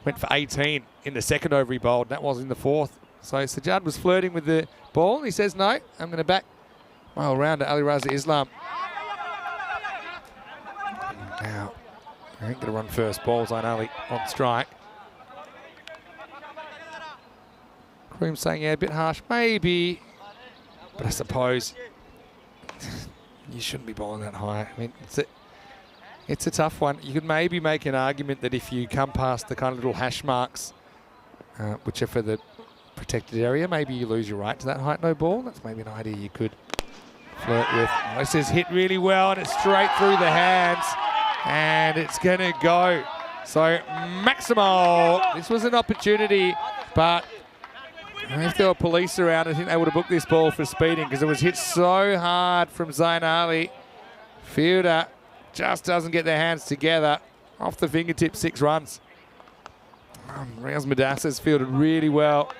went for 18 in the 2nd over he bowled. That was in the 4th. So Sajjad was flirting with the ball. He says, no, I'm going to back my all-rounder Ali Raza Islam. Now, I ain't going to run first balls on Ali on strike. Kroom saying, yeah, a bit harsh, maybe. But I suppose you shouldn't be bowling that high. I mean, it's a tough one. You could maybe make an argument that if you come past the kind of little hash marks, which are for the protected area, maybe you lose your right to that height no ball. That's maybe an idea you could flirt with. Oh, this is hit really well, and it's straight through the hands, and it's going to go. So Maximo, this was an opportunity, but if there were police around, I think they would have booked this ball for speeding because it was hit so hard from Zain Ali. Fielder just doesn't get their hands together. Off the fingertips, 6 runs. Riaz Madassa's fielded really well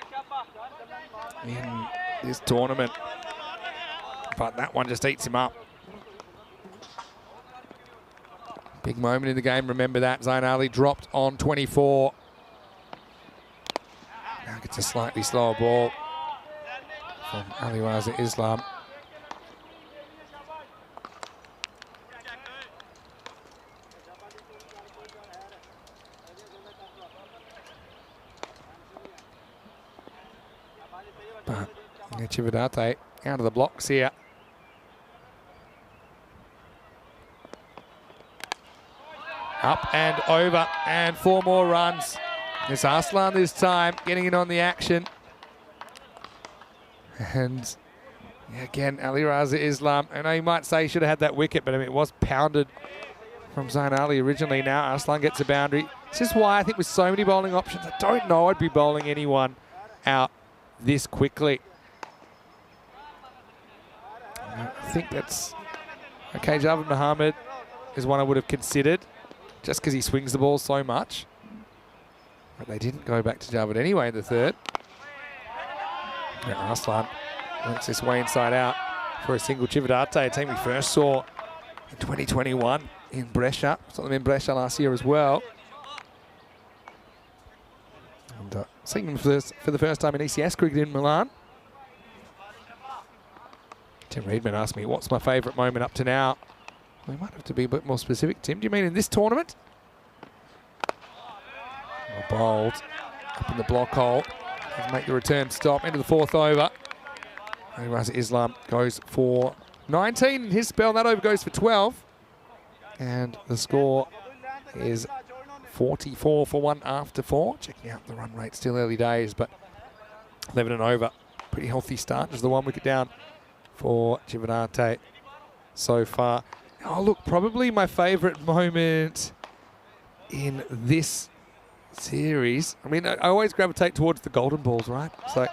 in this tournament, but that one just eats him up. Big moment in the game, remember that. Zain Ali dropped on 24. Now gets a slightly slower ball from Ali Raza Islam. But Chivadate out of the blocks here. Up and over, and 4 more runs. It's Arslan this time, getting in on the action. And again, Ali Raza Islam. I know you might say he should have had that wicket, but I mean, it was pounded from Zain Ali originally. Now Arslan gets a boundary. This is why I think with so many bowling options, I don't know I'd be bowling anyone out this quickly. I think that's okay. Javed Mohammed is one I would have considered just because he swings the ball so much. But they didn't go back to Javed anyway in the 3rd. Now Arslan works this way inside out for a single. Chivadate, a team we first saw in 2021 in Brescia. Saw them in Brescia last year as well. And seeing them for the first time in ECS cricket in Milan. Tim Reedman asked me, what's my favourite moment up to now? We might have to be a bit more specific. Tim, do you mean in this tournament? Bowled up in the block hole. Doesn't make the return stop. Into the 4th over. Ali Raza Islam goes for 19 in his spell. That over goes for 12. And the score is 44 for 1 after 4. Checking out the run rate, still early days, but 11 and over. Pretty healthy start. Just the 1 wicket down for Chivadate so far. Oh, look, probably my favourite moment in this series. I mean, I always gravitate towards the golden balls, right? So,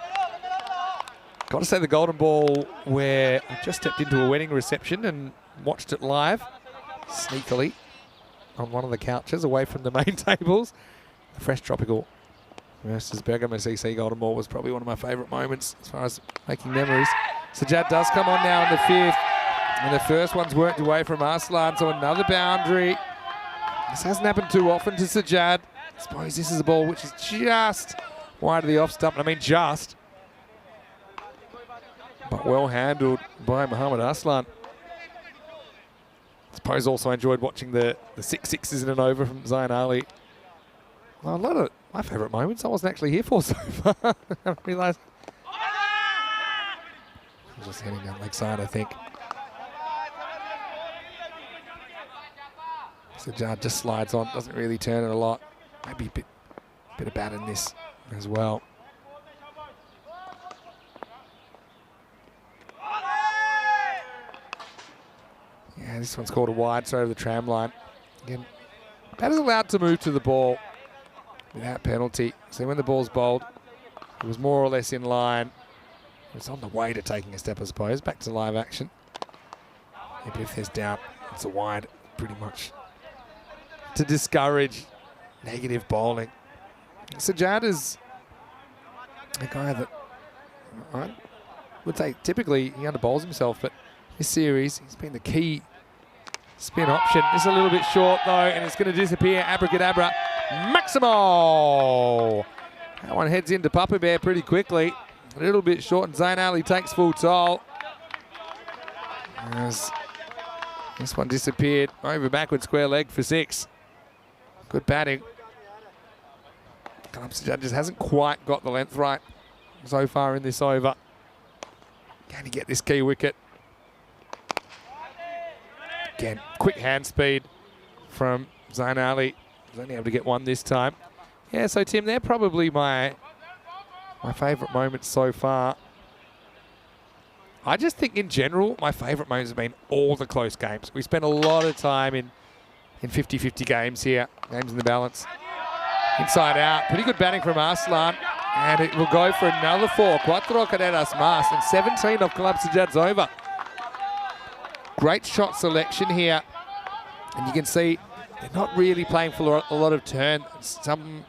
got to say the golden ball where I just stepped into a wedding reception and watched it live, sneakily, on one of the couches away from the main tables. The Fresh Tropical versus Bergamo CC golden ball was probably one of my favourite moments as far as making memories. Sajjad does come on now in the 5th. And the first one's worked away from Arslan, so another boundary. This hasn't happened too often to Sajjad. I suppose this is a ball which is just wide of the off stump. I mean, just. But well handled by Muhammad Arslan. I suppose also enjoyed watching the 6 sixes in an over from Zayn Ali. Well, a lot of my favourite moments I wasn't actually here for so far. I realised. Just heading down leg side, I think. Sajjad just slides on, doesn't really turn it a lot. Maybe a bit of bat in this as well. Yeah, this one's called a wide, straight over the tram line. Again, batter's allowed to move to the ball without penalty. So when the ball's bowled, it was more or less in line. It was on the way to taking a step, I suppose. Back to live action. Yeah, but if there's doubt, it's a wide, pretty much, to discourage negative bowling. Sajjad is a guy that I would say typically he underbowls himself, but this series he's been the key spin option. It's a little bit short though, and it's going to disappear. Abracadabra, Maximo. That one heads into Papa Bear pretty quickly. A little bit short, and Zayn Ali takes full toll. As this one disappeared over backward square leg for 6. Good batting. Sajjad just hasn't quite got the length right so far in this over. Can he get this key wicket? Again, quick hand speed from Zayn Ali. He's only able to get one this time. Yeah, so Tim, they're probably my favourite moments so far. I just think in general, my favourite moments have been all the close games. We spent a lot of time in 50-50 games here, games in the balance. Inside out, pretty good batting from Arslan, and it will go for another 4. Cuatro carreras más, and 17 off Kalab Sajjad's over. Great shot selection here, and you can see they're not really playing for a lot of turn. Some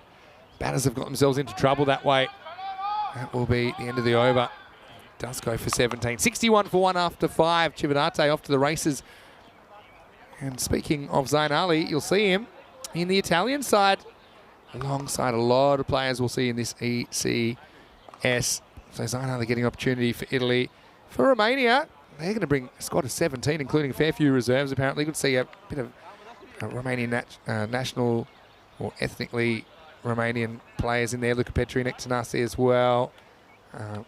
batters have got themselves into trouble that way. That will be the end of the over. Does go for 17. 61 for 1 after 5. Chivinate off to the races. And speaking of Zayn Ali, you'll see him in the Italian side alongside a lot of players we'll see in this ECS. So Zayn Ali getting opportunity for Italy. For Romania, they're going to bring a squad of 17, including a fair few reserves apparently. You could see a bit of Romanian national or ethnically Romanian players in there. Luca Petri next to Nasi as well. A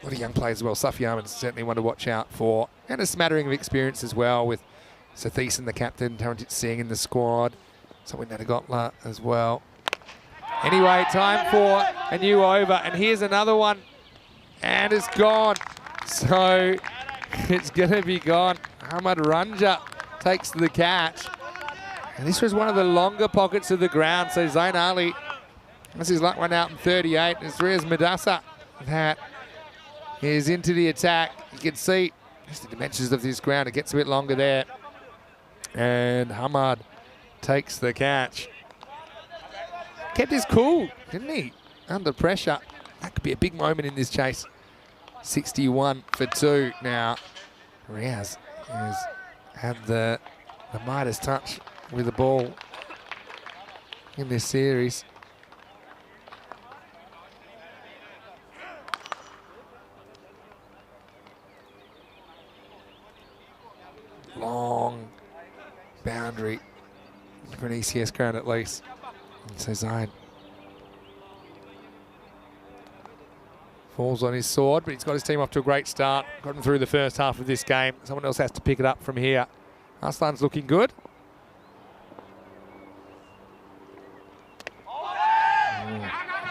lot of young players as well. Safi Ahmed's certainly one to watch out for. And a smattering of experience as well with Sathisen, the captain, Taranjit Singh in the squad. Something that Gotla as well. Anyway, time for a new over. And here's another one. And it's gone. So it's going to be gone. Ahmad Ranja takes the catch. And this was one of the longer pockets of the ground. So Zayn Ali, that's his luck run out in 38. It's Riaz Madassa that is into the attack. You can see just the dimensions of this ground. It gets a bit longer there. And Hamad takes the catch. Kept his cool, didn't he? Under pressure. That could be a big moment in this chase. 61 for 2 now. Riaz has had the Midas touch with the ball in this series. Long boundary for an ECS ground at least. And so Zayn falls on his sword, but he's got his team off to a great start. Got him through the first half of this game. Someone else has to pick it up from here. Arslan's looking good.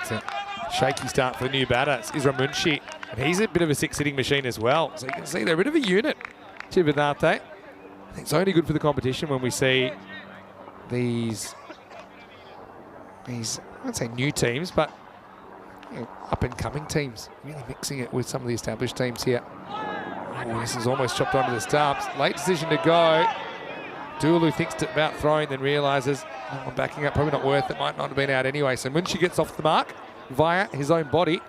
It's a shaky start for the new batter. It's Isra Munshi, and he's a bit of a 6-hitting machine as well. So you can see they're a bit of a unit. Chivinate. I think it's only good for the competition when we see these I won't say new teams, but up-and-coming teams, really mixing it with some of the established teams here. Oh, this is almost chopped onto the stumps. Late decision to go. Dooloo thinks about throwing, then realises, no, I'm backing up, probably not worth it, might not have been out anyway. So Munshi gets off the mark via his own body.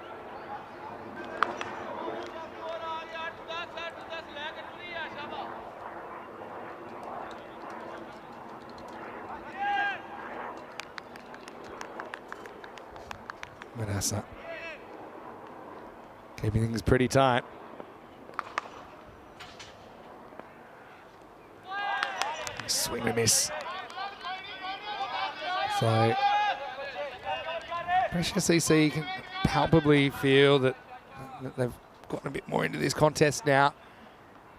Manassa. Keeping things pretty tight. Swing and miss. So, Precious EC can palpably feel that they've gotten a bit more into this contest now.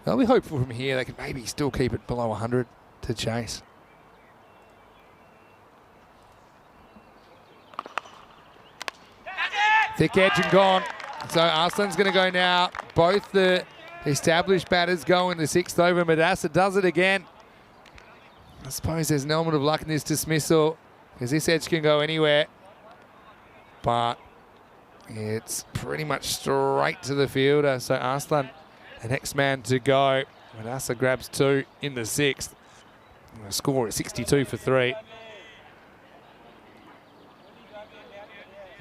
They'll be hopeful from here. They can maybe still keep it below 100 to chase. Thick edge and gone. So Arslan's going to go now. Both the established batters go in the 6th over. Madassa does it again. I suppose there's an element of luck in this dismissal because this edge can go anywhere. But it's pretty much straight to the fielder. So Arslan, the next man to go. Madassa grabs 2 in the 6th. And the score is 62 for 3.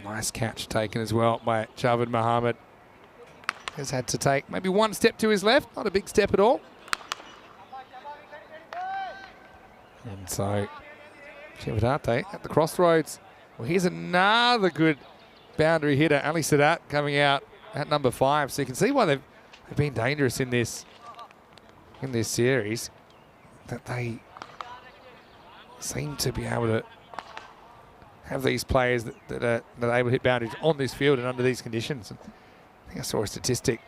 Nice catch taken as well by Javed Mohammed. Has had to take maybe one step to his left, not a big step at all. And so Chivadate at the crossroads. Well, here's another good boundary hitter, Ali Sadat, coming out at number 5. So you can see why they've been dangerous in this series. That they seem to be able to have these players that are able to hit boundaries on this field and under these conditions. And I think I saw a statistic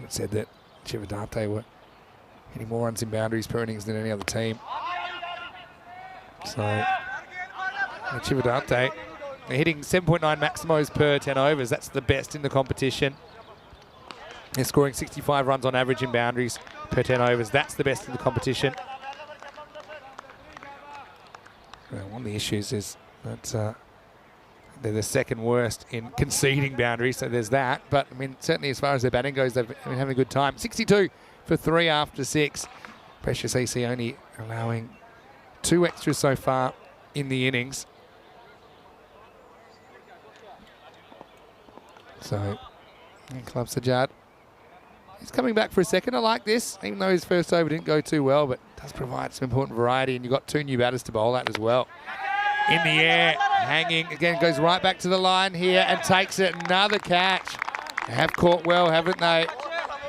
that said that Chivadate were hitting more runs in boundaries per innings than any other team. So Chivadate, they're hitting 7.9 maximos per 10 overs. That's the best in the competition. They're scoring 65 runs on average in boundaries per 10 overs. That's the best in the competition. Well, one of the issues is that they're the second worst in conceding boundaries, so there's that. But, I mean, certainly as far as their batting goes, they've been having a good time. 62 for 3 after 6. Precious EC only allowing 2 extras so far in the innings. So, Club Sajjad, he's coming back for a second. I like this, even though his first over didn't go too well, but does provide some important variety, and you've got 2 new batters to bowl at as well. In the air, hanging, again, goes right back to the line here and takes it. Another catch. They have caught well, haven't they?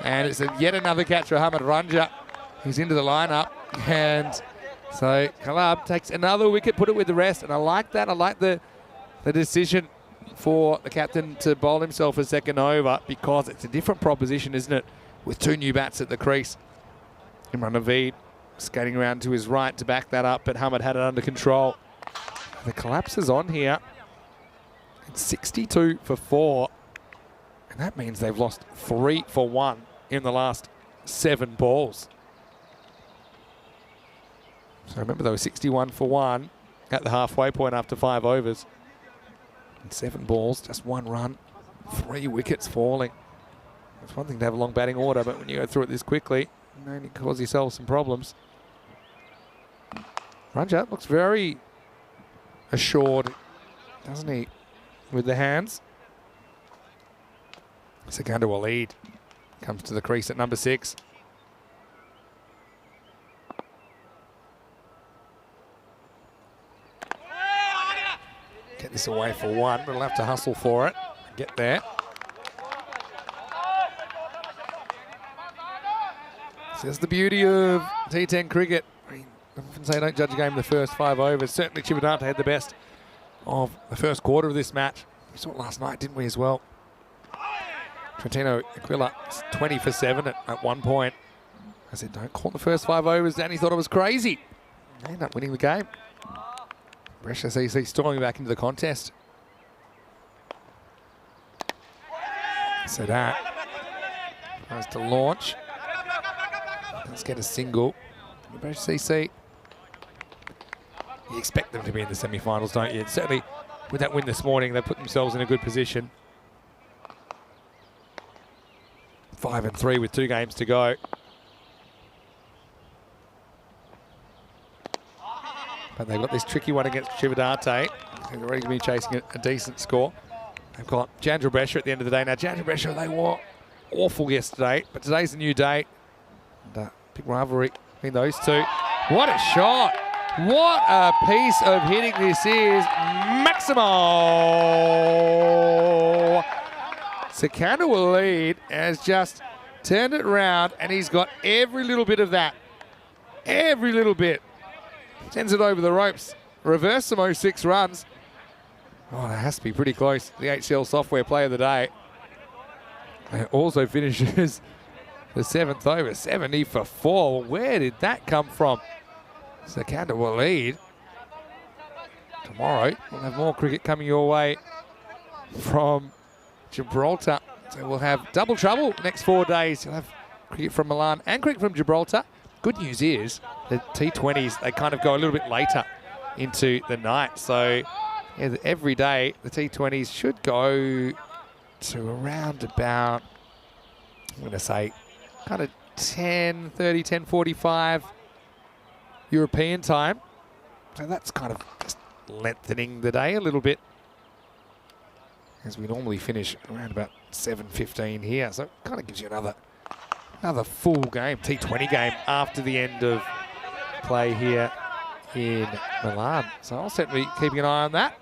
And it's yet another catch for Hamad Ranja, who's into the lineup. And so Kalab takes another wicket, put it with the rest, and I like that. I like the decision for the captain to bowl himself a second over, because it's a different proposition, isn't it, with 2 new bats at the crease. Imran Naveed skating around to his right to back that up, but Hamad had it under control. The collapse is on here. It's 62 for 4, and that means they've lost 3 for 1 in the last 7 balls. So remember, they were 61 for 1 at the halfway point after 5 overs. And 7 balls, just 1 run, 3 wickets falling. It's one thing to have a long batting order, but when you go through it this quickly, you only cause yourself some problems. Ranjat looks very assured, doesn't he, with the hands. Sikander Waleed comes to the crease at number 6. Get this away for 1, but he'll have to hustle for it. Get there. So that's the beauty of T10 cricket. I mean, I often say don't judge a game in the first 5 overs. Certainly Chivadante had the best of the first quarter of this match. We saw it last night, didn't we, as well? Trentino Aquila 20 for 7 at one point. I said, don't call the first 5 overs. Danny thought it was crazy. They ended up winning the game. Precious EC storming back into the contest. So that tries to launch. Let's get a single. Precious EC, you expect them to be in the semi-finals, don't you? Certainly with that win this morning, they put themselves in a good position. 5 and 3 with 2 games to go. But they've got this tricky one against Chivadate. They're already going to be chasing a decent score. They've got Chandra Brescia at the end of the day. Now, Chandra Brescia, they were awful yesterday, but today's a new day. And, big rivalry between those two. What a shot! What a piece of hitting this is. Maximo Sakanda will lead, has just turned it around, and he's got every little bit of that. Every little bit. Sends it over the ropes. Reverse some 06 runs. Oh, that has to be pretty close. The HCL Software Player of the Day. And also finishes the 7th over, 70 for 4. Where did that come from? Sakanda will lead. Tomorrow, we'll have more cricket coming your way from Gibraltar. So we'll have double trouble next 4 days. You'll have cricket from Milan and cricket from Gibraltar. Good news is the T20s, they kind of go a little bit later into the night. So yeah, every day the T20s should go to around about, I'm going to say, kind of 10:30, 10:45 European time. So that's kind of just lengthening the day a little bit, as we normally finish around about 7:15 here. So it kind of gives you another full game, T20 game, after the end of play here in Milan. So I'll certainly be keeping an eye on that.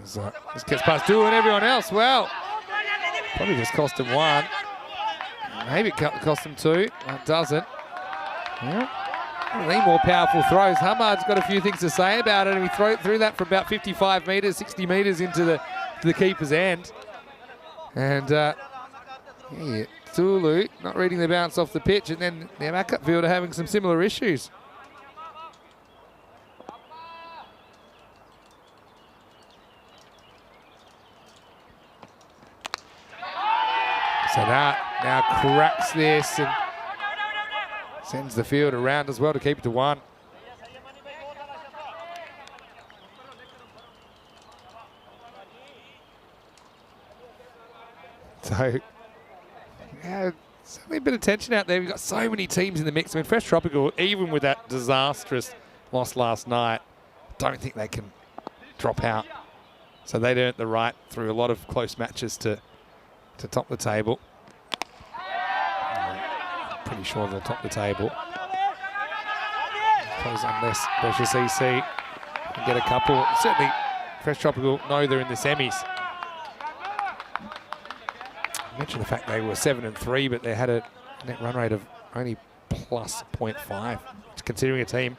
This gets past Dula and everyone else. Well, probably just cost him 1. Maybe it cost him 2. It doesn't. Yeah. One of the more powerful throws. Hamad's got a few things to say about it, and he threw that from about 55 metres, 60 metres into the keeper's end. And yeah, Tulu not reading the bounce off the pitch, and then the backup fielder having some similar issues. So that now cracks this and sends the field around as well to keep it to 1. So, yeah, certainly a bit of tension out there. We've got so many teams in the mix. I mean, Fresh Tropical, even with that disastrous loss last night, don't think they can drop out. So they'd earned the right through a lot of close matches to top the table. Pretty sure they'll top the table. Suppose unless Precious EC can get a couple. Certainly, Fresh Tropical know they're in the semis. I mentioned the fact they were 7-3, but they had a net run rate of only plus 0.5. Considering a team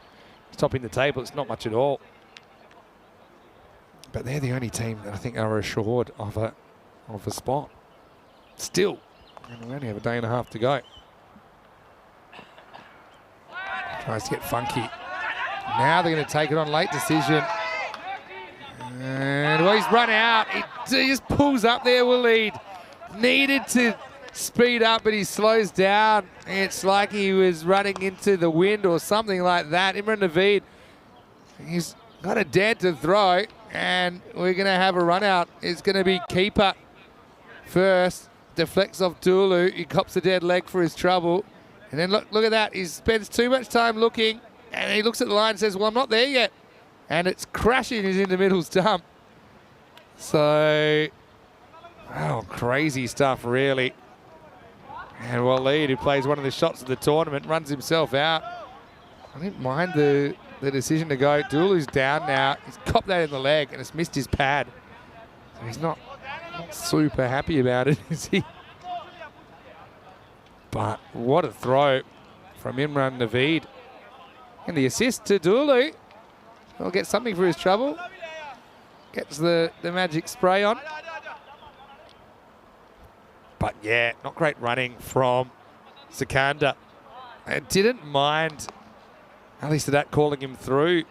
topping the table, it's not much at all. But they're the only team that I think are assured of a spot. Still, and we only have a day and a half to go. Tries to get funky. Now they're going to take it on late decision. And well, he's run out. He just pulls up there, will lead. Needed to speed up, but he slows down. It's like he was running into the wind or something like that. Imran Naveed, he's got a dead to throw, and we're going to have a run out. It's going to be keeper first. Deflects off Dulu. He cops a dead leg for his trouble. And then look at that. He spends too much time looking, and he looks at the line and says, well, I'm not there yet. And it's crashing in the middle stump. So, wow, crazy stuff, really. And Waleed, who plays one of the shots of the tournament, runs himself out. I didn't mind the decision to go. Dulu's down now. He's copped that in the leg, and it's missed his pad. So he's not super happy about it, is he? But what a throw from Imran Naveed. And the assist to Dulu. He'll get something for his trouble. Gets the magic spray on. But yeah, not great running from Sakanda. And didn't mind Ali Sadat calling him through.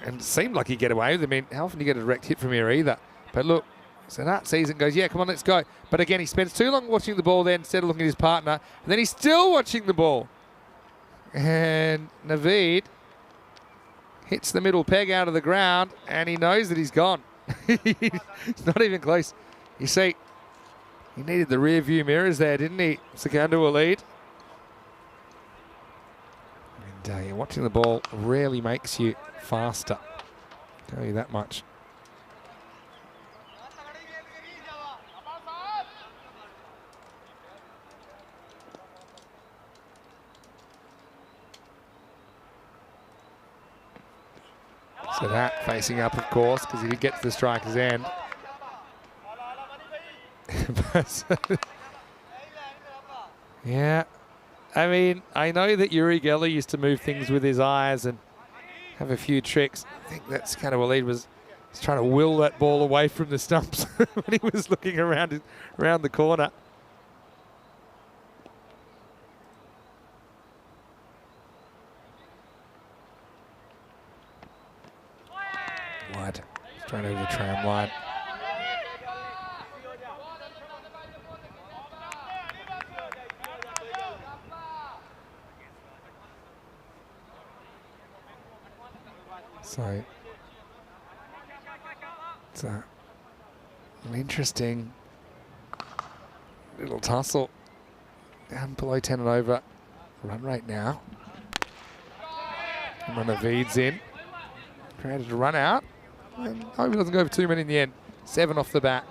And it seemed like he'd get away with it. I mean, how often do you get a direct hit from here either? But look, Sadat sees it and goes, yeah, come on, let's go. But again, he spends too long watching the ball then instead of looking at his partner. And then he's still watching the ball. And Naveed hits the middle peg out of the ground, and he knows that he's gone. It's not even close. You see, he needed the rear view mirrors there, didn't he? Sakanda will lead. And watching the ball rarely makes you faster. I'll tell you that much. for that, facing up, of course, because he did get to the striker's end. Yeah, I mean, I know that Uri Geller used to move things with his eyes and have a few tricks. I think that's kind of what he was trying to will that ball away from the stumps when he was looking around the corner. Wide, straight over the tram line. So it's an interesting little tussle. Down below 10 and over. Run rate now. And when Naveed's in. Created a run out. And hope he doesn't go for too many in the end. 7 off the bat.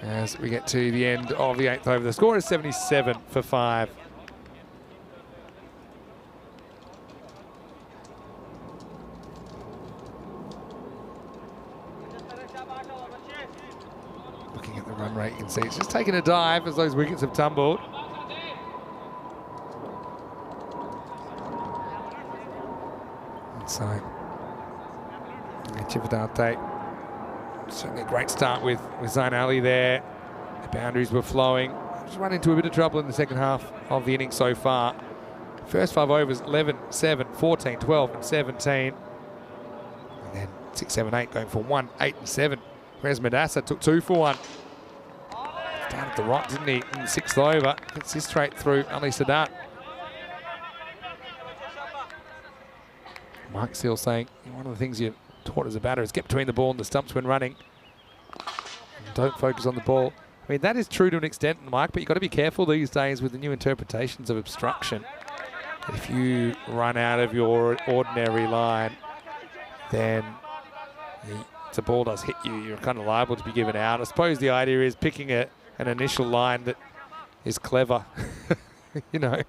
As we get to the end of the 8th over. The score is 77 for 5. Looking at the run rate, you can see it's just taking a dive as those wickets have tumbled. And so, Chivadante, certainly a great start with Zain Ali there. The boundaries were flowing. Just run into a bit of trouble in the second half of the inning so far. First 5 overs, 11, 7, 14, 12 and 17. And then 6, 7, 8 going for 1, 8 and 7. Whereas Madassa took 2 for 1. Down at the right, didn't he, in the 6th over. Gets this straight through Ali Sadat. Mike Seal saying, one of the things you're taught as a batter is get between the ball and the stumps when running. And don't focus on the ball. I mean, that is true to an extent, Mike, but you've got to be careful these days with the new interpretations of obstruction. If you run out of your ordinary line, then the ball does hit you, you're kind of liable to be given out. I suppose the idea is picking an initial line that is clever, you know.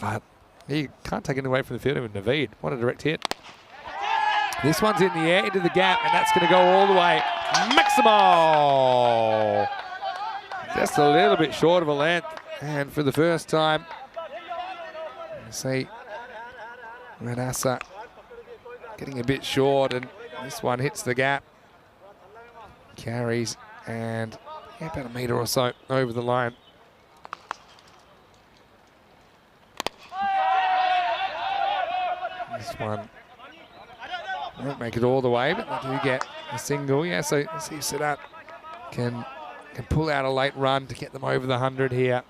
But you can't take it away from the fielder with Naveed. What a direct hit. This one's in the air, into the gap, and that's going to go all the way. Maximo! Just a little bit short of a length. And for the first time, you see Manassa getting a bit short, and this one hits the gap. Carries, and yeah, about a metre or so over the line. This one won't make it all the way, but they do get a single. Yeah, so see if Sadat can pull out a late run to get them over the 100 here.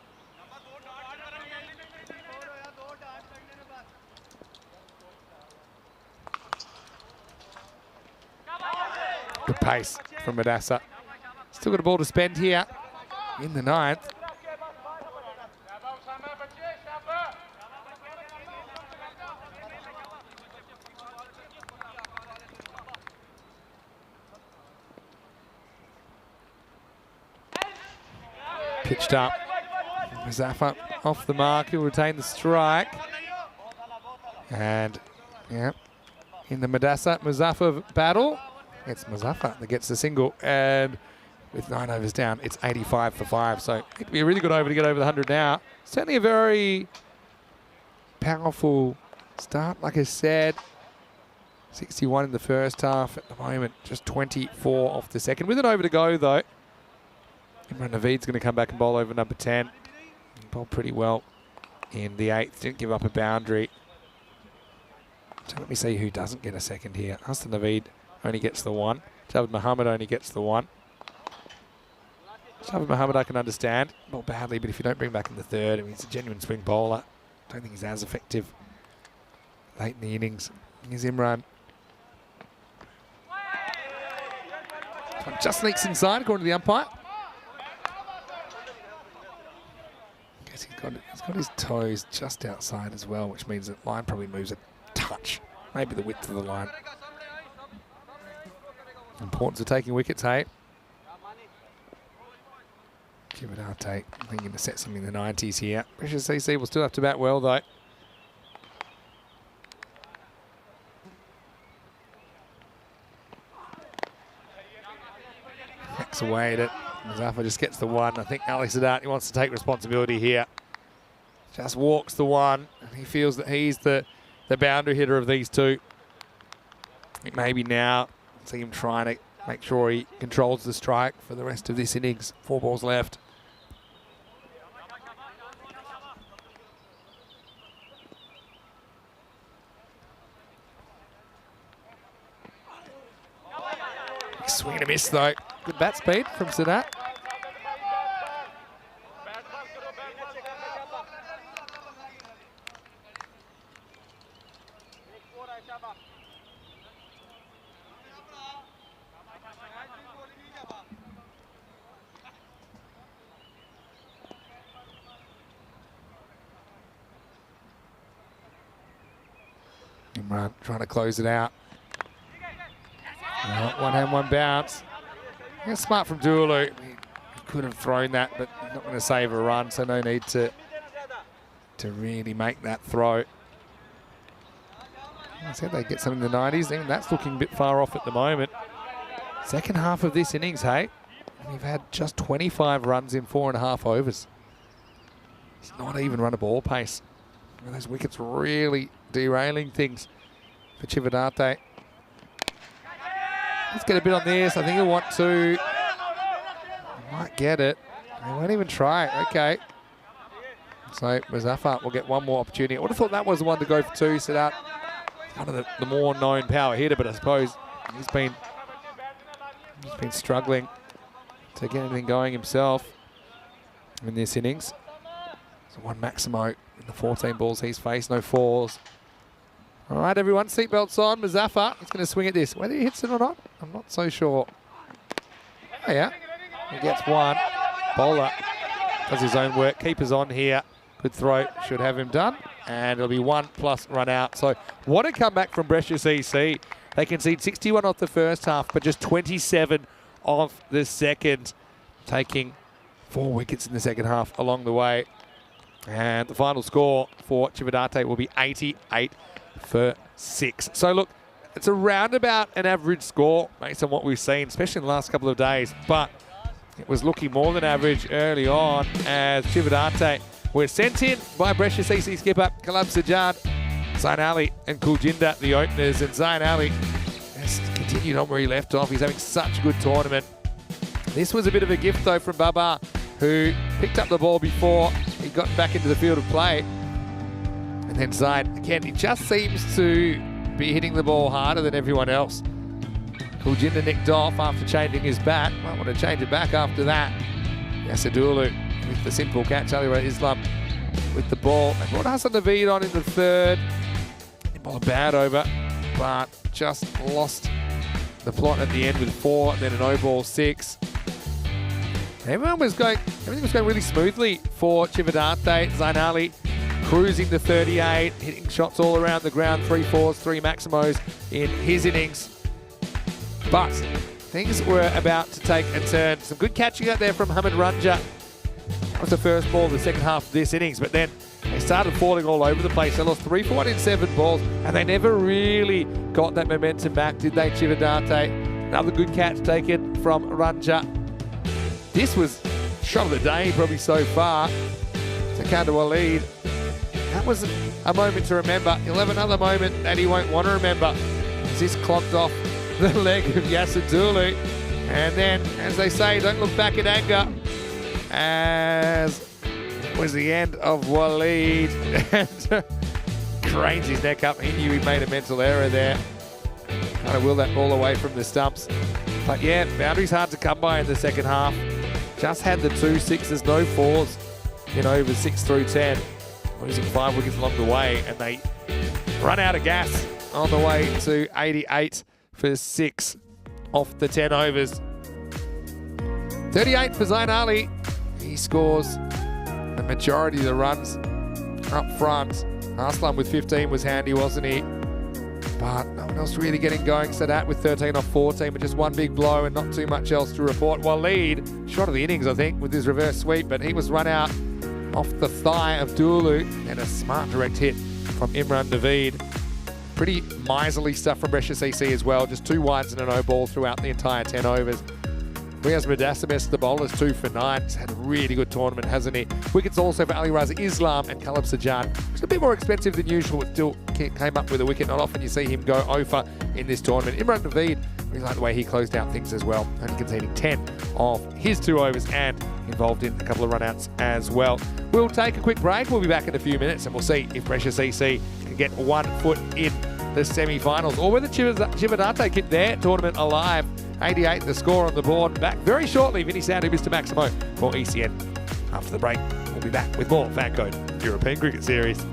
Good pace from Madassa. Still got a ball to spend here in the 9th. Pitched up. Mazaffa off the mark. He'll retain the strike. And, yeah, in the Mazaffa battle, it's Mazaffa that gets the single. And with 9 overs down, it's 85 for 5. So it could be a really good over to get over the 100 now. Certainly a very powerful start, like I said. 61 in the first half at the moment, just 24 off the second. With an over to go, though. Imran Naveed's going to come back and bowl over number 10. Bowled pretty well in the 8th. Didn't give up a boundary. So let me see who doesn't get a second here. Hassan Naveed only gets the 1. Javed Muhammad only gets the 1. Javed Muhammad I can understand. Not badly, but if you don't bring back in the 3rd, I mean, he's a genuine swing bowler. Don't think he's as effective late in the innings. Here's Imran. Just sneaks inside according to the umpire. He's got his toes just outside as well, which means that line probably moves a touch, maybe the width of the line. Importance of taking wickets, hey? Chivadante thinking to set something in the 90s here. Precious CC will still have to bat well, though. backs away at it. Mazaffa just gets the one. I think Alex Adani wants to take responsibility here. Just walks the one, and he feels that he's the boundary hitter of these two. I think maybe now, see him trying to make sure he controls the strike for the rest of this innings. 4 balls left. Swing and a miss though. Good bat speed from Sadat. Imran trying to close it out. One hand, one bounce. Yeah, smart from Dulu. He could have thrown that, but not going to save a run, so no need to really make that throw. I said they get some in the 90s. Even that's looking a bit far off at the moment. Second half of this innings, hey? We've had just 25 runs in 4.5 overs. It's not even run a ball pace. Those wickets really derailing things for Chivadate. Let's get a bit on this. I think he'll want to. Might get it. He won't even try. Okay. So Mazaffa will get one more opportunity. I would have thought that was the one to go for 2. Set out one of the more known power hitter, but I suppose he's been struggling to get anything going himself in this innings. So 1 Maximo in the 14 balls he's faced, no 4s. All right, everyone, seatbelts on. Mazaffa is going to swing at this. Whether he hits it or not, I'm not so sure. Oh, yeah. He gets 1. Bowler does his own work. Keeper's on here. Good throw. Should have him done. And it'll be 1+ run out. So what a comeback from Brescia CC. They concede 61 off the first half, but just 27 off the second, taking 4 wickets in the second half along the way. And the final score for Chivadate will be 88 for 6. So look, it's around about an average score based on what we've seen, especially in the last couple of days, but it was looking more than average early on as Chivadate were sent in by Brescia CC skipper Kalab Sajjad, Zain Ali and Kuljinder, the openers, and Zain Ali has continued on where he left off. He's having such a good tournament. This was a bit of a gift though from Baba, who picked up the ball before he got back into the field of play. And then Zain, again, he just seems to be hitting the ball harder than everyone else. Kuljinder nicked off after changing his bat. Might want to change it back after that. Yasadulu with the simple catch. Alira Islam with the ball. They brought Hassan Naveed on in the 3rd. He bowled a bad over, but just lost the plot at the end with 4, and then an 0-ball 6. Everything was going really smoothly for Chivadate. Zain Ali cruising to 38, hitting shots all around the ground, 3 4s, 3 Maximos in his innings. But things were about to take a turn. Some good catching out there from Hamid Ranja. That was the first ball of the second half of this innings, but then they started falling all over the place. They lost 3 for 1 in 7 balls, and they never really got that momentum back, did they, Chivadate? Another good catch taken from Ranja. This was shot of the day probably so far. Takanda Waleed. That was a moment to remember. He'll have another moment that he won't want to remember. As this clocked off the leg of Yasadulu. And then, as they say, don't look back in anger. As it was the end of Waleed. And cranes his neck up. He knew he made a mental error there. Trying to will that ball away from the stumps. But yeah, boundaries hard to come by in the second half. Just had the 2 6s, no 4s in over 6 through 10. Losing 5 wickets along the way, and they run out of gas on the way to 88 for 6 off the 10 overs. 38 for Zain Ali. He scores the majority of the runs up front. Arslan with 15 was handy, wasn't he? But no one else really getting going. Sadat with 13 off 14, but just one big blow and not too much else to report. Waleed, shot of the innings, I think, with his reverse sweep, but he was run out off the thigh of Dulu, and a smart direct hit from Imran Naveed. Pretty miserly stuff from Brescia CC as well. Just 2 wides and an 0-ball throughout the entire 10 overs. Riaz Madasimes, the bowlers, 2 for 9. He's had a really good tournament, hasn't he? Wickets also for Ali Raza Islam and Kalab Sajjad. It's a bit more expensive than usual, but still came up with a wicket. Not often you see him go over in this tournament. Imran Naveed, really like the way he closed out things as well, only conceding 10 of his 2 overs and involved in a couple of runouts as well. We'll take a quick break. We'll be back in a few minutes and we'll see if Precious EC can get 1 foot in the semi-finals or whether Chivadate keep their tournament alive. 88 the score on the board. Back very shortly, Vinny Sandu, Mr. Maximo for ECN. After the break, we'll be back with more FanCode European Cricket Series.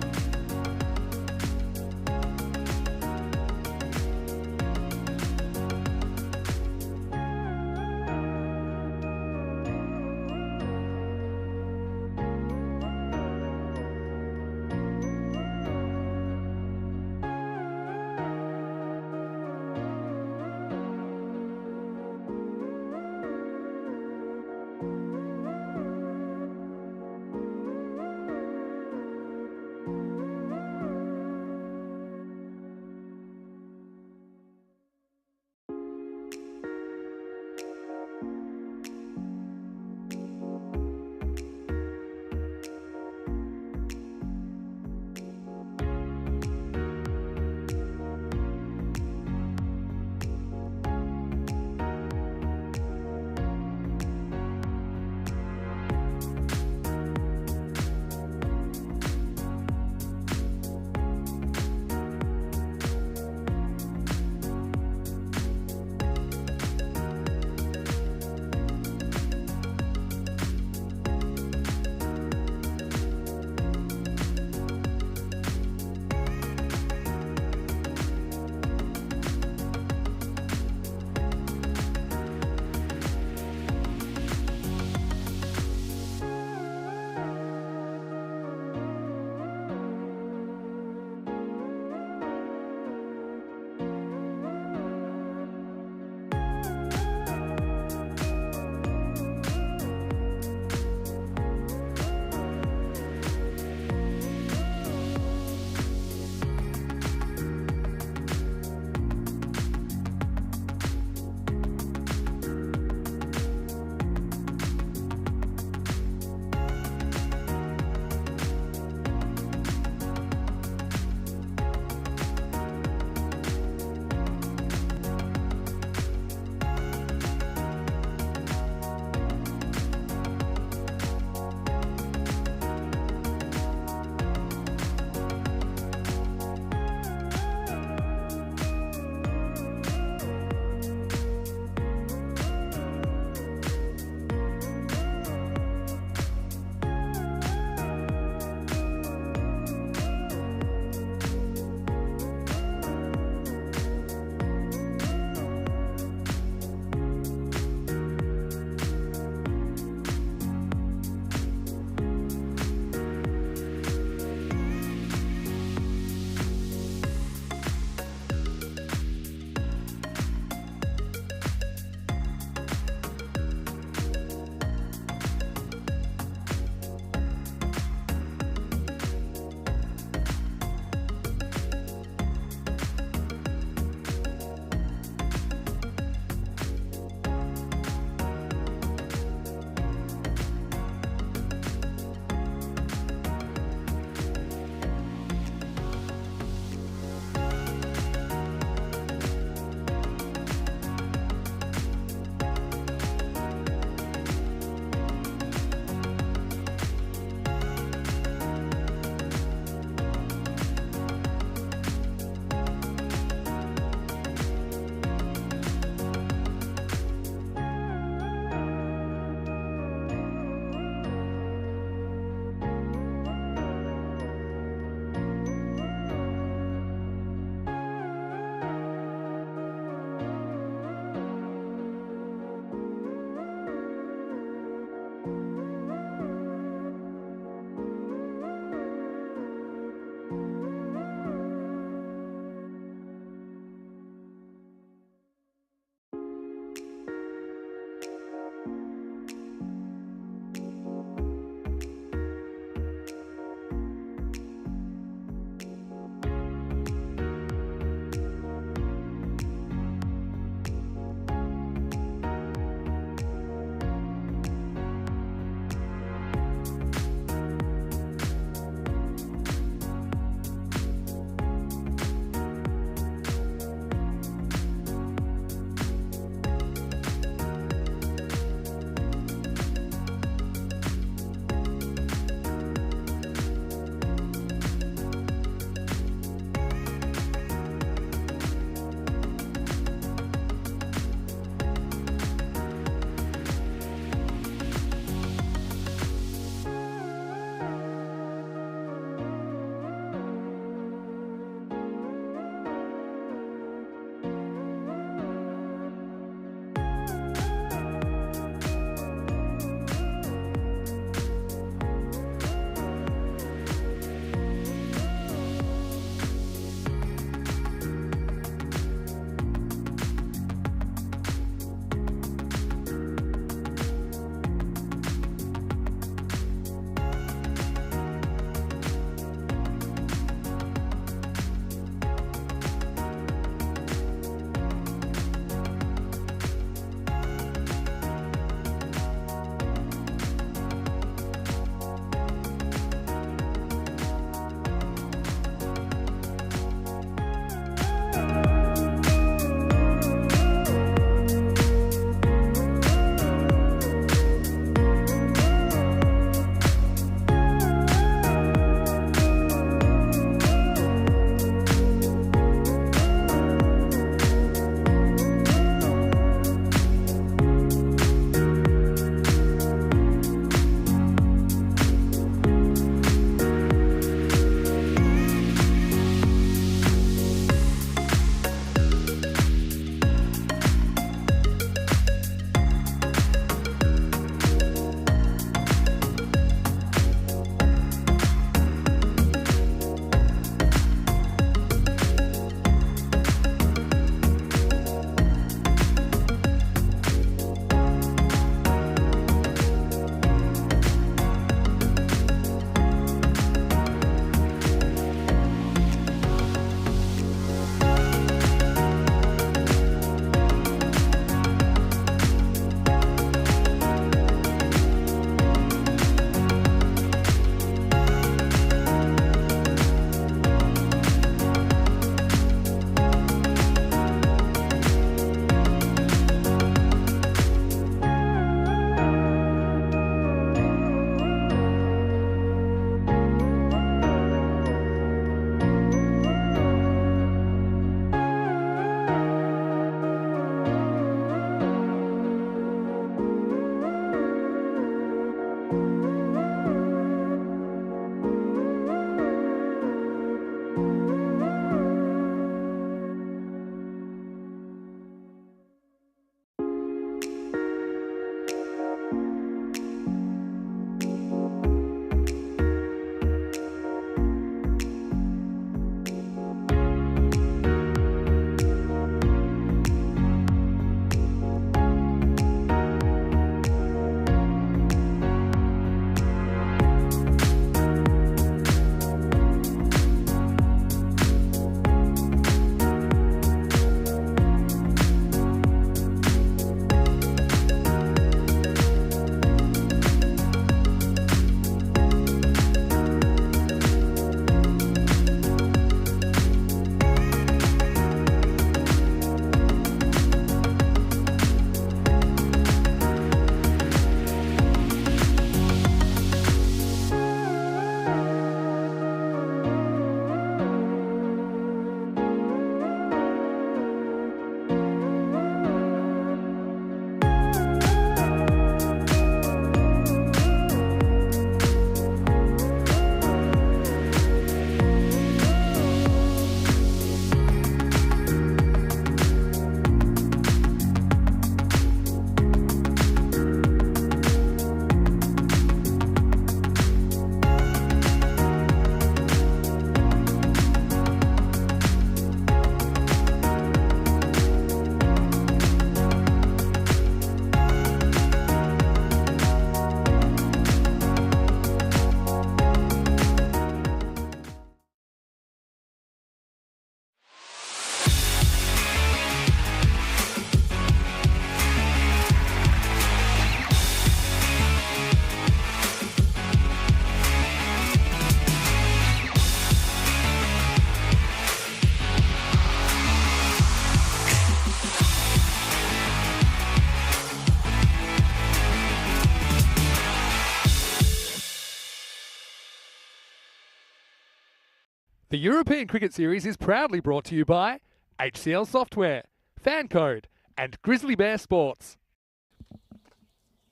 The European Cricket Series is proudly brought to you by HCL Software, FanCode, and Grizzly Bear Sports.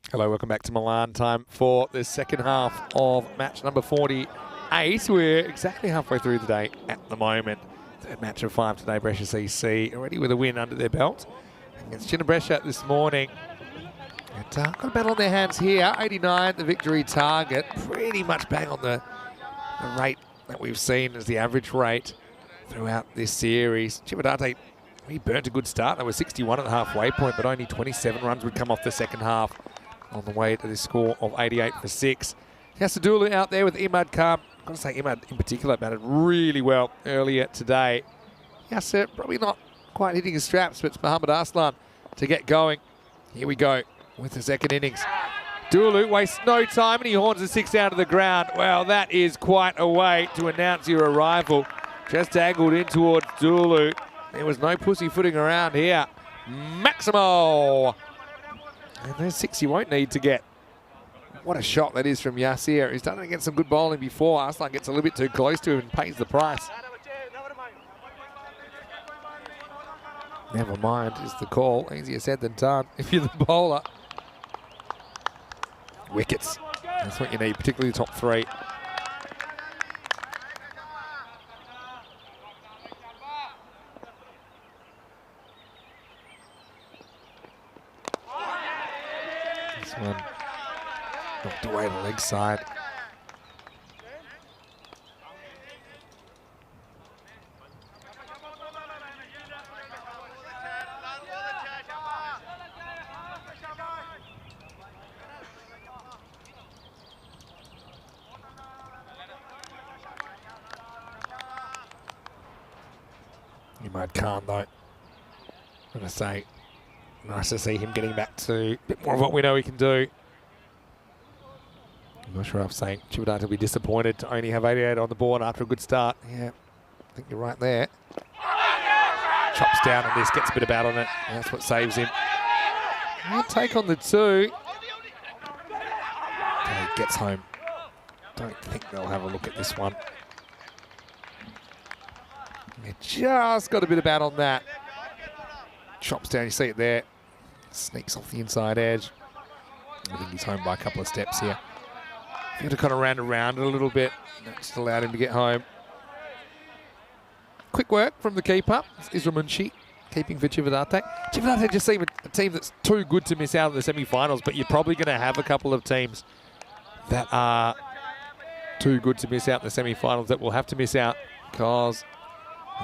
Hello, welcome back to Milan. Time for the second half of match number 48. We're exactly halfway through the day at the moment. Third match of 5 today, Brescia CC already with a win under their belt against Brescia this morning. And, got a battle on their hands here. 89, the victory target. Pretty much bang on the rate that we've seen as the average rate throughout this series. Cividate, he burnt a good start. They were 61 at the halfway point, but only 27 runs would come off the second half on the way to this score of 88 for 6. Yasadulu out there with Imad Khan. I've got to say, Imad in particular batted really well earlier today. Yasser probably not quite hitting his straps, but it's Muhammad Arslan to get going. Here we go with the second innings. Dulu wastes no time and he horns the 6 down to the ground. Well, that is quite a way to announce your arrival. Just angled in towards Dulu. There was no pussyfooting around here. Maximo! And there's 6 you won't need to get. What a shot that is from Yasir. He's done it against some good bowling before. Arslan gets a little bit too close to him and pays the price. Never mind is the call. Easier said than done if you're the bowler. Wickets. That's what you need, particularly the top 3. This one knocked away the leg side. Imad Khan, though, I'm going to say, nice to see him getting back to a bit more of what we know he can do. I'm not sure if I'm saying Cividate will be disappointed to only have 88 on the board after a good start. Yeah, I think you're right there. Chops down on this, gets a bit of bat on it, and that's what saves him. I'll take on the 2. Okay, gets home. Don't think they'll have a look at this one. They just got a bit of bat on that. Chops down, you see it there. Sneaks off the inside edge. I think he's home by a couple of steps here. He had to kind of round around it a little bit. That just allowed him to get home. Quick work from the keeper. It's Isra Munshi keeping for Cividate. Cividate just seem a team that's too good to miss out of the semi-finals, but you're probably going to have a couple of teams that are too good to miss out in the semi-finals that will have to miss out because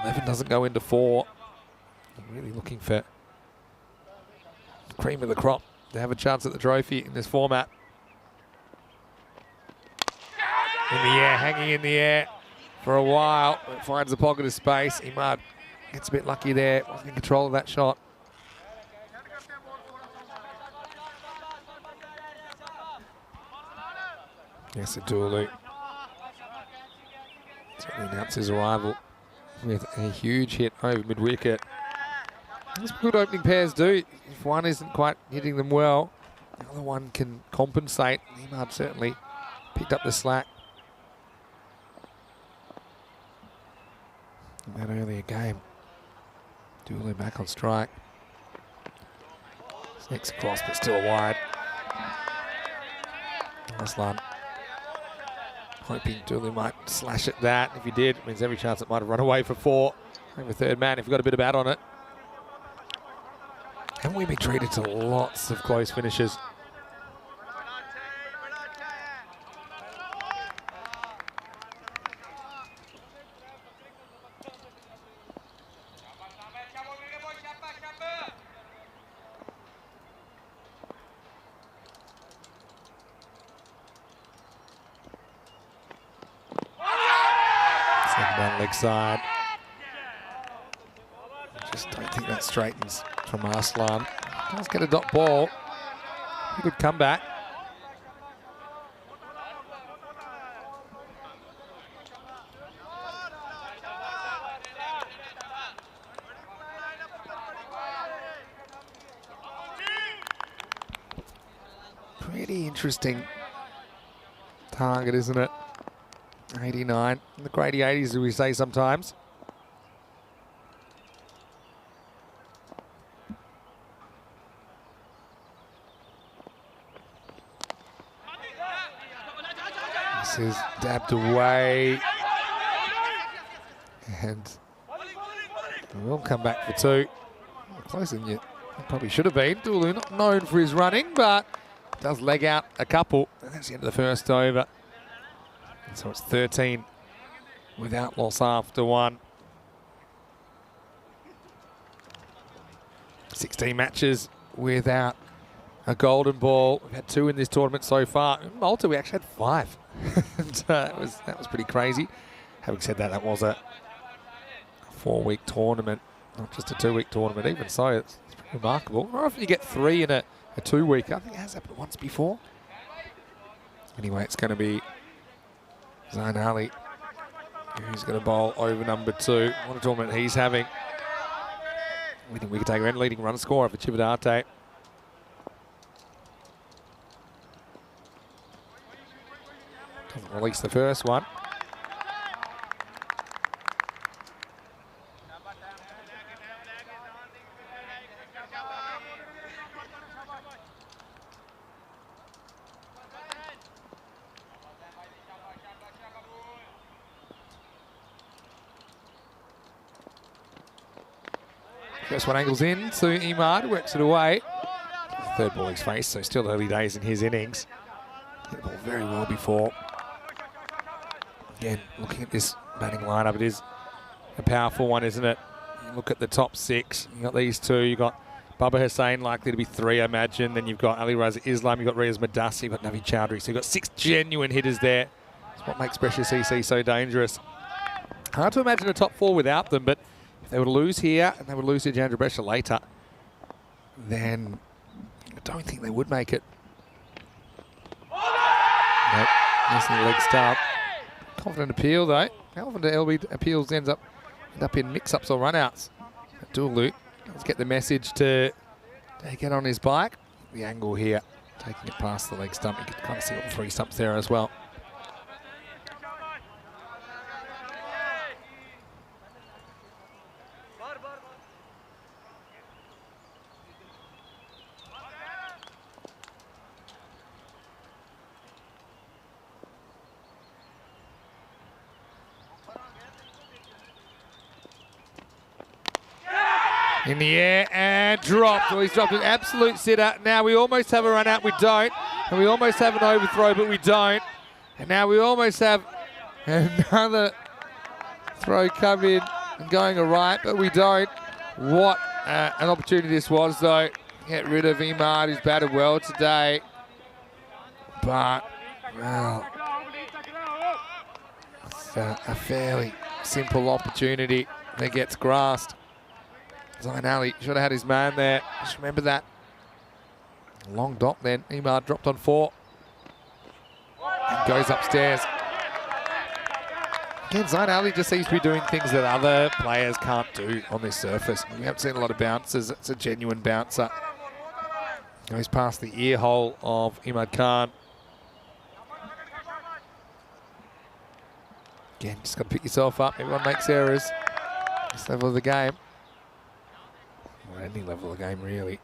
11 doesn't go into 4. I'm really looking for the cream of the crop to have a chance at the trophy in this format. In the air, hanging in the air for a while. It finds a pocket of space. Imad gets a bit lucky there. Wasn't in control of that shot. Yasadulu certainly announced his arrival with a huge hit over mid-wicket. That's what good opening pairs do. If one isn't quite hitting them well, the other one can compensate. Imad certainly picked up the slack in that earlier game. Dulu back on strike. Sneaks across, but still wide. Arslan hoping Dulu might slash at that. If he did, it means every chance it might have run away for 4. Over third man if you've got a bit of bat on it. Haven't we been treated to lots of close finishes? Down leg side. Just don't think that straightens from Arslan. Does get a dot ball. A good comeback. Pretty interesting target, isn't it? 89, in the grady 80s, as we say sometimes. This is dabbed away. And we'll come back for two. Closer than you probably should have been. Dulu not known for his running, but does leg out a couple. And that's the end of the first over. And so it's 13 without loss after one. 16 matches without a golden ball. We've had 2 in this tournament so far. In Malta, we actually had 5. And, that was pretty crazy. Having said that, that was a 4-week tournament, not just a 2-week tournament. Even so, it's pretty remarkable. Not often you get 3 in a 2-week. I think it has happened once before. Anyway, it's going to be Zain Ali who's going to bowl over number 2. What a tournament he's having. We think we could take a leading run scorer for Chivadate. Doesn't release the first one. First one angles in to Imad, works it away. Third ball he's faced, so still early days in his innings. Hit the ball very well before. Again, looking at this batting lineup, it is a powerful one, isn't it? You look at the top 6. You got these 2. You got Baba Hussain, likely to be 3, I imagine. Then you've got Ali Raza Islam. You've got Riaz Madassi. You've got Navi Chowdhury. So you've got 6 genuine hitters there. That's what makes Precious EC so dangerous. Hard to imagine a top 4 without them, but if they were to lose here and they would lose to Jandra Brescia later, then I don't think they would make it. Nope, missing the leg start. Confident appeal though. How often do LB appeals end up in mix-ups or run-outs? Dual loop. Let's get the message to get on his bike. The angle here, taking it past the leg stump. You can kind of see all 3 stumps there as well. In the air and dropped. Well, he's dropped an absolute sitter. Now we almost have a run out, we don't. And we almost have an overthrow, but we don't. And now we almost have another throw come in and going right, but we don't. What an opportunity this was, though. Get rid of Imad, who's batted well today. But, well, it's a fairly simple opportunity that gets grasped. Zain Ali should have had his man there. Just remember that. Long dot then. Imad dropped on 4. And goes upstairs. Again, Zain Ali just seems to be doing things that other players can't do on this surface. We haven't seen a lot of bounces. It's a genuine bouncer. Goes past the ear hole of Imad Khan. Again, just got to pick yourself up. Everyone makes errors. This level of the game. Or any level of the game, really.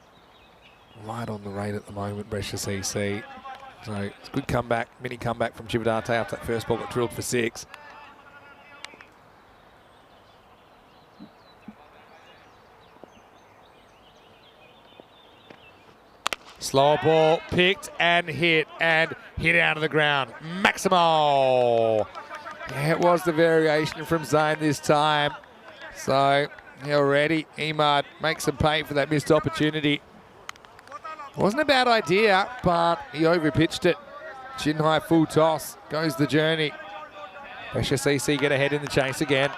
Light on the rate at the moment, Brescia CC. So it's a good comeback, mini comeback from Chivadate after that first ball got drilled for 6. Slower ball, picked and hit out of the ground. Maximo! Yeah, it was the variation from Zain this time. So already Imad makes him pay for that missed opportunity. Wasn't a bad idea, but he overpitched it. Chin high full toss, goes the journey. Brescia CC get ahead in the chase again.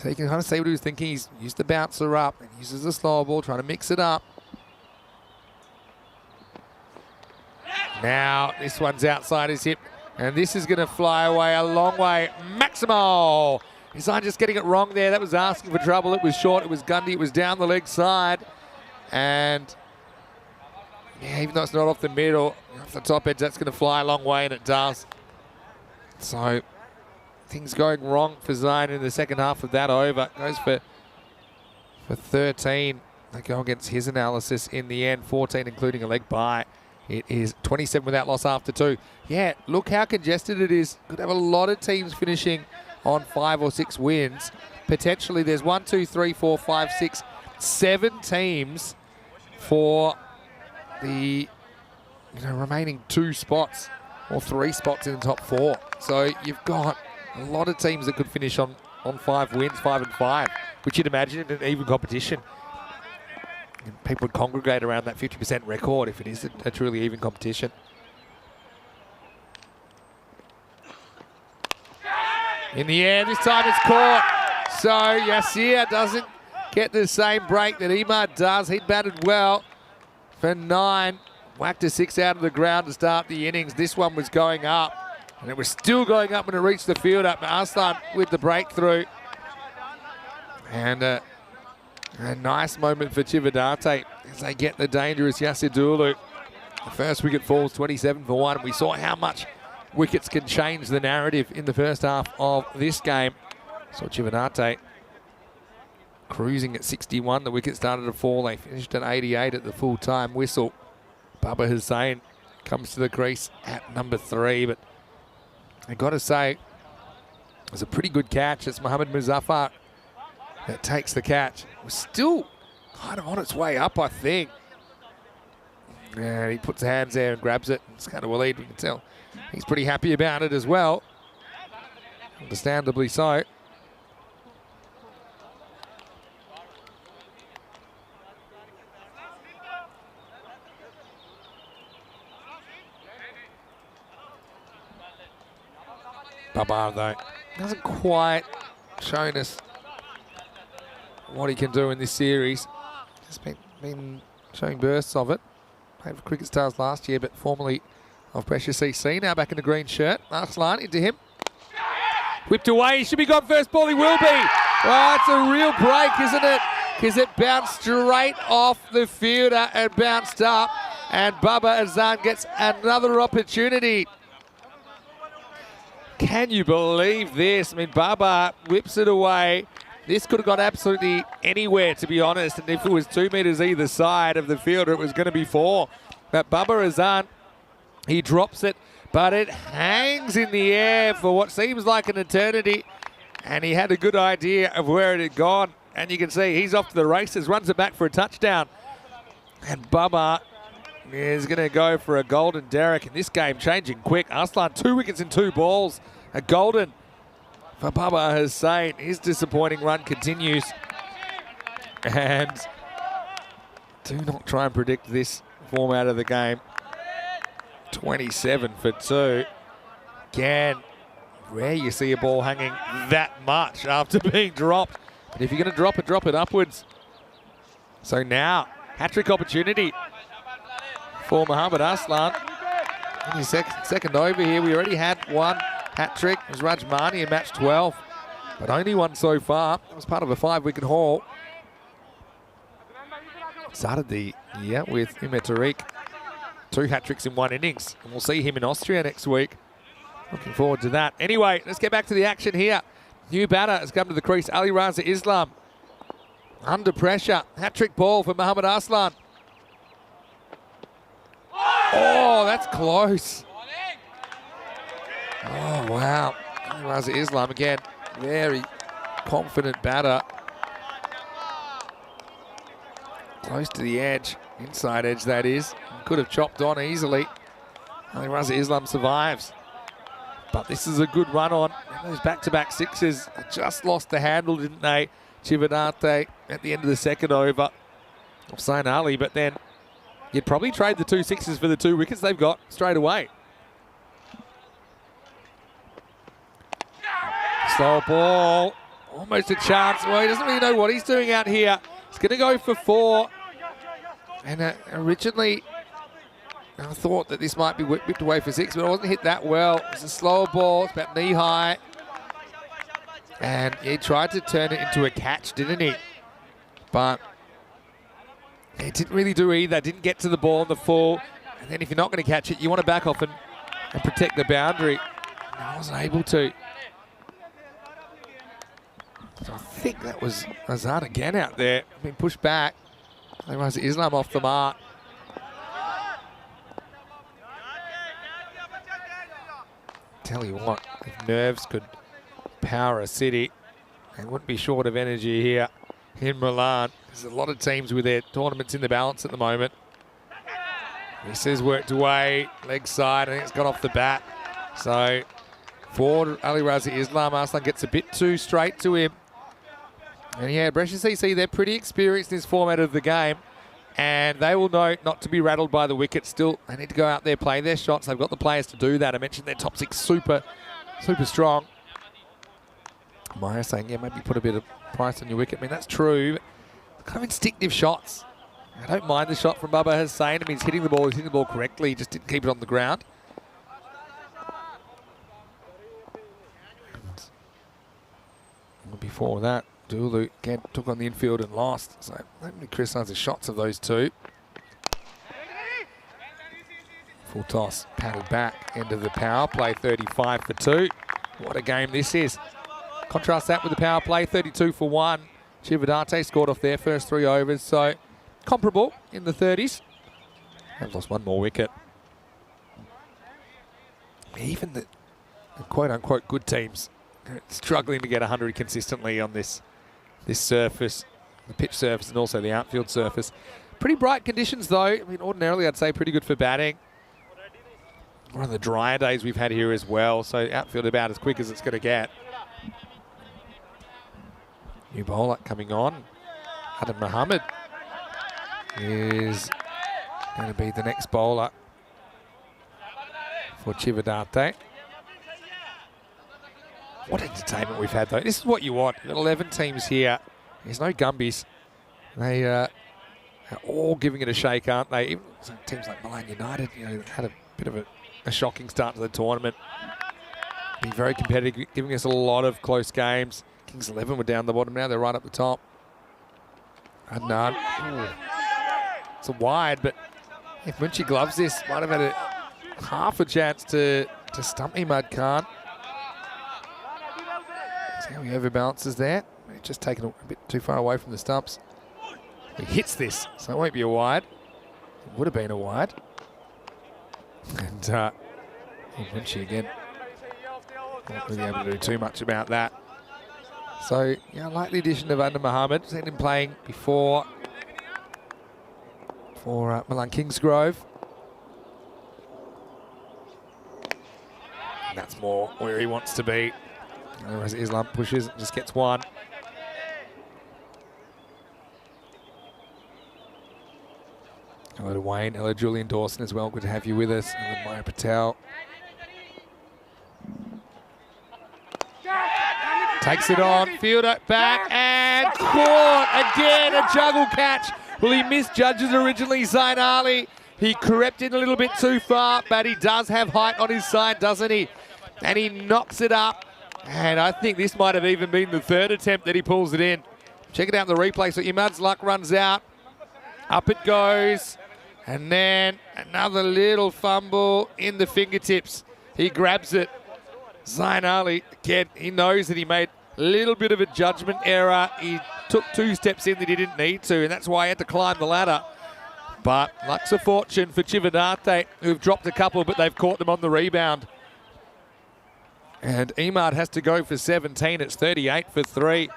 So you can kind of see what he was thinking. He's used the bouncer up and uses the slower ball, trying to mix it up. Now this one's outside his hip, and this is going to fly away a long way. Maximo! He's not just getting it wrong there. That was asking for trouble. It was short, it was Gundy, it was down the leg side. And Yeah, even though it's not off the middle, off the top edge, that's going to fly a long way, and it does. So things going wrong for Zion in the second half of that over. Goes for 13. They go against his analysis in the end, 14 including a leg bye. It is 27 without loss after 2. Yeah, look how congested it is. Could have a lot of teams finishing on 5 or 6 wins. Potentially there's 1, 2, 3, 4, 5, 6, 7 teams for the remaining 2 spots or 3 spots in the top 4. So you've got a lot of teams that could finish on 5 wins, 5 and 5, which you'd imagine in an even competition. And people would congregate around that 50% record if it is a truly even competition. In the air, this time it's caught. So Yassir doesn't get the same break that Imad does. He batted well for 9. Whacked a 6 out of the ground to start the innings. This one was going up, and it was still going up when it reached the fielder. Arslan with the breakthrough. And a nice moment for Chivadate as they get the dangerous Yassir Dulu. The first wicket falls 27 for 1. We saw how much wickets can change the narrative in the first half of this game. So Chivadate cruising at 61. The wicket started to fall. They finished at 88 at the full-time whistle. Baba Hussain comes to the crease at number 3, but I got to say, it was a pretty good catch. It's Mohammad Muzaffar that takes the catch. It was still kind of on its way up, I think. And he puts hands there and grabs it. It's kind of Waleed, we can tell. He's pretty happy about it as well. Understandably so. Baba, though, hasn't quite shown us what he can do in this series. Just been showing bursts of it. Played for Cricket Stars last year, but formerly of Precious CC. Now back in the green shirt. Arslan into him. Whipped away. He should be gone first ball. He will be. Oh, it's a real break, isn't it? Because it bounced straight off the fielder and bounced up. And Baba Azan gets another opportunity. Can you believe this? I mean, Baba whips it away. This could have gone absolutely anywhere, to be honest. And if it was 2 metres either side of the fielder, it was going to be 4. But Baba Azan, he drops it, but it hangs in the air for what seems like an eternity. And he had a good idea of where it had gone. And you can see he's off to the races, runs it back for a touchdown. And Baba is going to go for a golden derrick in this game, changing quick. Arslan, 2 wickets in 2 balls. A golden for Baba Hussain. His disappointing run continues. And do not try and predict this format of the game. 27 for 2. Again, rare you see a ball hanging that much after being dropped. But if you're going to drop it upwards. So now, hat-trick opportunity for Mohammad Arslan. In his second over here, we already had 1 hat-trick. It was Rajmani in match 12, but only 1 so far. That was part of a 5-wicket haul. Started the year with Umar Tariq. 2 hat-tricks in 1 innings, and we'll see him in Austria next week. Looking forward to that. Anyway, let's get back to the action here. New batter has come to the crease, Ali Raza Islam. Under pressure, hat-trick ball for Mohammad Arslan. Oh, that's close. Oh, wow. Ali Raza Islam again, very confident batter. Close to the edge, inside edge that is. Could have chopped on easily. Ali Raza Islam survives. But this is a good run on. And those back-to-back 6s just lost the handle, didn't they? Chivadate at the end of the second over of Sain Ali. But then you'd probably trade the 2 6s for the 2 wickets they've got straight away. Slow ball. Almost a chance. Well, he doesn't really know what he's doing out here. He's going to go for 4. And originally, I thought that this might be whipped away for 6, but it wasn't hit that well. It's a slower ball. It's about knee-high. And he tried to turn it into a catch, didn't he? But It didn't really do either. Didn't get to the ball in the full. And then if you're not going to catch it, you want to back off and protect the boundary. And he wasn't able to. So I think that was Azad again out there. Being pushed back. There was Islam off the mark. Tell you what, if nerves could power a city, they wouldn't be short of energy here in Milan. There's a lot of teams with their tournaments in the balance at the moment. This has worked away, leg side, I think it's got off the bat. So for Ali Razi Islam, Arslan gets a bit too straight to him. And yeah, Brescia CC, they're pretty experienced in this format of the game. And they will know not to be rattled by the wicket. Still, they need to go out there, play their shots. They've got the players to do that. I mentioned their top six super strong. Maya saying, yeah, maybe put a bit of price on your wicket. I mean, that's true. But kind of instinctive shots. I don't mind the shot from Baba Hussain. I mean, he's hitting the ball correctly. He just didn't keep it on the ground. And before that, Dulu again took on the infield and lost. So let me criticise the shots of those two. Full toss, paddled back, end of the power play, 35 for 2. What a game this is. Contrast that with the power play, 32 for 1. Chivadate scored off their first 3 overs, so comparable in the 30s. They've lost one more wicket. Even the quote-unquote good teams struggling to get 100 consistently on this surface, the pitch surface and also the outfield surface. Pretty bright conditions though. I mean, ordinarily I'd say pretty good for batting. One of the drier days we've had here as well, so outfield about as quick as it's going to get. New bowler coming on. Adam Mohammed is going to be the next bowler for Chivadate. What entertainment we've had though. This is what you want. You've got 11 teams here. There's no Gumbies. They are all giving it a shake, aren't they? Even teams like Milan United, you know, had a bit of a shocking start to the tournament. Being very competitive, giving us a lot of close games. Kings 11 were down the bottom now. They're right up the top. And none. It's a wide, but if Munchie gloves this, might have had half a chance to stump Imad Khan. See how he overbalances there. He's just taken a bit too far away from the stumps. He hits this, so it won't be a wide. It would have been a wide. And Munchie again, not really able to do too much about that. So, yeah, I like the addition of Under Mohammed. Seen him playing before for Milan Kingsgrove. And that's more where he wants to be. Otherwise, Islam pushes, just gets one. Hello to Wayne. Hello, Julian Dawson as well. Good to have you with us. And then Maya Patel. Takes it on, fielder back and caught again, a juggle catch. Well, he misjudges originally Zain Ali. He crept in a little bit too far, but he does have height on his side, doesn't he? And he knocks it up. And I think this might have even been the third attempt that he pulls it in. Check it out in the replay. So Imad's luck runs out. Up it goes. And then another little fumble in the fingertips. He grabs it. Zain Ali, again, he knows that he made a little bit of a judgment error. He took 2 steps in that he didn't need to, and that's why he had to climb the ladder. But luck's a fortune for Chivadate, who've dropped a couple, but they've caught them on the rebound. And Imad has to go for 17. It's 38 for 3.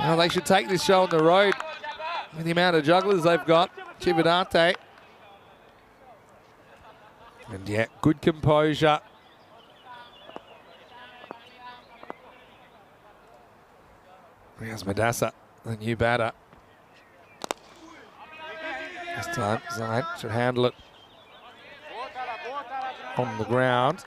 Well, they should take this show on the road with the amount of jugglers they've got. Chivadate. And yeah, good composure. Here's Madassa, the new batter. This time, Zain should handle it on the ground.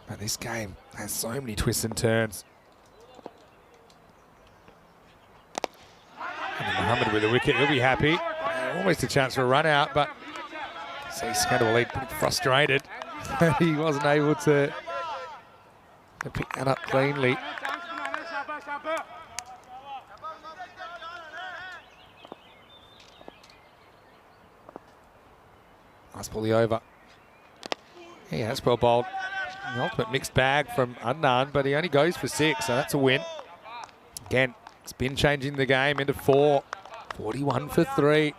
But this game has so many twists and turns. And Mohammed with a wicket, he'll be happy. Almost a chance for a run out, but see Scandal Elite pretty frustrated. He wasn't able to They pick that up cleanly. Nice pulley over. Yeah, that's well bowled. The ultimate mixed bag from Adnan, but he only goes for 6, so that's a win. Again, spin changing the game into 4. 41 for 3.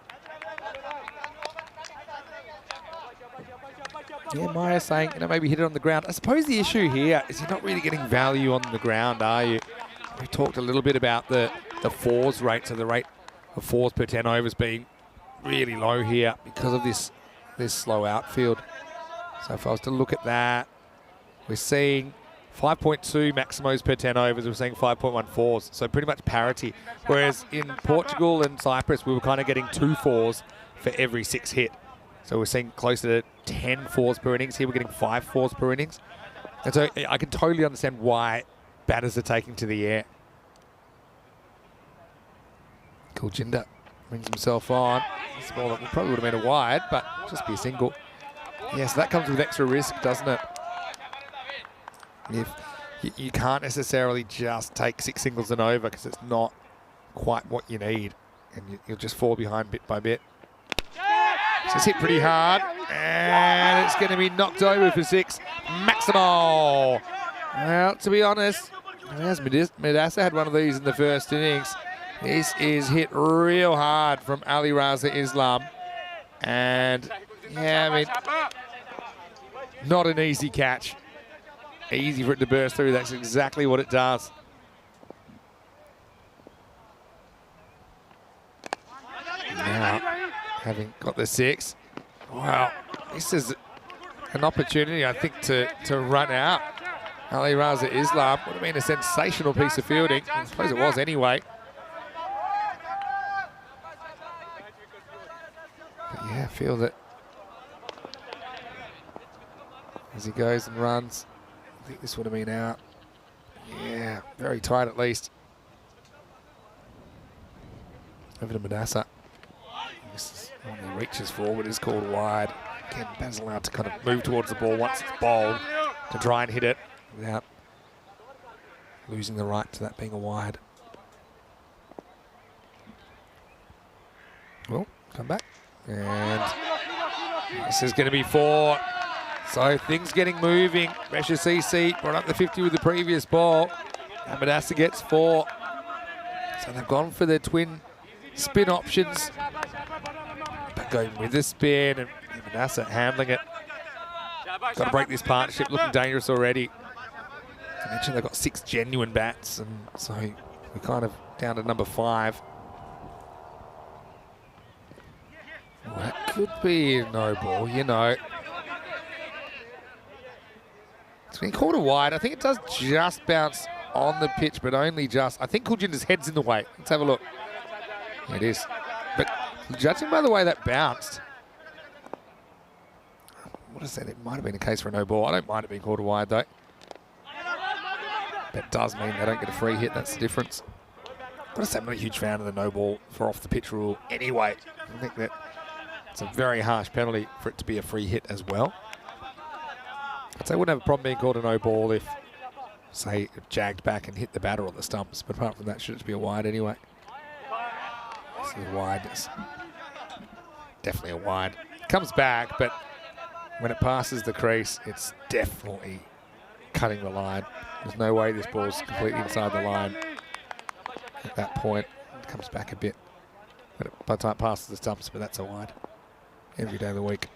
Yeah, Maya saying, maybe hit it on the ground. I suppose the issue here is you're not really getting value on the ground, are you? We talked a little bit about the fours rate, so the rate of 4s per 10 overs being really low here because of this slow outfield. So if I was to look at that, we're seeing 5.2 maximos per 10 overs, we're seeing 5.1 4s, so pretty much parity. Whereas in Portugal and Cyprus, we were kind of getting 2 4s for every 6 hit. So we're seeing closer to 10 4s per innings. Here we're getting 5 4s per innings. And so I can totally understand why batters are taking to the air. Kuljinder brings himself on. This ball that probably would have been a wide, but just be a single. Yeah, so that comes with extra risk, doesn't it? If you can't necessarily just take 6 singles and over because it's not quite what you need, and you'll just fall behind bit by bit. So it's hit pretty hard, and it's going to be knocked over for 6. Maximal. Well, to be honest, as Medasa had one of these in the first innings, this is hit real hard from Ali Raza Islam, and yeah, I mean, not an easy catch. Easy for it to burst through. That's exactly what it does. Now, having got the 6, wow, this is an opportunity, I think, to run out. Ali Raza Islam would have been a sensational piece of fielding. I suppose it was anyway. But yeah, I feel that as he goes and runs, I think this would have been out. Yeah, very tight at least. Over to Medasa. This is when he reaches forward, is called wide. Again, Ben's allowed to kind of move towards the ball once it's bowled to try and hit it without losing the right to that being a wide. Well, come back. And this is going to be 4. So things getting moving. Resha CC brought up the 50 with the previous ball. And Medasa gets 4. So they've gone for their twin spin options. But going with the spin, and Medasa handling it. Got to break this partnership, looking dangerous already. I mentioned they've got 6 genuine bats, and so we're kind of down to number 5. Well, that could be a no ball, you know. It's been called a wide. I think it does just bounce on the pitch, but only just. I think Kuljinder's head's in the way. Let's have a look. It is. But judging by the way that bounced, what is that? It might have been a case for a no ball. I don't mind it being called a wide, though. That does mean they don't get a free hit. That's the difference. But I'm not a huge fan of the no ball for off the pitch rule anyway. I think that it's a very harsh penalty for it to be a free hit as well. I'd say I wouldn't have a problem being called a no ball if, say, it jagged back and hit the batter on the stumps. But apart from that, should it be a wide anyway? This is a wide. It's definitely a wide. It comes back, but when it passes the crease, it's definitely cutting the line. There's no way this ball's completely inside the line at that point. It comes back a bit. But by the time it passes the stumps, but that's a wide. Every day of the week.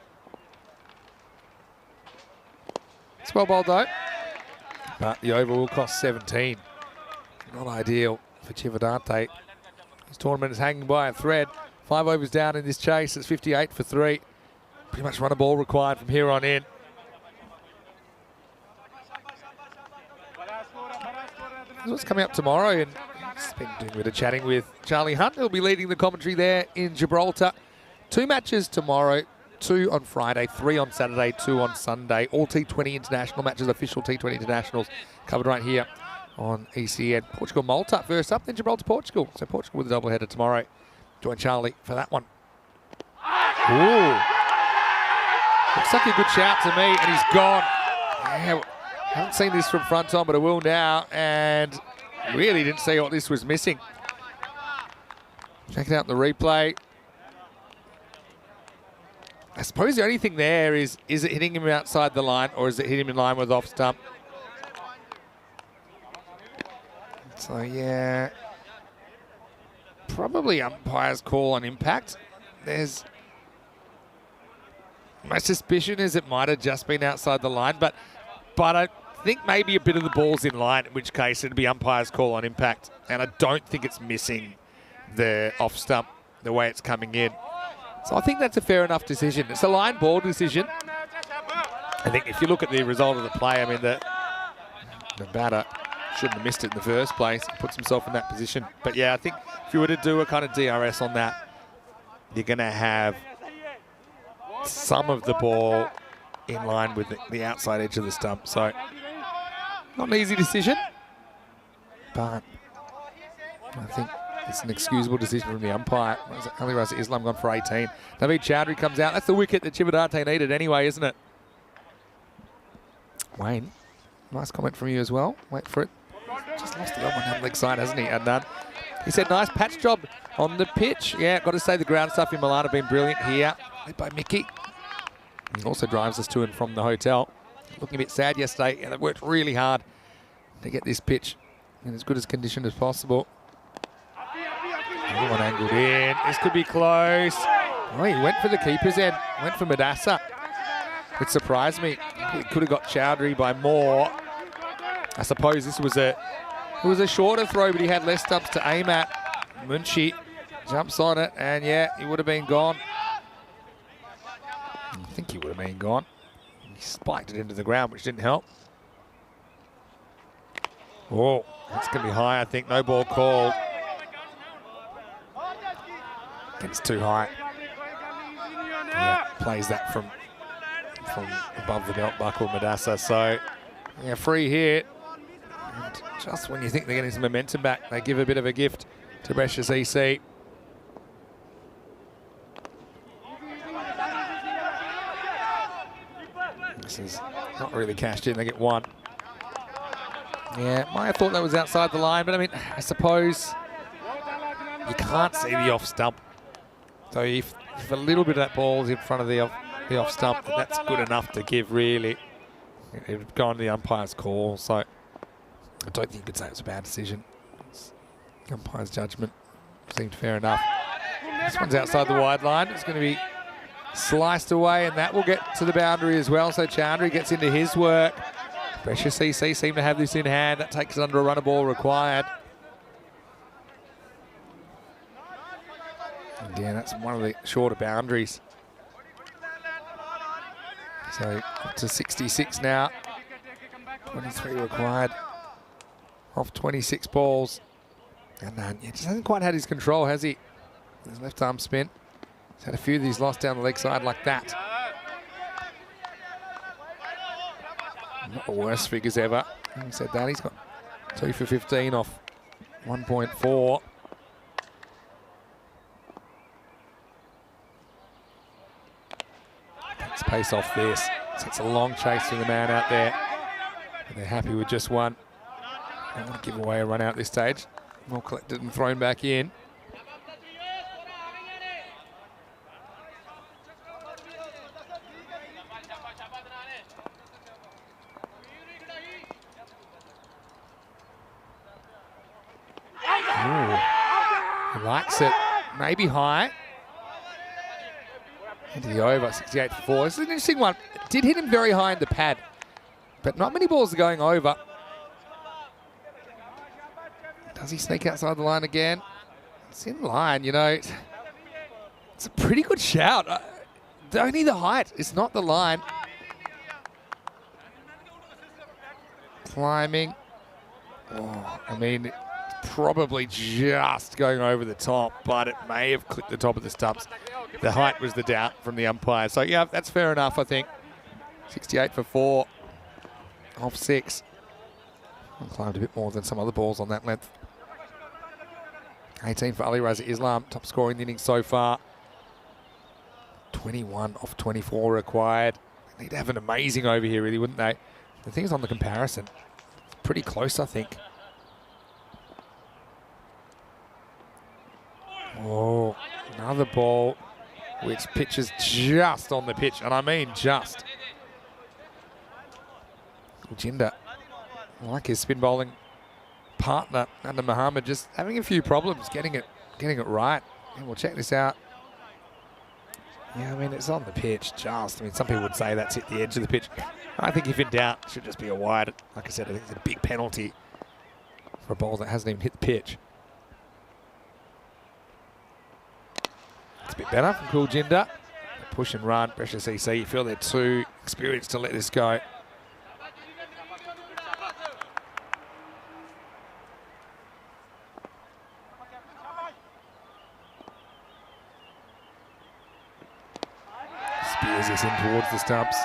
It's well bowled though. But the over will cost 17. Not ideal for Chivadante. This tournament is hanging by a thread. 5 overs down in this chase. It's 58 for 3. Pretty much run a ball required from here on in. This is what's coming up tomorrow, and he's been doing a bit of chatting with Charlie Hunt. He'll be leading the commentary there in Gibraltar. 2 matches tomorrow, 2 on Friday, 3 on Saturday, 2 on Sunday. All T20 international matches, official T20 internationals, covered right here on ECN. Portugal-Malta first up, then Gibraltar-Portugal. So Portugal with a doubleheader tomorrow. Join Charlie for that one. Ooh. Looks like a good shout to me, and he's gone. Yeah, Haven't seen this from front on, but I will now, and really didn't see what this was missing. Checking out the replay. I suppose the only thing there is it hitting him outside the line, or is it hitting him in line with off stump? So yeah, probably umpire's call on impact. My suspicion is it might have just been outside the line, but I think maybe a bit of the ball's in line, in which case it'd be umpire's call on impact. And I don't think it's missing the off stump the way it's coming in. So I think that's a fair enough decision. It's a line ball decision. I think if you look at the result of the play, I mean, the batter shouldn't have missed it in the first place. He puts himself in that position. But yeah, I think if you were to do a kind of DRS on that, you're going to have some of the ball in line with the outside edge of the stump. So not an easy decision, but I think it's an excusable decision from the umpire. Ali Raza Islam gone for 18. Naveed Chowdhury comes out. That's the wicket that Chivadate needed anyway, isn't it? Wayne, nice comment from you as well. Wait for it. Just lost the other one down the leg side, hasn't he, Adnan? He said, nice patch job on the pitch. Yeah, got to say the ground stuff in Milan have been brilliant here. Led by Mickey. He also drives us to and from the hotel. Looking a bit sad yesterday. Yeah, they worked really hard to get this pitch in as good as condition as possible. Another one angled in. This could be close. Oh, he went for the keeper's end. Went for Madassa. It surprised me. He could have got Chowdhury by more. I suppose this was it was a shorter throw, but he had less stumps to aim at. Munshi jumps on it, and yeah, he would have been gone. I think he would have been gone. He spiked it into the ground, which didn't help. Oh, that's going to be high, I think. No ball called. It's too high. Yeah, plays that from above the belt buckle, Madassa. So, yeah, free hit. And just when you think they're getting some momentum back, they give a bit of a gift to Brescia's EC. This is not really cashed in. They get one. Yeah, might have thought that was outside the line, but I mean, I suppose you can't see the off stump. So if a little bit of that ball is in front of the off stump, that's good enough to give, really. It would go on the umpire's call, so I don't think you could say it was a bad decision. The umpire's judgment seemed fair enough. This one's outside the wide line. It's going to be sliced away, and that will get to the boundary as well. So Chowdhury gets into his work. Brescia CC seem to have this in hand. That takes it under a runner ball required. And yeah, that's one of the shorter boundaries. So up to 66 now. 23 required. Off 26 balls. And he just hasn't quite had his control, has he? His left arm spin. He's had a few of these lost down the leg side like that. Not the worst figures ever. Having said that, he's got 2 for 15 off 1.4. Takes pace off this. So it's a long chase from the man out there. And they're happy with just one. Don't want to give away a run out at this stage. Well collected and thrown back in. He likes it. Maybe high. Into the over, 68 for 4. This is an interesting one. It did hit him very high in the pad, but not many balls are going over. Does he sneak outside the line again? It's in line, you know. It's a pretty good shout. Only the height. It's not the line. Climbing. Oh, I mean, probably just going over the top, but it may have clipped the top of the stumps. The height was the doubt from the umpire. So, yeah, that's fair enough, I think. 68 for 4. Off 6. Climbed a bit more than some other balls on that length. 18 for Ali Raza Islam, top scorer in the innings so far. 21 off 24 required. They need to have an amazing over here, really, wouldn't they? The thing is on the comparison, it's pretty close, I think. Oh, another ball which pitches just on the pitch, and I mean just. Jinder, like his spin bowling partner under Muhammad, just having a few problems getting it right. And we'll check this out. Yeah, I mean, it's on the pitch just. I mean, some people would say that's hit the edge of the pitch. I think if in doubt, it should just be a wide. Like I said, I think it's a big penalty for a ball that hasn't even hit the pitch. It's a bit better from Cool Jinder. Push and run, pressure CC. You feel they're too experienced to let this go. Spears this in towards the stumps.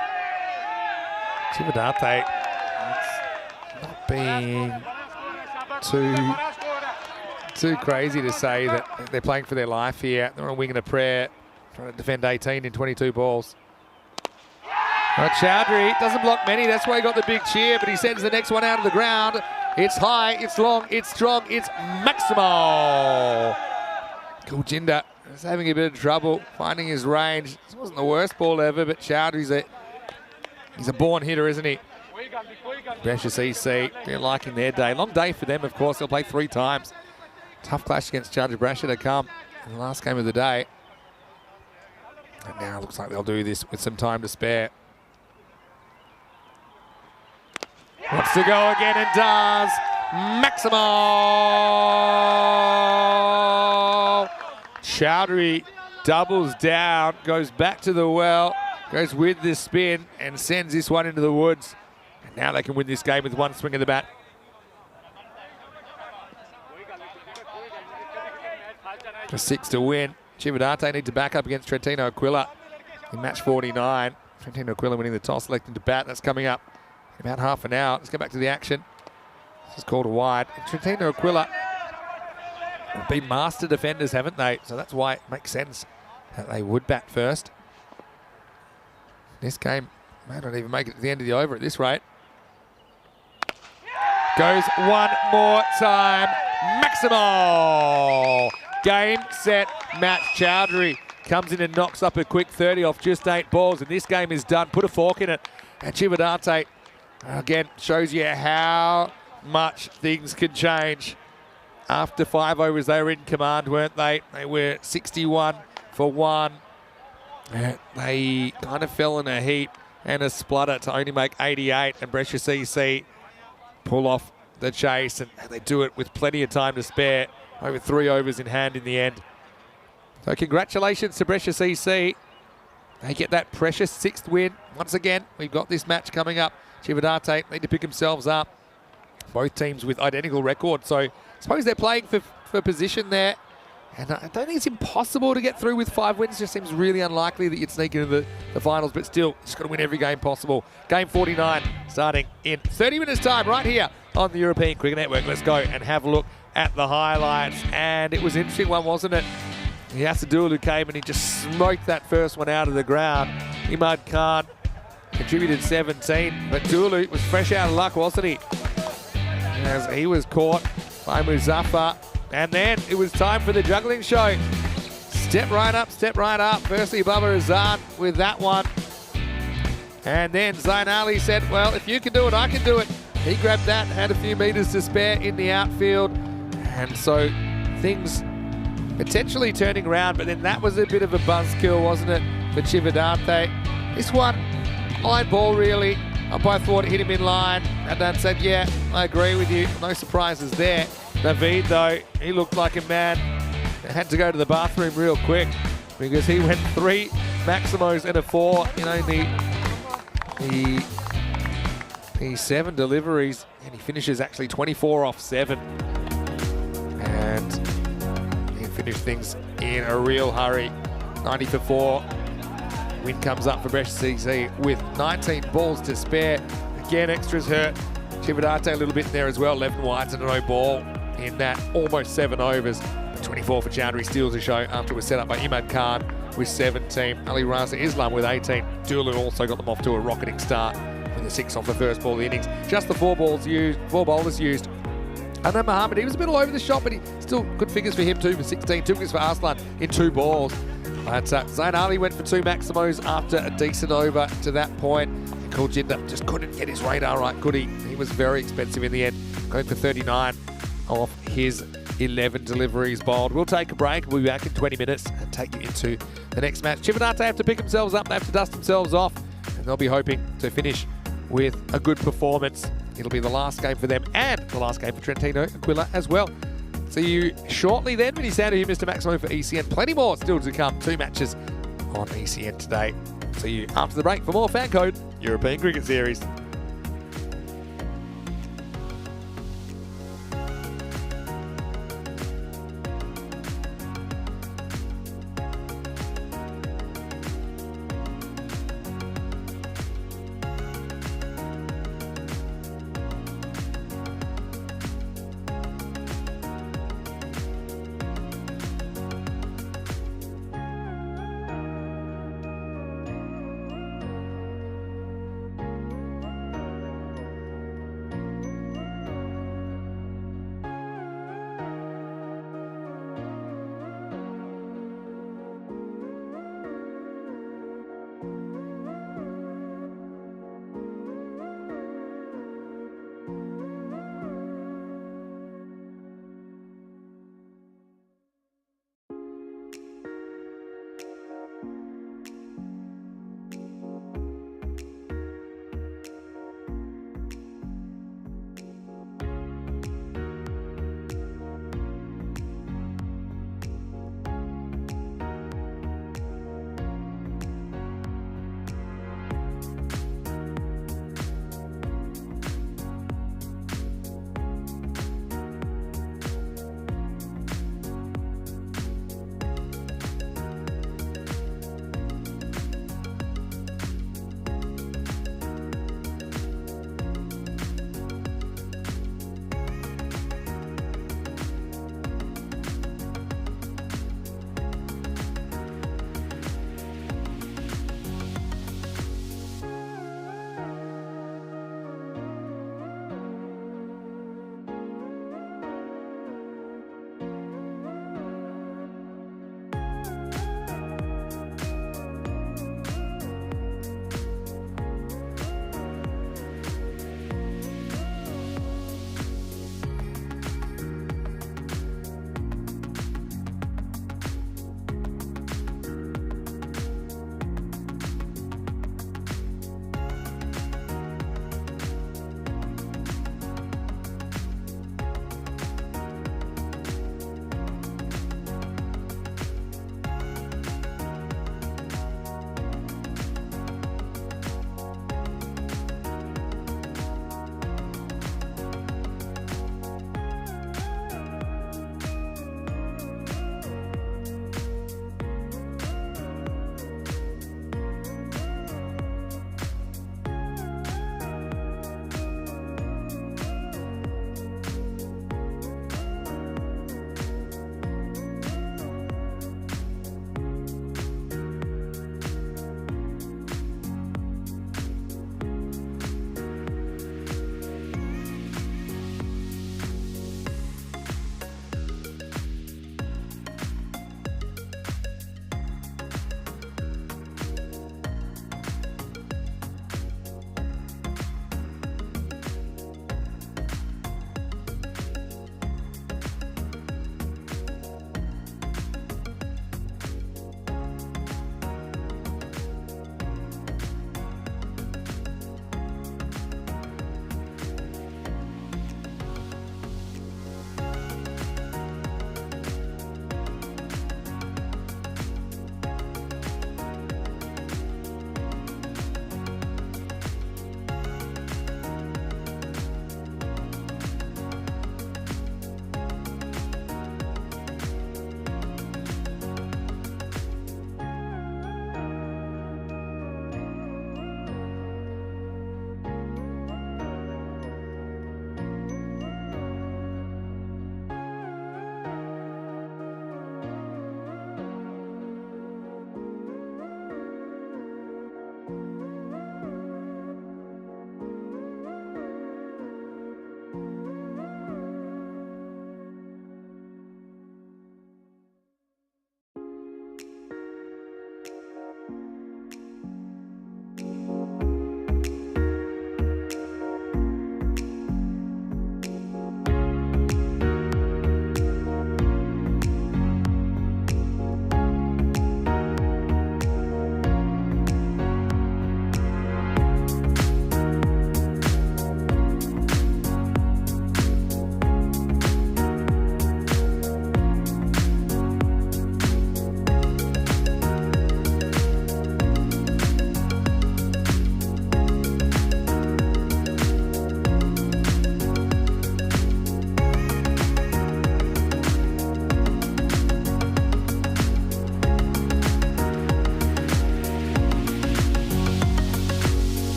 Chivadate, not being too crazy to say that they're playing for their life here. They're on a wing and a prayer, trying to defend 18 in 22 balls. Chowdhury doesn't block many, that's why he got the big cheer, but he sends the next one out of the ground. It's high, it's long, it's strong, it's maximal. Cool Jinder is having a bit of trouble finding his range. This wasn't the worst ball ever, but Chowdhury's he's a born hitter, isn't he? Precious EC, they're liking their day. Long day for them, of course. They'll play 3 times. Tough clash against Judge Brasher to come in the last game of the day. And now it looks like they'll do this with some time to spare. Wants to go again and does. Maximal! Chowdhury doubles down, goes back to the well, goes with this spin and sends this one into the woods. And now they can win this game with one swing of the bat. For 6 to win. Chivadate need to back up against Trentino Aquila in match 49. Trentino Aquila winning the toss, electing to bat. That's coming up in about half an hour. Let's get back to the action. This is called a wide. And Trentino Aquila have been master defenders, haven't they? So that's why it makes sense that they would bat first. This game may not even make it to the end of the over at this rate. Goes one more time. Maximal! Game, set, match. Chowdhury comes in and knocks up a quick 30 off just 8 balls, and this game is done. Put a fork in it. And Chivadate, again, shows you how much things can change. After 5 overs, they were in command, weren't they? They were 61 for 1. They kind of fell in a heap and a splutter to only make 88, and Brescia CC pull off the chase, and they do it with plenty of time to spare. Over 3 overs in hand in the end. So congratulations to Brescia CC. They get that precious 6th win. Once again, we've got this match coming up. Chivadate need to pick themselves up. Both teams with identical records. So I suppose they're playing for position there. And I don't think it's impossible to get through with 5 wins. It just seems really unlikely that you'd sneak into the finals. But still, just got to win every game possible. Game 49 starting in 30 minutes time right here on the European Cricket Network. Let's go and have a look at the highlights. And it was an interesting one, wasn't it? Yasadulu came and he just smoked that first one out of the ground. Imad Khan contributed 17, but Dulu was fresh out of luck, wasn't he? As he was caught by Muzaffar. And then it was time for the juggling show. Step right up, step right up. Firstly, Baba Azad with that one. And then Zain Ali said, well, if you can do it, I can do it. He grabbed that, had a few metres to spare in the outfield. And so things potentially turning around, but then that was a bit of a buzzkill, wasn't it, for Chivadate? This one, line ball really. Umpire thought it hit him in line. Adnan said, yeah, I agree with you. No surprises there. Naveed, though, he looked like a man that had to go to the bathroom real quick because he went 3 Maximos and a 4 in only the 7 deliveries, and he finishes actually 24 off 7. And he finished things in a real hurry. 90 for 4. Win comes up for Brescia CC with 19 balls to spare. Again, extras hurt. Chivadate a little bit there as well. 11 wides and no ball in that almost 7 overs. 24 for Chowdhury steals the show after it was set up by Imad Khan with 17. Ali Raza Islam with 18. Dulu also got them off to a rocketing start with with a 6 off the first ball of the innings. Just the 4 bowlers used. And then Mohammed, he was a bit all over the shot, but he still good figures for him too, for 16. 2 wickets for Arslan in 2 balls. But Zain Ali went for 2 maximos after a decent over to that point. And Kuljinder just couldn't get his radar right, could he? He was very expensive in the end, going for 39 off his 11 deliveries bowled. We'll take a break. We'll be back in 20 minutes and take you into the next match. Chivinate have to pick themselves up. They have to dust themselves off. And they'll be hoping to finish with a good performance. It'll be the last game for them and the last game for Trentino Aquila as well. See you shortly then when you sound here, Mr. Maximo, for ECN. Plenty more still to come. 2 matches on ECN today. See you after the break for more FanCode European Cricket Series.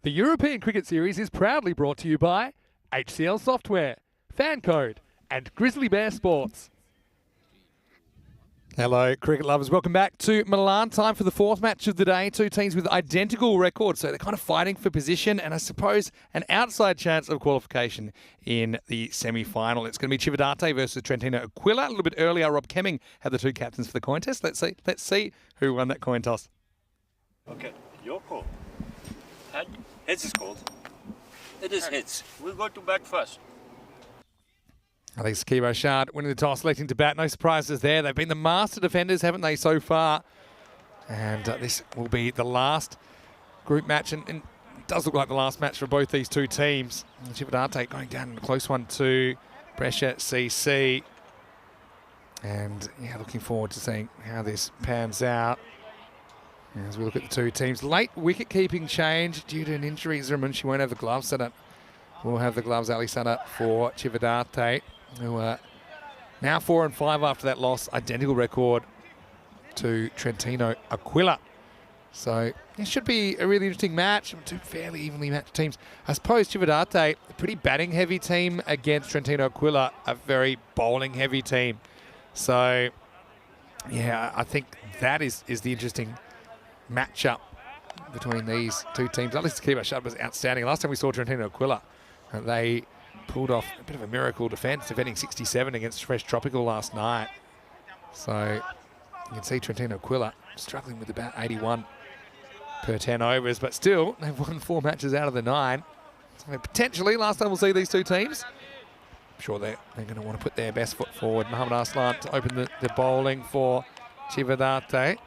The European Cricket Series is proudly brought to you by HCL Software, FanCode, and Grizzly Bear Sports. Hello, cricket lovers. Welcome back to Milan. Time for the fourth match of the day. Two teams with identical records, so they're kind of fighting for position and I suppose an outside chance of qualification in the semi-final. It's going to be Chivadate versus Trentino Aquila. A little bit earlier, Rob Kemming had the two captains for the coin test. Let's see who won that coin toss. Okay, your call. Heads is called. It is heads. We'll go to bat first. I think Sakib Ashad winning the toss, selecting to bat. No surprises there. They've been the master defenders, haven't they, so far? And this will be the last group match, and it does look like the last match for both these two teams. Chivadate going down in a close one to Brescia CC. And, yeah, looking forward to seeing how this pans out. As we look at the two teams. Late wicket-keeping change due to an injury. Ziramunshi won't have the gloves. So we'll have the gloves, Ali Sana, for Chivadate, who are now 4 and 5 after that loss. Identical record to Trentino Aquila. So it should be a really interesting match. Two fairly evenly matched teams. I suppose Chivadate, a pretty batting-heavy team against Trentino Aquila, a very bowling-heavy team. So, yeah, I think that is the interesting matchup between these two teams. At least Sakib Ashad was outstanding. Last time we saw Trentino Aquila, they pulled off a bit of a miracle defence, defending 67 against Fresh Tropical last night. So you can see Trentino Aquila struggling with about 81 per 10 overs, but still they've won 4 matches out of the 9. So potentially last time we'll see these two teams. I'm sure they're going to want to put their best foot forward. Mohamed Arslan to open the bowling for Chivadate.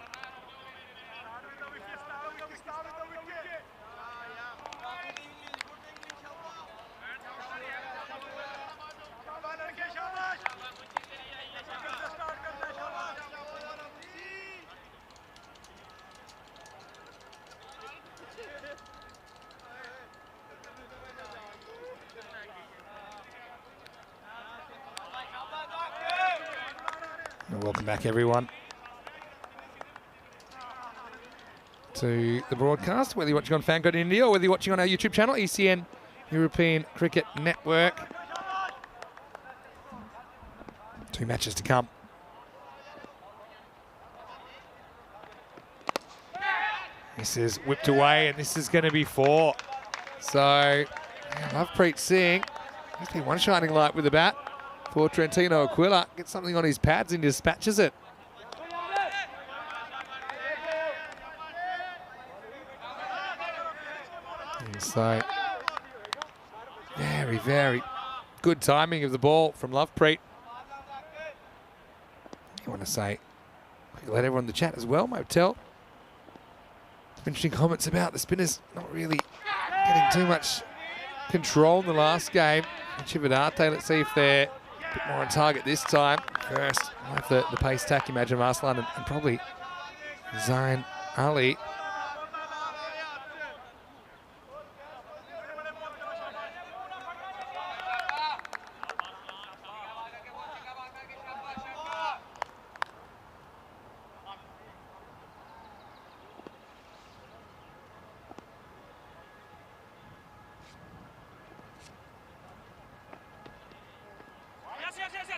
Welcome back, everyone, to the broadcast, whether you're watching on FanCode in India or whether you're watching on our YouTube channel, ECN European Cricket Network. 2 matches to come. This is whipped away, and this is going to be 4. So, Lovepreet Singh, he's been one shining light with the bat for Trentino Aquila. Gets something on his pads and dispatches it. And so, very, very good timing of the ball from Lovepreet. You want to say, let everyone in the chat as well, Motel. Some interesting comments about the spinners not really getting too much control in the last game. Chivadate, let's see if they're a bit more on target this time. First, we'll have the pace tack, imagine Arslan and probably Zain Ali.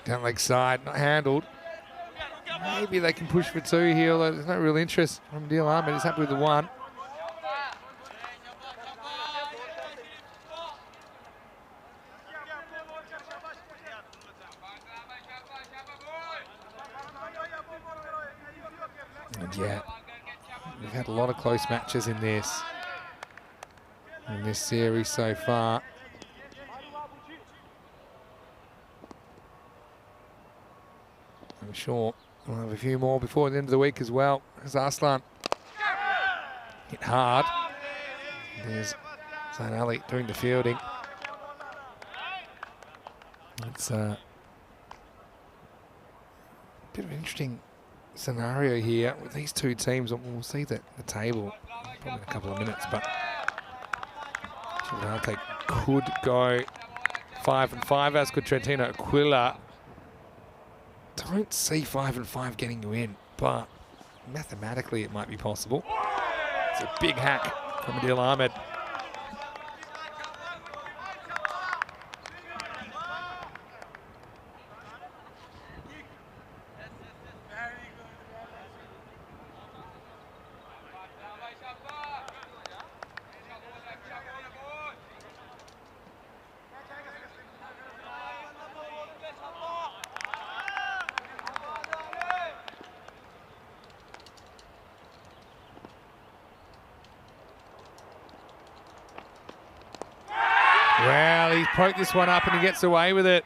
Down leg side, not handled. Maybe they can push for 2 here, although there's no real interest from Adil Ahmed. He's happy with the 1. And yeah, we've had a lot of close matches in this series so far. I'm sure we'll have a few more before the end of the week as well. As Arslan hit hard. There's Zain Ali doing the fielding. It's a bit of an interesting scenario here with these two teams. We'll see the table probably in a couple of minutes, but Chivadate could go 5 and 5, as could Trentino Aquila. Don't see 5 and 5 getting you in, but mathematically it might be possible. It's a big hack from Adil Ahmed. He's poked this one up and he gets away with it.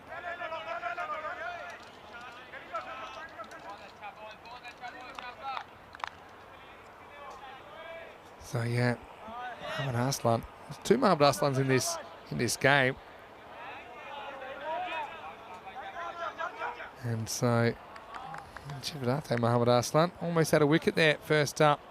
So yeah, Mohamed Arslan. There's 2 Mohamed Arslans in this game. And so Chividate Mohamed Arslan almost had a wicket there first up.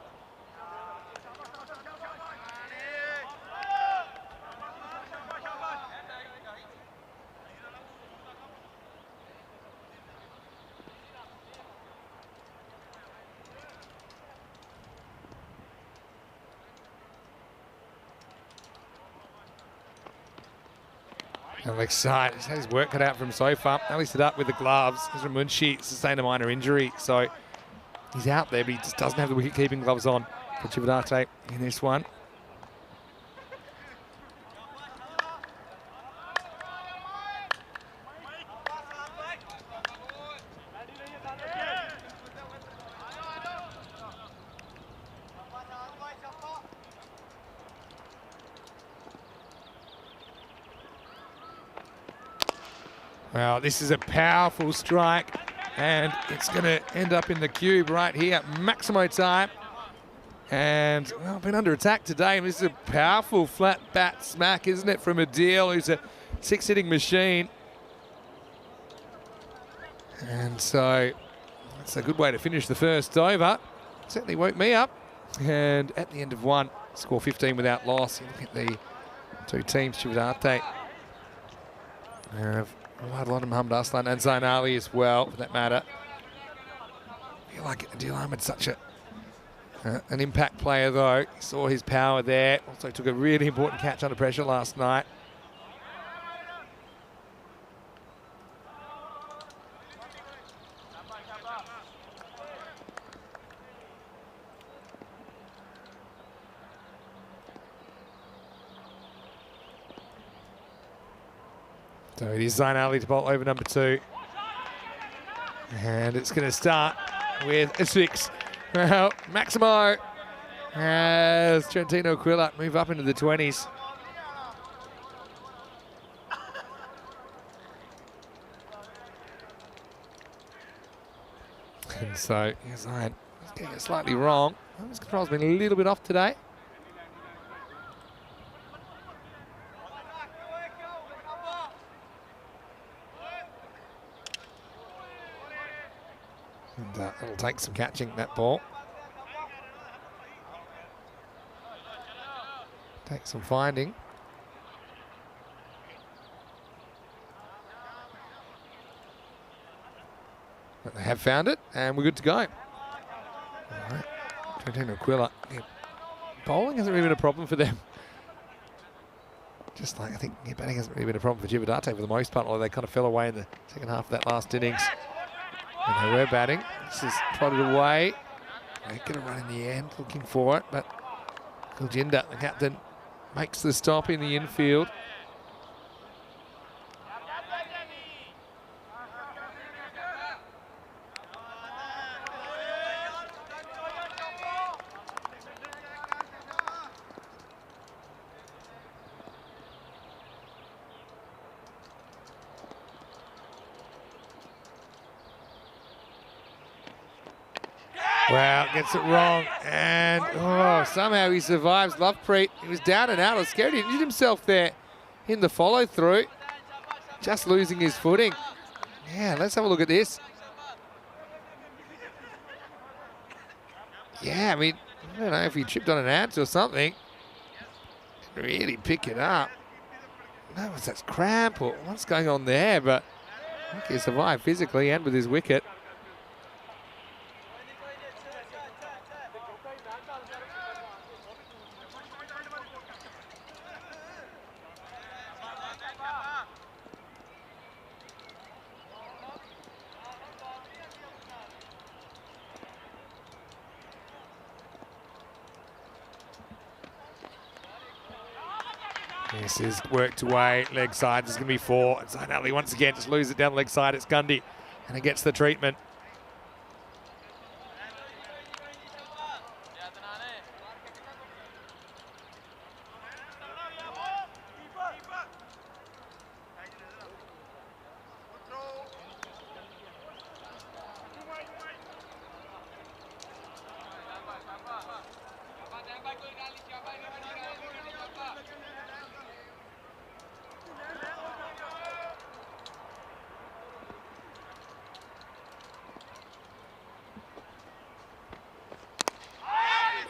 Alex Side has had his work cut out from so far. Now he's set up with the gloves. Ezra Munshi sustained a minor injury, so he's out there, but he just doesn't have the wicket-keeping gloves on for Chividate in this one. Well, this is a powerful strike, and it's going to end up in the cube right here. Maximo time. And, well, been under attack today. This is a powerful flat bat smack, isn't it, from Adil, who's a 6-hitting machine. And so that's a good way to finish the first over. Certainly woke me up. And at the end of one, score 15 without loss. You look at the 2 teams, Chividate relied a lot on Mohamed Arslan and Zain Ali as well, for that matter. I feel like Adil Ahmed's such an impact player, though. He saw his power there. Also took a really important catch under pressure last night. So it is Zain Ali to bowl over number 2. And it's going to start with a 6. Well, Maximo has Trentino Quilla move up into the 20s. And so, yes, Zain is getting it slightly wrong. His control's been a little bit off today. And it'll take some catching, that ball. Take some finding. But they have found it, and we're good to go. All right, Trentino Quilla. Yeah. Bowling hasn't really been a problem for them. Just like, I think batting hasn't really been a problem for Chividate for the most part, although they kind of fell away in the second half of that last innings. And they were batting. This is trotted away. They're going to run in the end, looking for it, but Kuljinder, the captain, makes the stop in the infield. Wow, gets it wrong, and somehow he survives. Lovepreet, he was down and out. I was scared he injured himself there in the follow-through. Just losing his footing. Yeah, let's have a look at this. Yeah, I mean, I don't know if he tripped on an ant or something. Didn't really pick it up. No, was that cramp or what's going on there? But I think he survived physically and with his wicket. This is worked away, leg side, there's going to be 4. And Zain Ali once again just loses it down the leg side, it's Gundy, and it gets the treatment.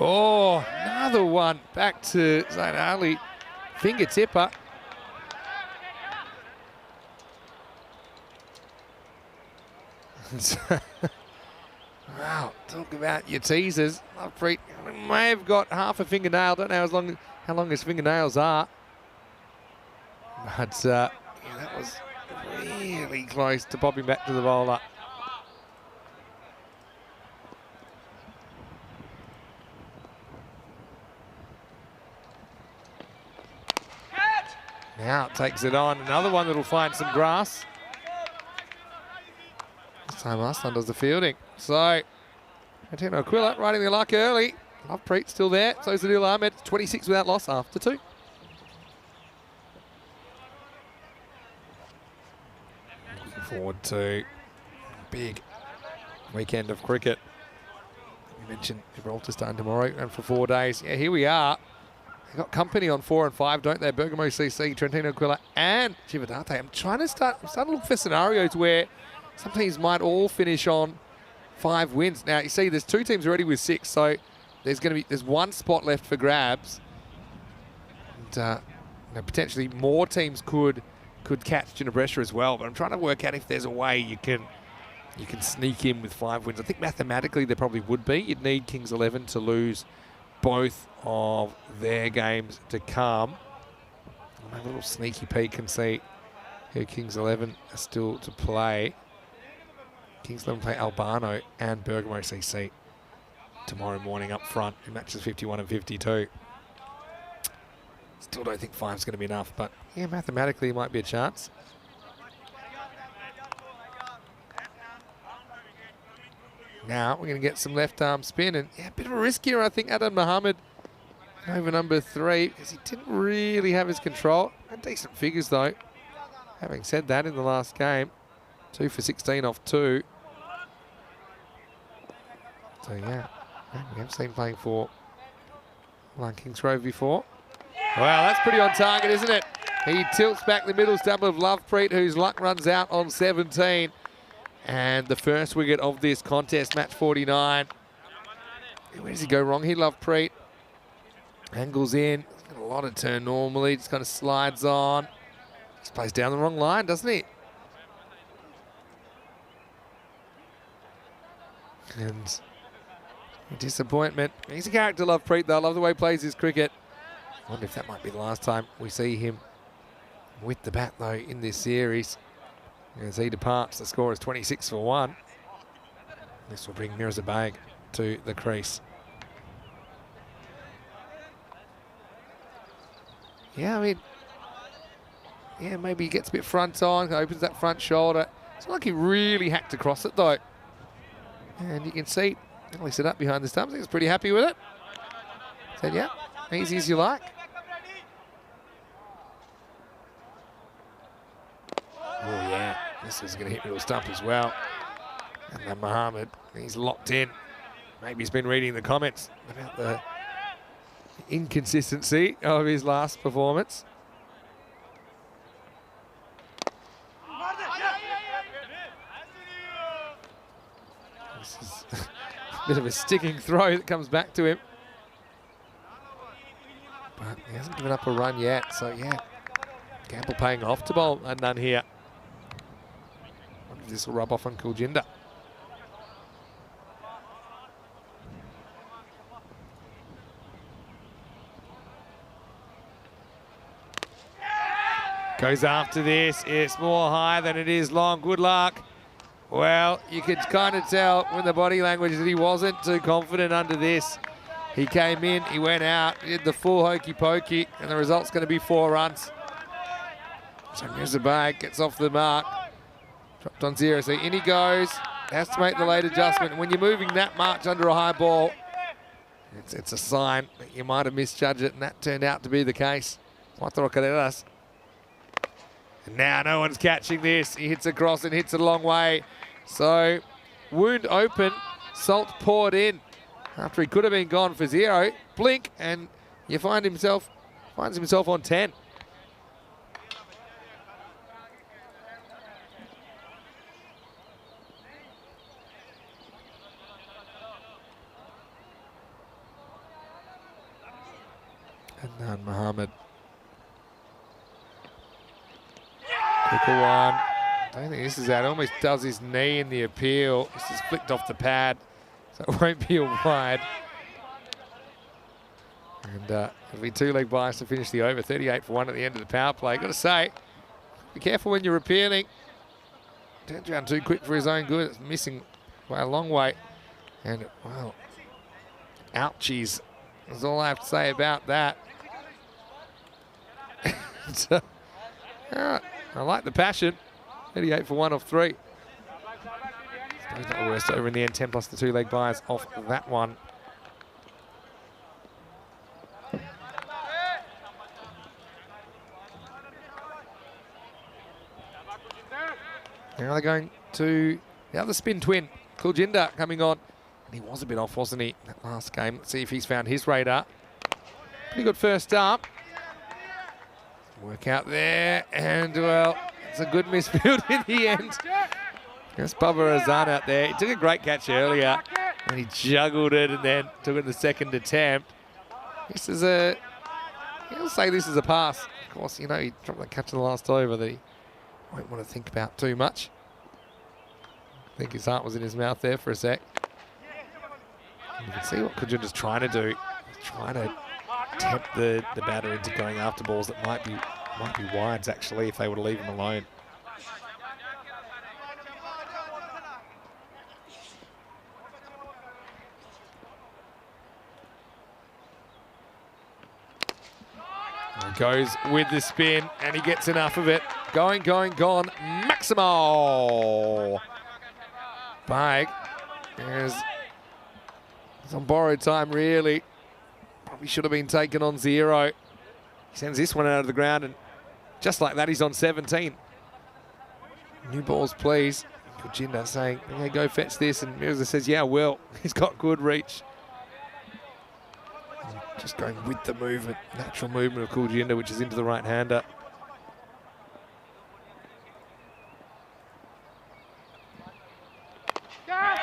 Oh, another one back to Zayn Ali. Finger tipper. Wow, talk about your teasers. Lovepreet may have got half a fingernail. Don't know how long his fingernails are. But yeah, that was really close to popping back to the bowler. Now it takes it on. Another one that'll find some grass. This time Arslan does the fielding. So, Antino Aquila riding the luck early. Lovepreet still there. So is Adil Ahmed. 26 without loss after 2. Looking forward to a big weekend of cricket. We mentioned Gibraltar starting tomorrow and for 4 days. Yeah, here we are. They've got company on 4 and 5, don't they? Bergamo CC, Trentino Aquila and Chivadate. I'm starting to look for scenarios where some teams might all finish on 5 wins. Now, you see, there's 2 teams already with 6, so there's 1 spot left for grabs. And potentially more teams could catch Ginebrecia as well. But I'm trying to work out if there's a way you can sneak in with 5 wins. I think mathematically there probably would be. You'd need Kings 11 to lose both of their games to come. I'll have a little sneaky peek and see who Kings 11 are still to play. Kings 11 play Albano and Bergamo CC tomorrow morning up front in matches 51 and 52. Still don't think 5's going to be enough, but yeah, mathematically it might be a chance. Now we're going to get some left arm spin, and yeah, a bit of a risk here, I think. Adam Mohammed over number 3 because he didn't really have his control. Had decent figures though. Having said that, in the last game, 2 for 16 off 2. So yeah, we have seen playing for Milan Kingsgrove before. Wow, that's pretty on target, isn't it? He tilts back the middle stump of Lovepreet, whose luck runs out on 17. And the first wicket of this contest, match 49. Where does he go wrong here, Lovepreet? Angles in. He's got a lot of turn normally. Just kind of slides on. Just plays down the wrong line, doesn't he? And disappointment. He's a character, Lovepreet, though. I love the way he plays his cricket. I wonder if that might be the last time we see him with the bat, though, in this series. As he departs, the score is 26 for 1. This will bring Mirzabag to the crease. Yeah, I mean, yeah, maybe he gets a bit front on, opens that front shoulder. It's not like he really hacked across it, though. And you can see, he set up behind the stumps. I think he's pretty happy with it. Said, yeah, easy as you like. Oh, yeah, this is going to hit middle stump as well. And then Mohammed, he's locked in. Maybe he's been reading the comments about the inconsistency of his last performance. This is a bit of a sticking throw that comes back to him. But he hasn't given up a run yet, so yeah. Gamble paying off to bowl a none here. This will rub off on Kuljinder. Goes after this. It's more high than it is long. Good luck. Well, you could kind of tell from the body language that he wasn't too confident under this. He came in, he went out, he did the full hokey pokey, and the result's going to be 4 runs. So Mirzabag gets off the mark. Dropped on 0, so in he goes. Has to make the late adjustment. When you're moving that much under a high ball, it's a sign that you might have misjudged it, and that turned out to be the case. And now no one's catching this. He hits across and hits it a long way. So wound open, Salt poured in after he could have been gone for 0. Blink, and you finds himself on 10. Adnan Mohammed. Quicker one. Don't think this is out. Almost does his knee in the appeal. This is flicked off the pad, so it won't be a wide. And it'll be 2-leg bias to finish the over. 38 for 1 at the end of the power play. Got to say, be careful when you're appealing. Turns around too quick for his own good. It's missing by a long way. And, well, ouchies. That's all I have to say about that. So, I like the passion. 38 for 1 off 3. It's not the worst over in the end. 10 plus the 2-leg bias off that one. Now they're going to the other spin twin, Kuljinder, coming on. And he was a bit off, wasn't he, that last game? Let's see if he's found his radar. Pretty good first up. Work out there, and, well, it's a good misfield in the end. That's Bubba Azan out there. He took a great catch earlier, and he juggled it and then took it in the second attempt. This is a... He'll say this is a pass. Of course, you know, he dropped that catch in the last over that he won't want to think about too much. I think his heart was in his mouth there for a sec. And you can see what Kujunda's trying to do. He's trying to tempt the batter into going after balls that might be wides, actually, if they were to leave him alone. He goes with the spin, and he gets enough of it. Going, gone. Maximo! Bag is on borrowed time, really. Probably should have been taken on 0. He sends this one out of the ground, and just like that, he's on 17. New balls, please. Kujinda saying, "Okay, go fetch this," and Mirza says, "Yeah, well." He's got good reach. And just going with the movement, natural movement of Kujinda, which is into the right-hander.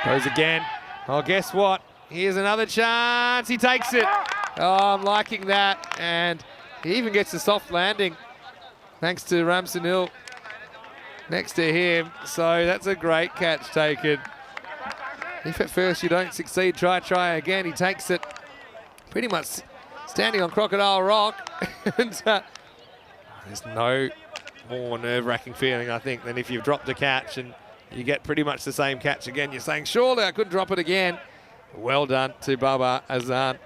Goes again. Oh, guess what? Here's another chance. He takes it. Oh, I'm liking that. And he even gets a soft landing thanks to Ramsanil next to him. So that's a great catch taken. If at first you don't succeed, try again. He takes it pretty much standing on Crocodile Rock. And there's no more nerve-wracking feeling, I think, than if you've dropped a catch and you get pretty much the same catch again. You're saying, surely I couldn't drop it again. Well done to Baba Azan.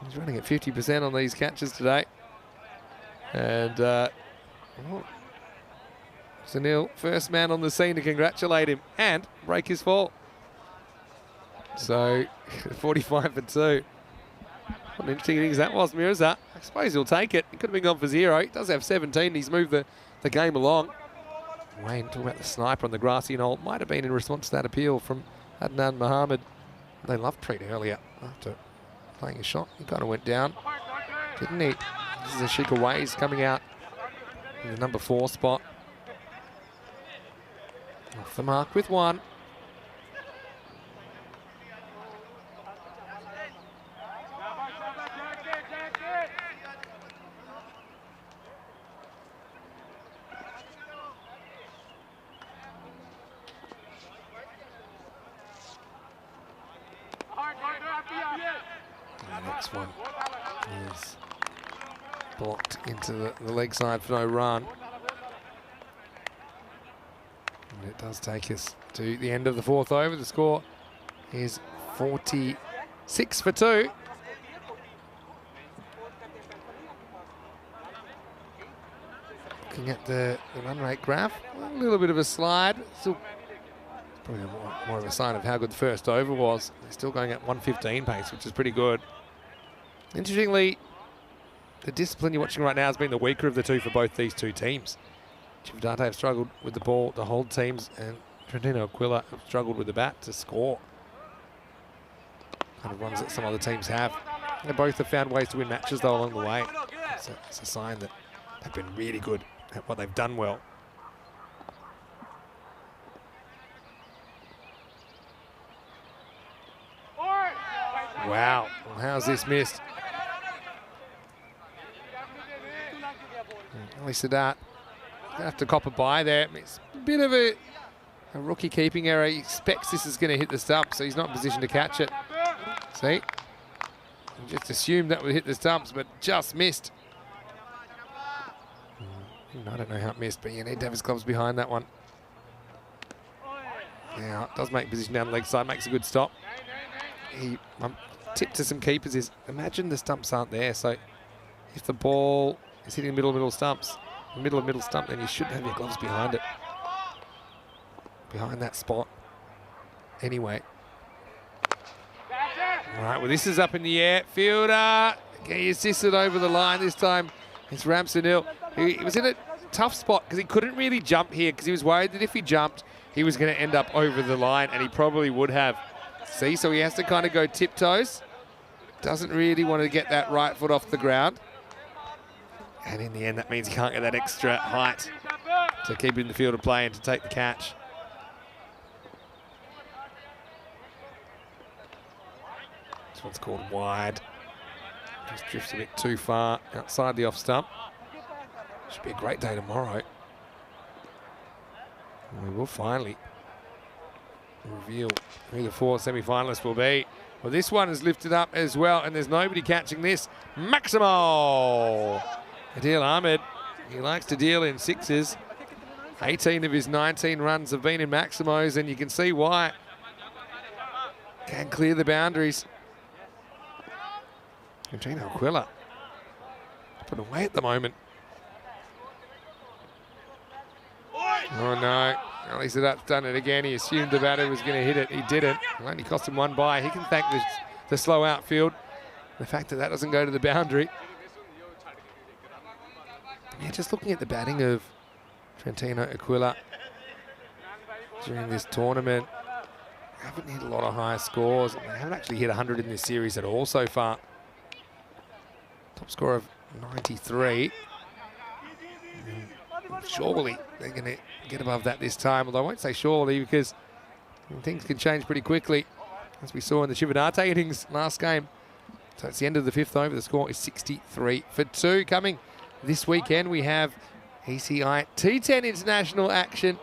He's running at 50% on these catches today. And Sunil, first man on the scene to congratulate him and break his fall. So 45 for 2. What an interesting innings that was, Mirza. I suppose he'll take it. He could have been gone for 0. He does have 17. He's moved the game along. Wayne talking about the sniper on the grassy knoll. Might have been in response to that appeal from Adnan Mohammed. They loved Preet earlier after playing a shot. He kind of went down, didn't he? This is Ashika Ways coming out in the number 4 spot. Off the mark with 1. The next one is blocked into the leg side for no run. And it does take us to the end of the 4th over. The score is 46 for 2. Looking at the run rate graph, a little bit of a slide. Still probably more of a sign of how good the first over was. They're still going at 115 pace, which is pretty good. Interestingly, the discipline you're watching right now has been the weaker of the two for both these two teams. Chivdate have struggled with the ball, the hold teams, and Trentino Aquila have struggled with the bat to score. Kind of runs that some other teams have. They both have found ways to win matches, though, along the way. It's a sign that they've been really good at what they've done well. Wow, well, how's this missed? Ali Sadat gonna have to cop a bye there. It's a bit of a rookie keeping error. He expects this is going to hit the stump, so he's not in position to catch it. See? He just assumed that would hit the stumps, but just missed. I don't know how it missed, but you need to have his gloves behind that one. Now, it does make position down the leg side, makes a good stop. Tip to some keepers is, imagine the stumps aren't there, so if the ball is hitting the middle stumps, the middle of middle stump, then you should have your gloves behind it. Behind that spot. Anyway. All right, well, this is up in the air. Fielder, he assisted over the line this time. It's Ramsonil. He was in a tough spot because he couldn't really jump here because he was worried that if he jumped, he was going to end up over the line, and he probably would have. See, so he has to kind of go tiptoes. Doesn't really want to get that right foot off the ground. And in the end, that means he can't get that extra height to keep in the field of play and to take the catch. This one's called wide. Just drifts a bit too far outside the off stump. Should be a great day tomorrow. And we will finally reveal who the 4 semi-finalists will be. Well, this one is lifted up as well, and there's nobody catching this. Maximo! Adil Ahmed, he likes to deal in sixes. 18 of his 19 runs have been in Maximos, and you can see why. Can clear the boundaries. Gino Aquila put away at the moment. Oh no, Ali Sadat's done it again. He assumed the batter was going to hit it. He didn't. It only cost him one bye. He can thank the slow outfield. The fact that doesn't go to the boundary. Yeah, just looking at the batting of Trentino Aquila during this tournament, haven't hit a lot of high scores. They haven't actually hit 100 in this series at all so far. Top score of 93. Surely they're going to get above that this time, although I won't say surely because things can change pretty quickly, as we saw in the Shivadate innings last game. So it's the end of the 5th over. The score is 63 for 2. Coming this weekend, we have ECI T10 international action.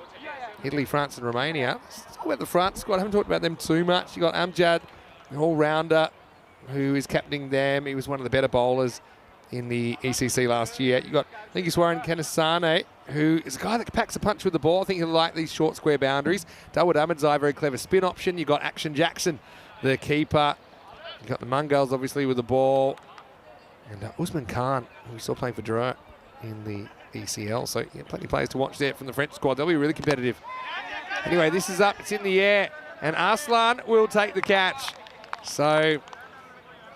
Italy, France and Romania. Let's talk about the France squad. I haven't talked about them too much. You got Amjad, an all-rounder, who is captaining them. He was one of the better bowlers in the ECC last year. You got Lingiswaran Kanasane, who is a guy that packs a punch with the ball. I think he'll like these short square boundaries. Dawud Ahmedzai, very clever spin option. You got Action Jackson, the keeper. You got the Mungals, obviously, with the ball. And Usman Khan, who we saw playing for Dreux in the ECL. So yeah, plenty of players to watch there from the French squad. They'll be really competitive. Anyway, this is up. It's in the air. And Arslan will take the catch. So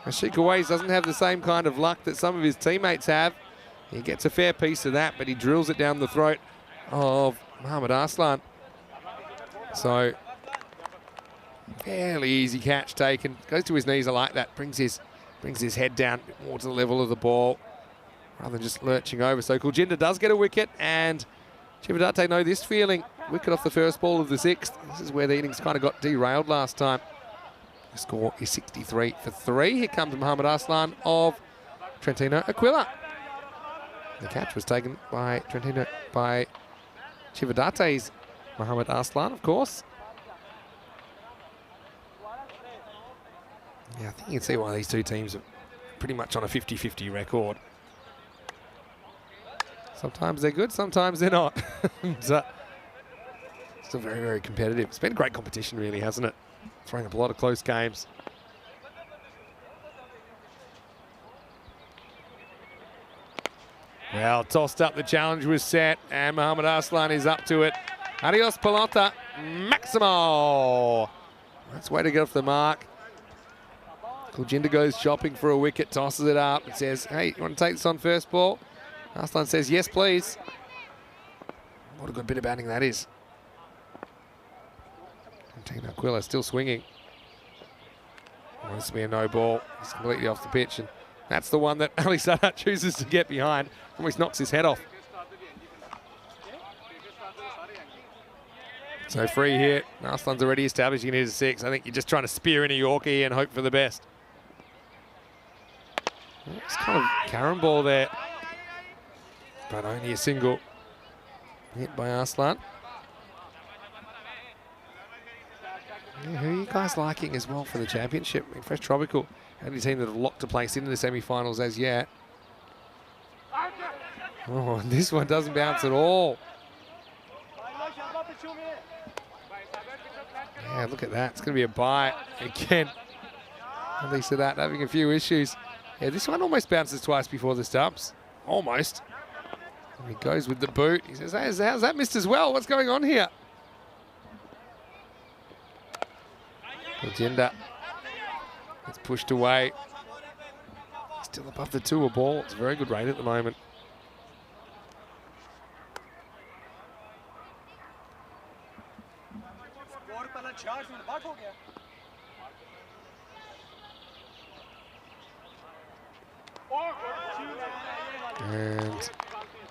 Ashik Awais doesn't have the same kind of luck that some of his teammates have. He gets a fair piece of that, but he drills it down the throat of Mohammad Arslan. So fairly easy catch taken. Goes to his knees, I like that. Brings his head down a bit more to the level of the ball rather than just lurching over. So Kuljinder does get a wicket, and Chivadate know this feeling. Wicket off the first ball of the 6th. This is where the innings kind of got derailed last time. The score is 63 for 3. Here comes Mohammad Arslan of Trentino Aquila. The catch was taken by Chivadate's Mohammad Arslan, of course. Yeah, I think you can see why these two teams are pretty much on a 50-50 record. Sometimes they're good, sometimes they're not. Still very, very competitive. It's been a great competition, really, hasn't it? Throwing up a lot of close games. Well, tossed up, the challenge was set, and Mohammad Arslan is up to it. Adios, pelota, Maximo. That's a way to get off the mark. Kuljinder goes shopping for a wicket, tosses it up, and says, hey, you want to take this on first ball? Arslan says, yes, please. What a good bit of batting that is. Trentino Aquila still swinging. Well, this will be a no ball. He's completely off the pitch, and that's the one that Ali Sadat chooses to get behind. Almost knocks his head off. So free hit. Arslan's already established he needs a 6. I think you're just trying to spear in a Yorkie and hope for the best. It's kind of carom ball there. but only a single hit by Arslan. Yeah, who are you guys liking as well for the championship? I mean, Fresh Tropical, only team that have locked a place into the semi-finals as yet. Oh, and this one doesn't bounce at all. Yeah, look at that. It's going to be a bye again. At least of that, having a few issues. Yeah, this one almost bounces twice before the stumps. Almost. And he goes with the boot. He says, hey, how's that missed as well? What's going on here? Agenda. It's pushed away. Still above the 2 a ball. It's a very good rate at the moment. And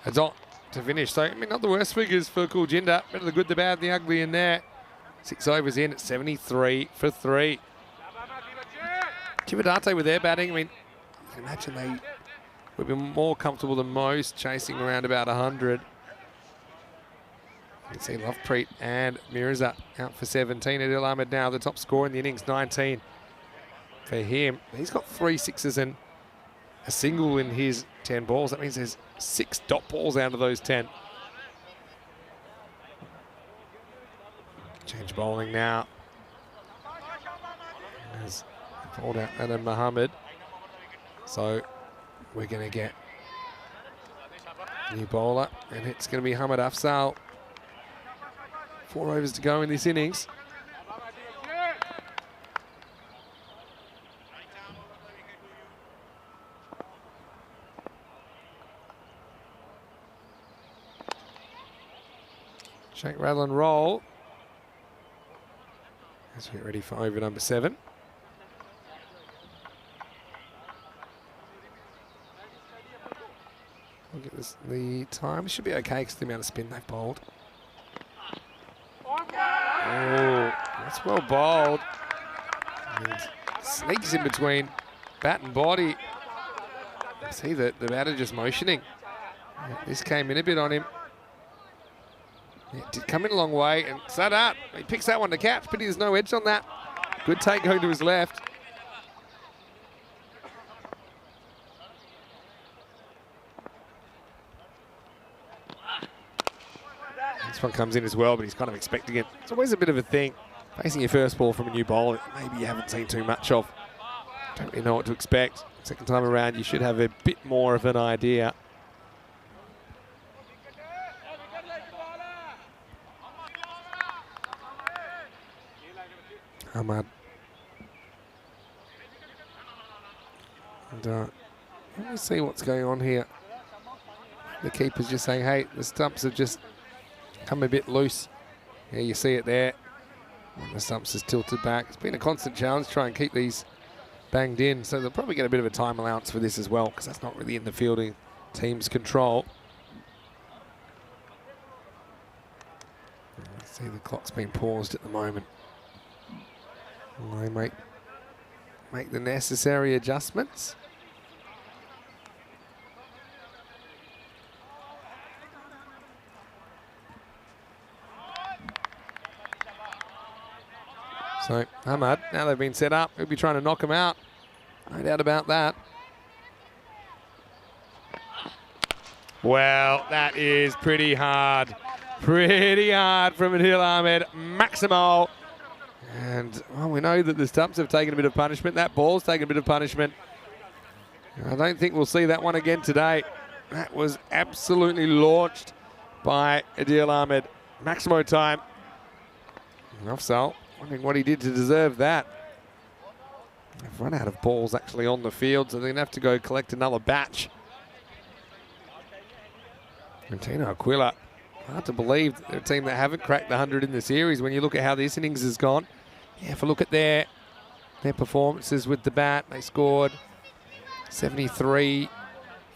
a dot to finish. So, I mean, not the worst figures for Cool Jinder. Better the good, the bad, the ugly in there. 6 overs in at 73 for 3. Chivadate with their batting. I mean, you can imagine they would be more comfortable than most, chasing around about 100. You can see Lovepreet and Mirza out for 17. Adil Ahmed now the top scorer in the innings, 19 for him. He's got 3 sixes and a single in his 10 balls. That means there's 6 dot balls out of those 10. Change bowling now. Has pulled out Adam Mohammed. So we're going to get a new bowler, and it's going to be Hamid Afzal. 4 overs to go in this innings. Shake, rattle and roll. As we get ready for over number 7. Look at this, the time should be okay because the amount of spin they've bowled. Oh, that's well bowled. And sneaks in between bat and body. See the batter just motioning. This came in a bit on him. It did come in a long way, and Sadat, he picks that one to catch, but there's no edge on that. Good take going to his left. This one comes in as well, but he's kind of expecting it. It's always a bit of a thing. Facing your first ball from a new bowler, maybe you haven't seen too much of. Don't really know what to expect. Second time around, you should have a bit more of an idea. Ahmad. And let me see what's going on here. The keeper's just saying, hey, the stumps have just come a bit loose. Yeah, you see it there. And the stumps is tilted back. It's been a constant challenge to try and keep these banged in. So they'll probably get a bit of a time allowance for this as well, because that's not really in the fielding team's control. See, the clock's been paused at the moment. They make the necessary adjustments. So Ahmad, now they've been set up, he'll be trying to knock him out. No doubt about that. Well, that is pretty hard. Pretty hard from Adil Ahmed. Maximal. And well, we know that the stumps have taken a bit of punishment. That ball's taken a bit of punishment. I don't think we'll see that one again today. That was absolutely launched by Adil Ahmed. Maximo time. Afzal wondering what he did to deserve that. They've run out of balls actually on the field, so they're going to have to go collect another batch. And Tino Aquila, hard to believe they're a team that haven't cracked the 100 in the series when you look at how this innings has gone. Yeah, if I look at their performances with the bat, they scored 73.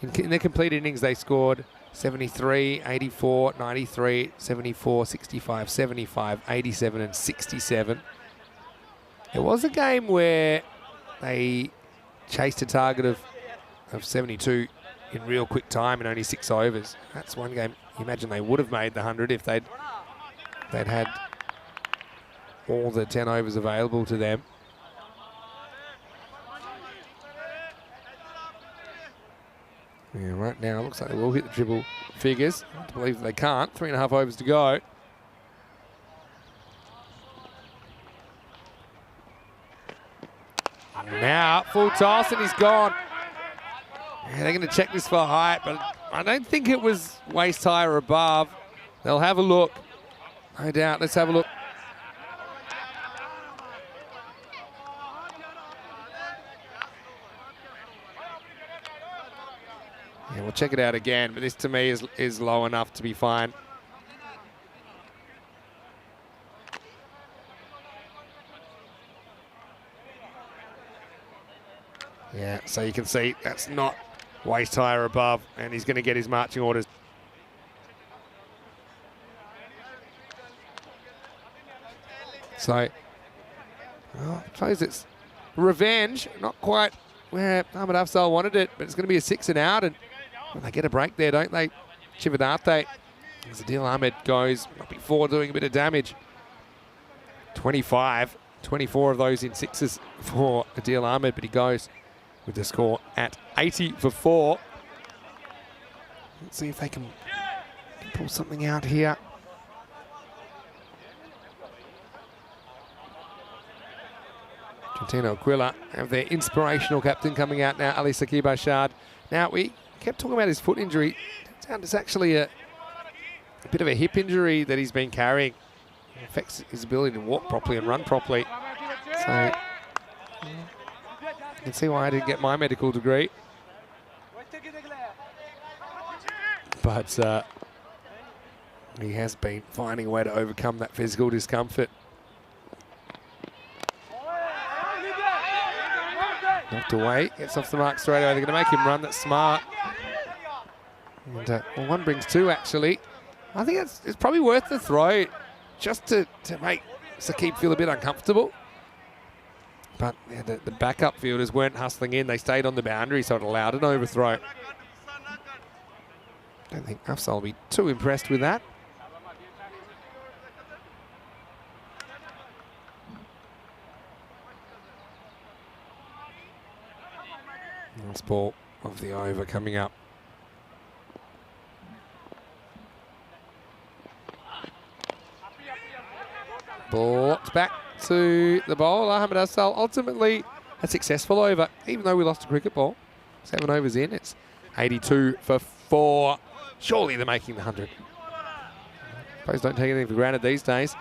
In their complete innings, they scored 73, 84, 93, 74, 65, 75, 87 and 67. There was a game where they chased a target of 72 in real quick time in only 6 overs. That's one game you imagine they would have made the 100 if they'd had all the 10 overs available to them. Yeah, right now it looks like they will hit the triple figures. I believe they can't. 3.5 overs to go. Now, full toss and he's gone. Yeah, they're going to check this for height, but I don't think it was waist high or above. They'll have a look. No doubt. Let's have a look. Yeah, we'll check it out again, but this to me is low enough to be fine. Yeah, so you can see that's not waist high or above, and he's going to get his marching orders. So, well, I suppose it's revenge, not quite where Ahmed Afzal wanted it, but it's going to be a 6 and out, and well, they get a break there, don't they? Chivadate. As Adil Ahmed goes before doing a bit of damage. 25, 24 of those in 6s for Adil Ahmed, but he goes with the score at 80 for 4. Let's see if they can pull something out here. Trentino Aquila have their inspirational captain coming out now, Ali Sakib Ashad. Now, we kept talking about his foot injury. Turns out it's actually a bit of a hip injury that he's been carrying. It affects his ability to walk properly and run properly. So, you can see why I didn't get my medical degree. But he has been finding a way to overcome that physical discomfort. Knocked away, gets off the mark straight away. They're going to make him run. That's smart. And well, 1 brings 2, actually. I think it's probably worth the throw just to make Sakib feel a bit uncomfortable. But yeah, the backup fielders weren't hustling in. They stayed on the boundary, so it allowed an overthrow. I don't think Afzal will be too impressed with that. Last ball of the over coming up. Ball back to the bowler, Ahmed Afzal. Ultimately a successful over, even though we lost a cricket ball. 7 overs in, it's 82 for 4. Surely they're making the 100. Suppose don't take anything for granted these days.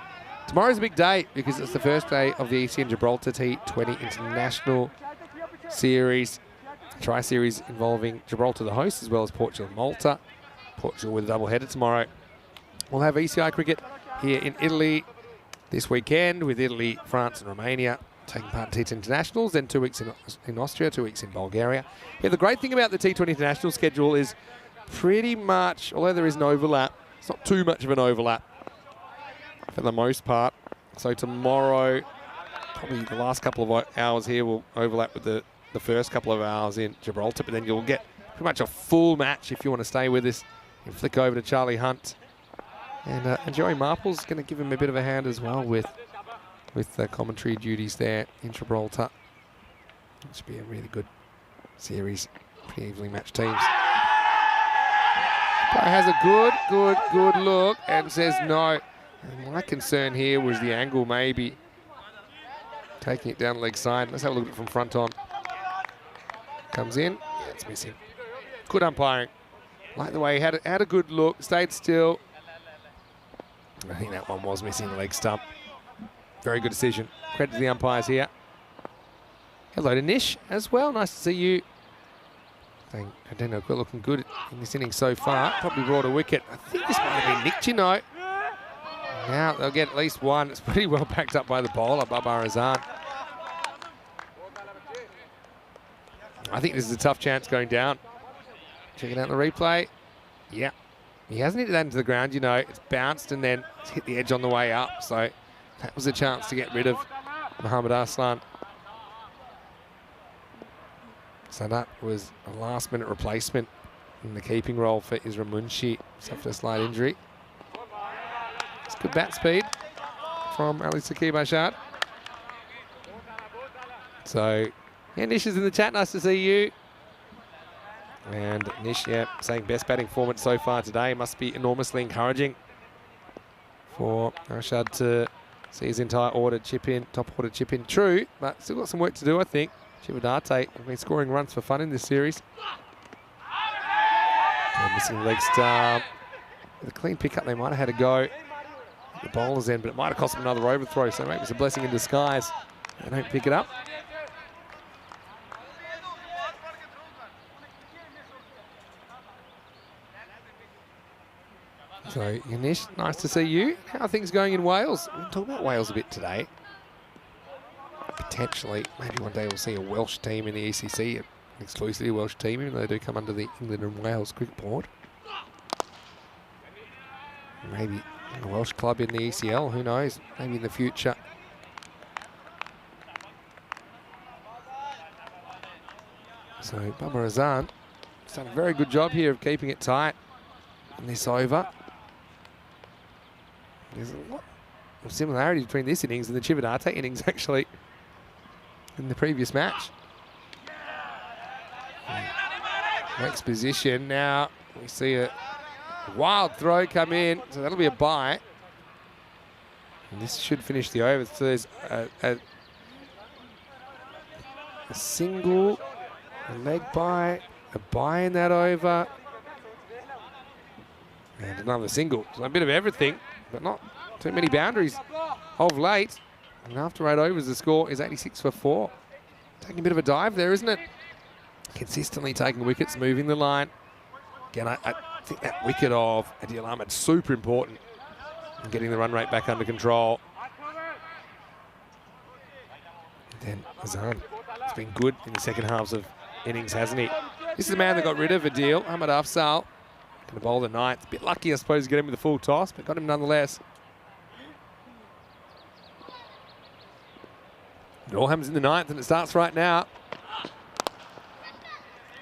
Tomorrow's a big day because it's the first day of the ECN Gibraltar T20 International Series. Tri-series involving Gibraltar, the host, as well as Portugal and Malta. Portugal with a double-header tomorrow. We'll have ECI cricket here in Italy this weekend with Italy, France and Romania taking part in T10 Internationals, then 2 weeks in Austria, 2 weeks in Bulgaria. Yeah, the great thing about the T20 International schedule is pretty much, although there is an overlap, it's not too much of an overlap for the most part. So tomorrow, probably the last couple of hours here will overlap with the first couple of hours in Gibraltar, but then you'll get pretty much a full match if you want to stay with us. You flick over to Charlie Hunt. And Joey Marple's going to give him a bit of a hand as well with the commentary duties there in Gibraltar. It should be a really good series, pretty evenly matched teams. Player has a good look and says no. And my concern here was the angle maybe. Taking it down the leg side. Let's have a look at it from front on. Comes in, yeah, it's missing. Good umpiring. Like the way he had a good look, stayed still. I think that one was missing the leg stump. Very good decision. Credit to the umpires here. Hello to Nish as well. Nice to see you. I don't know, looking good in this inning so far. Probably brought a wicket. I think this might have been nicked, you know. Now they'll get at least 1. It's pretty well backed up by the bowler, Babar Azan. I think this is a tough chance going down. Checking out the replay. Yeah. He hasn't hit that into the ground, you know. It's bounced and then it's hit the edge on the way up. So that was a chance to get rid of Mohamed Arslan. So that was a last-minute replacement in the keeping role for Isra Munshi. Suffered a slight injury. It's good bat speed from Ali Sakib Ashad. So, yeah, Nish is in the chat. Nice to see you. And Nish, yeah, saying best batting performance so far today. Must be enormously encouraging for Ashad to see his entire order chip in, top order chip in. True, but still got some work to do, I think. Chivadate have been scoring runs for fun in this series. Missing leg stump. With a clean pickup, they might have had a go at the bowler's end, but it might have cost them another overthrow, so maybe it's a blessing in disguise. They don't pick it up. So, Yanish, nice to see you. How are things going in Wales? We'll talk about Wales a bit today. Potentially, maybe one day we'll see a Welsh team in the ECC, an exclusively Welsh team, even though they do come under the England and Wales Cricket Board. Maybe a Welsh club in the ECL, who knows? Maybe in the future. So, Baba Razan has done a very good job here of keeping it tight in this over. There's a lot of similarity between this innings and the Chivadate innings, actually, in the previous match. Next position. Now we see a wild throw come in, so that'll be a bye. And this should finish the over. So there's a single, a leg bye, a bye in that over, and another single. So a bit of everything, but not too many boundaries of late. And after 8 overs, the score is 86 for 4. Taking a bit of a dive there, isn't it? Consistently taking wickets, moving the line. Again, I think that wicket of Adil Ahmed super important in getting the run rate back under control. And then Azan has been good in the second halves of innings, hasn't he? This is the man that got rid of Adil, Ahmed Afzal. Going to bowl the ninth. A bit lucky, I suppose, to get him with a full toss, but got him nonetheless. It all happens in the ninth, and it starts right now.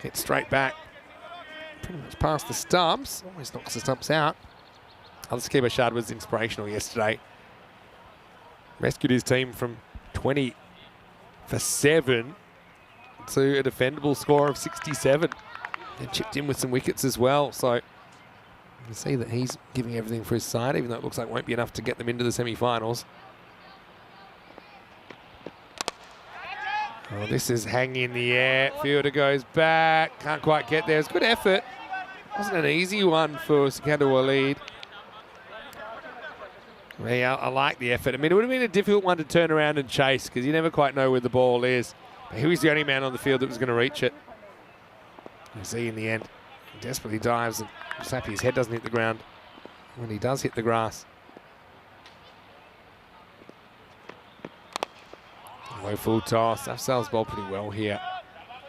Hit straight back. Pretty much past the stumps. Always knocks the stumps out. Al-Sakib Ashad was inspirational yesterday. Rescued his team from 20 for 7 to a defendable score of 67. And chipped in with some wickets as well. So you can see that he's giving everything for his side, even though it looks like it won't be enough to get them into the semi-finals. Oh, this is hanging in the air. Fielder goes back. Can't quite get there. It's good effort. Wasn't an easy one for Sikandar Walid. Yeah, I like the effort. I mean, it would have been a difficult one to turn around and chase because you never quite know where the ball is. But he was the only man on the field that was going to reach it. You see in the end, he desperately dives and just happy his head doesn't hit the ground when he does hit the grass. Low full toss. Afzal's bowled pretty well here.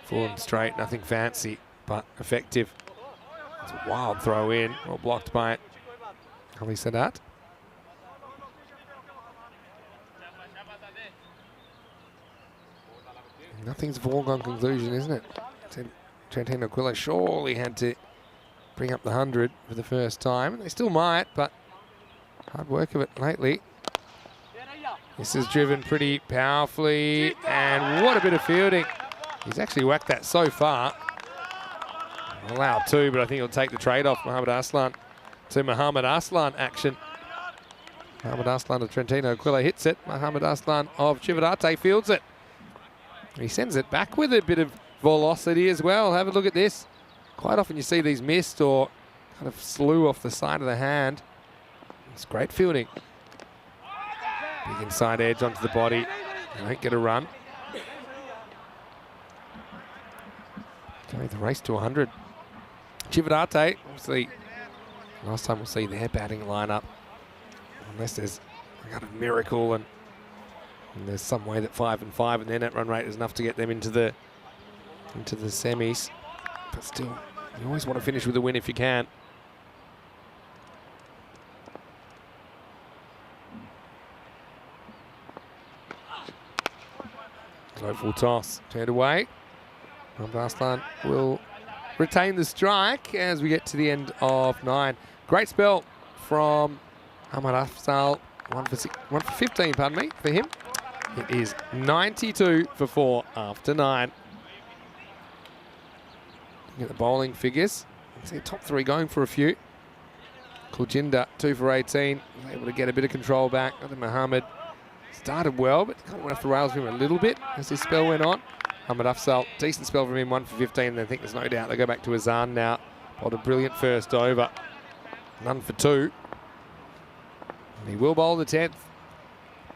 Full and straight, nothing fancy, but effective. It's a wild throw in, well blocked by Ali Sadat. Nothing's a foregone conclusion, isn't it? Trentino Aquila surely had to bring up the 100 for the first time. They still might, but hard work of it lately. This is driven pretty powerfully, and what a bit of fielding. He's actually whacked that so far. Allowed 2, but I think he'll take the trade-off. Mohamed Aslan to Mohamed Aslan action. Mohamed Aslan of Trentino Aquila hits it. Mohamed Aslan of Chivadate fields it. He sends it back with a bit of velocity as well. Have a look at this. Quite often you see these missed or kind of slew off the side of the hand. It's great fielding. Big inside edge onto the body. They won't get a run. Okay, the race to 100. Chivadate, obviously, last time we'll see their batting lineup. Unless there's a kind of miracle and there's some way that 5 and 5 and their net run rate is enough to get them into the semis. But still, you always want to finish with a win if you can. Low full toss, turned away. Mohamed Aslan will retain the strike as we get to the end of 9. Great spell from Ahmad Afzal. 1 for 15, pardon me, for him. It is 92 for 4 after 9. Look at the bowling figures. You can see the top 3 going for a few. Kuljinder, 2 for 18. Was able to get a bit of control back. I think Mohammed started well, but kind of went off the rails for him a little bit as his spell went on. Ahmad Afzal, decent spell from him, 1 for 15. And I think there's no doubt they go back to Azan now. Bowled a brilliant first over. None for 2. And he will bowl the 10th.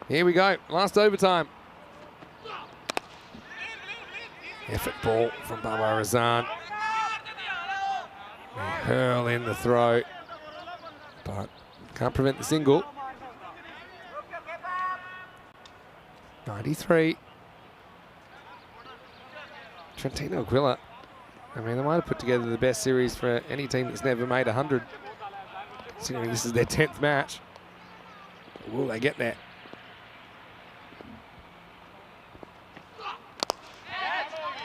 Here we go, last overtime. Effort ball from Babar Azan. They hurl in the throw, but can't prevent the single. 93. Trentino Aquila. I mean, they might have put together the best series for any team that's never made 100. Considering this is their 10th match. Will they get there?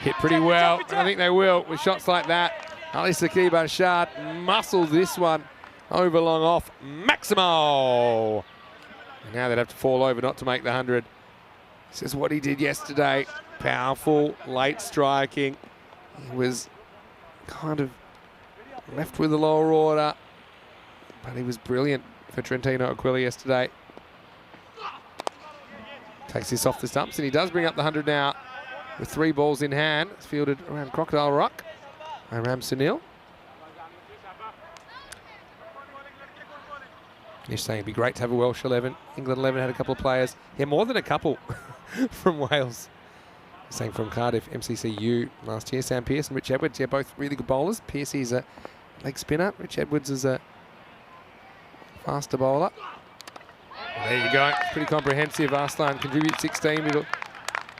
Hit pretty well, and I think they will with shots like that. Ali Saqib Arshad muscles this one over long off. Maximo! And now they'd have to fall over not to make the 100. This is what he did yesterday. Powerful, late striking. He was kind of left with the lower order, but he was brilliant for Trentino Aquila yesterday. Takes this off the stumps, and he does bring up the 100 now with 3 balls in hand. It's fielded around Crocodile Rock by Ram Sunil. Nish saying it'd be great to have a Welsh 11. England 11 had a couple of players. Yeah, more than a couple from Wales. Saying from Cardiff, MCCU last year. Sam Pearce and Rich Edwards, yeah, both really good bowlers. Pearce is a leg spinner. Rich Edwards is a faster bowler. There you go. Pretty comprehensive. Arslan contributes 16. It'll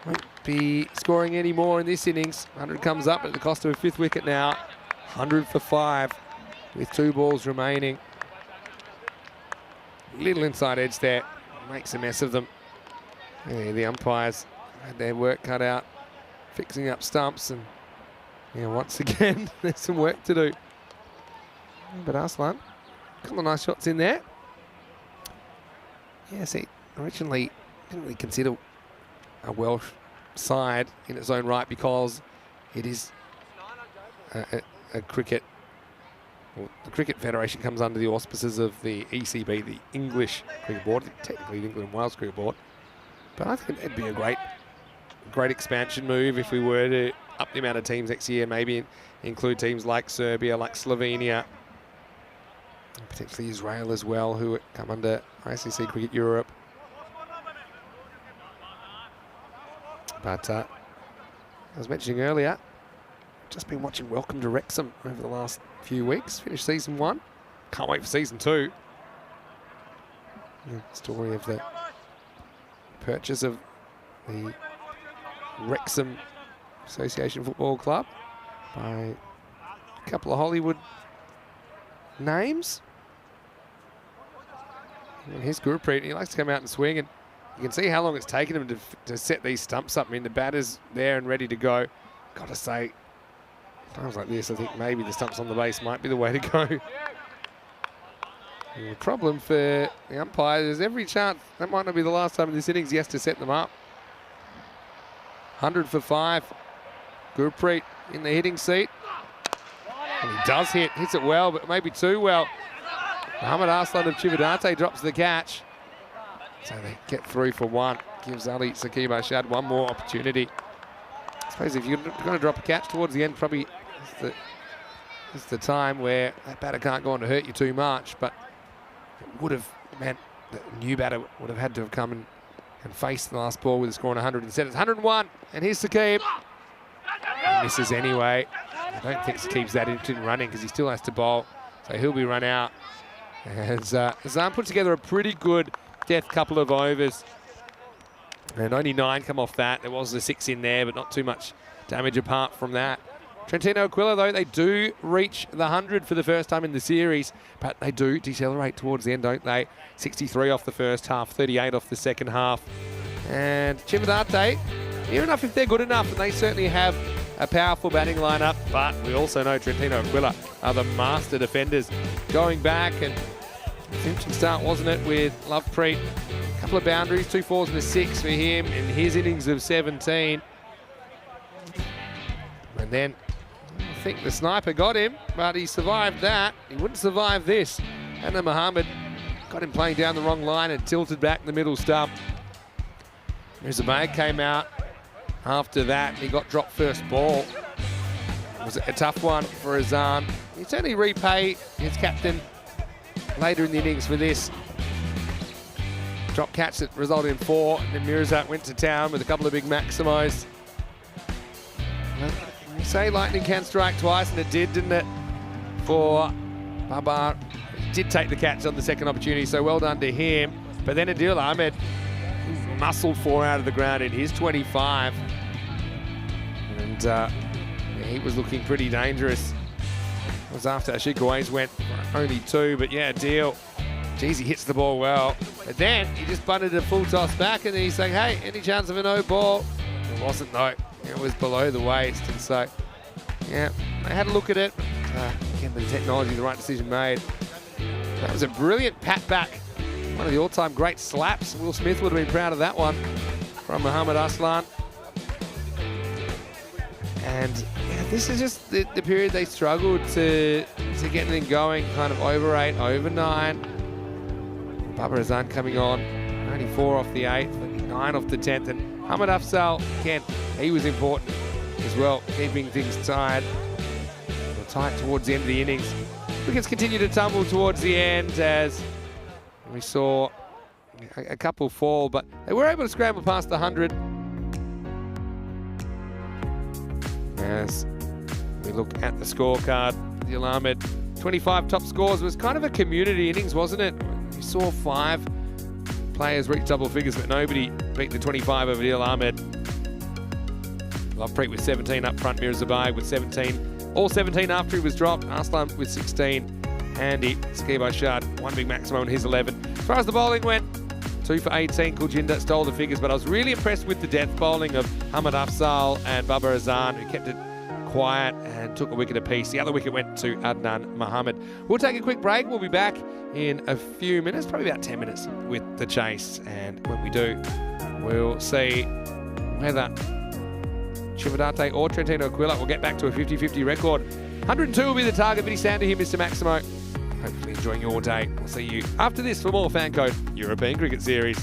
won't be scoring any more in this innings. 100 comes up at the cost of a 5th wicket now. 100 for 5 with 2 balls remaining. Little inside edge there. Makes a mess of them. Yeah, the umpires had their work cut out fixing up stumps, and yeah, once again there's some work to do. But Arslan, a couple of nice shots in there. Yeah, see, originally didn't really consider a Welsh side in its own right because it is a cricket. Well, the Cricket Federation comes under the auspices of the ECB, the English Cricket Board, technically the England and Wales Cricket Board. But I think it'd be a great expansion move if we were to up the amount of teams next year, maybe include teams like Serbia, like Slovenia, and potentially Israel as well, who come under ICC Cricket Europe. But I was mentioning earlier, just been watching Welcome to Wrexham over the last few weeks. Finished season 1. Can't wait for season 2. The story of the purchase of the Wrexham Association Football Club by a couple of Hollywood names. And here's Gurpreet. He likes to come out and swing, and you can see how long it's taken him to set these stumps up. I mean, the batter's there and ready to go. Got to say, times like this, I think maybe the stumps on the base might be the way to go. And the problem for the umpire is every chance that might not be the last time in this innings he has to set them up. 100 for 5. Gurpreet in the hitting seat. And he does hits it well, but maybe too well. Mohammad Arslan of Chivadate drops the catch. So they get through for 1. Gives Ali Saqib Arshad one more opportunity. I suppose if you're going to drop a catch towards the end, probably is the time where that batter can't go on to hurt you too much, but it would have meant that the new batter would have had to have come and faced the last ball with a score on 100. Instead it's 101, and here's Saqib. He misses anyway. I don't think Saqib's that interested in running because he still has to bowl, so he'll be run out. As Azam put together a pretty good death couple of overs. And only 9 come off that. There was a 6 in there, but not too much damage apart from that. Trentino Aquila, though, they do reach the 100 for the first time in the series, but they do decelerate towards the end, don't they? 63 off the first half, 38 off the second half. And Chivadate, near enough if they're good enough, and they certainly have a powerful batting lineup, but we also know Trentino Aquila are the master defenders. Going back, and it's an interesting start, wasn't it, with Lovepreet. A couple of boundaries, 2 4s and a 6 for him in his innings of 17. And then I think the sniper got him, but he survived that. He wouldn't survive this. Anna Mohammed got him playing down the wrong line and tilted back in the middle stump. Mirza came out after that, and he got dropped first ball. It was a tough one for Azan. He'd certainly repay his captain later in the innings for this. Drop catch that resulted in 4, and then Mirza went to town with a couple of big maximos. Well, you say lightning can strike twice, and it did, didn't it? For Babar. He did take the catch on the second opportunity, so well done to him. But then Adil Ahmed muscled 4 out of the ground in his 25. And yeah, he was looking pretty dangerous. It was after Ashikaways went for only 2, but yeah, Adil, geez, he hits the ball well. But then he just bunted a full toss back, and then he's saying, hey, any chance of a no ball? It wasn't, though. It was below the waist, and so, yeah, they had a look at it. Again, the technology, the right decision made. That was a brilliant pat back. One of the all-time great slaps. Will Smith would have been proud of that one from Muhammad Aslan. And yeah, this is just the period they struggled to get anything going, kind of over 8, over 9. Babar Azan coming on, only 4 off the 8th, 9 off the 10th. And Hamid Afzal, again, he was important as well, keeping things tight. Tight towards the end of the innings. Wickets continue to tumble towards the end as we saw a couple fall, but they were able to scramble past the 100. As we look at the scorecard, Adil Ahmed, 25 top scores, was kind of a community innings, wasn't it? We saw 5 players reach double figures, but nobody beat the 25 of Adil Ahmed. Lovepreet with 17 up front, Mirza with 17. All 17 after he was dropped. Aslan with 16. Handy. Skibo Shard, 1 big maximum on his 11. As far as the bowling went, 2 for 18. Kuljinder stole the figures, but I was really impressed with the death bowling of Hamid Afzal and Babar Azan, who kept it quiet and took a wicket apiece. The other wicket went to Adnan Mohammed. We'll take a quick break. We'll be back in a few minutes, probably about 10 minutes with the chase. And when we do, we'll see whether Chivadate or Trentino Aquila will get back to a 50-50 record. 102 will be the target, but he's down to him, Mr. Maximo. Hopefully enjoying your day. We'll see you after this for more FanCode European Cricket Series.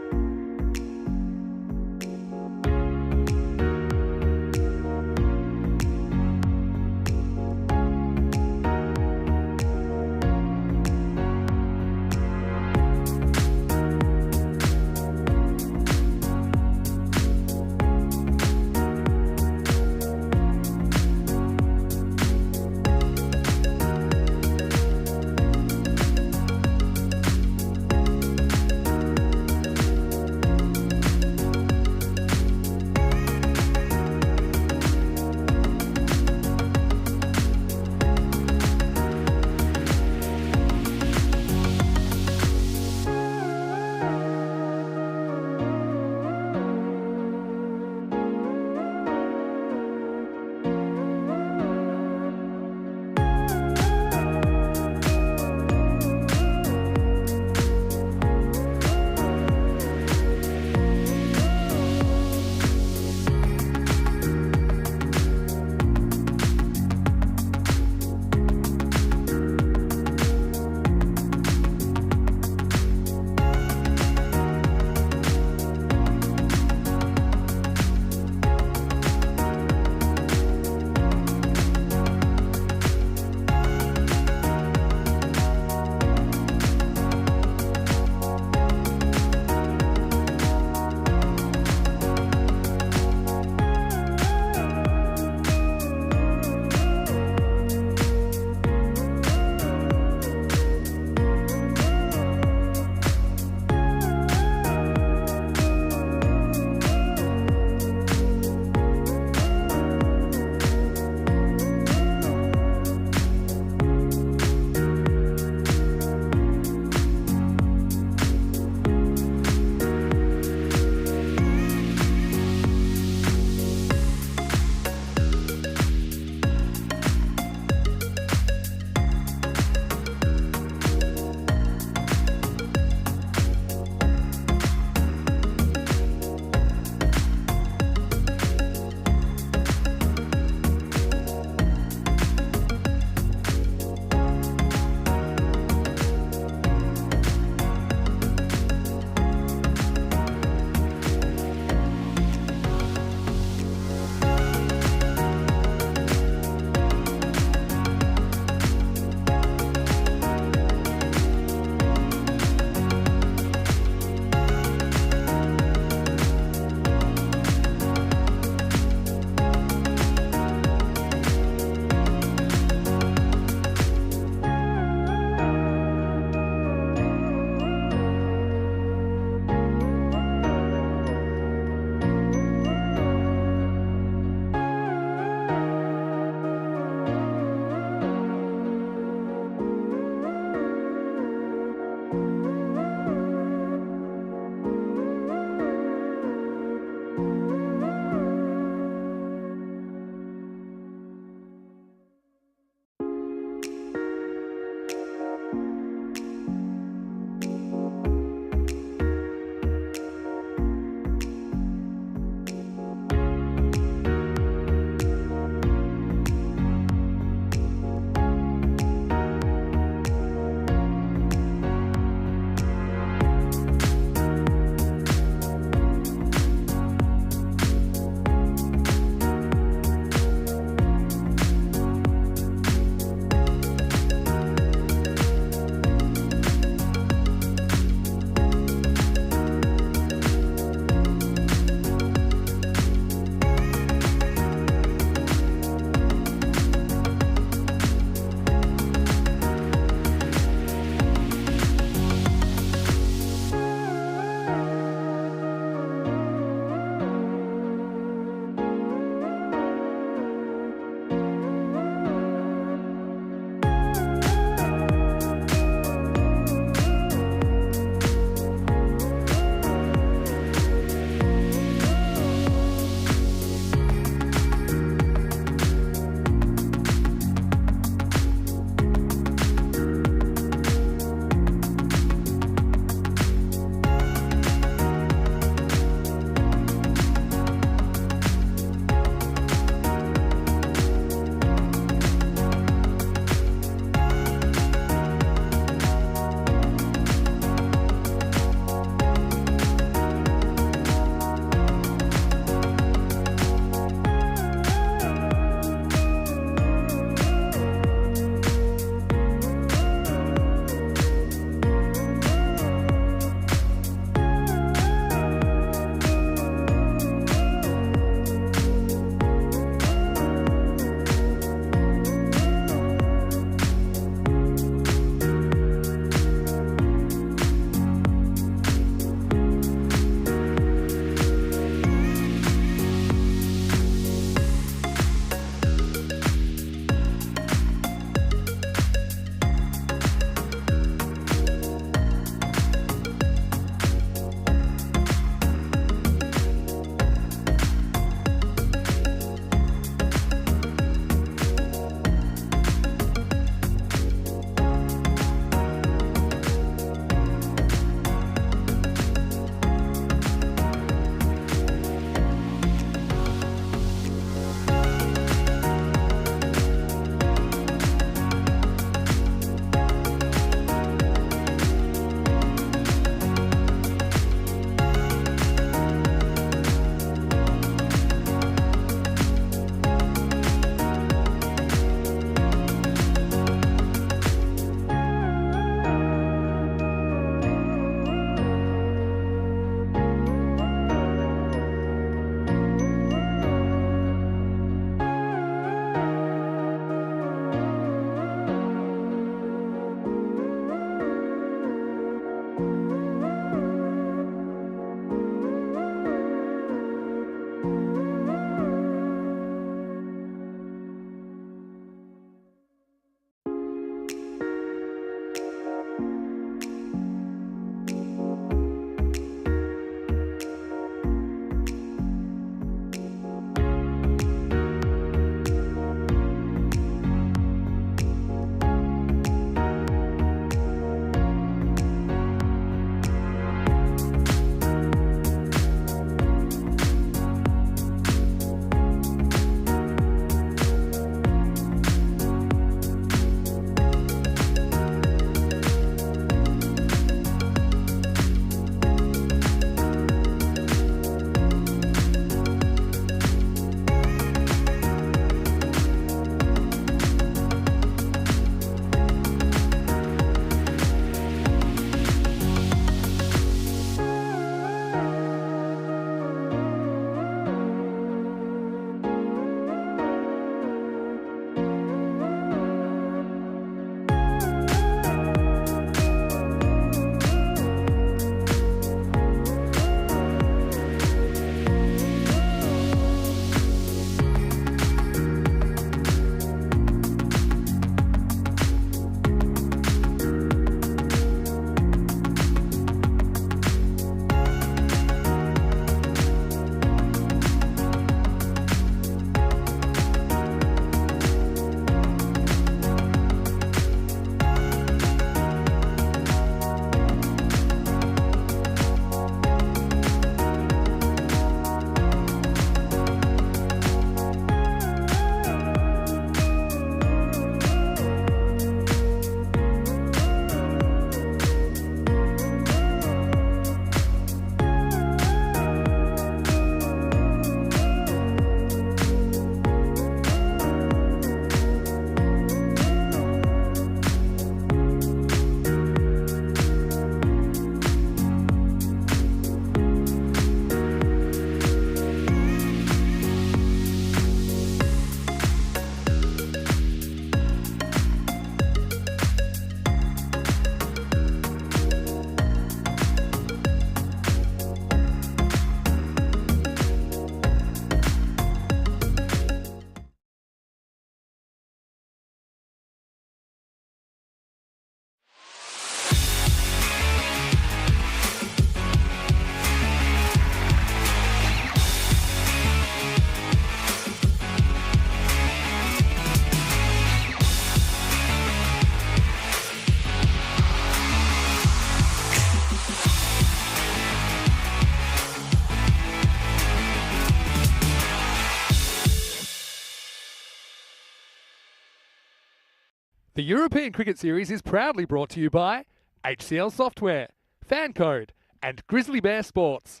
The European Cricket Series is proudly brought to you by HCL Software, FanCode, and Grizzly Bear Sports.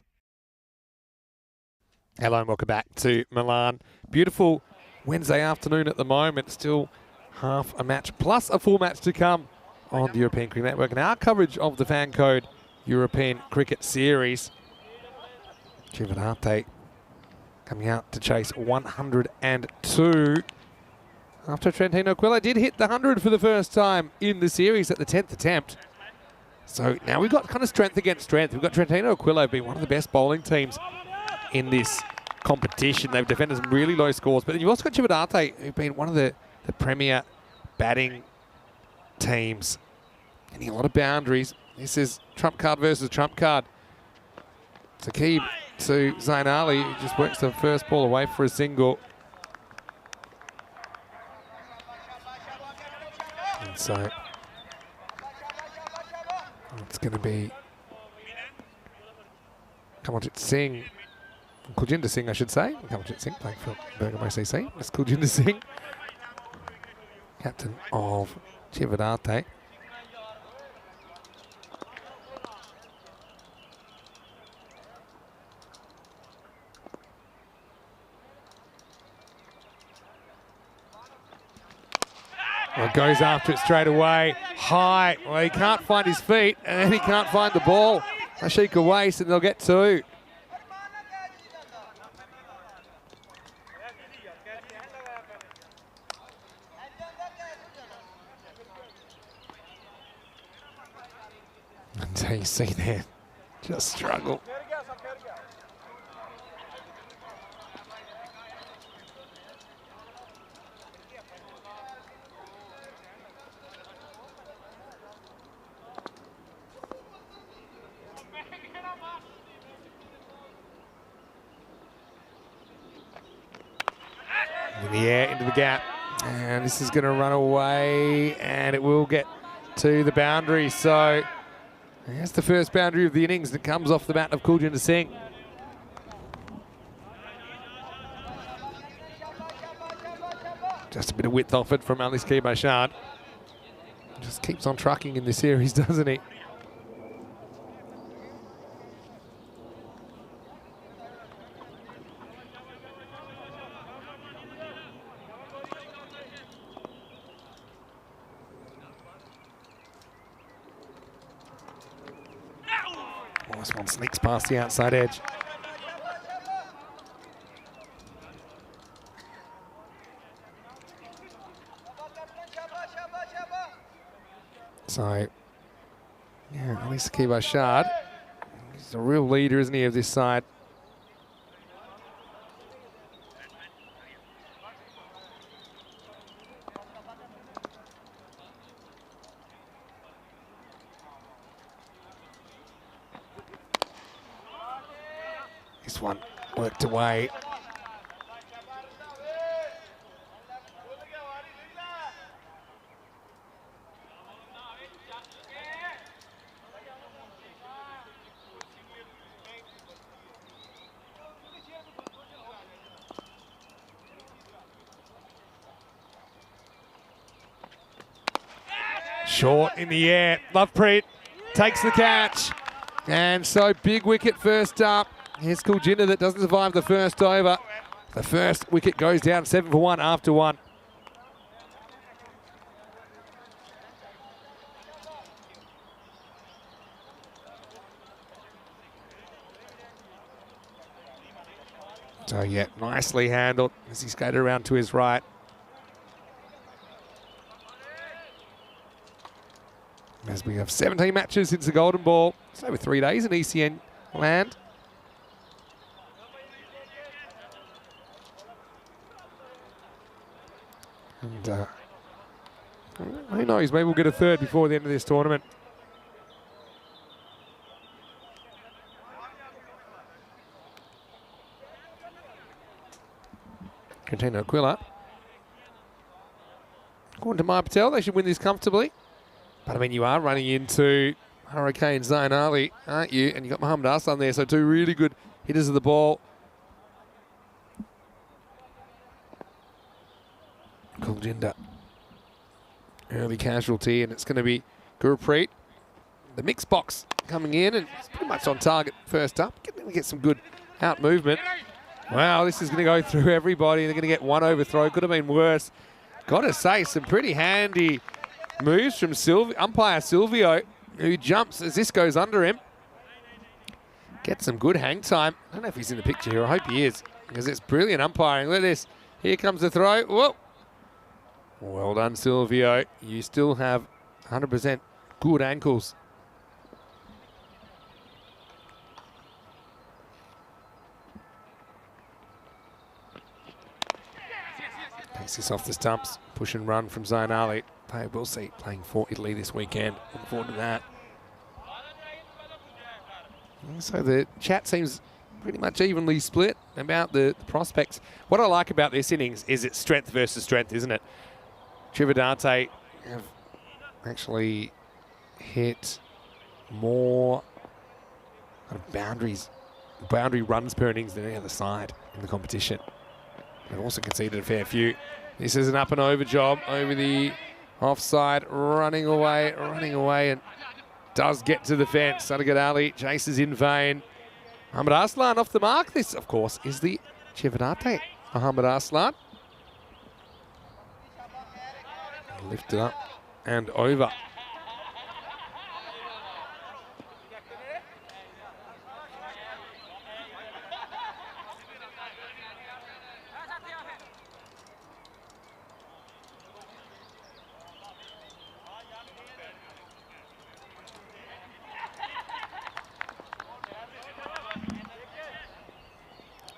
Hello and welcome back to Milan. Beautiful Wednesday afternoon at the moment. Still half a match plus a full match to come on the European Cricket Network. And our coverage of the FanCode European Cricket Series. Chivinate coming out to chase 102. After Trentino Aquila did hit the 100 for the first time in the series at the 10th attempt. So now we've got kind of strength against strength. We've got Trentino Aquila being one of the best bowling teams in this competition. They've defended some really low scores. But then you've also got Chivinate, who've been one of the premier batting teams. Getting a lot of boundaries. This is trump card versus trump card. Saqib to Zain Ali, who just works the first ball away for a single. And so it's going to be Kamaljeet Singh, Kuljinder Singh, I should say. Kamaljeet Singh playing for Birmingham ACC. That's Kuljinder Singh, captain of Chivinate. Well, goes after it straight away. High. Well, he can't find his feet, and then he can't find the ball. Ashika waste, and they'll get two. And so you see there, just struggle. In the air, into the gap, and this is going to run away, and it will get to the boundary. So that's the first boundary of the innings that comes off the bat of Kuljinder Singh. Just a bit of width offered from Ali Saqib Ashad. Just keeps on trucking in this series, doesn't he? This one sneaks past the outside edge. So, yeah, Ali Saqib Ashad, he's a real leader, isn't he, of this side. This one worked away. Short in the air. Lovepreet takes the catch. And so big wicket first up. Here's Kuljinder that doesn't survive the first over. The first wicket goes down 7 for 1 after 1. So yeah, nicely handled as he skated around to his right. As we have 17 matches since the Golden Ball. It's over 3 days in ECN land. And who knows, maybe we'll get a third before the end of this tournament. Trentino Aquila. According to Maya Patel, they should win this comfortably. But I mean, you are running into Hurricane Zain Ali, aren't you? And you've got Mohammad Aslan there, so two really good hitters of the ball. Kuljinder early casualty, and it's going to be Gurpreet. The mixed box coming in, and it's pretty much on target first up. Going to get some good out movement. Wow, this is going to go through everybody. They're going to get one overthrow. Could have been worse. Got to say, some pretty handy moves from umpire Silvio, who jumps as this goes under him. Gets some good hang time. I don't know if he's in the picture here. I hope he is, because it's brilliant umpiring. Look at this. Here comes the throw. Whoa. Well done, Silvio. You still have 100% good ankles. Takes this off the stumps. Push and run from Zayn Ali. We'll see. Playing for Italy this weekend. Looking forward to that. So the chat seems pretty much evenly split about the prospects. What I like about this innings is it's strength versus strength, isn't it? Trivandate have actually hit more kind of boundary runs per innings than any other side in the competition. They've also conceded a fair few. This is an up and over job over the offside, running away, and does get to the fence. Sadiq Ali chases in vain. Muhammad Arslan off the mark. This, of course, is the Trivandate. Muhammad Arslan. Lifted up and over.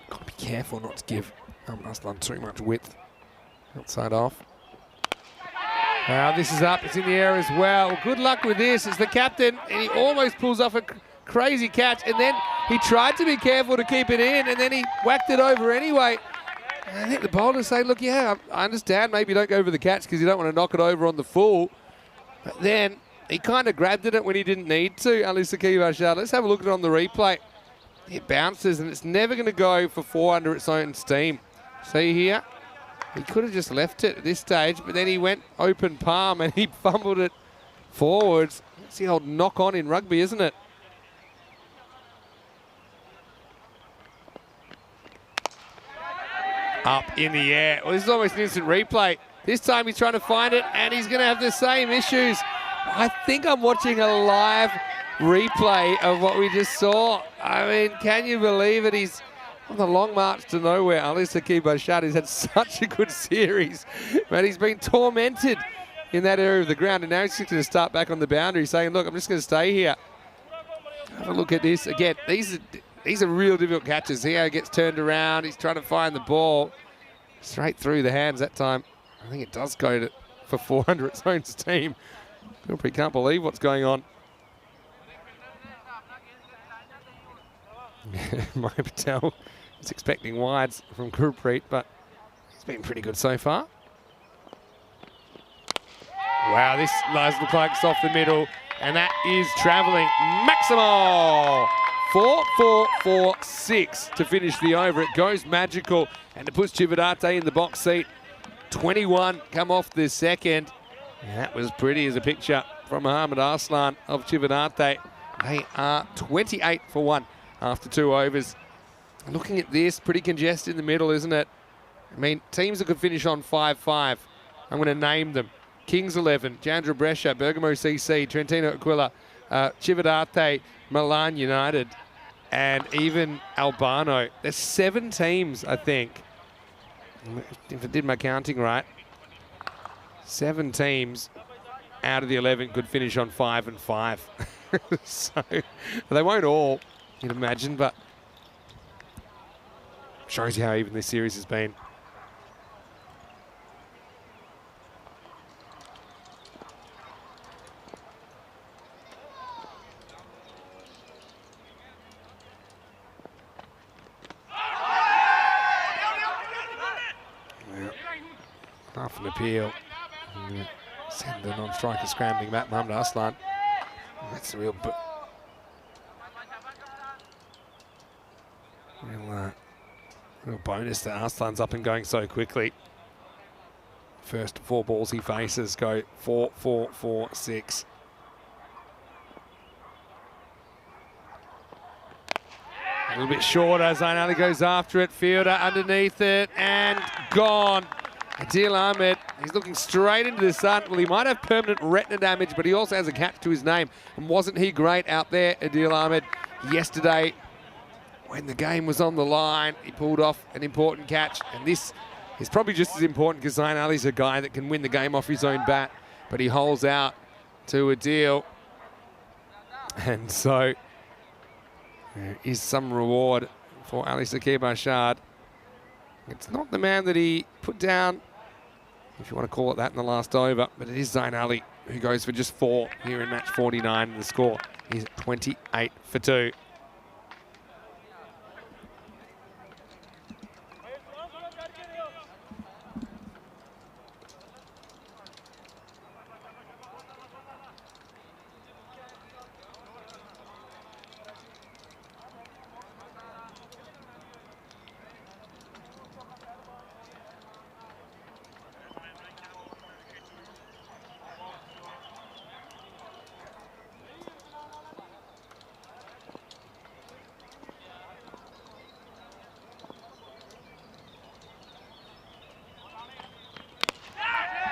Got to be careful not to give Arslan too much width outside off. Now this is up, it's in the air as well. Good luck with this, it's the captain, and he almost pulls off a crazy catch, and then he tried to be careful to keep it in, and then he whacked it over anyway. And I think the bowlers say, look, yeah, I understand maybe you don't go over the catch because you don't want to knock it over on the full. But then he kind of grabbed it when he didn't need to, Ali Saqib Ashad. Let's have a look at it on the replay. It bounces, and it's never going to go for 4 under its own steam. See here? He could have just left it at this stage, but then he went open palm and he fumbled it forwards. It's the old knock on in rugby, isn't it? Up in the air. Well, this is almost an instant replay. This time he's trying to find it, and he's going to have the same issues. I think I'm watching a live replay of what we just saw. I mean, can you believe it? He's on the long march to nowhere. Ali Saqib Ashad has had such a good series, but he's been tormented in that area of the ground, and now he's just going to start back on the boundary saying, look, I'm just going to stay here. Have a look at this. Again, these are real difficult catches. Here he gets turned around. He's trying to find the ball. Straight through the hands that time. I think it does go for 400 its own steam. Gurpreet can't believe what's going on. Maya Patel is expecting wides from Gurpreet, but he's been pretty good so far. Wow, this does look like it's off the middle, and that is travelling. Maximal! 4-4-4-6 to finish the over. It goes magical, and it puts Trivandate in the box seat. 21 come off the second. And that was pretty as a picture from Muhammad Arslan of Trivandate. They are 28 for 1 after 2 overs. Looking at this, pretty congested in the middle, isn't it? I mean, teams that could finish on 5-5. I'm going to name them. Kings 11, Chandra Brescia, Bergamo CC, Trentino Aquila, Trivandate, Milan United, and even Albano. There's 7 teams, I think, if I did my counting right. 7 teams out of the 11 could finish on 5-5. So they won't all, you'd imagine, but shows you how even this series has been. Half an appeal. Send the non-striker scrambling back, Muhammad Arslan. That's a real bonus that Arslan's up and going so quickly. first 4 balls he faces go 4, 4, 4, 6. A little bit shorter. Zain Ali goes after it. Fielder underneath it and gone. Adil Ahmed, he's looking straight into the sun. Well, he might have permanent retina damage, but he also has a catch to his name. And wasn't he great out there, Adil Ahmed, yesterday when the game was on the line? He pulled off an important catch. And this is probably just as important because Zain Ali's a guy that can win the game off his own bat. But he holds out to Adil. And so there is some reward for Ali Sakib Ashad. It's not the man that he put down, if you want to call it that, in the last over, but it is Zain Ali who goes for just 4 here in match 49. And the score is 28 for 2.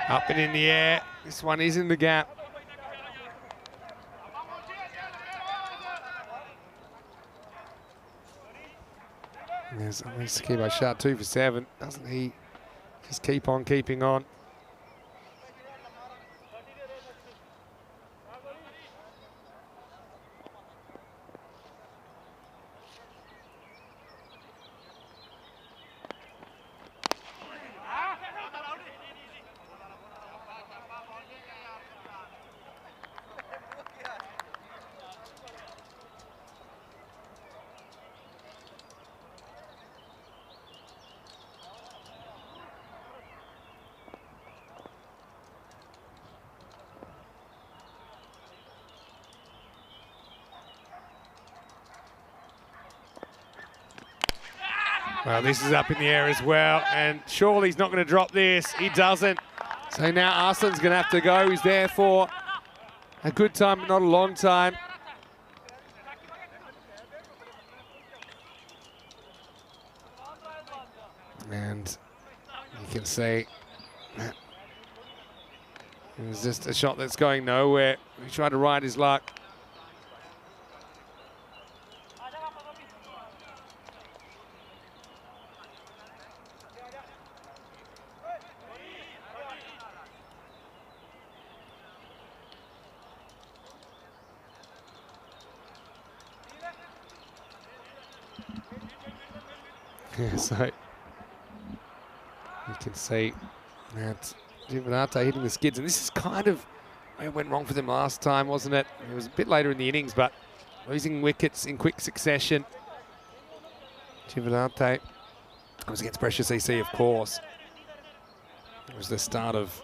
Up and in the air. This one is in the gap. There's Ali Sakib Ashad 2 for 7. Doesn't he just keep on keeping on? Well, this is up in the air as well, and surely he's not going to drop this. He doesn't. So now Arslan's going to have to go. He's there for a good time, but not a long time. And you can see that it was just a shot that's going nowhere. He tried to ride his luck. Yeah, so you can see that Jivanate hitting the skids, and this is kind of where it went wrong for them last time, wasn't it? It was a bit later in the innings, but losing wickets in quick succession. Jivanate, it was against Precious EC, of course. It was the start of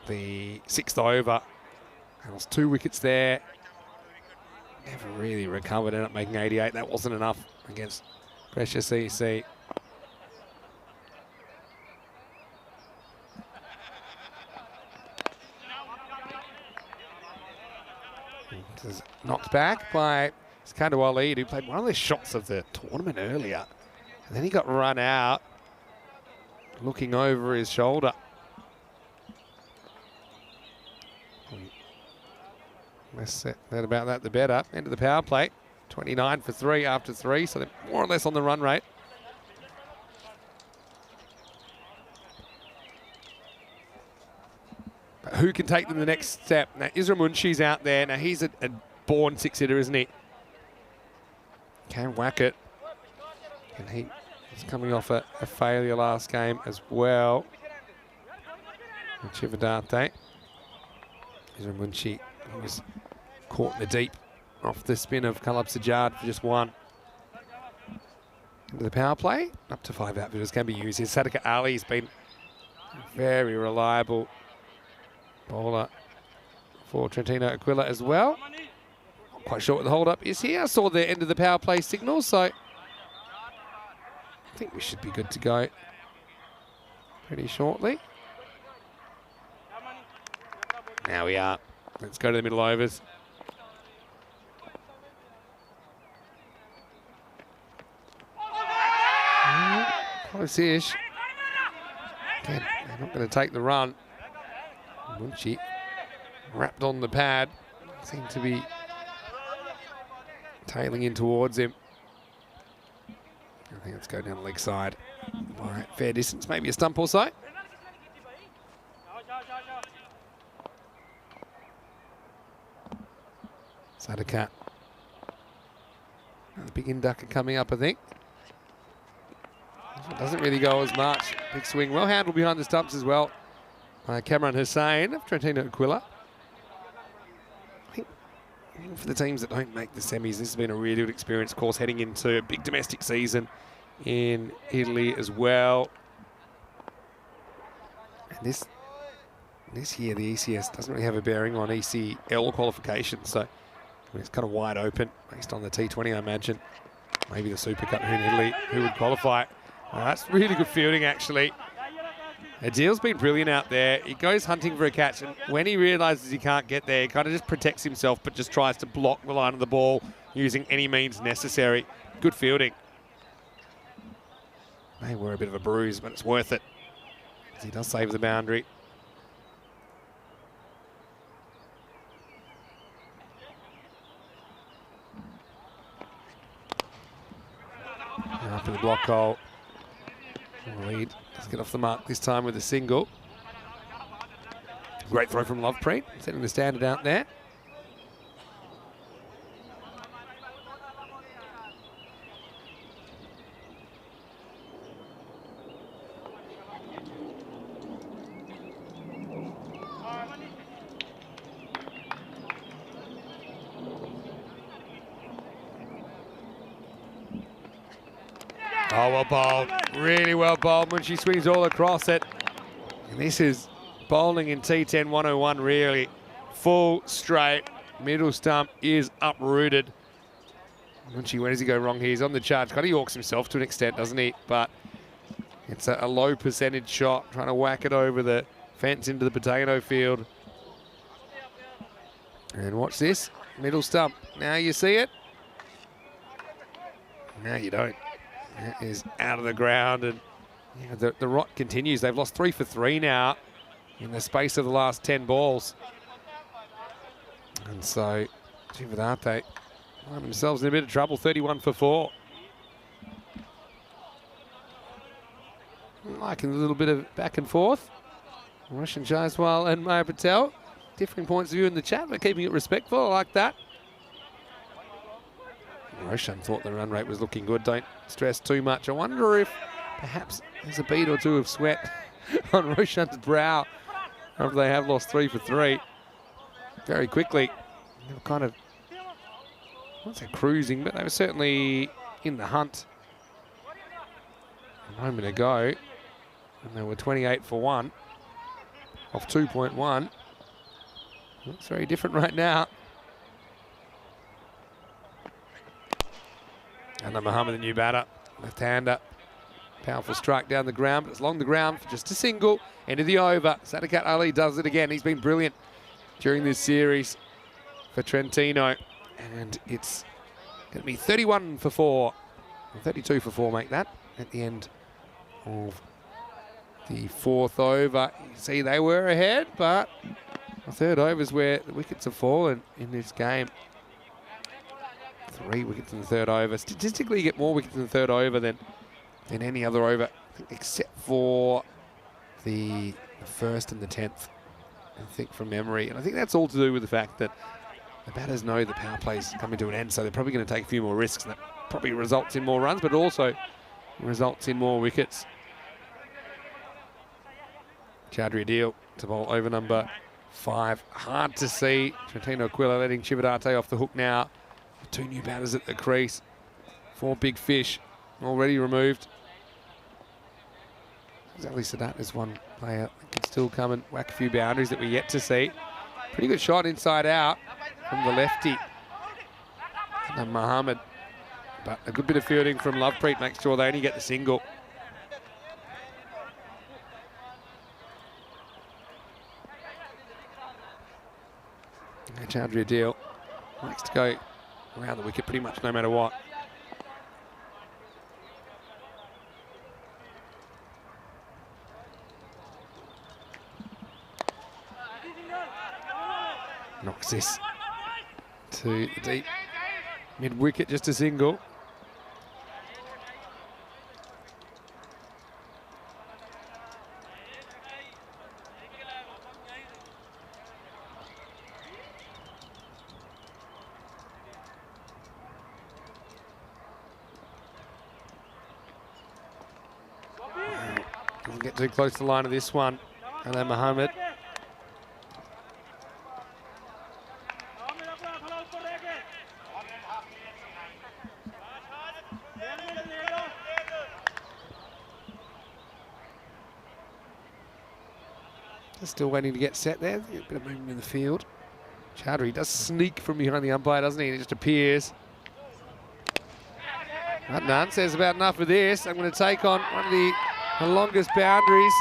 the 6th over. There was 2 wickets there. Never really recovered, ended up making 88. That wasn't enough against Precious EC. Knocked back by Skandar Walid, who played one of the shots of the tournament earlier. And then he got run out, looking over his shoulder. Less said about that, the better. End of the power play. 29 for 3 after 3, so they're more or less on the run rate. But who can take them the next step? Now, Isra Munshi's out there. Now, he's a born 6-hitter, isn't he? Can whack it. And he is coming off a failure last game as well. And Chivadate. Isra Munshi, he was caught in the deep off the spin of Kalab Sajjad for just 1. Into the power play, up to 5 outfitters can be used here. Sadika Ali's been very reliable bowler for Trentino Aquila as well. Not quite sure what the hold-up is here. I saw the end of the power play signal, so I think we should be good to go pretty shortly. Now we are. Let's go to the middle overs. Close-ish. Again, they're not going to take the run. Munchie wrapped on the pad. Seemed to be tailing in towards him. I think let's go down the leg side. All right, fair distance, maybe a stump or so. Sadakat. The big inducker coming up, I think. Doesn't really go as much. Big swing, well handled behind the stumps as well by Cameron Hussain of Trentino Aquila. I think for the teams that don't make the semis, this has been a really good experience, of course, heading into a big domestic season in Italy as well. And this year, the ECS doesn't really have a bearing on ECL qualification, so it's kind of wide open based on the T20, I imagine. Maybe the Super Cup in Italy, who would qualify. That's really good fielding, actually. Adil's been brilliant out there. He goes hunting for a catch, and when he realises he can't get there, he kind of just protects himself, but just tries to block the line of the ball using any means necessary. Good fielding. May wear a bit of a bruise, but it's worth it, as he does save the boundary. After the block goal, lead. Let's get off the mark this time with a single. Great throw from Lovepreet, setting the standard out there. Oh, well bowled. Really well bowled when she swings all across it. And this is bowling in T10 101, really. Full, straight, middle stump is uprooted. Munchie, where does he go wrong here? He's on the charge. Kind of yorks himself to an extent, doesn't he? But it's a low percentage shot, trying to whack it over the fence into the potato field. And watch this, middle stump. Now you see it. Now you don't. That is out of the ground, and the rot continues. They've lost 3 for 3 now in the space of the last 10 balls. And so, Givadate find themselves in a bit of trouble, 31 for 4. Liking a little bit of back and forth. Roshan Jaiswal and Maya Patel, differing points of view in the chat, but keeping it respectful. I like that. Roshan thought the run rate was looking good. Don't stress too much. I wonder if perhaps there's a bead or two of sweat on Roshan's brow after they have lost 3 for 3 very quickly. They were kind of, I won't say cruising, but they were certainly in the hunt a moment ago. And they were 28 for 1 off 2.1. Looks very different right now. And Muhammad, the new batter, left-hander. Powerful strike down the ground, but it's along the ground for just a single. End of the over. Sadakat Ali does it again. He's been brilliant during this series for Trentino. And it's going to be 31 for 4. 32 for 4 make that at the end of the 4th over. You see they were ahead, but the 3rd over is where the wickets have fallen in this game. 3 wickets in the 3rd over. Statistically, you get more wickets in the 3rd over than any other over, except for the 1st and the 10th, I think, from memory. And I think that's all to do with the fact that the batters know the power play's coming to an end, so they're probably going to take a few more risks. And that probably results in more runs, but also results in more wickets. Chaudhry Adil to bowl over number 5. Hard to see. Trentino Aquila letting Chivadate off the hook now. 2 new batters at the crease. 4 big fish already removed. Exactly, Sadat is one player that can still come and whack a few boundaries that we're yet to see. Pretty good shot inside out from the lefty. And Muhammad. But a good bit of fielding from Lovepreet makes sure they only get the single. Chowdhury deal. Likes to go around the wicket pretty much no matter what. Knocks this to the deep mid-wicket, just a single. Doesn't get too close to the line of this one. And then Mohammed. Still waiting to get set there. A bit of movement in the field. Chowdhury does sneak from behind the umpire, doesn't he? It just appears. Adnan says about enough of this. I'm going to take on one of the longest boundaries.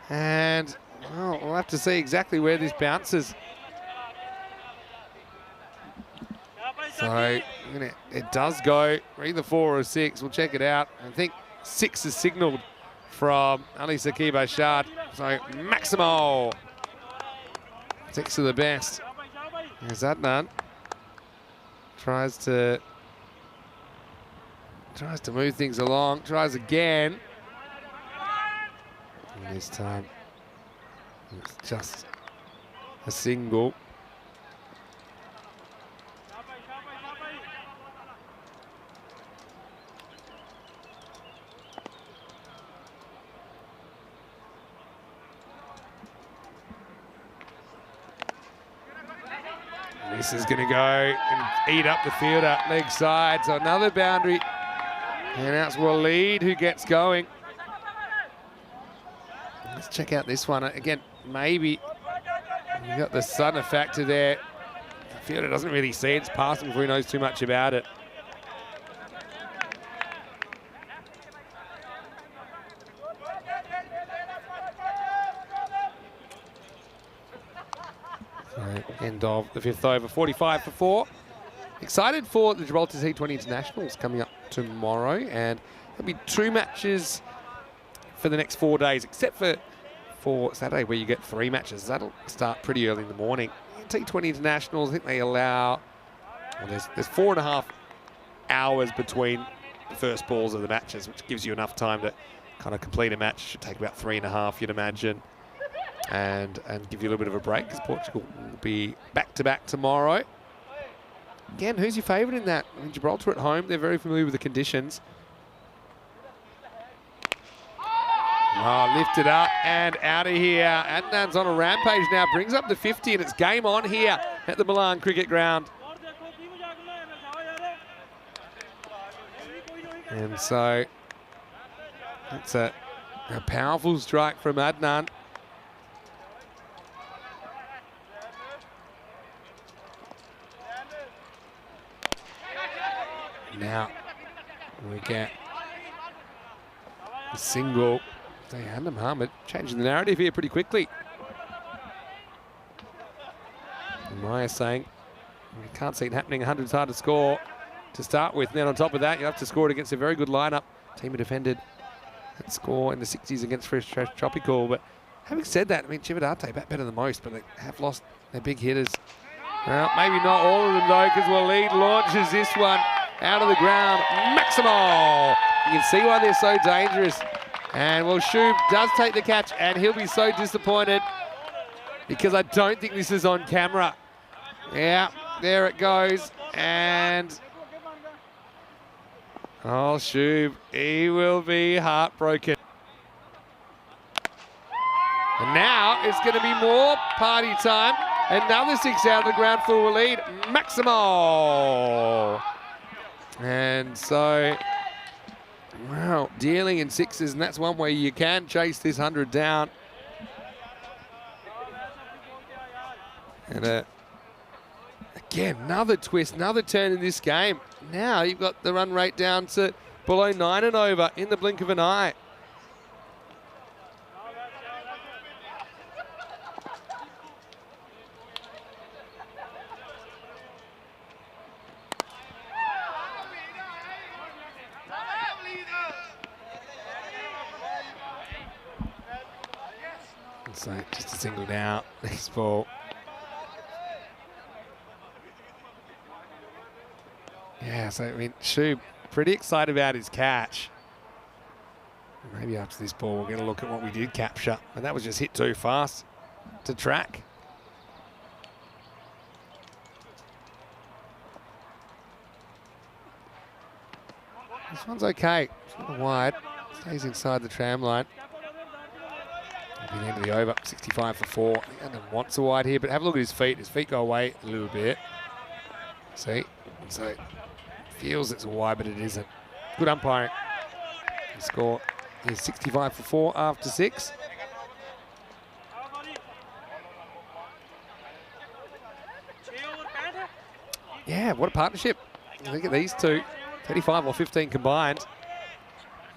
And well, we'll have to see exactly where this bounces. So it does go either 4 or 6. We'll check it out. I think 6 is signalled from Ali Saqib Ashad. So Maximo. 6 of the best. There's Adnan. Tries to move things along. Tries again. And this time it's just a single. This is going to go and eat up the fielder, leg side. So another boundary. And that's Waleed who gets going. Let's check out this one. Again, maybe you got the Sunner factor there. The fielder doesn't really see it's passing before he knows too much about it. End of the 5th over, 45 for 4. Excited for the Gibraltar T20 Internationals coming up tomorrow, and there'll be 2 matches for the next 4 days, except for Saturday where you get 3 matches. That'll start pretty early in the morning. T20 Internationals, I think they allow, well, there's 4.5 hours between the first balls of the matches, which gives you enough time to kind of complete a match. It should take about 3.5, you'd imagine. And give you a little bit of a break because Portugal will be back-to-back tomorrow. Again, who's your favourite in that? I mean, Gibraltar at home, they're very familiar with the conditions. Oh, lifted up and out of here. Adnan's on a rampage now, brings up the 50, and it's game on here at the Milan cricket ground. And so that's a powerful strike from Adnan. Now we get a single. Dayan Mohammed changing the narrative here pretty quickly. Maya saying we can't see it happening. 100's hard to score to start with. Then on top of that, you have to score it against a very good lineup. Team who defended that score in the 60s against Fresh Tropical. But having said that, I mean, Chivadate bat better than most, but they have lost their big hitters. Well, maybe not all of them though, because Waleed launches this one out of the ground. Maximo! You can see why they're so dangerous. And well, Shub does take the catch, and he'll be so disappointed because I don't think this is on camera. Yeah, there it goes. And oh, Shub, he will be heartbroken. And now it's going to be more party time. Another 6 out of the ground for Waleed. Maximo! And so, wow, dealing in 6s, and that's one way you can chase this 100 down. And again, another twist, another turn in this game. Now you've got the run rate down to below 9 and over in the blink of an eye. So just a single now. Next ball. Yeah, so I mean, Shu pretty excited about his catch. Maybe after this ball, we're going to look at what we did capture. And that was just hit too fast to track. This one's okay. It's not wide. Stays inside the tram line. Maybe the end of the over. 65 for 4. I think Adam wants a wide here, but have a look at his feet. His feet go away a little bit. See? And so it feels it's a wide, but it isn't. Good umpiring. The score is 65 for 4 after 6. Yeah, what a partnership. Look at these two. 35 or 15 combined.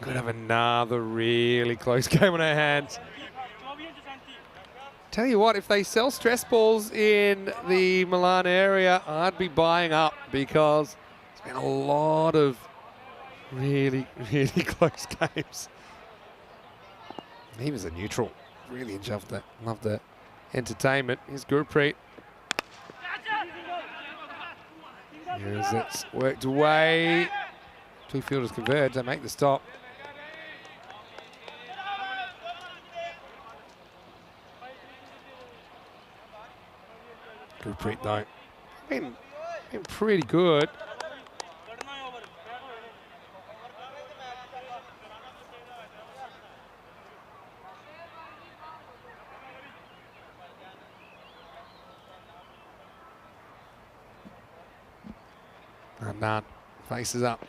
Could have another really close game on our hands. Tell you what, if they sell stress balls in the Milan area, I'd be buying up because there's been a lot of really, really close games. He was a neutral. Really enjoyed that. Loved the entertainment. Here's Gurpreet. Here's it's worked away. Two fielders converge. They make the stop. Gurpreet though. Been pretty good. None. Faces up.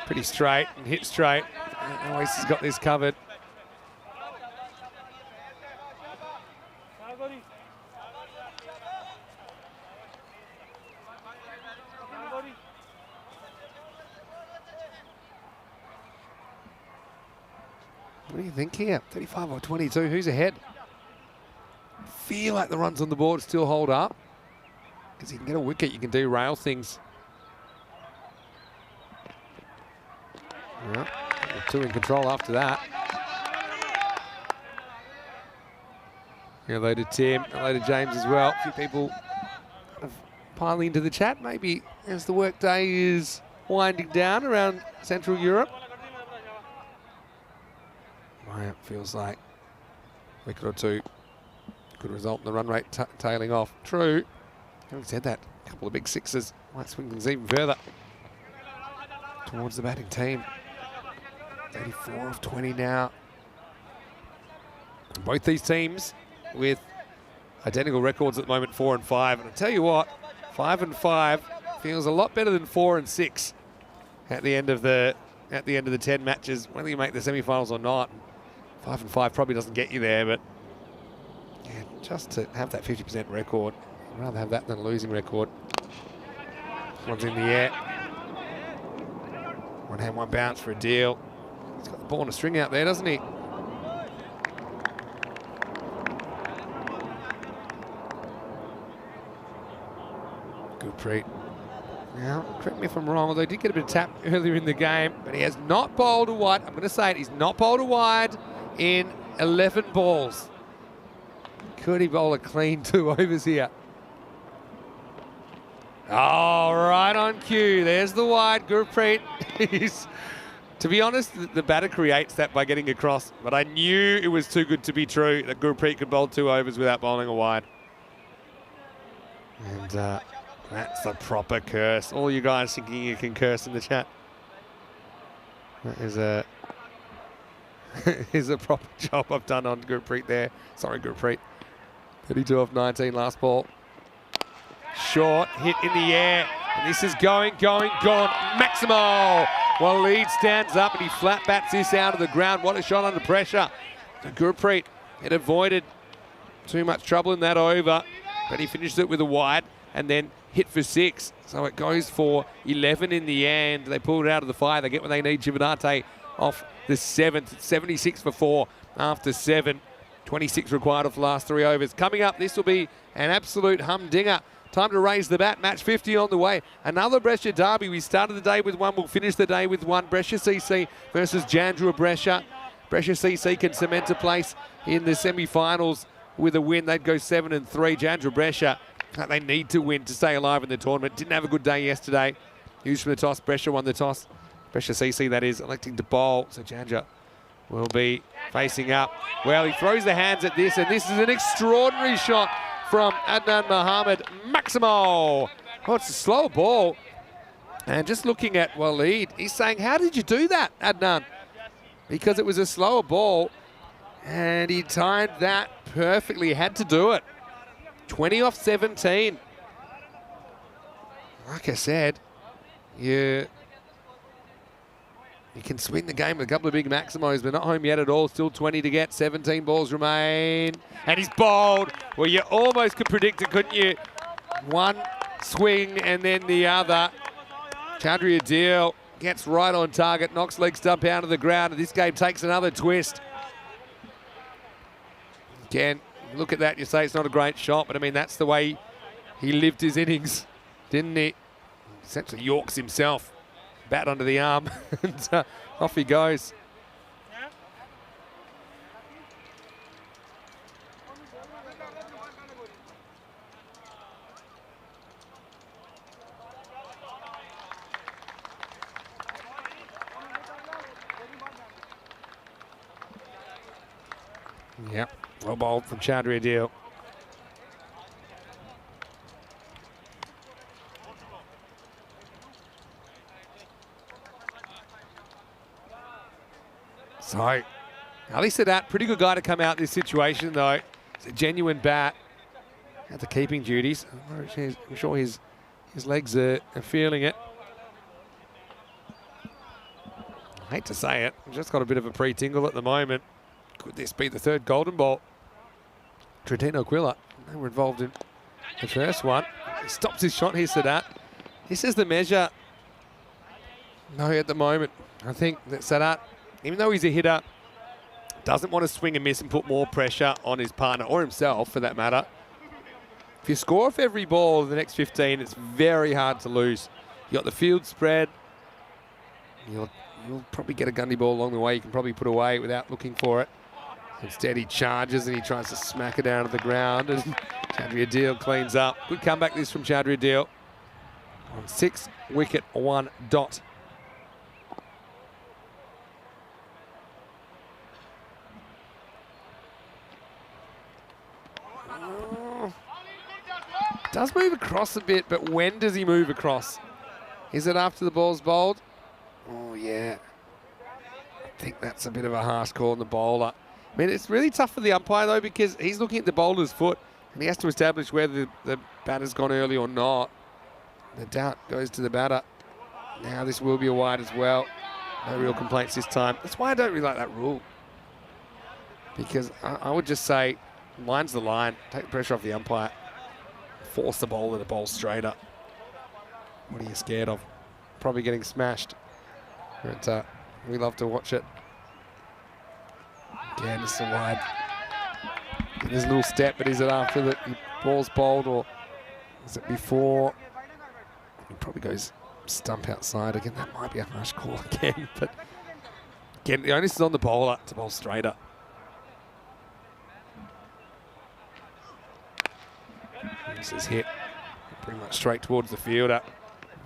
Pretty straight and hit straight. Oasis got this covered. What do you think here? 35 or 22. Who's ahead? Feel like the runs on the board still hold up. Because you can get a wicket, you can derail things. Yeah, two in control after that. Hello to Tim, hello to James as well. A few people kind of piling into the chat, maybe as the workday is winding down around Central Europe. Well, it feels like a wicket or two could result in the run rate tailing off. True. Having said that, a couple of big sixes might swing things even further towards the batting team. 34 of 20 now. Both these teams with identical records at the moment, 4 and 5. And I tell you what, 5 and 5 feels a lot better than 4 and 6 at the end of the 10 matches, whether you make the semi-finals or not. 5 and 5 probably doesn't get you there, but yeah, just to have that 50% record, I'd rather have that than a losing record. One's in the air. One hand, one bounce for a deal. He's got the ball on a string out there, doesn't he? Gurpreet. Now, correct me if I'm wrong, although he did get a bit of tap earlier in the game, but he has not bowled a wide. I'm going to say it, he's not bowled a wide in 11 balls. Could he bowl a clean 2 overs here? Oh, right on cue. There's the wide. Gurpreet. To be honest, the batter creates that by getting across, but I knew it was too good to be true that Gurpreet could bowl 2 overs without bowling a wide. And that's a proper curse. All you guys thinking you can curse in the chat. That is a proper job I've done on Gurpreet there. Sorry, Gurpreet. 32 off 19 last ball. Short, hit in the air. And this is going, gone. Maximo! Well, lead stands up and he flat bats this out of the ground. What a shot under pressure. Gurpreet had avoided too much trouble in that over, but he finished it with a wide and then hit for 6. So it goes for 11 in the end. They pulled it out of the fire. They get what they need. Jivanate off the 7th. 76 for 4 after 7. 26 required off the last 3 overs. Coming up, this will be an absolute humdinger. Time to raise the bat. Match 50 on the way. Another Brescia derby. We started the day with one. We'll finish the day with one. Brescia CC versus Jandrua Brescia. Brescia CC can cement a place in the semi-finals with a win. They'd go 7-3. Jandra Brescia, they need to win to stay alive in the tournament. Didn't have a good day yesterday. Used from the toss. Brescia won the toss. Brescia CC, that is, electing to bowl. So Jandra will be facing up. Well, he throws the hands at this, and this is an extraordinary shot from Adnan Mohammed Maximo. Oh, it's a slow ball. And just looking at Waleed, he's saying, how did you do that, Adnan? Because it was a slower ball, and he timed that perfectly. He had to do it. 20 off 17. Like I said, you can swing the game with a couple of big Maximos, but not home yet at all. Still 20 to get. 17 balls remain. And he's bowled. Well, you almost could predict it, couldn't you? One swing and then the other. Chaudhry Adil gets right on target, knocks leg stump out of the ground, and this game takes another twist. Again, look at that, you say it's not a great shot, but I mean, that's the way he lived his innings, didn't he? Essentially Yorks himself. Bat under the arm, and off he goes. Yep, well bowled from Chaudhry Adil. So, Ali Sadat, pretty good guy to come out this situation though. It's a genuine bat at the keeping duties. I'm sure his legs are feeling it. I hate to say it, I've just got a bit of a pre-tingle at the moment. Could this be the third golden ball? Trentino Quilla, they were involved in the first one. He stops his shot here, Sadat. This is the measure. No, at the moment, I think that Sadat, even though he's a hitter, doesn't want to swing and miss and put more pressure on his partner, or himself for that matter. If you score off every ball in the next 15, it's very hard to lose. You got the field spread. You'll probably get a gundy ball along the way. You can probably put away without looking for it. Instead, he charges and he tries to smack it down to the ground, and Chaudhry Adil cleans up. Good comeback this from Chaudhry Adil on 6 wicket 1 dot. Does move across a bit, but when does he move across? Is it after the ball's bowled? Oh, yeah. I think that's a bit of a harsh call on the bowler. I mean, it's really tough for the umpire, though, because he's looking at the bowler's foot, and he has to establish whether the batter's gone early or not. The doubt goes to the batter. Now this will be a wide as well. No real complaints this time. That's why I don't really like that rule. Because I would just say, line's the line. Take the pressure off the umpire. Force the bowler to bowl straight up. What are you scared of? Probably getting smashed. But we love to watch it. Again, it's a wide. There's a little step, but is it after the ball's bowled, or is it before? It probably goes stump outside. Again, that might be a harsh call again. But again, the onus is on the bowler to bowl straight up. This is hit pretty much straight towards the fielder.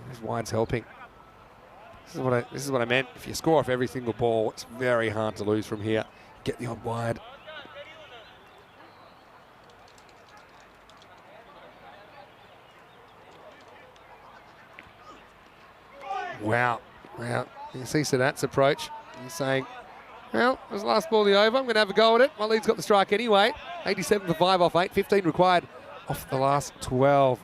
This wide's helping. This is what I meant. If you score off every single ball, it's very hard to lose from here. Get the odd wide. Wow. Wow. You can see Sadat's approach. He's saying, well, it was the last ball of the over. I'm going to have a go at it. My lead's got the strike anyway. 87 for 5 off 8. 15 required off the last 12.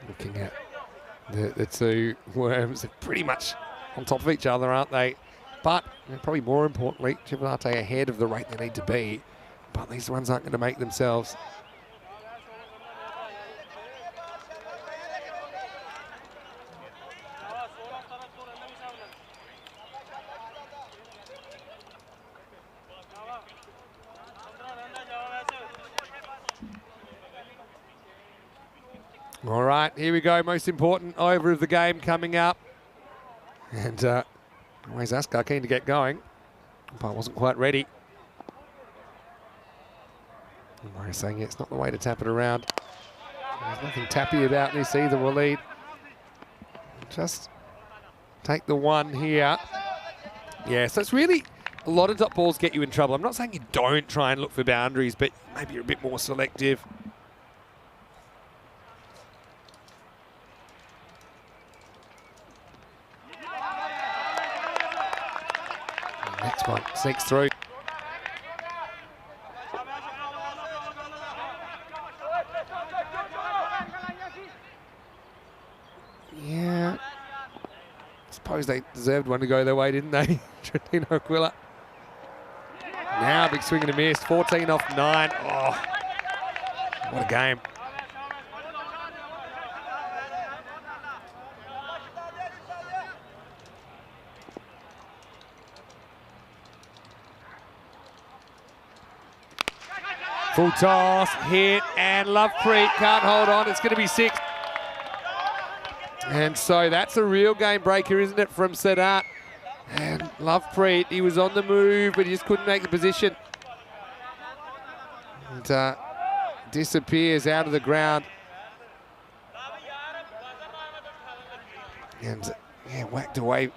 Looking at the two worms, they're pretty much on top of each other, aren't they? But probably more importantly, Chivalate ahead of the rate they need to be. But these ones aren't going to make themselves. All right, here we go. Most important over of the game coming up. And always Askar keen to get going, but wasn't quite ready. Murray saying it's not the way to tap it around. There's nothing tappy about this either, Waleed. Just take the one here. Yeah, so it's really a lot of dot balls get you in trouble. I'm not saying you don't try and look for boundaries, but maybe you're a bit more selective. Next one sneaks through. Yeah. I suppose they deserved one to go their way, didn't they? Trentino Aquila. Now big swing and a miss. 14 off 9. Oh, what a game. Full toss, hit, and Lovepreet can't hold on. It's going to be 6. And so that's a real game breaker, isn't it, from Sadat? And Lovepreet, he was on the move, but he just couldn't make the position. And disappears out of the ground. And yeah, whacked away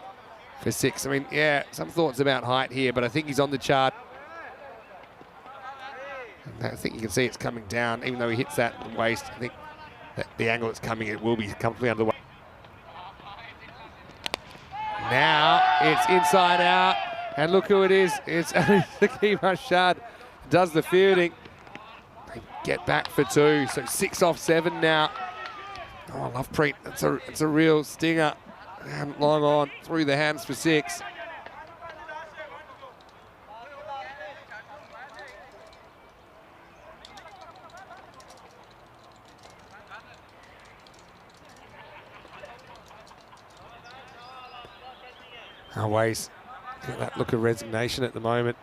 for 6. I mean, yeah, some thoughts about height here, but I think he's on the chart. And I think you can see it's coming down, even though he hits that in the waist. I think that the angle it's coming, it will be comfortably under the waist. Now it's inside out, and look who it is. It's Saqib Rashad does the fielding. They get back for 2, so 6 off 7 now. Oh, Lovepreet, it's a real stinger. And long on through the hands for 6. Always got that look of resignation at the moment.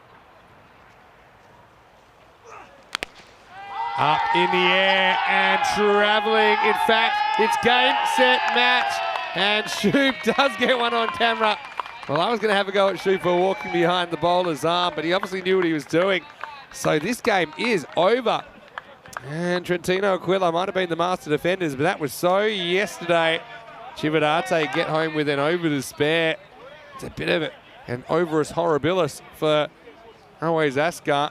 Up in the air and travelling. In fact, it's game, set, match. And Shoop does get one on camera. Well, I was going to have a go at Shoop for walking behind the bowler's arm, but he obviously knew what he was doing. So this game is over. And Trentino Aquila might have been the master defenders, but that was so yesterday. Chivadate get home with an over to spare. It's a bit of an overus horribilis for always Askar.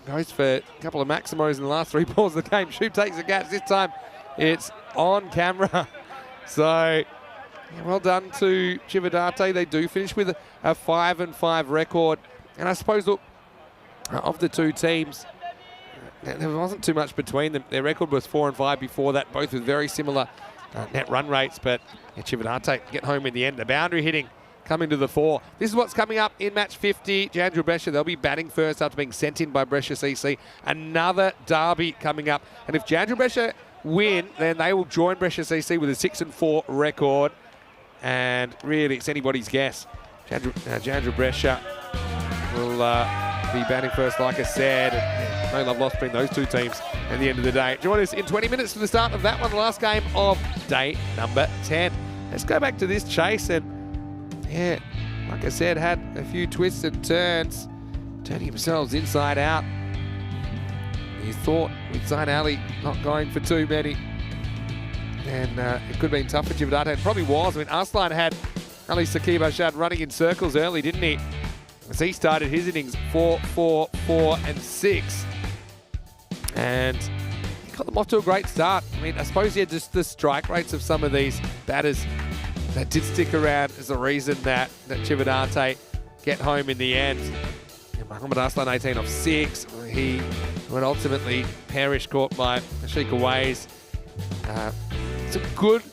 Goes for a couple of maximos in the last 3 balls of the game. Shoop takes a catch. This time it's on camera. So yeah, well done to Chivadate. They do finish with a 5-5 record. And I suppose, look, of the 2 teams, there wasn't too much between them. Their record was 4-5 before that, both with very similar net run rates. But yeah, Chivadate get home in the end. The boundary hitting coming to the fore. This is what's coming up in match 50. Jandrel Brescia, they'll be batting first after being sent in by Brescia CC. Another derby coming up. And if Jandrel Brescia win, then they will join Brescia CC with a 6-4 record. And really, it's anybody's guess. Jandrel Brescia will be batting first, like I said. And no love lost between those 2 teams at the end of the day. Join us in 20 minutes for the start of that one, the last game of day number 10. Let's go back to this chase, and yeah, like I said, had a few twists and turns, turning themselves inside out. You thought with Zain Ali not going for too many, and it could have been tough for Chivadate. It probably was. I mean, Arslan had Ali Saqib Rashad running in circles early, didn't he? As he started his innings 4, 4, 4, and 6. And he got them off to a great start. I mean, I suppose, yeah, just the strike rates of some of these batters that did stick around is the reason that Chivadate get home in the end. And Muhammad Arslan 18 off 6. He would ultimately perish, caught by Ashika Ways. Some good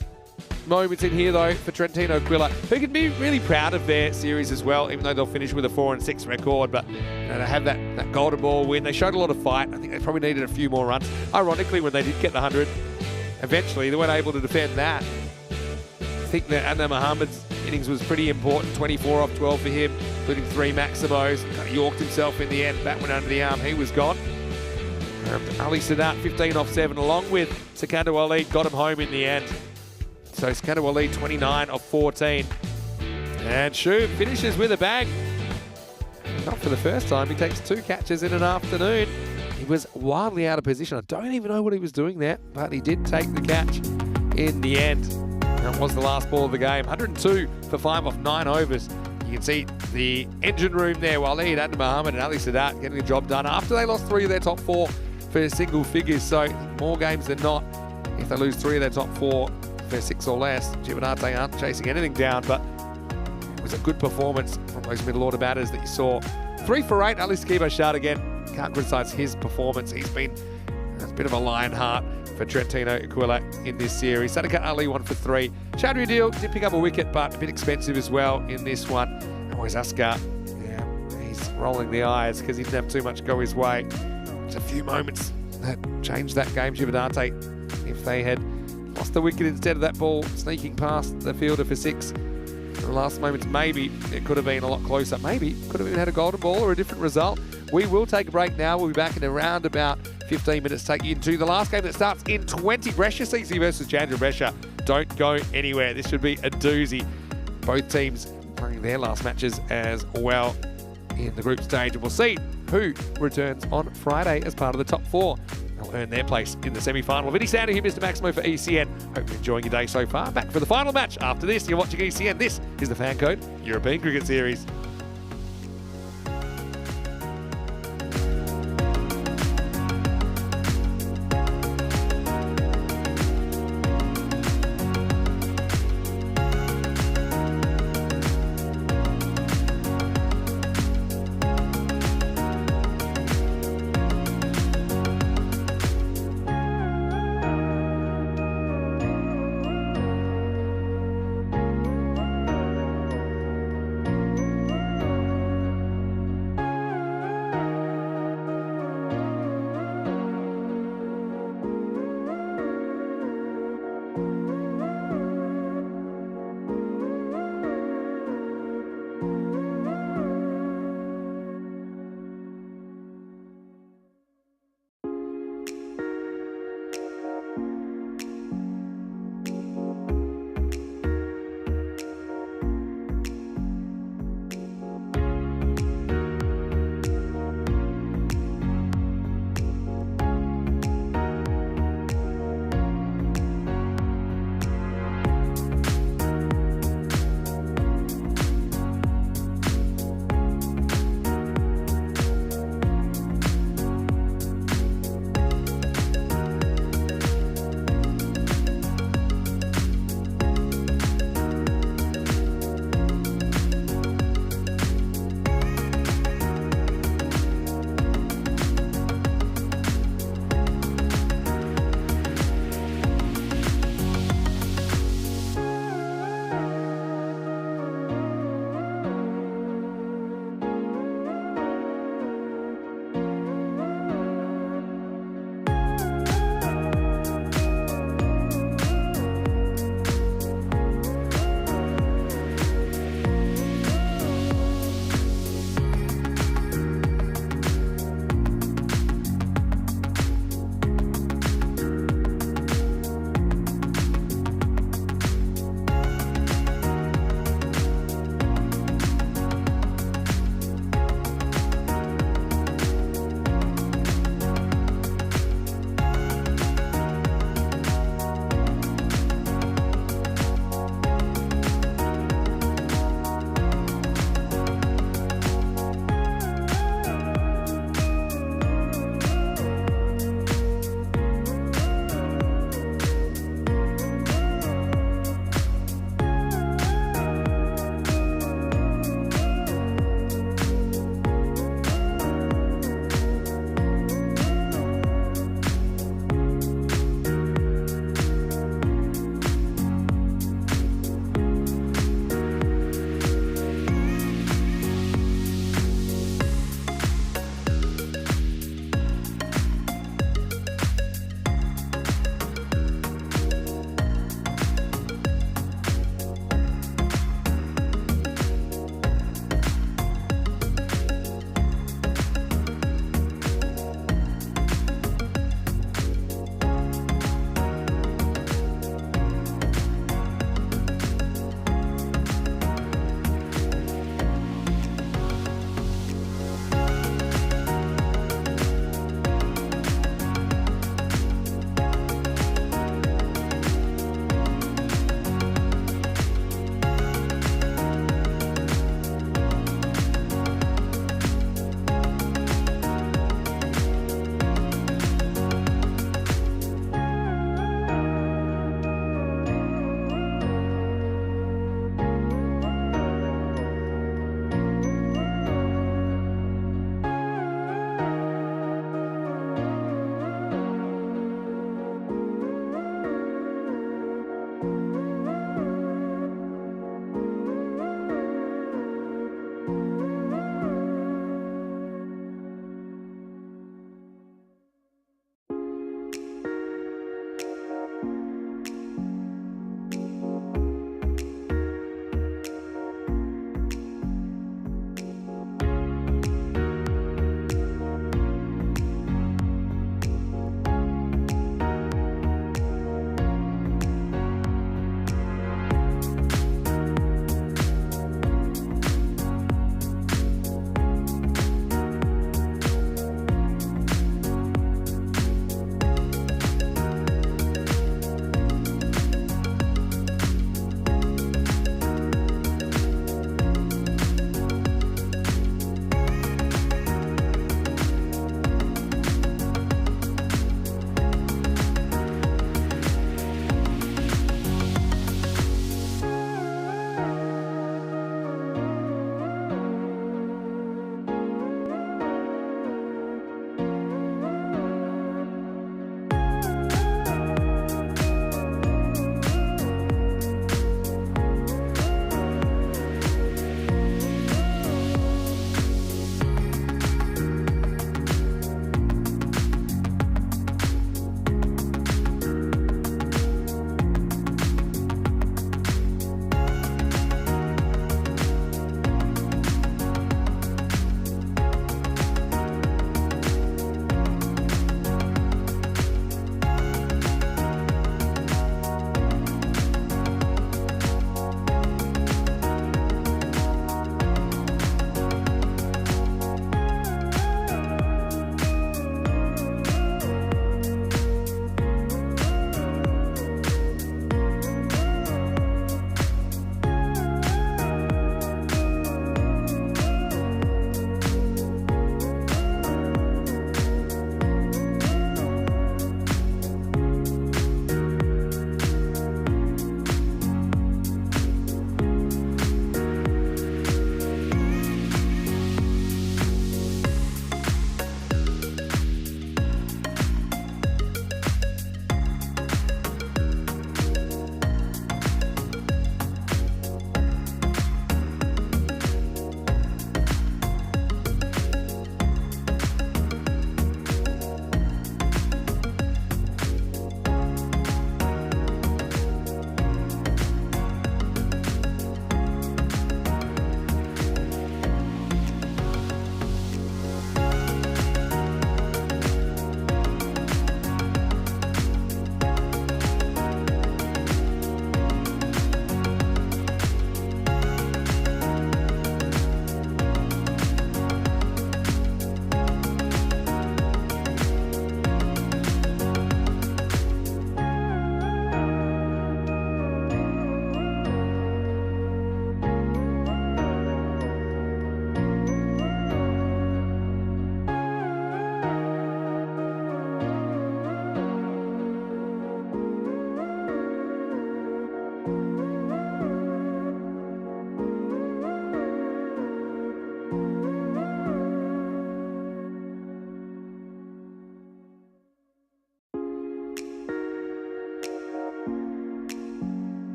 moments in here, though, for Trentino Aquila, who can be really proud of their series as well, even though they'll finish with a 4-6 record. But you know, they have that golden ball win. They showed a lot of fight. I think they probably needed a few more runs. Ironically, when they did get the 100, eventually they weren't able to defend that. I think that Adnan Mohammed's innings was pretty important. 24 off 12 for him, including 3 maximos. Kind of yorked himself in the end. Bat went under the arm. He was gone. Ali Sadat 15 off 7 along with Sikander Walid got him home in the end. So Sikander Walid 29 off 14. And Shu finishes with a bang. Not for the first time. He takes 2 catches in an afternoon. He was wildly out of position. I don't even know what he was doing there, but he did take the catch in the end. That was the last ball of the game. 102 for 5 off 9 overs. You can see the engine room there. Walid, Adam Mohammed and Ali Sadat getting the job done after they lost 3 of their top 4 for single figures. So more games than not, if they lose 3 of their top 4 for 6 or less, Giovanate aren't chasing anything down, but it was a good performance from those middle order batters that you saw. 3 for 8, Ali Skibo Shard again. Can't criticise his performance. He's been a bit of a lion heart for Trentino Aquila in this series. Sadiq Ali 1 for 3. Chadri Deal did pick up a wicket, but a bit expensive as well in this one. And always Askar, yeah, he's rolling the eyes because he didn't have too much go his way. It's a few moments that changed that game. Giovanate, if they had lost the wicket instead of that ball sneaking past the fielder for 6 in the last moments, maybe it could have been a lot closer. Maybe could have even had a golden ball or a different result. We will take a break now. We'll be back in around about 15 minutes, take you into the last game that starts in 20. Brescia CC versus Chandra Brescia. Don't go anywhere. This should be a doozy. Both teams playing their last matches as well in the group stage. And we'll see who returns on Friday as part of the top 4. They'll earn their place in the semi-final. Vinny Sander here, Mr. Maximo for ECN. Hope you're enjoying your day so far. Back for the final match after this. You're watching ECN. This is the FanCode European Cricket Series.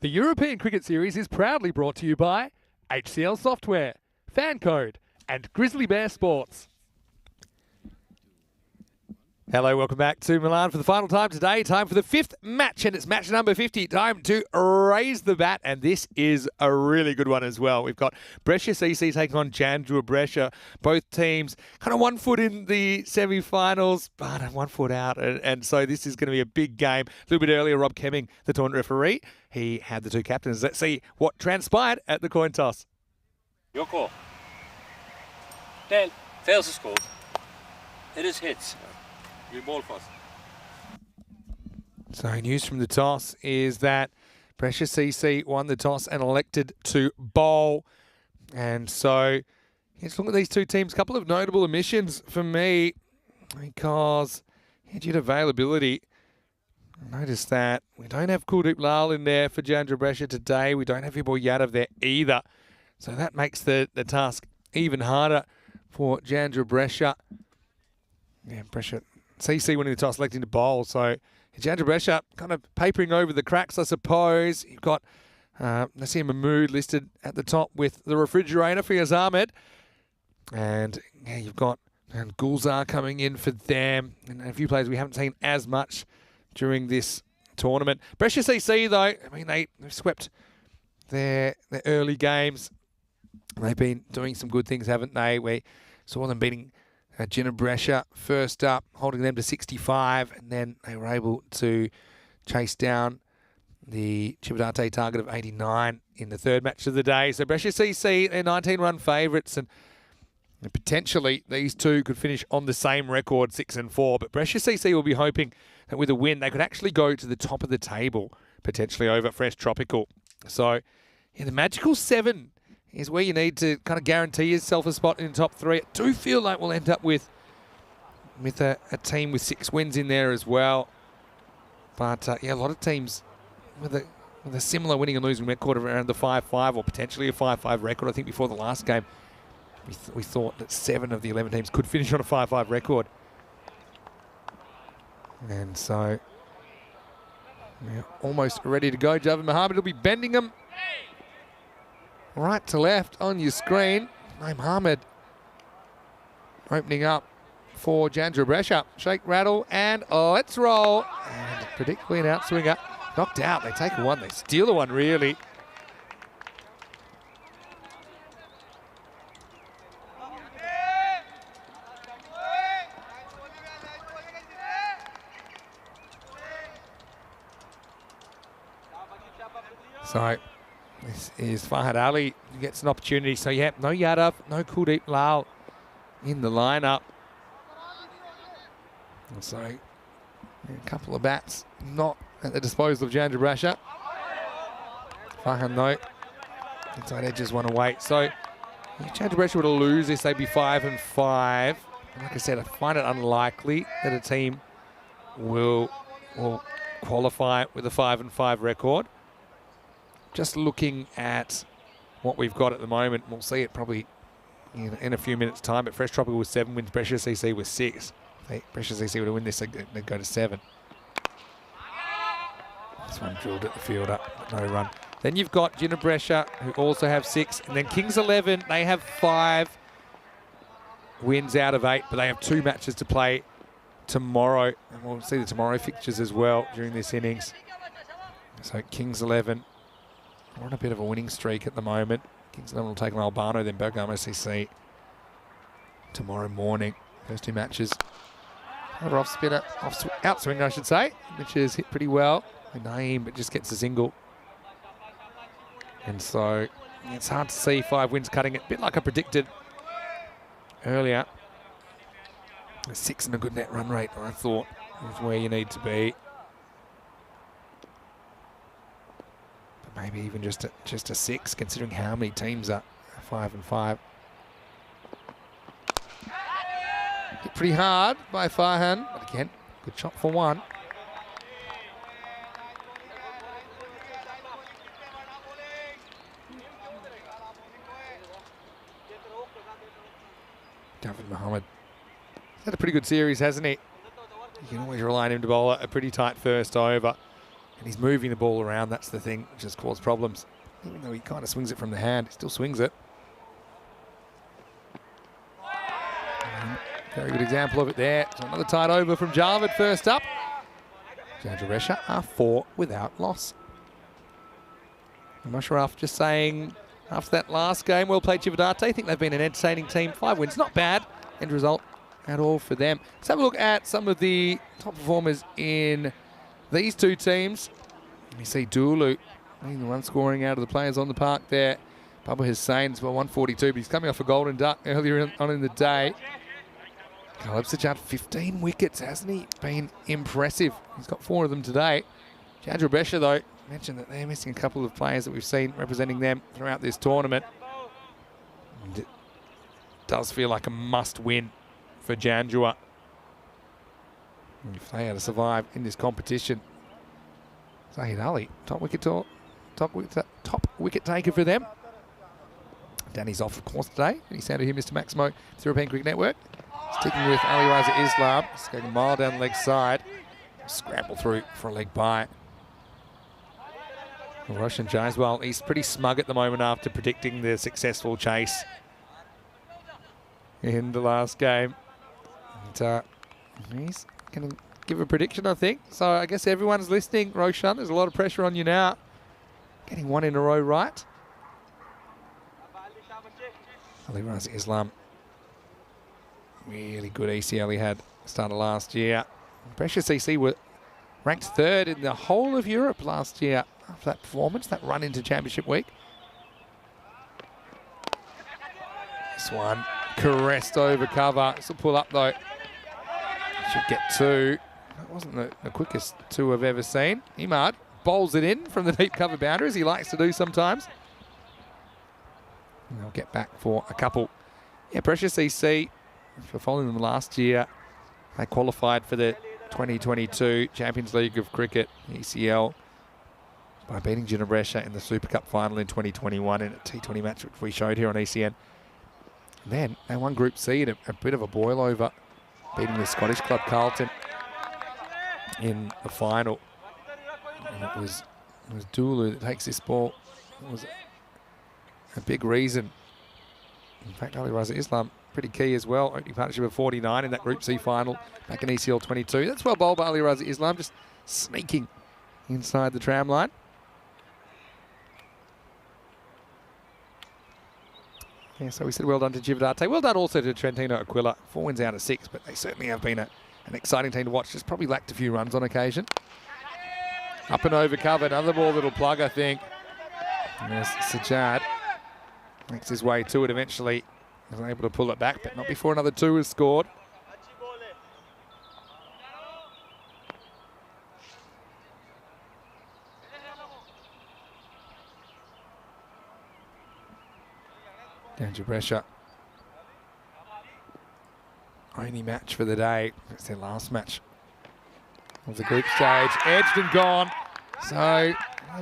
The European Cricket Series is proudly brought to you by HCL Software, FanCode, and Grizzly Bear Sports. Hello, welcome back to Milan for the final time today. Time for the fifth match, and it's match number 50. Time to raise the bat, and this is a really good one as well. We've got Brescia CC taking on Chandra Brescia. Both teams kind of 1 foot in the semi-finals, but 1 foot out, and so this is going to be a big game. A little bit earlier, Rob Kemming, the tournament referee, he had the two captains. Let's see what transpired at the coin toss. Your call. 10. Tails is called. It is hits. You ball first. So news from the toss is that Brescia CC won the toss and elected to bowl. And so let's look at these two teams. A couple of notable omissions for me because due to availability, I noticed that we don't have Kuldeep Lal in there for Chandra Brescia today. We don't have your boy Yadav there either. So that makes the task even harder for Chandra Brescia. Yeah, Brescia CC winning the toss, electing to bowl. So Chandra Brescia kind of papering over the cracks, I suppose. You've got Nassim Mahmood listed at the top with the refrigerator for Yaz Ahmed. And yeah, you've got Gulzar coming in for them. And a few players we haven't seen as much during this tournament. Brescia CC, though, I mean, they've swept their early games. They've been doing some good things, haven't they? We saw them beating Chandra Brescia first up, holding them to 65, and then they were able to chase down the Chibadate target of 89 in the third match of the day. So Brescia CC, they're 19-run favourites, and potentially these two could finish on the same record, 6-4. But Brescia CC will be hoping that with a win, they could actually go to the top of the table, potentially over Fresh Tropical. So yeah, the magical 7 is where you need to kind of guarantee yourself a spot in the top 3. I do feel like we'll end up with a team with 6 wins in there as well. But yeah, a lot of teams with a similar winning and losing record of around the 5-5 or potentially a 5-5 record. I think before the last game, we thought that 7 of the 11 teams could finish on a 5-5 record. And so we're almost ready to go. Javed Mohammed will be bending them right to left on your screen. Mohammed opening up for Chandra Brescia. Shake, rattle, and let's roll. And predictably an outswinger. Knocked out. They take a one. They steal the one, really. So this is Fahad Ali who gets an opportunity. So yeah, no Yadav, no Kuldeep Lal in the lineup. And so a couple of bats not at the disposal of Chandra Brescia. Fahad though, inside edges one away. So if Chandra Brescia were to lose this, they'd be 5-5. And like I said, I find it unlikely that a team will qualify with a 5-5 record. Just looking at what we've got at the moment, we'll see it probably in a few minutes' time. But Fresh Tropical with 7 wins, Brescia CC with 6. If Brescia CC were to win this, they'd go to 7. This one drilled at the fielder, but no run. Then you've got Chandra Brescia, who also have 6. And then Kings 11, they have 5 wins out of 8, but they have 2 matches to play tomorrow. And we'll see the tomorrow fixtures as well during this innings. So Kings 11. We're on a bit of a winning streak at the moment. Kings 11 will take on Albano, then Bergamo CC tomorrow morning. First 2 matches. Another off spinner, outswinger I should say, which is hit pretty well. Naeem, but just gets a single. And so it's hard to see 5 wins cutting it. A bit like I predicted earlier. A 6 and a good net run rate, I thought, is where you need to be. Maybe even just a 6, considering how many teams are 5-5. Hit pretty hard by Farhan, but again, good shot for 1. Javed Mohammed. He's had a pretty good series, hasn't he? You can always rely on him to bowl a pretty tight first over. And he's moving the ball around. That's the thing which has caused problems. Even though he kind of swings it from the hand, he still swings it. Very good example of it there. So another tight over from Jarvid first up. Janjaresha are 4 without loss. Musharraf just saying, after that last game, well played Chivadate. I think they've been an entertaining team. 5 wins, not bad. End result at all for them. Let's have a look at some of the top performers in these two teams. You see Dulu being the one scoring out of the players on the park there. Bubba Hussain as well, 142, but he's coming off a golden duck earlier on in the day. Caleb Sajad, 15 wickets, hasn't he? Been impressive. He's got 4 of them today. Jandra Besha, though, mentioned that they're missing a couple of players that we've seen representing them throughout this tournament. And it does feel like a must-win for Jandua if they are to survive in this competition. Zahid Ali, top wicket taker for them. Danny's off, of course, today. Any sound of him, Mr. Maximo, the European Cricket Network. Sticking with Ali Raza Islam. He's going a mile down the leg side. Scramble through for a leg bye. Roshan Jaiswal, he's pretty smug at the moment after predicting the successful chase in the last game. And he's going to give a prediction, I think. So I guess everyone's listening. Roshan, there's a lot of pressure on you now. Getting 1 in a row right. Ali Raza Islam. Really good ECL he had started last year. Precious CC were ranked 3rd in the whole of Europe last year after that performance, that run into Championship Week. This one caressed over cover. This will pull up though. Should get 2. That wasn't the quickest 2 I've ever seen. Imad bowls it in from the deep cover boundary, as he likes to do sometimes. And they'll get back for a couple. Yeah, Precious CC, for following them last year, they qualified for the 2022 Champions League of Cricket, ECL, by beating Ginebrescia in the Super Cup final in 2021 in a T20 match which we showed here on ECN. And then they won Group C in a bit of a boil over, beating the Scottish club Carlton in the final. And it was Dulu that takes this ball. It was a big reason. In fact, Ali Raza Islam pretty key as well. Opening partnership of 49 in that Group C final back in ECL 22. That's well bowled by Ali Raza Islam, just sneaking inside the tram line. Yeah, so we said well done to Chivadate. Well done also to Trentino Aquila. 4 wins out of 6, but they certainly have been an exciting team to watch. Just probably lacked a few runs on occasion. Up and over cover, another ball that'll plug, I think. And there's Sajad. Makes his way to it eventually. Was able to pull it back, but not before another 2 is scored. Janjaresha. Only match for the day. It's their last match of the group stage. Edged and gone. So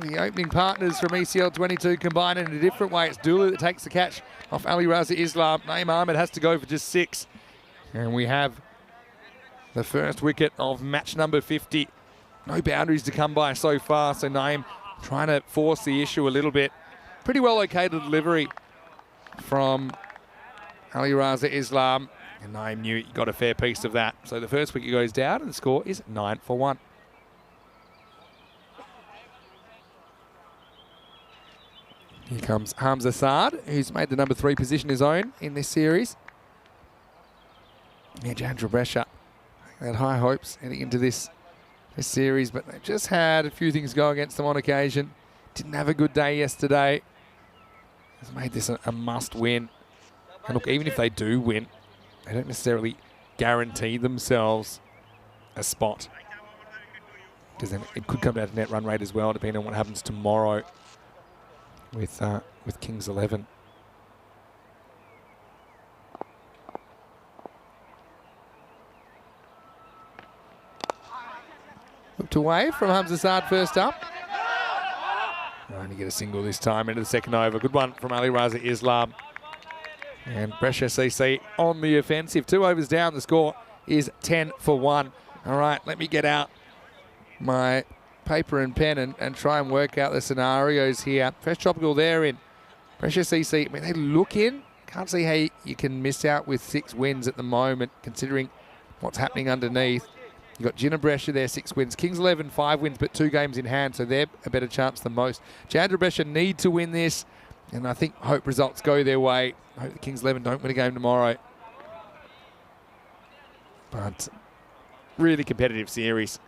the opening partners from ECL 22 combine in a different way. It's Dulu that takes the catch off Ali Raza Islam. Naeem Ahmed has to go for just 6. And we have the first wicket of match number 50. No boundaries to come by so far, so Naeem trying to force the issue a little bit. Pretty well located delivery from Ali Raza Islam. And Naeem knew he got a fair piece of that. So the first wicket goes down and the score is 9 for 1. Here comes Hamza Saad, who's made the number 3 position his own in this series. Yeah, Jandra Brescia had high hopes heading into this series, but they've just had a few things go against them on occasion. Didn't have a good day yesterday. Has made this a must win. And look, even if they do win, they don't necessarily guarantee themselves a spot, because then it could come down to net run rate as well, depending on what happens tomorrow with Kings 11. Looked away from Hamza Saad first up. Only get a single this time into the second over. Good one from Ali Raza Islam. And Brescia CC on the offensive. 2 overs down. The score is 10 for 1. All right, let me get out my paper and pen and try and work out the scenarios here. Fresh Tropical, they're in. Pressure CC, I mean, they look in. Can't see how you can miss out with 6 wins at the moment, considering what's happening underneath. You've got Gina Brescia there, 6 wins. Kings 11, 5 wins, but 2 games in hand, so they're a better chance than most. Jandra Brescia need to win this, and I think hope results go their way. I hope the Kings 11 don't win a game tomorrow. But really competitive series.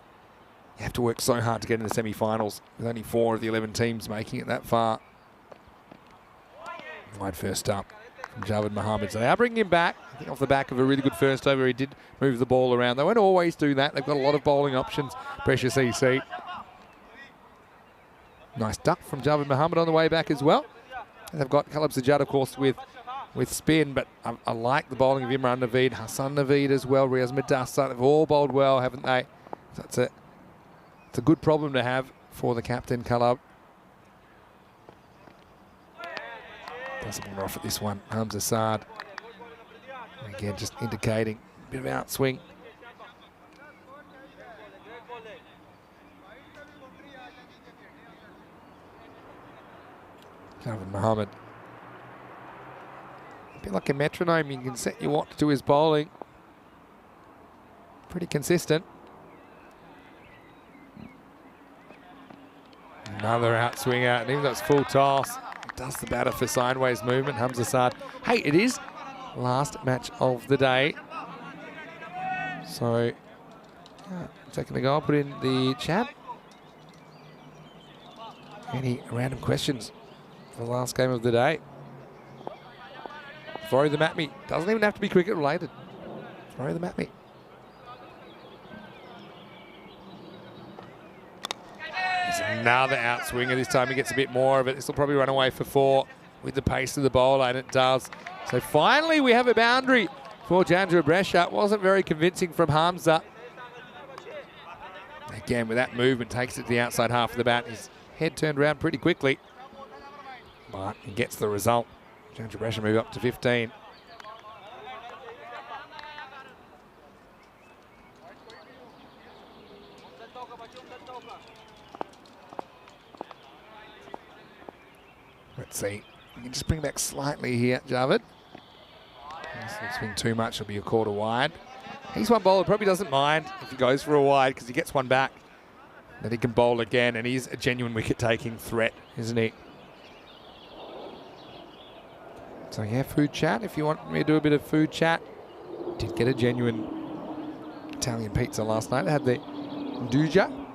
You have to work so hard to get in the semi-finals, with only 4 of the 11 teams making it that far. Wide first up from Javed Mohammed. So they are bringing him back. I think off the back of a really good first over, he did move the ball around. They won't always do that. They've got a lot of bowling options. Pressure CC. Nice duck from Javed Mohammed on the way back as well. And they've got Caleb Sajjad, of course, with spin, but I like the bowling of Imran Naveed, Hassan Naveed as well, Riaz Madassa. They've all bowled well, haven't they? So it's a good problem to have for the captain, Caleb. Doesn't want to off at this one. Hamza Saad. Again, just indicating a bit of outswing. Calvin Mohammed. A bit like a metronome, you can set your watch to his bowling. Pretty consistent. Another outswinger, and even though it's full toss, does the batter for sideways movement. Hamza Saad. Hey, it is last match of the day. So, taking a go, I'll put in the chat. Any random questions for the last game of the day? Throw them at me. Doesn't even have to be cricket related. Throw them at me. There's another outswinger. This time he gets a bit more of it. This will probably run away for 4 with the pace of the bowler, and it does. So finally we have a boundary for Jandra Brescia. Wasn't very convincing from Hamza. Again, with that movement, takes it to the outside half of the bat. His head turned around pretty quickly, but he gets the result. Jandra Brescia move up to 15. Let's see. We can just bring back slightly here, Javed. Doesn't swing too much, it'll be a quarter wide. He's one bowler, probably doesn't mind if he goes for a wide because he gets one back. Then he can bowl again, and he's a genuine wicket-taking threat, isn't he? So yeah, food chat, if you want me to do a bit of food chat. Did get a genuine Italian pizza last night. They had the Nduja.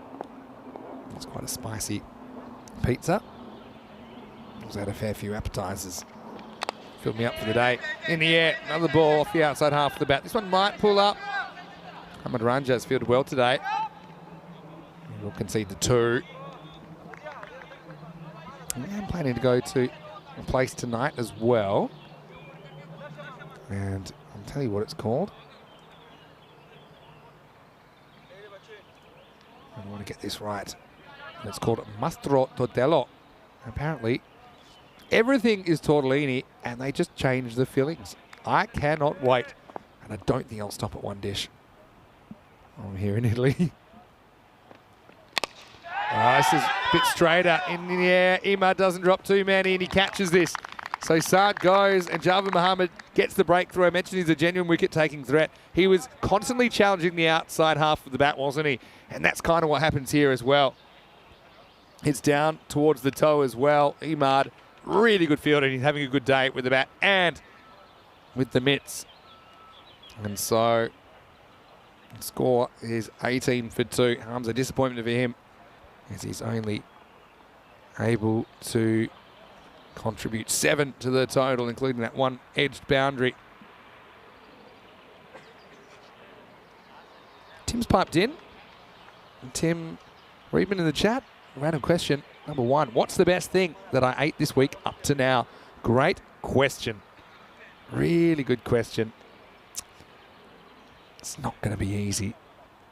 It's quite a spicy pizza. Also had a fair few appetizers. Filled me up for the day. In the air, another ball off the outside half of the bat. This one might pull up. Ahmed Ranja has fielded well today. We'll concede the 2. I'm planning to go to a place tonight as well. And I'll tell you what it's called. I want to get this right. And it's called Mastro Tortello. Apparently, everything is tortellini, and they just change the fillings. I cannot wait. And I don't think I'll stop at one dish. I'm here in Italy. This is a bit straighter in the air. Ima doesn't drop too many, and he catches this. So Saad goes, and Javed Mohammed gets the breakthrough. I mentioned he's a genuine wicket-taking threat. He was constantly challenging the outside half of the bat, wasn't he? And that's kind of what happens here as well. It's down towards the toe as well. Imad, really good fielder. He's having a good day with the bat and with the mitts. And so the score is 18 for 2. Harm's a disappointment for him, as he's only able to contribute 7 to the total, including that one edged boundary. Tim's piped in. And Tim Reedman in the chat. Random question, number 1. What's the best thing that I ate this week up to now? Great question. Really good question. It's not going to be easy.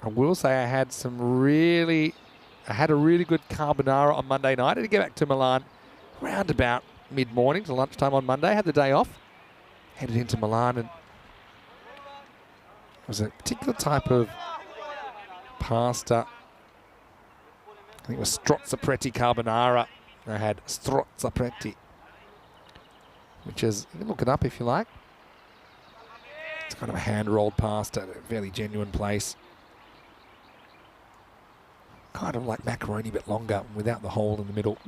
I will say I had a really good carbonara on Monday night. I had to get back to Milan around about mid-morning to lunchtime on Monday. I had the day off. Headed into Milan, and it was a particular type of pasta I think it was Strozzapreti Carbonara. I had Strozzapreti, which is, you can look it up if you like. It's kind of a hand-rolled pasta at a fairly genuine place. Kind of like macaroni, but longer, without the hole in the middle.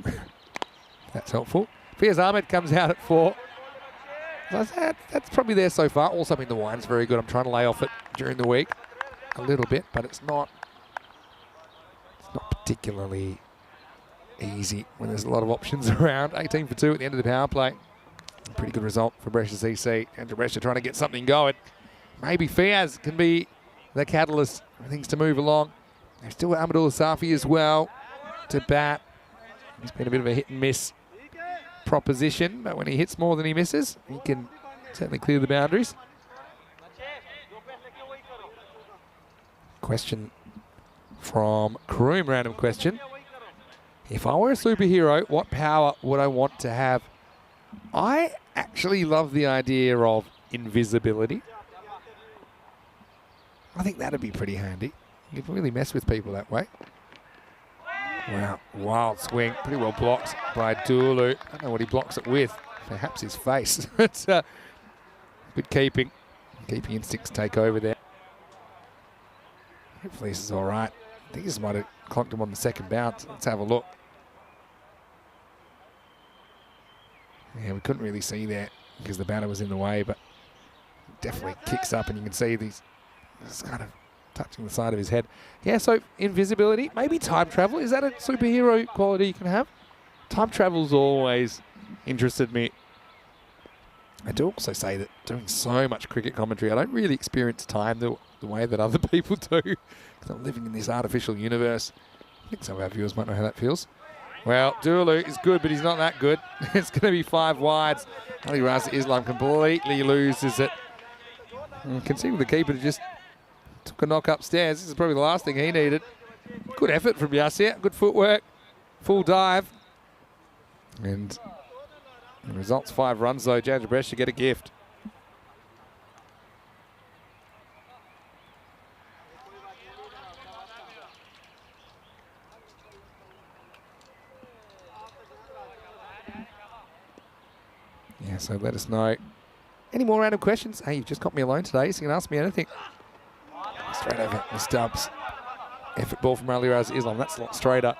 That's helpful. Fiaz Ahmed comes out at 4. So that's probably there so far. Also, I mean, the wine's very good. I'm trying to lay off it during the week a little bit, but it's not particularly easy when there's a lot of options around. 18 for 2 at the end of the power play. A pretty good result for Brescia CC. And Brescia trying to get something going. Maybe Fiaz can be the catalyst for things to move along. They've still got Amadou Safi as well to bat. He's been a bit of a hit and miss proposition, but when he hits more than he misses, he can certainly clear the boundaries. Question from Kroom, random question. If I were a superhero, what power would I want to have? I actually love the idea of invisibility. I think that'd be pretty handy. You can really mess with people that way. Wow, wild swing. Pretty well blocked by Dulu. I don't know what he blocks it with. Perhaps his face. It's good keeping. Keeping instincts take over there. Hopefully this is all right. I think this might have clocked him on the second bounce. Let's have a look. Yeah, we couldn't really see there because the batter was in the way, but definitely kicks up and you can see these just kind of touching the side of his head. Yeah, so invisibility, maybe time travel. Is that a superhero quality you can have? Time travel's always interested me. I do also say that doing so much cricket commentary, I don't really experience time the way that other people do, because I'm living in this artificial universe. I think some of our viewers might know how that feels. Well, Dulu is good, but he's not that good. It's going to be 5 wides. Ali Raza Islam completely loses it. And considering the keeper just took a knock upstairs, this is probably the last thing he needed. Good effort from Yasir, good footwork, full dive. And the result's 5 runs though. Jandra Brescia get a gift. Yeah, so let us know. Any more random questions? Hey, you've just got me alone today, so you can ask me anything. Straight over the stubs. Effort ball from Ali Raza Islam. That's a lot straighter.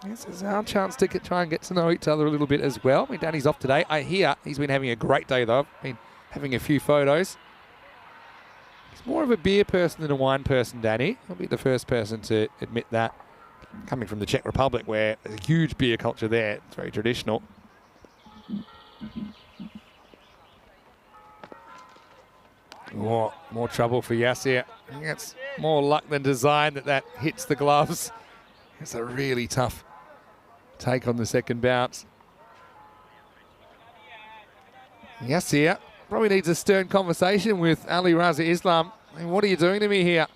This is our chance to try and get to know each other a little bit as well. I mean, Danny's off today. I hear he's been having a great day, though. I've been having a few photos. He's more of a beer person than a wine person, Danny. I'll be the first person to admit that. Coming from the Czech Republic, where there's a huge beer culture there. It's very traditional. Oh, more trouble for Yasir. I think it's more luck than design that hits the gloves. It's a really tough take on the second bounce. Yasir probably needs a stern conversation with Ali Raza Islam. I mean, what are you doing to me here?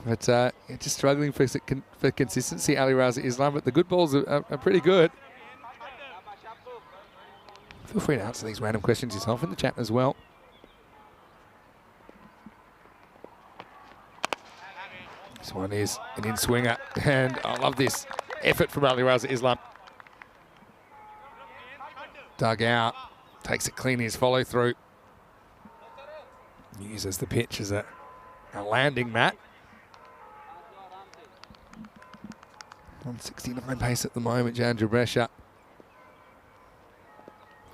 But just struggling for consistency, Ali Raza Islam. But the good balls are pretty good. Feel free to answer these random questions yourself in the chat as well. This one is an in-swinger, and I love this effort from Ali Raza Islam. Dug out, takes it clean in his follow-through. Uses the pitch as a landing mat. 169 pace at the moment, Jandra Brescia.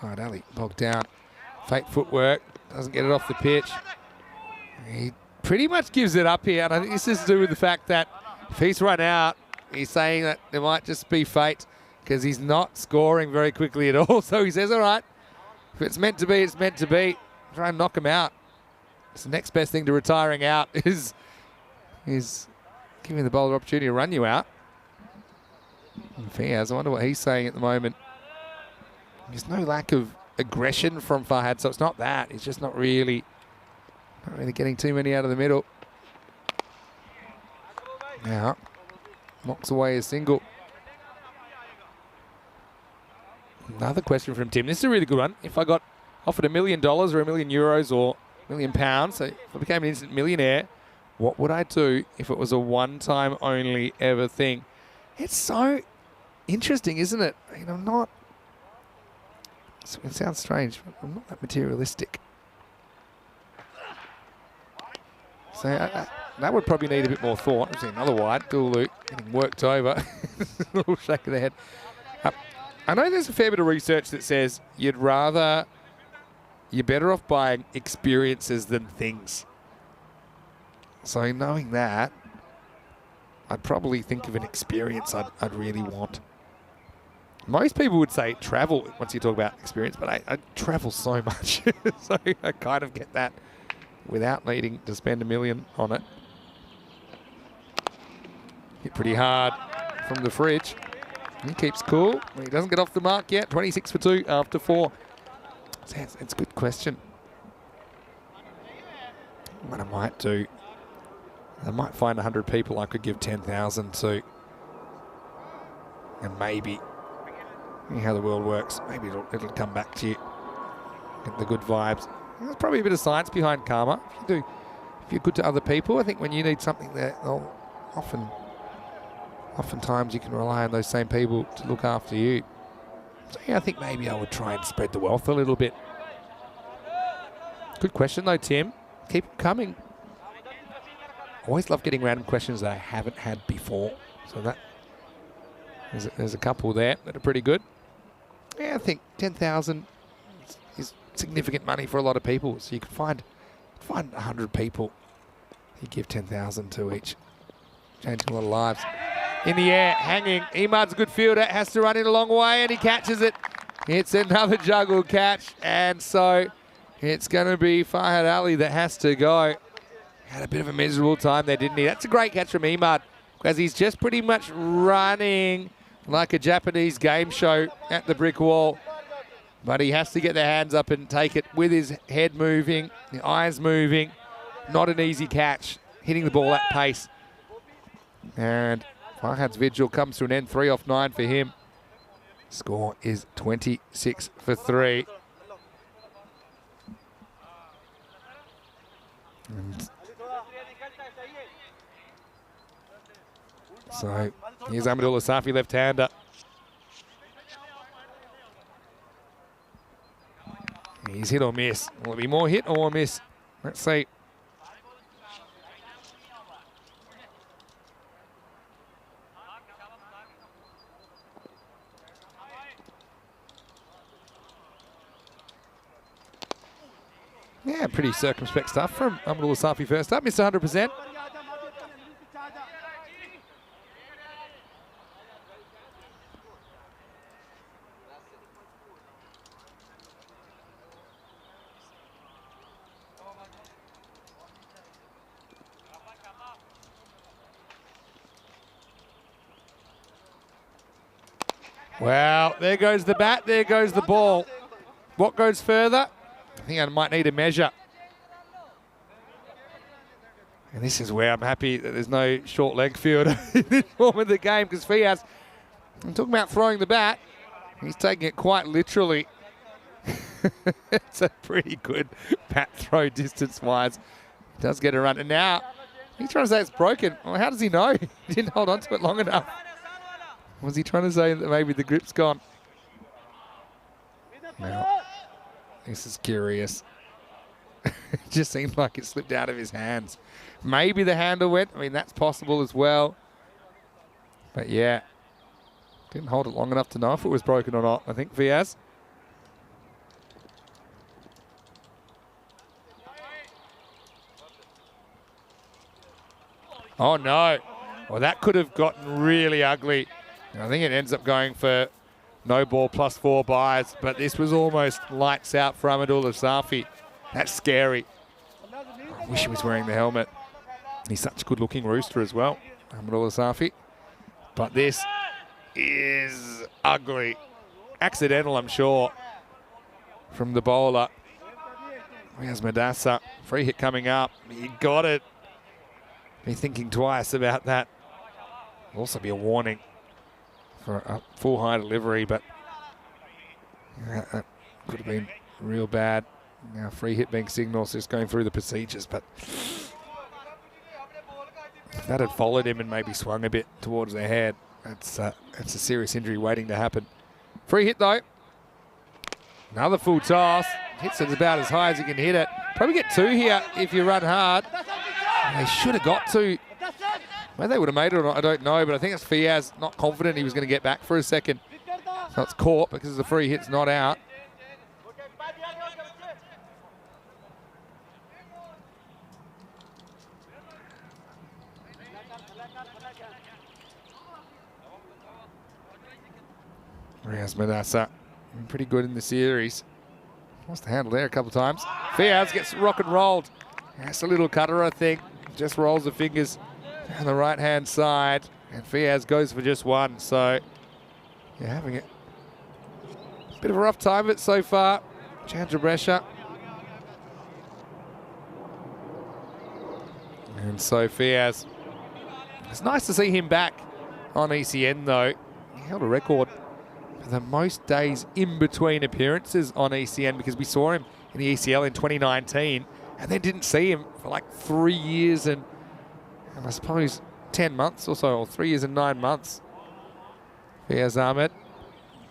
Right, Ali bogged down. Fake footwork, doesn't get it off the pitch. He pretty much gives it up here, and I think this is to do with the fact that if he's run out, he's saying that there might just be fate because he's not scoring very quickly at all. So he says, all right, if it's meant to be, it's meant to be. Try and knock him out. It's the next best thing to retiring out is giving the bowler opportunity to run you out. And Fiaz, I wonder what he's saying at the moment. There's no lack of aggression from Farhad, so it's not that. He's just not really getting too many out of the middle. Now, knocks away a single. Another question from Tim. This is a really good one. If I got offered $1 million or €1 million or £1 million, so if I became an instant millionaire, What would I do if it was a one-time only ever thing? It's so interesting, isn't it? I mean, I'm not... It sounds strange, but I'm not that materialistic. So that would probably need a bit more thought. There's another wide, dual loop, getting worked over. Little shake of the head. I know there's a fair bit of research that says you're better off buying experiences than things. So knowing that, I'd probably think of an experience I'd really want. Most people would say travel once you talk about experience, but I travel so much. So I kind of get that without needing to spend $1 million on it. Hit pretty hard from the fridge. He keeps cool. He doesn't get off the mark yet. 26 for 2 after 4. It's a good question. What I might do, I might find 100 people I could give 10,000 to. And maybe, how the world works, maybe it'll come back to you. Get the good vibes. There's probably a bit of science behind karma. If you're good to other people, I think when you need something, they'll oftentimes you can rely on those same people to look after you. So yeah, I think maybe I would try and spread the wealth a little bit. Good question though, Tim. Keep them coming. Always love getting random questions that I haven't had before. So that there's a couple there that are pretty good. Yeah, I think 10,000 is significant money for a lot of people. So you can find 100 people. You give 10,000 to each, changing a lot of lives. In the air, hanging. Imad's a good fielder, has to run in a long way, and he catches it. It's another juggle catch, and so it's going to be Farhad Ali that has to go. Had a bit of a miserable time there, didn't he? That's a great catch from Imad, because he's just pretty much running like a Japanese game show at the brick wall. But he has to get the hands up and take it with his head moving, the eyes moving. Not an easy catch, hitting the ball at pace. And Farhad's vigil comes to an end, 3 off 9 for him. Score is 26 for 3. And so here's Amadullah Safi, left-hander. He's hit or miss. Will it be more hit or more miss? Let's see. Yeah, pretty circumspect stuff from Amadullah Safi first up. Missed 100%. Well, there goes the bat, there goes the ball. What goes further? I think I might need a measure. And this is where I'm happy that there's no short leg fielder in this form of the game, because Fiaz, I'm talking about throwing the bat, he's taking it quite literally. It's a pretty good bat throw distance-wise. He does get a run. And now he's trying to say it's broken. Well, how does he know? He didn't hold on to it long enough. Was he trying to say that maybe the grip's gone? Now, this is curious. It just seemed like it slipped out of his hands. Maybe the handle went. I mean, that's possible as well. But yeah, didn't hold it long enough to know if it was broken or not, I think, Fiaz. Oh, no. Well, that could have gotten really ugly. I think it ends up going for no ball plus 4 buys, but this was almost lights out for Amadullah Safi. That's scary. I wish he was wearing the helmet. He's such a good-looking rooster as well, Amadullah Safi. But this is ugly. Accidental, I'm sure, from the bowler. Where's Madassa? Free hit coming up. He got it. Be thinking twice about that. Will also be a warning for a full high delivery, but that could have been real bad. Now free hit being signaled, so just going through the procedures, but If that had followed him and maybe swung a bit towards their head, that's a serious injury waiting to happen. Free hit though. Another full toss. Hits it about as high as you can hit it. Probably get 2 here if you run hard. They should have got 2. Whether they would have made it or not, I don't know, but I think it's Fiaz not confident he was going to get back for a second. So it's caught because the free hit's not out. Riaz Manassa, pretty good in the series. Lost the handle there a couple of times. Fiaz gets rock and rolled. That's a little cutter, I think. Just rolls the fingers on the right-hand side. And Fiaz goes for just 1. So, you're having it. Bit of a rough time of it so far. Chandra Brescia. And so Fiaz. It's nice to see him back on ECN though. He held a record for the most days in between appearances on ECN because we saw him in the ECL in 2019 and then didn't see him for like 3 years and I suppose 10 months or so, or 3 years and 9 months. Fiaz Ahmed.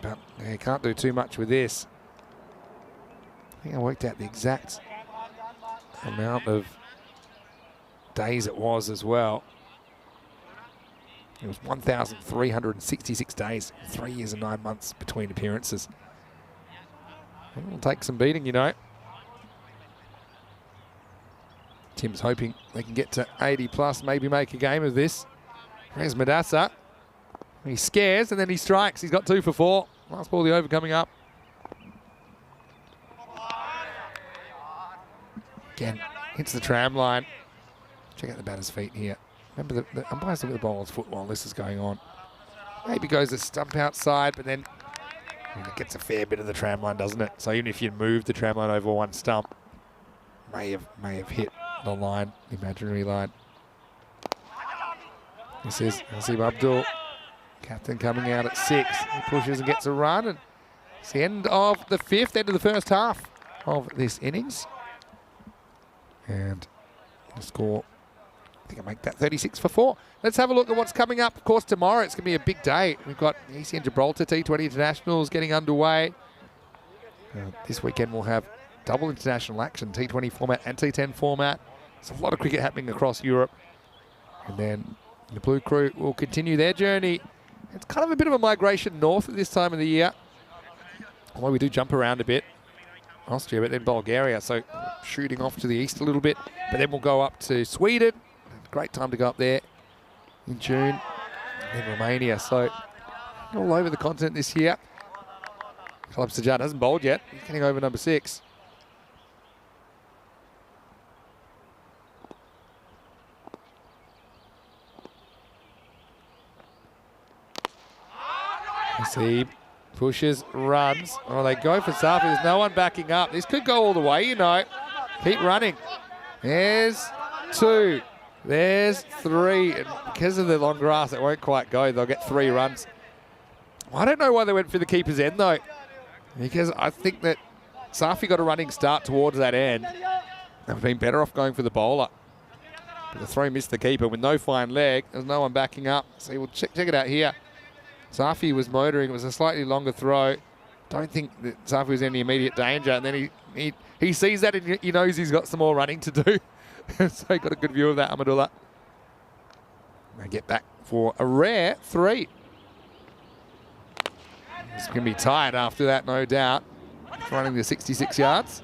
But he can't do too much with this. I think I worked out the exact amount of days it was as well. It was 1,366 days, 3 years and 9 months between appearances. It'll take some beating, you know. Tim's hoping they can get to 80 plus, maybe make a game of this. There's Madassa. He scares and then he strikes. He's got 2 for 4. Last ball, the over coming up. Again, hits the tram line. Check out the batter's feet here. Remember, the umpires look at the bowler's foot while this is going on. Maybe goes a stump outside, but then it gets a fair bit of the tram line, doesn't it? So even if you move the tram line over 1 stump, may have hit the line, the imaginary line. This is Hasib Abdul, captain, coming out at 6. He pushes and gets a run, and it's the end of the 5th, end of the first half of this innings. And the score, I think I make that 36 for 4. Let's have a look at what's coming up. Of course, tomorrow it's going to be a big day. We've got the ECN Gibraltar T20 Internationals getting underway. This weekend we'll have double international action, T20 format and T10 format. There's a lot of cricket happening across Europe. And then the Blue Crew will continue their journey. It's kind of a bit of a migration north at this time of the year. Although we do jump around a bit. Austria, but then Bulgaria. So shooting off to the east a little bit. But then we'll go up to Sweden. Great time to go up there in June. And then Romania. So all over the continent this year. Khalab Sajjad hasn't bowled yet. He's getting over number 6. Hasib pushes, runs. Oh, they go for Safi. There's no one backing up. This could go all the way, you know. Keep running. There's 2. There's 3. And because of the long grass, it won't quite go. They'll get 3 runs. I don't know why they went for the keeper's end, though. Because I think that Safi got a running start towards that end. They've been better off going for the bowler. But the throw missed the keeper with no fine leg. There's no one backing up. So we'll check it out here. Safi was motoring. It was a slightly longer throw. Don't think that Safi was in any immediate danger. And then he sees that and he knows he's got some more running to do. So he got a good view of that, Ahmadullah. They get back for a rare 3. It's going to be tired after that, no doubt. Running the 66 yards.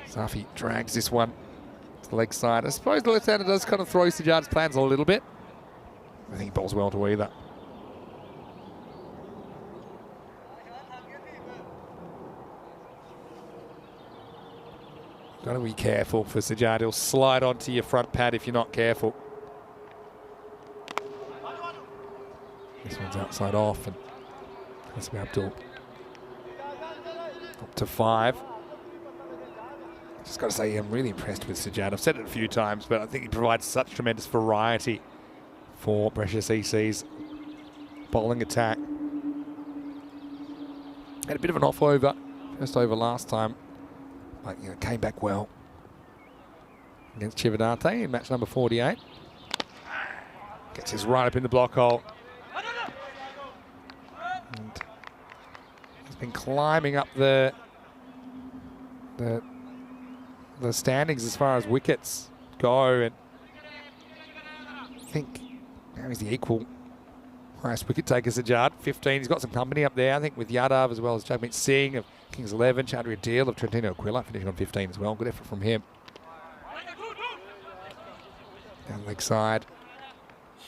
Safi drags this one to the leg side. I suppose the left-hander does kind of throw Sajjad's plans a little bit. I think he bowls well to either. Got to be careful for Sajjad. He'll slide onto your front pad if you're not careful. This one's outside off, and that's Abdul. Up to 5. Just got to say, I'm really impressed with Sajjad. I've said it a few times, but I think he provides such tremendous variety for Brescia CC's bowling attack. Had a bit of an off over, first over last time. But, you know, came back well against Chividate in match number 48. Gets his right up in the block hole. And he's been climbing up the standings as far as wickets go, and I think now he's the equal highest wicket taker, Sajjad, 15. He's got some company up there, I think, with Yadav as well as Jagmeet Singh of Kings 11, Chandra Deal of Trentino Aquila finishing on 15 as well. Good effort from him. Down the leg side.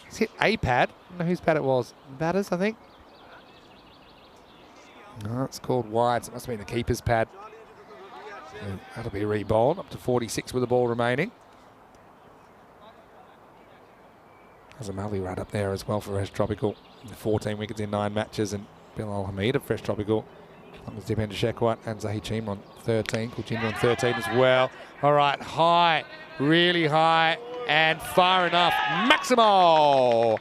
He's hit a pad. I don't know whose pad it was. Batters, I think. No, it's called wide, so it must have been the keeper's pad. And that'll be re-bowled up to 46 with the ball remaining. There's a Mali right up there as well for Fresh Tropical. 14 wickets in 9 matches, and Bill Al-Hamid of Fresh Tropical. Dipender Shekwat and Zahid Cheem on 13. Coutinho on 13 as well. All right, high, really high, and far enough. Maximo!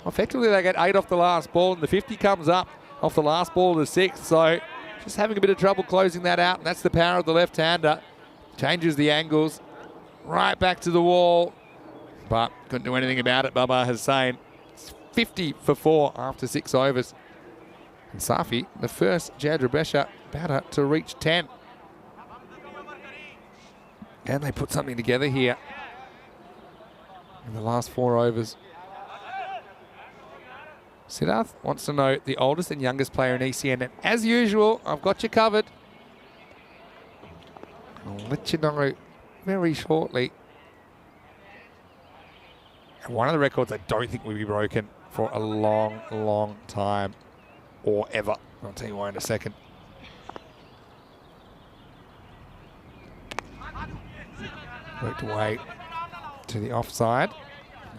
Effectively, they get 8 off the last ball, and the 50 comes up off the last ball of the 6th. So just having a bit of trouble closing that out, and that's the power of the left-hander. Changes the angles, right back to the wall, but couldn't do anything about it. Baba Hussain, 50 for 4 after 6 overs. And Safi, the first Jadra Besha batter to reach 10. And they put something together here in the last 4 overs. Siddharth wants to know the oldest and youngest player in ECN. And as usual, I've got you covered. I'll let you know very shortly. And one of the records I don't think will be broken for a long, long time. Or ever. I'll tell you why in a second. Worked away to the offside.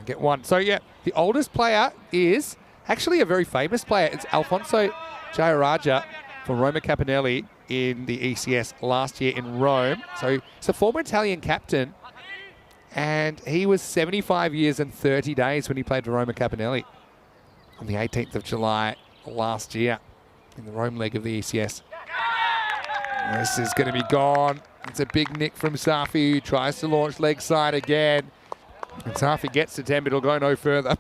Get one. So yeah, the oldest player is actually a very famous player. It's Alfonso Jayaraja for Roma Capinelli in the ECS last year in Rome. So he's a former Italian captain, and he was 75 years and 30 days when he played for Roma Capinelli on the 18th of July last year in the Rome leg of the ECS. This is going to be gone. It's a big nick from Safi, who tries to launch leg side again. And Safi gets to 10, but it'll go no further.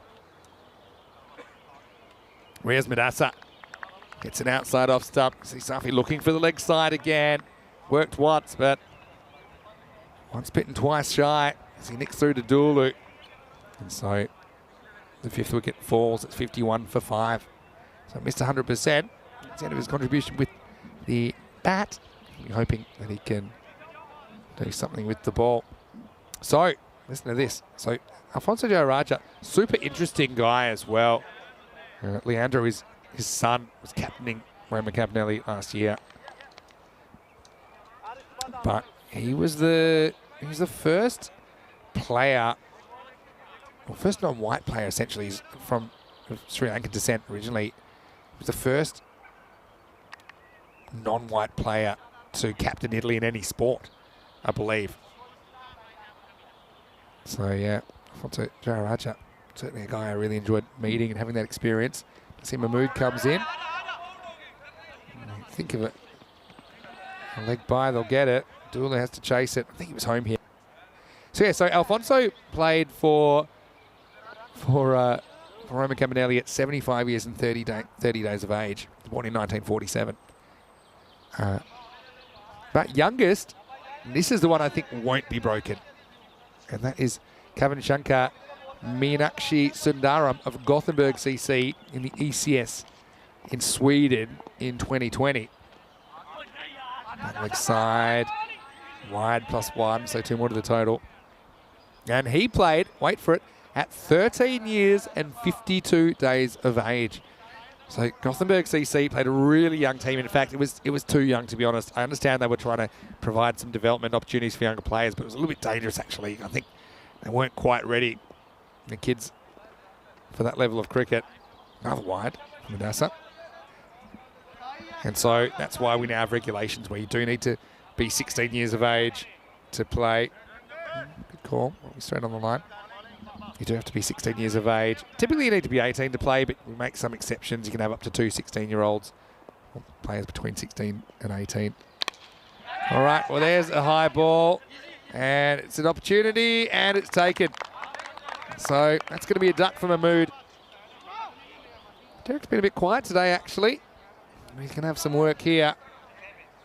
Where's Madassa? Gets an outside off stump. See Safi looking for the leg side again. Worked once, but once bitten, twice shy as he nicks through to Dulu. And so the 5th wicket falls. It's 51 for 5. So missed 100%. That's the end of his contribution with the bat. We're hoping that he can do something with the ball. So, listen to this. So, Alfonso Jayaraja, super interesting guy as well. Leandro, his son, was captaining Roma Capinelli last year. But he was the first player, well, first non-white player essentially. He's from Sri Lankan descent originally. He was the first non-white player to captain Italy in any sport, I believe. So yeah, Alfonso Jayaraja, certainly a guy I really enjoyed meeting and having that experience. See Mahmood comes in. Think of it. A leg by, they'll get it. Dula has to chase it. I think he was home here. So yeah, so Alfonso played for Roma Capinelli at 75 years and 30 days of age. He was born in 1947. But youngest, this is the one I think won't be broken. And that is Kavan Shankar Meenakshi Sundaram of Gothenburg CC in the ECS in Sweden in 2020. Leg side, wide +1, so 2 more to the total. And he played, wait for it, at 13 years and 52 days of age. So Gothenburg CC played a really young team. In fact, it was too young, to be honest. I understand they were trying to provide some development opportunities for younger players, but it was a little bit dangerous, actually. I think they weren't quite ready, the kids, for that level of cricket. Another wide from Madassa. And so that's why we now have regulations where you do need to be 16 years of age to play. Good call. Straight on the line. You do have to be 16 years of age. Typically you need to be 18 to play, but we make some exceptions. You can have up to 2 16-year-olds, or players between 16 and 18. All right, well, there's a high ball, and it's an opportunity, and it's taken. So that's going to be a duck from Mahmood. Derek's been a bit quiet today, actually. He's going to have some work here.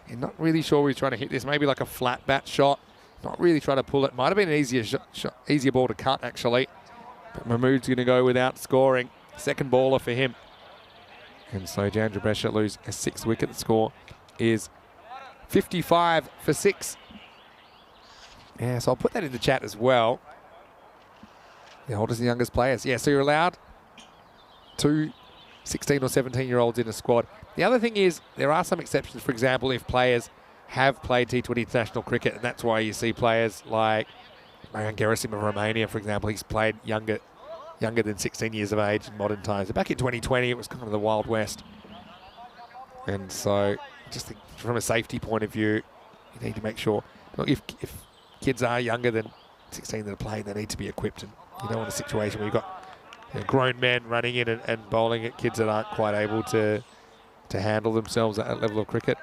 You're not really sure he's trying to hit this. Maybe like a flat bat shot. Not really trying to pull it. Might have been an easier ball to cut, actually. But Mahmood's going to go without scoring. Second baller for him. And so Jandra Brescia lose a 6-wicket. The score is 55 for 6. Yeah, so I'll put that in the chat as well. The oldest and youngest players. Yeah, so you're allowed 2 16 or 17-year-olds in a squad. The other thing is there are some exceptions. For example, if players have played T20 international cricket, and that's why you see players like Marian Gerasim of Romania, for example. He's played younger than 16 years of age in modern times. Back in 2020, it was kind of the Wild West. And so just think from a safety point of view, you need to make sure, look, if kids are younger than 16 that are playing, they need to be equipped. And you don't want a situation where you've got grown men running in and bowling at kids that aren't quite able to handle themselves at that level of cricket.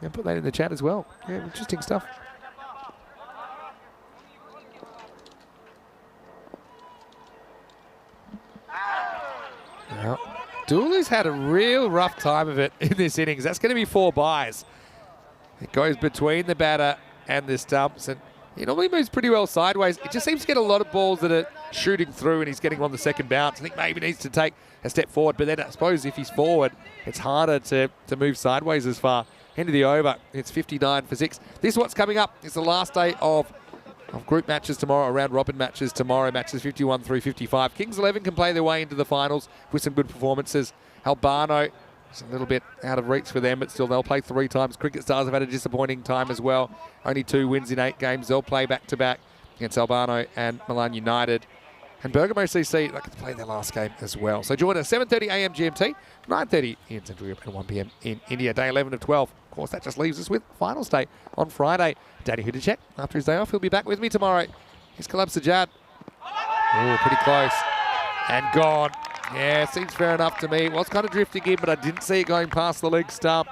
And put that in the chat as well. Yeah, interesting stuff. Now, Dooley's had a real rough time of it in this innings. That's going to be 4 byes. It goes between the batter and the stumps, and he normally moves pretty well sideways. It just seems to get a lot of balls that are shooting through, and he's getting on the second bounce. I think maybe he needs to take a step forward, but then I suppose if he's forward, it's harder to move sideways as far. End of the over, it's 59 for 6. This is what's coming up. It's the last day of group matches tomorrow, round robin matches tomorrow, matches 51 through 55. Kings 11 can play their way into the finals with some good performances. Albano, it's a little bit out of reach for them, but still they'll play 3 times. Cricket Stars have had a disappointing time as well. Only 2 wins in 8 games. They'll play back-to-back against Albano and Milan United. And Bergamo CC, they can play their last game as well. So join us 7:30 a.m. GMT, 9:30 in Central Europe, and 1 p.m. in India. Day 11 of 12. Of course, that just leaves us with finals day on Friday. Danny Hudacek, after his day off, he'll be back with me tomorrow. Here's Kalab Sajjad. Oh, pretty close. And gone. Yeah, seems fair enough to me. It was kind of drifting in, but I didn't see it going past the leg stump.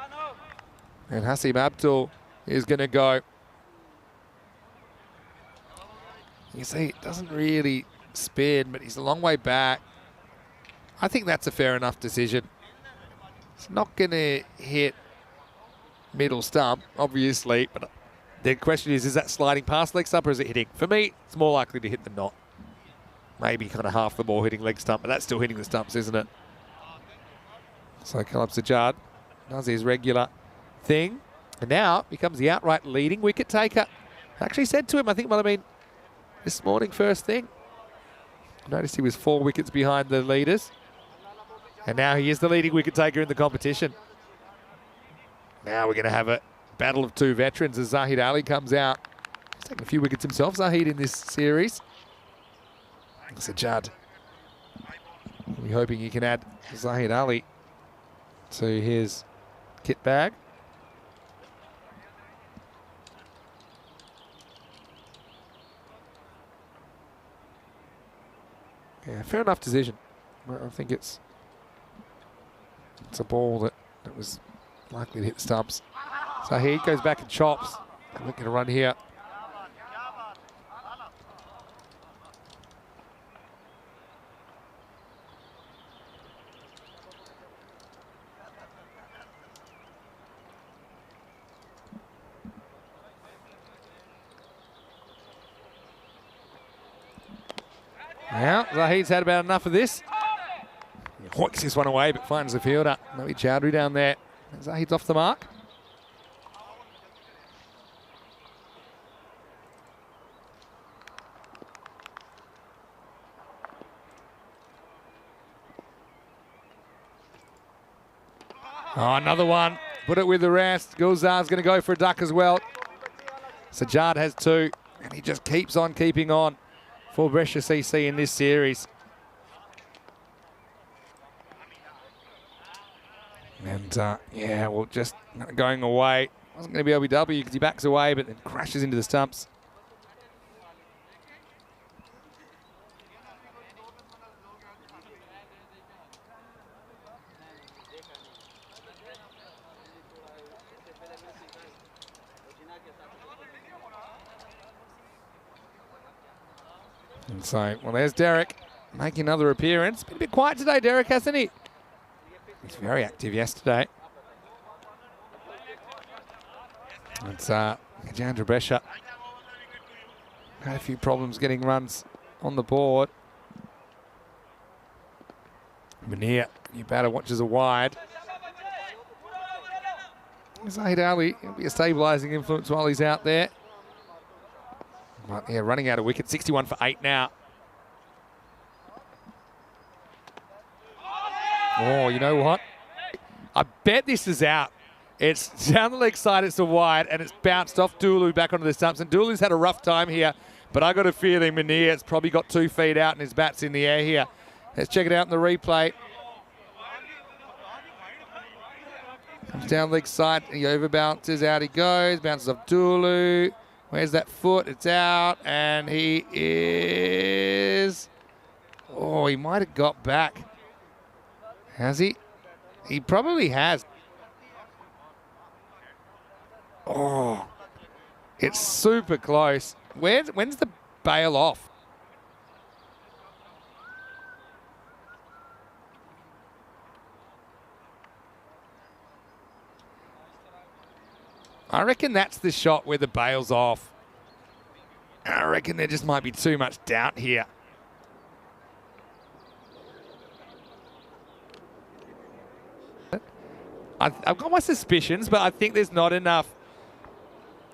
And Hasim Abdul is going to go. You see, it doesn't really spin, but he's a long way back. I think that's a fair enough decision. It's not going to hit middle stump, obviously, but the question is that sliding past leg stump or is it hitting? For me, it's more likely to hit than not. Maybe kind of half the ball hitting leg stump, but that's still hitting the stumps, isn't it? So Kalab Sajjad does his regular thing, and now becomes the outright leading wicket taker. I actually said to him, I think it might have been this morning first thing. I noticed he was 4 wickets behind the leaders, and now he is the leading wicket taker in the competition. Now we're going to have a battle of 2 veterans as Zahid Ali comes out. He's taken a few wickets himself, Zahid, in this series. Sajjad, we're hoping he can add Zahid Ali to his kit bag. Yeah, fair enough decision. I think it's a ball that was likely to hit the stumps. Zahid goes back and chops. I'm looking to run here. Now, Zahid's had about enough of this. He hoiks this one away, but finds the fielder. Nabi Chowdhury down there. Zahid's off the mark. Oh, another one. Put it with the rest. Gulzar's going to go for a duck as well. Sajjad has 2, and he just keeps on keeping on for Brescia CC in this series. And yeah, well, just going away. Wasn't going to be LBW because he backs away, but then crashes into the stumps. And so, well, there's Derek making another appearance. Been a bit quiet today, Derek, hasn't he? He's very active yesterday. It's Jandra Brescia. Had a few problems getting runs on the board. Munir, you better watches a wide. Zahid Ali, he'll be a stabilising influence while he's out there. But yeah, running out of wicket, 61 for 8 now. Oh, you know what? I bet this is out. It's down the leg side, it's a wide, and it's bounced off Dulu back onto the stumps. And Dulu's had a rough time here, but I got a feeling Munir's probably got 2 feet out and his bat's in the air here. Let's check it out in the replay. Comes down leg side, he overbounces, out he goes, bounces off Dulu. Where's that foot? It's out, and he is... Oh, he might have got back. Has he? He probably has. Oh, it's super close. When's the bail off? I reckon that's the shot where the bail's off. I reckon there just might be too much doubt here. I've got my suspicions, but I think there's not enough.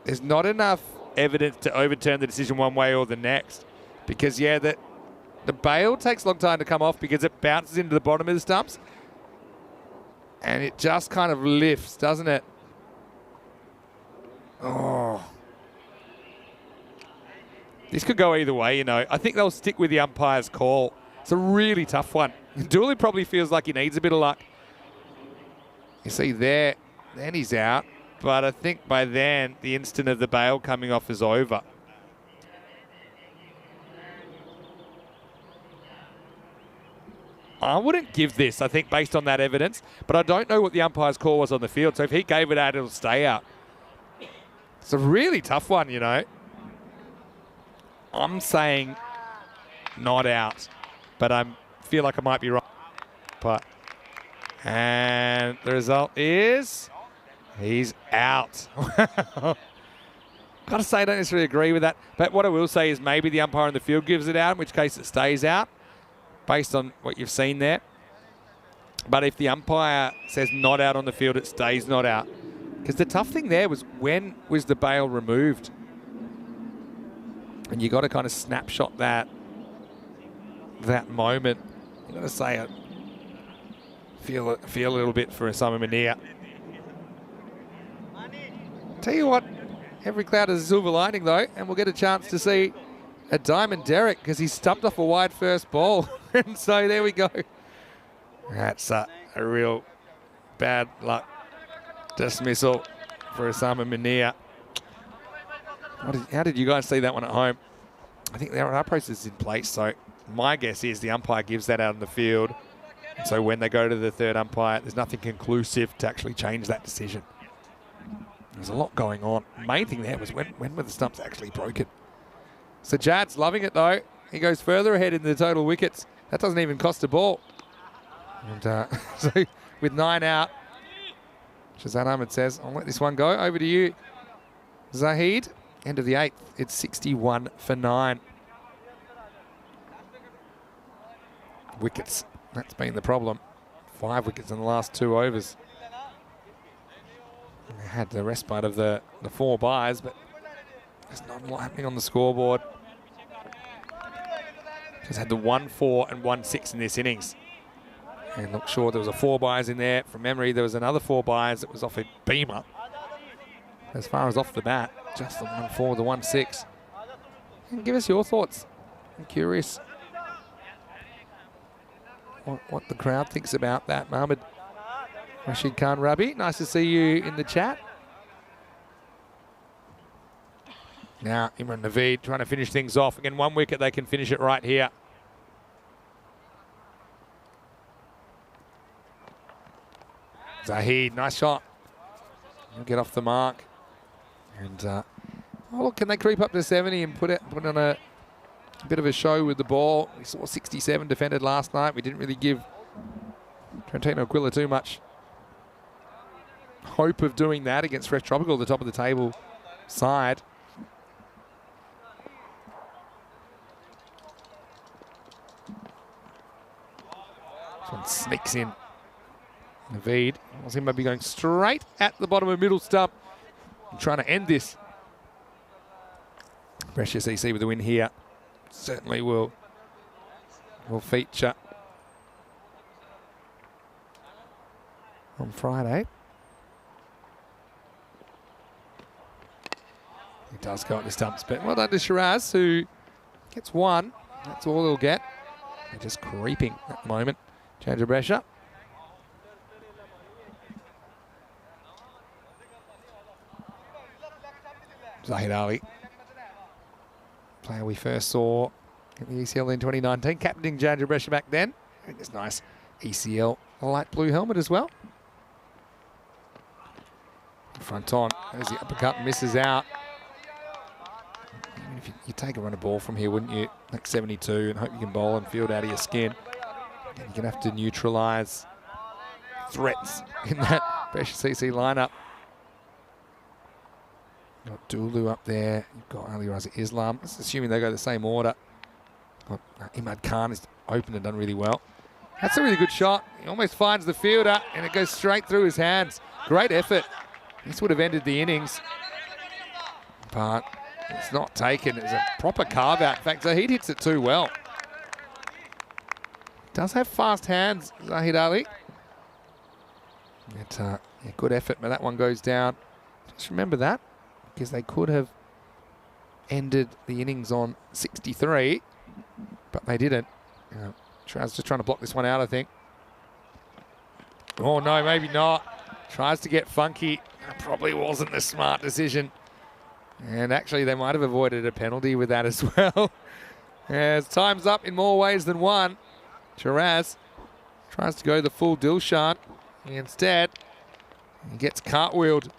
There's not enough evidence to overturn the decision one way or the next. Because, yeah, the bail takes a long time to come off because it bounces into the bottom of the stumps. And it just kind of lifts, doesn't it? Oh. This could go either way, you know. I think they'll stick with the umpire's call. It's a really tough one. Dooley probably feels like he needs a bit of luck. You see there, then he's out. But I think by then, the instant of the bail coming off is over. I wouldn't give this, I think, based on that evidence. But I don't know what the umpire's call was on the field. So if he gave it out, it'll stay out. It's a really tough one, you know. I'm saying not out. But I feel like I might be wrong. But... And the result is he's out. Got to say, I don't necessarily agree with that. But what I will say is maybe the umpire in the field gives it out, in which case it stays out, based on what you've seen there. But if the umpire says not out on the field, it stays not out. Because the tough thing there was, when was the bail removed? And you got to kind of snapshot that moment. You got to say it. Feel a little bit for Simon Munir. Tell you what, every cloud has a silver lining though, and we'll get a chance to see a diamond Derek because he stumped off a wide first ball. And so there we go. That's a real bad luck dismissal for Simon Munir. How did you guys see that one at home? I think our process is in place, so my guess is the umpire gives that out in the field. And so when they go to the third umpire, there's nothing conclusive to actually change that decision. There's a lot going on. The main thing there was when were the stumps actually broken? So Jad's loving it though. He goes further ahead in the total wickets. That doesn't even cost a ball. And so with 9 out, Shazad Ahmed says, I'll let this one go. Over to you, Zahid. End of the 8th. It's 61 for 9. Wickets. That's been the problem. 5 wickets in the last 2 overs. They had the respite of the 4 byes, but there's not a lot happening on the scoreboard. Just had the 1-4 and 1-6 in this innings. And look, sure, there was a 4 byes in there. From memory, there was another 4 byes that was off a beamer. As far as off the bat, just the 1-4, the 1-6. And give us your thoughts. I'm curious what the crowd thinks about that. Mohammed Rashid Khan Rabi, nice to see you in the chat. Now Imran Naveed trying to finish things off. Again, 1 wicket, they can finish it right here. Zahid, nice shot. He'll get off the mark. And oh look, can they creep up to 70 and put on a a bit of a show with the ball. We saw 67 defended last night. We didn't really give Trentino Aquila too much hope of doing that against Fresh Tropical, the top of the table side. This one sneaks in. Naveed. He might be going straight at the bottom of middle stump and trying to end this. Precious EC with the win here. Certainly will feature on Friday. He does go at the stumps, but well done to Shiraz, who gets one. That's all he'll get. They're just creeping at the moment. Change of pressure. Zahid Ali, player we first saw in the ECL in 2019, captaining Jandra Brescia back then. And this nice ECL light blue helmet as well. Front on, as the uppercut misses out. Even if you take a run of ball from here, wouldn't you? Like 72, and hope you can bowl and field out of your skin. And you're going to have to neutralise threats in that Brescia CC lineup. You've got Dulu up there. You've got Ali Raza Islam. That's assuming they go the same order. Imad Khan is open and done really well. That's a really good shot. He almost finds the fielder and it goes straight through his hands. Great effort. This would have ended the innings. But it's not taken. It's a proper carve out. In fact, Zahid hits it too well. Does have fast hands, Zahid Ali. But, yeah, good effort, but that one goes down. Just remember that, because they could have ended the innings on 63, but they didn't. Tries just trying to block this one out, I think. Oh no, maybe not. Tries to get funky. That probably wasn't the smart decision. And actually they might have avoided a penalty with that as well. As time's up in more ways than one. Shiraz tries to go the full Dilshan. Instead, he gets cartwheeled.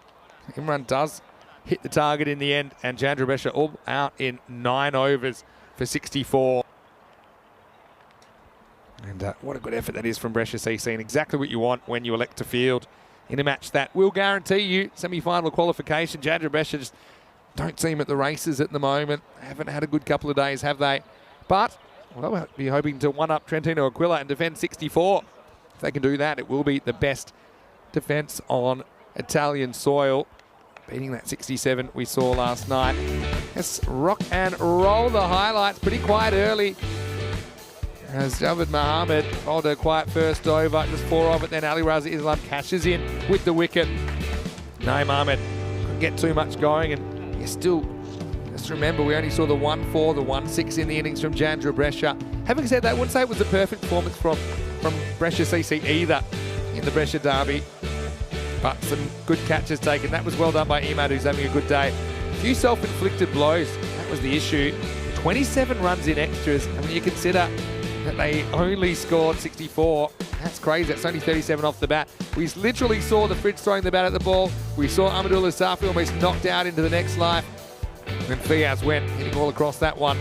Imran does hit the target in the end, and Jandra Brescia all out in 9 overs for 64. And what a good effort that is from Brescia CC, and exactly what you want when you elect to field in a match that will guarantee you semi-final qualification. Jandra Brescia just don't seem at the races at the moment. Haven't had a good couple of days, have they? But well, we'll be hoping to one-up Trentino Aquila and defend 64. If they can do that, it will be the best defence on Italian soil, beating that 67 we saw last night. Let's rock and roll the highlights. Pretty quiet early, as Javed Mohammed bowled a quiet first over, just 4 of it. Then Ali Raza Islam cashes in with the wicket. Naeem Ahmed couldn't get too much going, and you still, just remember, we only saw the 1-4, the 1-6 in the innings from Jandra Brescia. Having said that, I wouldn't say it was a perfect performance from Brescia CC either in the Brescia derby, but some good catches taken. That was well done by Imad, who's having a good day. A few self-inflicted blows, that was the issue. 27 runs in extras, and when you consider that they only scored 64, that's crazy. That's only 37 off the bat. We literally saw the Fridge throwing the bat at the ball. We saw Amadullah Safi almost knocked out into the next life. And Fiaz went, hitting all across that one.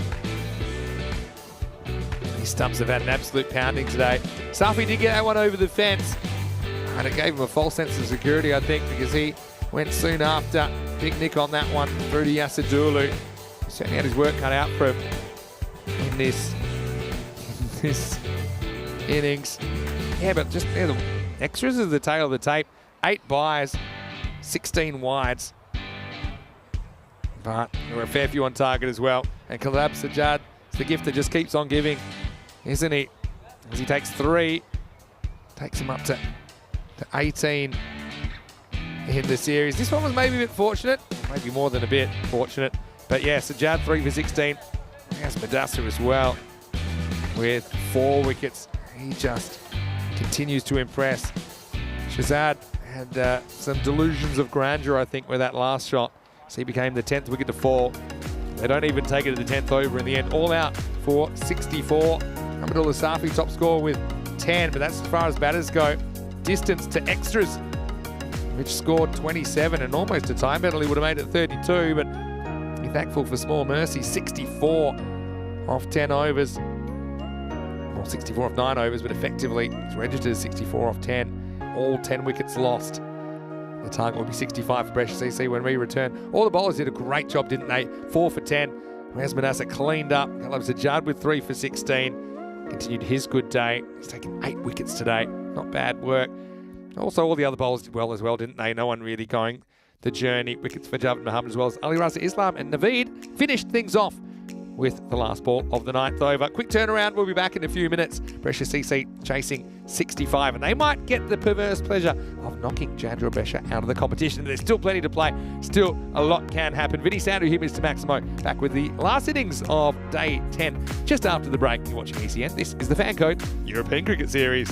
These stumps have had an absolute pounding today. Safi did get that one over the fence, and it gave him a false sense of security, I think, because he went soon after. Big nick on that one through to Yasser Dulu. He certainly had his work cut out for him in this innings. Yeah, but just the extras is the tail of the tape. 8 byes, 16 wides. But there were a fair few on target as well. And Kalab Sajjad, it's the gift that just keeps on giving, isn't he? As he takes 3, takes him up to 18 in the series. This one was maybe a bit fortunate, maybe more than a bit fortunate. But yeah, Sajjad 3 for 16. There's Madassa as well with 4 wickets. He just continues to impress. Shazad had some delusions of grandeur, I think, with that last shot. So he became the 10th wicket to fall. They don't even take it to the 10th over in the end. All out for 64. Amadullah Safi top score with 10, but that's as far as batters go. Distance to extras, which scored 27, and almost a time penalty would have made it 32, but be thankful for small mercy. 64 off 10 overs. Well, 64 off 9 overs, but effectively it's registered as 64 off 10. All 10 wickets lost. The target will be 65 for Brescia CC when we return. All the bowlers did a great job, didn't they? 4 for 10. Raz Manassa cleaned up. Gallows Sajjad with 3 for 16. Continued his good day. He's taken 8 wickets today. Not bad work. Also, all the other bowlers did well as well, didn't they? No one really going the journey. Wickets for Javed Muhammad as well as Ali Raza Islam and Naveed finished things off with the last ball of the 9th over. Quick turnaround, we'll be back in a few minutes. Brescia CC chasing 65, and they might get the perverse pleasure of knocking Jandra Brescia out of the competition. There's still plenty to play. Still a lot can happen. Vinny Sandhu here, Mr. Maximo, back with the last innings of day 10 just after the break. You're watching ECS. This is the FanCode European Cricket Series.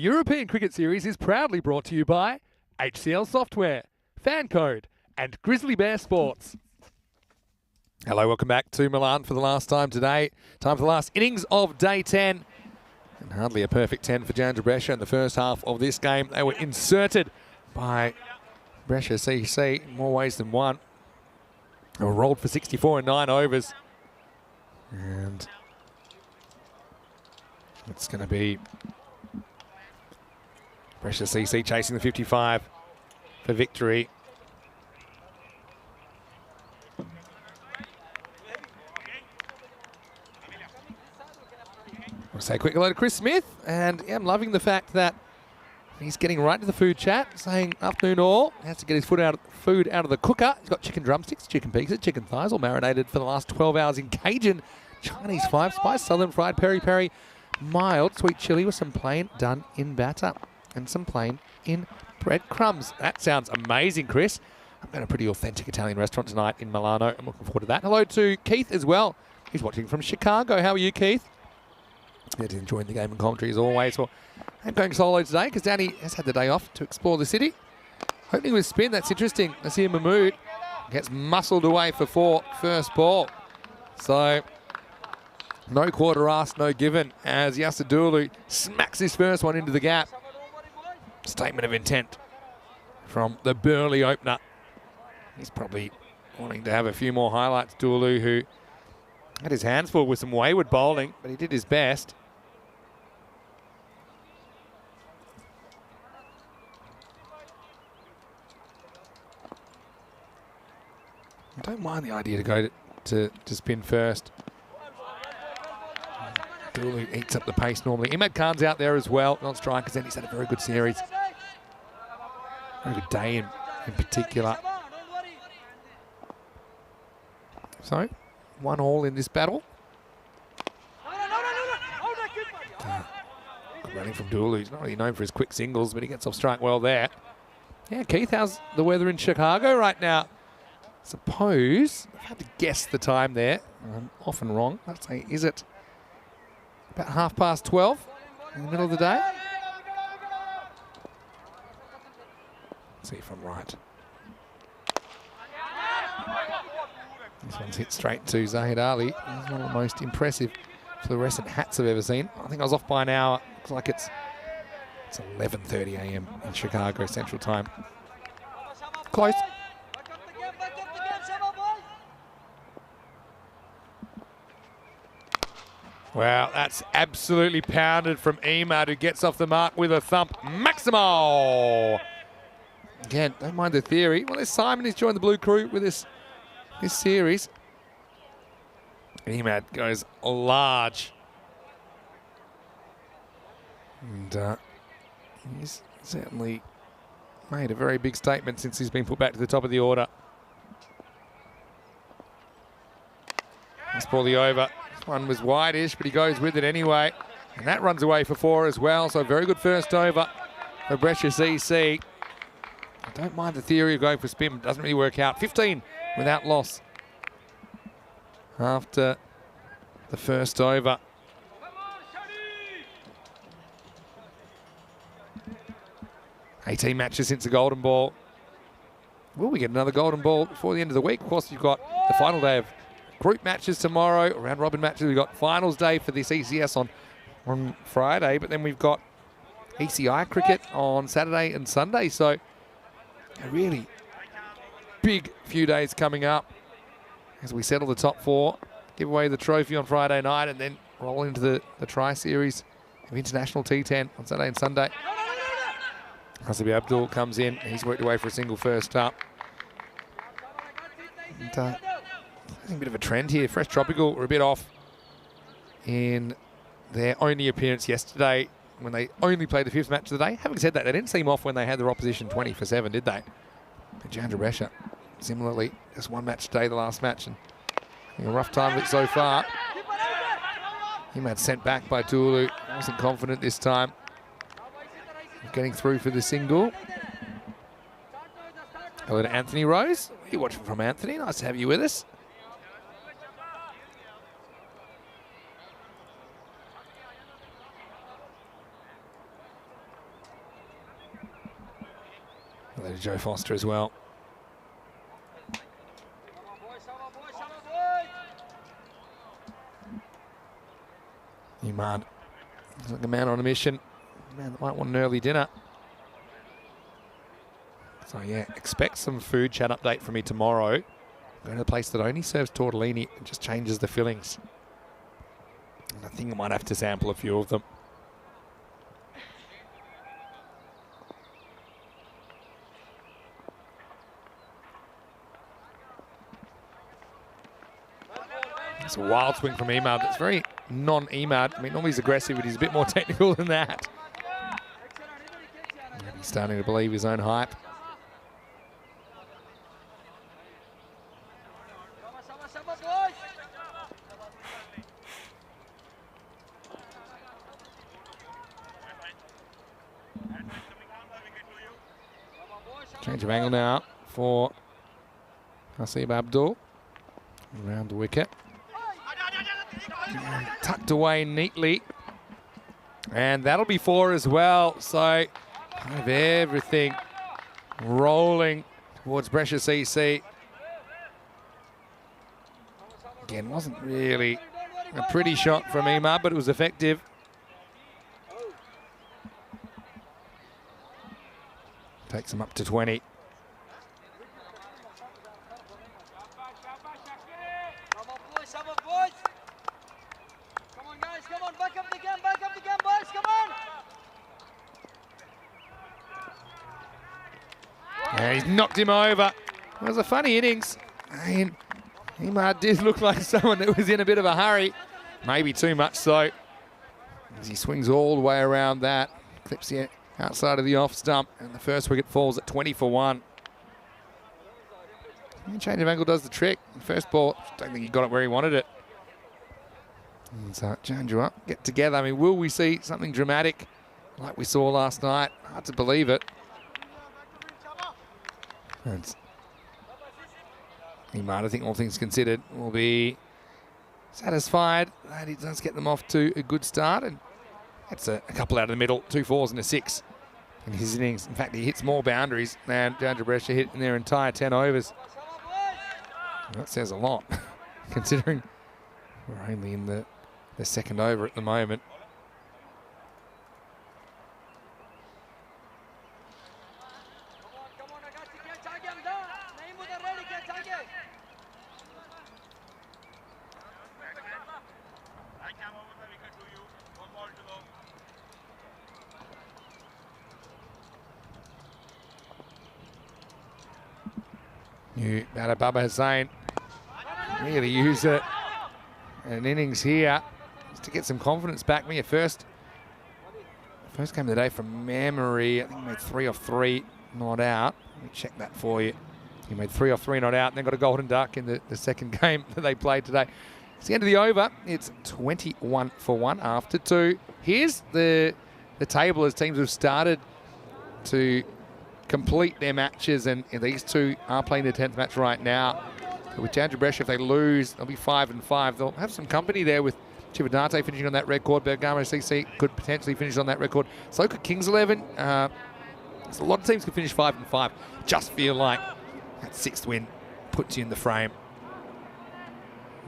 European Cricket Series is proudly brought to you by HCL Software, FanCode, and Grizzly Bear Sports. Hello, welcome back to Milan for the last time today. Time for the last innings of day 10. And hardly a perfect 10 for Jandra Brescia in the first half of this game. They were inserted by Brescia CC in more ways than one. They were rolled for 64 in 9 overs. And it's going to be Brescia CC chasing the 55 for victory. I'll say a quick hello to Chris Smith, and yeah, I'm loving the fact that he's getting right to the food chat, saying afternoon all. He has to get his food out of the cooker. He's got chicken drumsticks, chicken pieces, chicken thighs, all marinated for the last 12 hours in Cajun Chinese 5-spice, southern fried peri-peri, mild sweet chili with some plain done in batter and some plain in breadcrumbs. That sounds amazing, Chris. I'm at a pretty authentic Italian restaurant tonight in Milano. I'm looking forward to that. Hello to Keith as well. He's watching from Chicago. How are you, Keith? Yeah, enjoying the game and commentary as always. Well, I'm going solo today because Danny has had the day off to explore the city. Hoping with spin, that's interesting. Nasir Mahmood gets muscled away for 4 first ball. So, no quarter asked, no given as Yasadulu smacks his first one into the gap. Statement of intent from the Burley opener. He's probably wanting to have a few more highlights, Dulu, who had his hands full with some wayward bowling, but he did his best. I don't mind the idea to go to spin first. Dulu eats up the pace normally. Imad Khan's out there as well, not strikers, then he's had a very good series. Very good day in particular. So, 1 all in this battle. Running from Dulu, he's not really known for his quick singles, but he gets off strike well there. Yeah, Keith, how's the weather in Chicago right now? Suppose, I've had to guess the time there. I'm often wrong. I'd say, is it about 12:30 in the middle of the day? Let's see if I'm right. This one's hit straight to Zahid Ali. He's one of the most impressive fluorescent hats I've ever seen. I think I was off by an hour. Looks like it's 11:30 a.m. in Chicago Central Time. Close. Wow, that's absolutely pounded from Emad, who gets off the mark with a thump. Maximo! Again, don't mind the theory. Well, there's Simon. He's joined the Blue Crew with this series. Emad goes large. And he's certainly made a very big statement since he's been put back to the top of the order. That's poorly over. This one was wide-ish, but he goes with it anyway. And that runs away for 4 as well. So a very good first over for Brescia CC. I don't mind the theory of going for spin. It doesn't really work out. 15 without loss after the first over. $18 matches since the golden ball. Will we get another golden ball before the end of the week? Of course, you've got the final day of group matches tomorrow, round robin matches. We've got finals day for this ECS on Friday, but then we've got ECI cricket on Saturday and Sunday. So a really big few days coming up as we settle the top 4, give away the trophy on Friday night, and then roll into the tri-series of International T10 on Saturday and Sunday. Hasabi Abdul comes in. He's worked away for a single first up. And, a bit of a trend here. Fresh Tropical were a bit off in their only appearance yesterday when they only played the 5th match of the day. Having said that, they didn't seem off when they had their opposition 20 for 7, did they? But Jandra Brescia, similarly, just 1 match today, the last match, and a rough time of it so far. He had sent back by Tulu. Wasn't confident this time of getting through for the single. Hello to Anthony Rose. You're watching from Anthony. Nice to have you with us. there to Joe Foster as well. Milan looks like a man on a mission. A man that might want an early dinner. So yeah, expect some food chat update from me tomorrow. Go to a place that only serves tortellini and just changes the fillings. And I think I might have to sample a few of them. It's a wild swing from Emad. It's very non-Emad. I mean, normally he's aggressive, but he's a bit more technical than that. He's starting to believe his own hype. Change of angle now for Hasib Abdul. Around the wicket. And tucked away neatly. And that'll be 4 as well. So kind of everything rolling towards Precious EC. Again, wasn't really a pretty shot from Emad, but it was effective. Takes him up to 20. Yeah, he's knocked him over. It was a funny innings. I mean, Emad did look like someone that was in a bit of a hurry. Maybe too much so. As he swings all the way around that. Clips the outside of the off stump. And the first wicket falls at 20 for 1. And change of angle does the trick. The first ball, don't think he got it where he wanted it. And so Chandra get together. I mean, will we see something dramatic like we saw last night? Hard to believe it. And Emad, I think all things considered, will be satisfied that he does get them off to a good start. And that's a couple out of the middle, 2 4s and a 6 in his innings. In fact, he hits more boundaries than Chandra Brescia hit in their entire 10 overs. And that says a lot, considering we're only in the second over at the moment. New batter Baba Hussain really use it. An innings here just to get some confidence back. Me first game of the day from memory. I think he made 3 off 3 not out. Let me check that for you. He made 3 off 3 not out and then got a golden duck in the second game that they played today. It's the end of the over. It's 21 for 1 after 2. Here's the table as teams have started to complete their matches, and these two are playing their 10th match right now. So with Chandra Brescia, if they lose, they'll be 5 and 5. They'll have some company there with Chivadante finishing on that record. Bergamo CC could potentially finish on that record. So could Kings 11. So a lot of teams could finish 5 and 5. Just feel like that 6th win puts you in the frame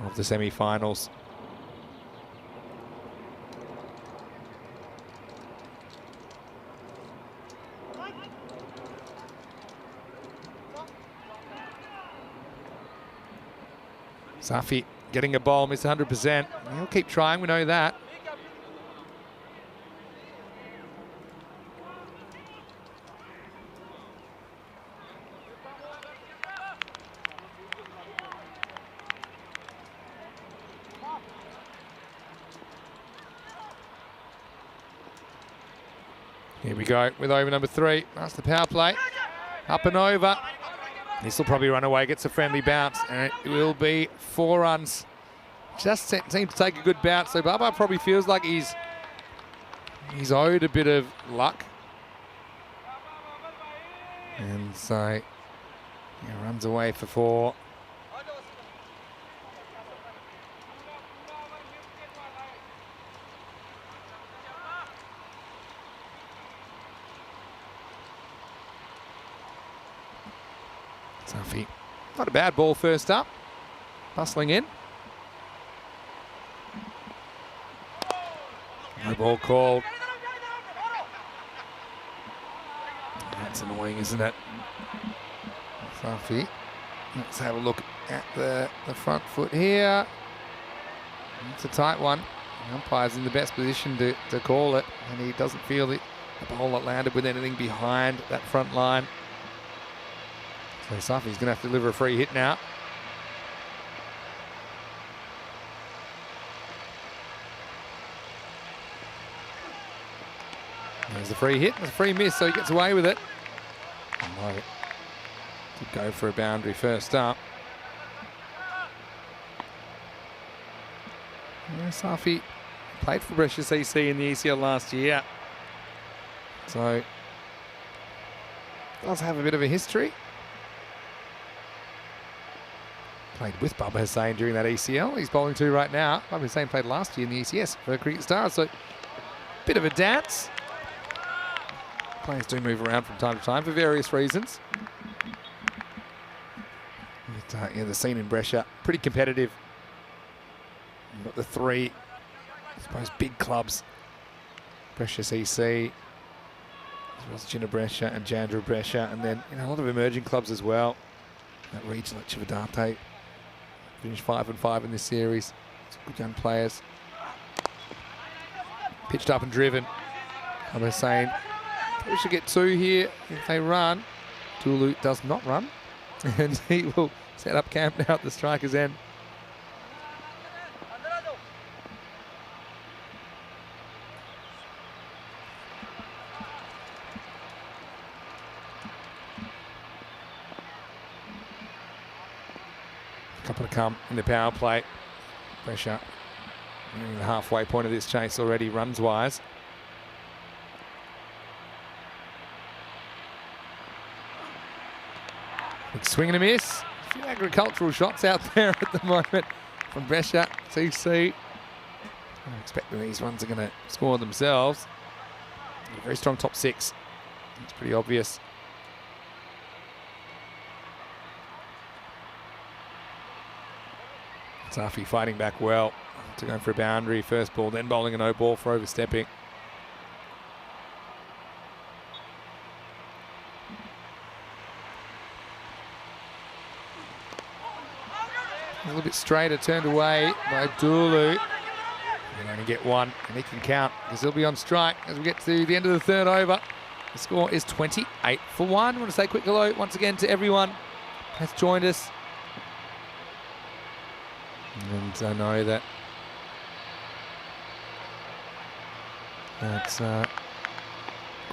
of the semi-finals. Safi getting a ball, missed 100%. He'll keep trying, we know that. Here we go with over number 3. That's the power play. Up and over. This will probably run away, gets a friendly bounce, and it will be 4 runs. Just seems to take a good bounce, so Baba probably feels like he's owed a bit of luck. And so he runs away for 4. Tuffy. Not a bad ball first up. Bustling in. No ball called. That's annoying, isn't it? Tuffy. Let's have a look at the front foot here. It's a tight one. The umpire's in the best position to call it, and he doesn't feel the ball that landed with anything behind that front line. So Safi's going to have to deliver a free hit now. There's the free hit, there's a free miss, so he gets away with it. Oh, no. Did go for a boundary first up. Yeah, Safi played for Brescia CC in the ECL last year, so does have a bit of a history. Played with Bubba Hussain during that ECL. He's bowling to right now. Bubba Hussain played last year in the ECS for Cricket Stars, so bit of a dance. Players do move around from time to time for various reasons. But, yeah, the scene in Brescia, pretty competitive. You've got the three, I suppose, big clubs. Brescia CC, as well as Gina Brescia and Jandra Brescia, and then a lot of emerging clubs as well. That region like Cividate finished 5-5 in this series. Some good young players. Pitched up and driven. I'm just saying, we should get 2 here if they run. Tulu does not run, and he will set up camp now at the striker's end. Couple to come in the power play. Pressure nearing the halfway point of this chase already, runs-wise. Big swing and a miss. A few agricultural shots out there at the moment from Brescia CC. I expect that these ones are going to score themselves. A very strong top 6. It's pretty obvious. Safi fighting back well to go for a boundary. First ball, then bowling a no ball for overstepping. A little bit straighter, turned away by Dulu. He'll only get 1, and he can count because he'll be on strike as we get to the end of the 3rd over. The score is 28 for 1. I want to say a quick hello once again to everyone who has joined us. And I know that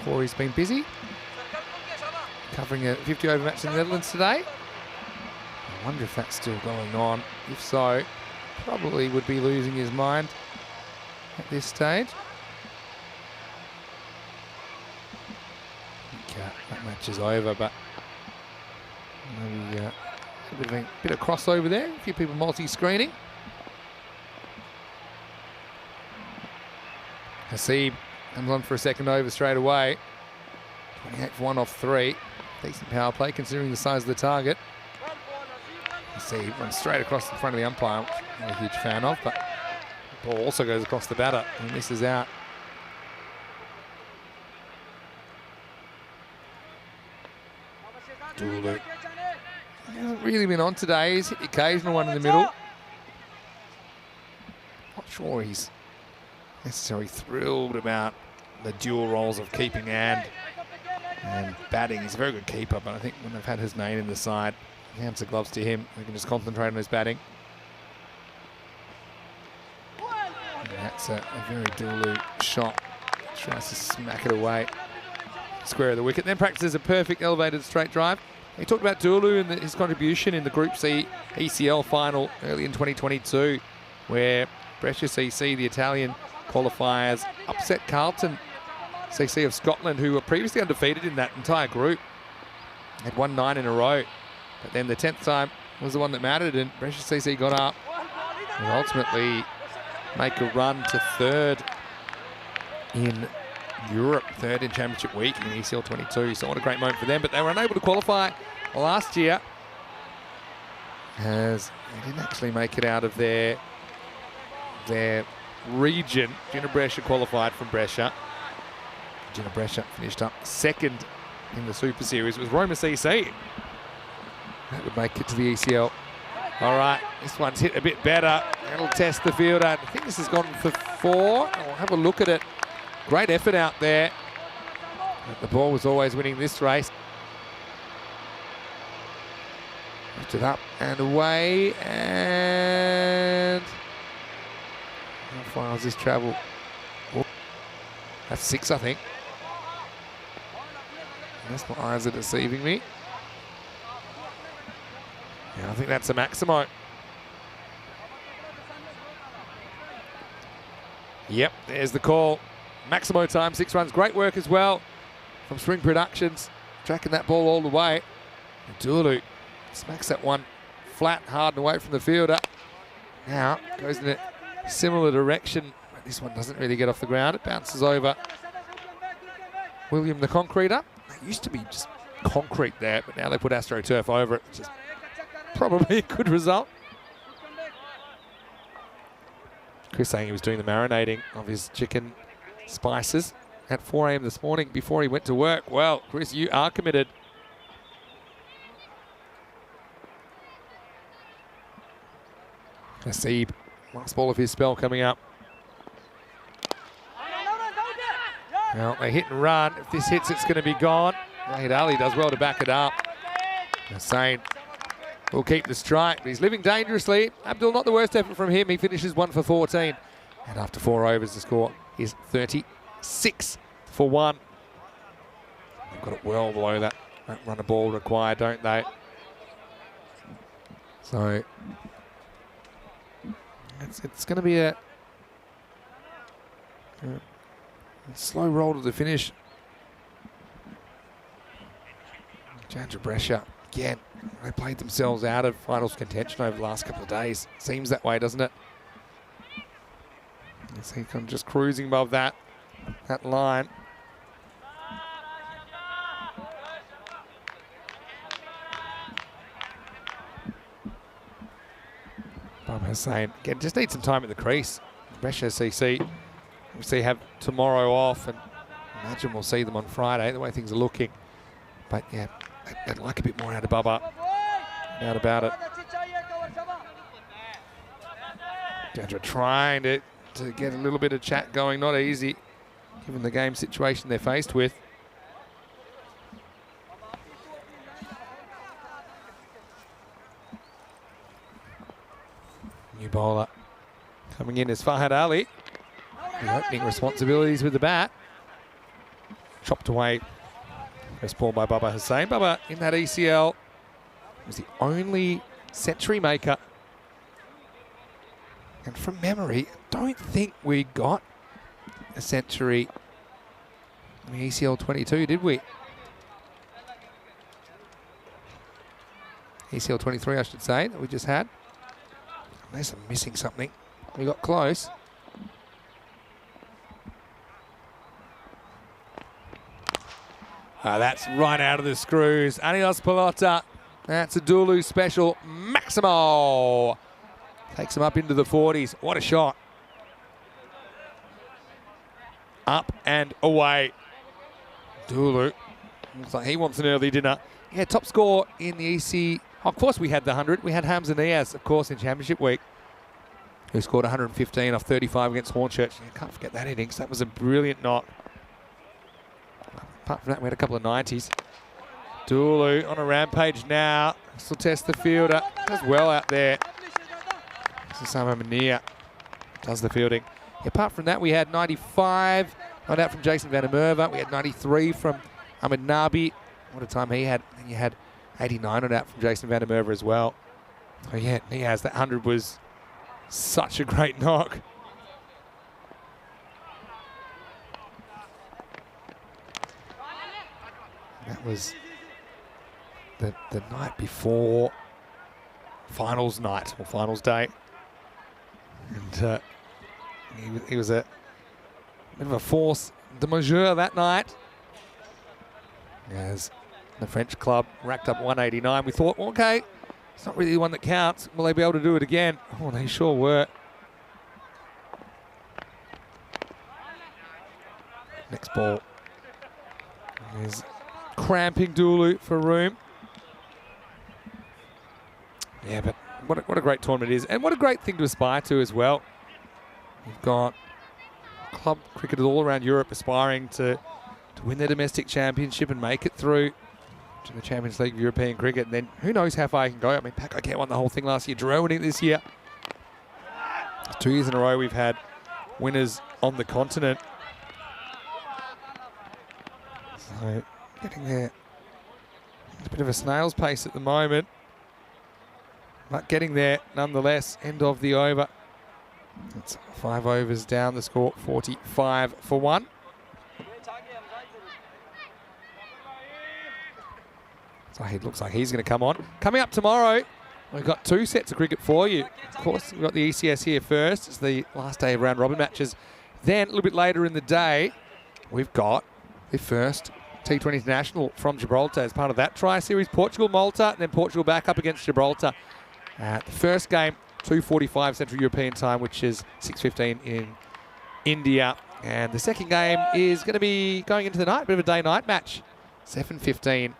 Corey's been busy covering a 50 over match in the Netherlands today. I wonder if that's still going on. If so, probably would be losing his mind at this stage. That match is over, but maybe a bit of crossover there. A few people multi-screening. Hasib comes on for a second over straight away. 28 for 1 off 3. Decent power play considering the size of the target. Hasib runs straight across the front of the umpire, which I'm not a huge fan of, but the ball also goes across the batter and misses out. Dulu. He hasn't really been on today. He's hit the occasional one in the middle. Not sure he's necessarily thrilled about the dual roles of keeping and batting. He's a very good keeper, but I think when they've had his name in the side, hands the gloves to him. They can just concentrate on his batting. And that's a very Dulu shot. Tries to smack it away. Square of the wicket. Then practices a perfect elevated straight drive. He talked about Dulu and his contribution in the Group C ECL final early in 2022, where Brescia CC, the Italian qualifiers, upset Carlton CC of Scotland, who were previously undefeated in that entire group. Had won 9 in a row. But then the 10th time was the one that mattered, and Brescia CC got up and ultimately make a run to 3rd in Europe, 3rd in Championship Week in ECL 22. So what a great moment for them. But they were unable to qualify last year as they didn't actually make it out of their region. Gina Brescia qualified from Brescia. Gina Brescia finished up second in the Super Series. It was Roma CC. That would make it to the ECL. All right, this one's hit a bit better. That'll test the fielder. I think this has gone for 4. I'll have a look at it. Great effort out there. But the ball was always winning this race. Lifted up and away, and how far has this travel? Oh, that's 6, I think. Unless my eyes are deceiving me. Yeah, I think that's a Maximo. Yep, there's the call. Maximo time, 6 runs. Great work as well from Spring Productions, tracking that ball all the way. And Dulu smacks that one flat, hard and away from the fielder. Now goes in a similar direction, but this one doesn't really get off the ground. It bounces over William the Concreter. It used to be just concrete there, but now they put AstroTurf over it, which is probably a good result. Chris saying he was doing the marinating of his chicken spices at 4 a.m. this morning before he went to work. Well, Chris, you are committed. Nasib, last ball of his spell coming up. Well, they hit and run. If this hits, it's going to be gone. Wahid Ali does well to back it up. Hussain will keep the strike, but he's living dangerously. Abdul, not the worst effort from him. He finishes 1 for 14. And after 4 overs, the score is 36 for 1. They've got it well below that run of ball required, don't they? So it's going to be a slow roll to the finish. Gina Brescia, again, they played themselves out of finals contention over the last couple of days. Seems that way, doesn't it? You see them just cruising above that line. Hussain, again, just need some time at the crease. Brescia CC obviously have tomorrow off, and I imagine we'll see them on Friday, the way things are looking. But yeah, they'd like a bit more out of Bubba. No doubt about it. Gandra trying to get a little bit of chat going, not easy, given the game situation they're faced with. New bowler coming in is Fahad Ali. The opening responsibilities with the bat. Chopped away. First ball by Bubba Hussain. Bubba in that ECL was the only century maker. And from memory, I don't think we got a century in the ECL 22, did we? ECL 23, I should say, that we just had. Unless I'm missing something. We got close. That's right out of the screws. Anios Pelota. That's a Dulu special. Maximo takes him up into the 40s. What a shot. Up and away. Dulu. Looks like he wants an early dinner. Yeah, top score in the EC. Of course, we had the 100. We had Hamza Niaz, of course, in Championship Week, who scored 115 off 35 against Hornchurch. You can't forget that innings. That was a brilliant knock. Apart from that, we had a couple of 90s. Dulu on a rampage now. Still test the fielder. Does well out there. Susama Mania does the fielding. Apart from that, we had 95 not out from Jason Van der Merwe. We had 93 from Ahmed Nabi. What a time he had. And you had 89 not out from Jason Van der Merwe as well. Oh yeah, he has. That 100 was such a great knock. That was the night before finals night, or finals day. And he was a bit of a force de majeure that night. As the French club racked up 189, we thought, okay, It's not really the one that counts. Will they be able to do it again? Oh, they sure were. Next ball. There's cramping Dulu for room. Yeah, but what a great tournament it is. And what a great thing to aspire to as well. You've got club cricketers all around Europe aspiring to win their domestic championship and make it through to the Champions League of European cricket. And then who knows how far you can go. I mean, Paco won the whole thing last year. Jarrell winning this year. 2 years in a row we've had winners on the continent. So getting there. It's a bit of a snail's pace at the moment. But getting there nonetheless. End of the over. It's 5 overs down the score, 45 for 1. Zahid looks like he's going to come on. Coming up tomorrow, we've got 2 sets of cricket for you. Of course, we've got the ECS here first. It's the last day of round robin matches. Then, a little bit later in the day, we've got the first T20 International from Gibraltar as part of that tri-series. Portugal, Malta, and then Portugal back up against Gibraltar. The first game, 2:45 Central European time, which is 6:15 in India. And the second game is going to be going into the night, a bit of a day-night match. 7:15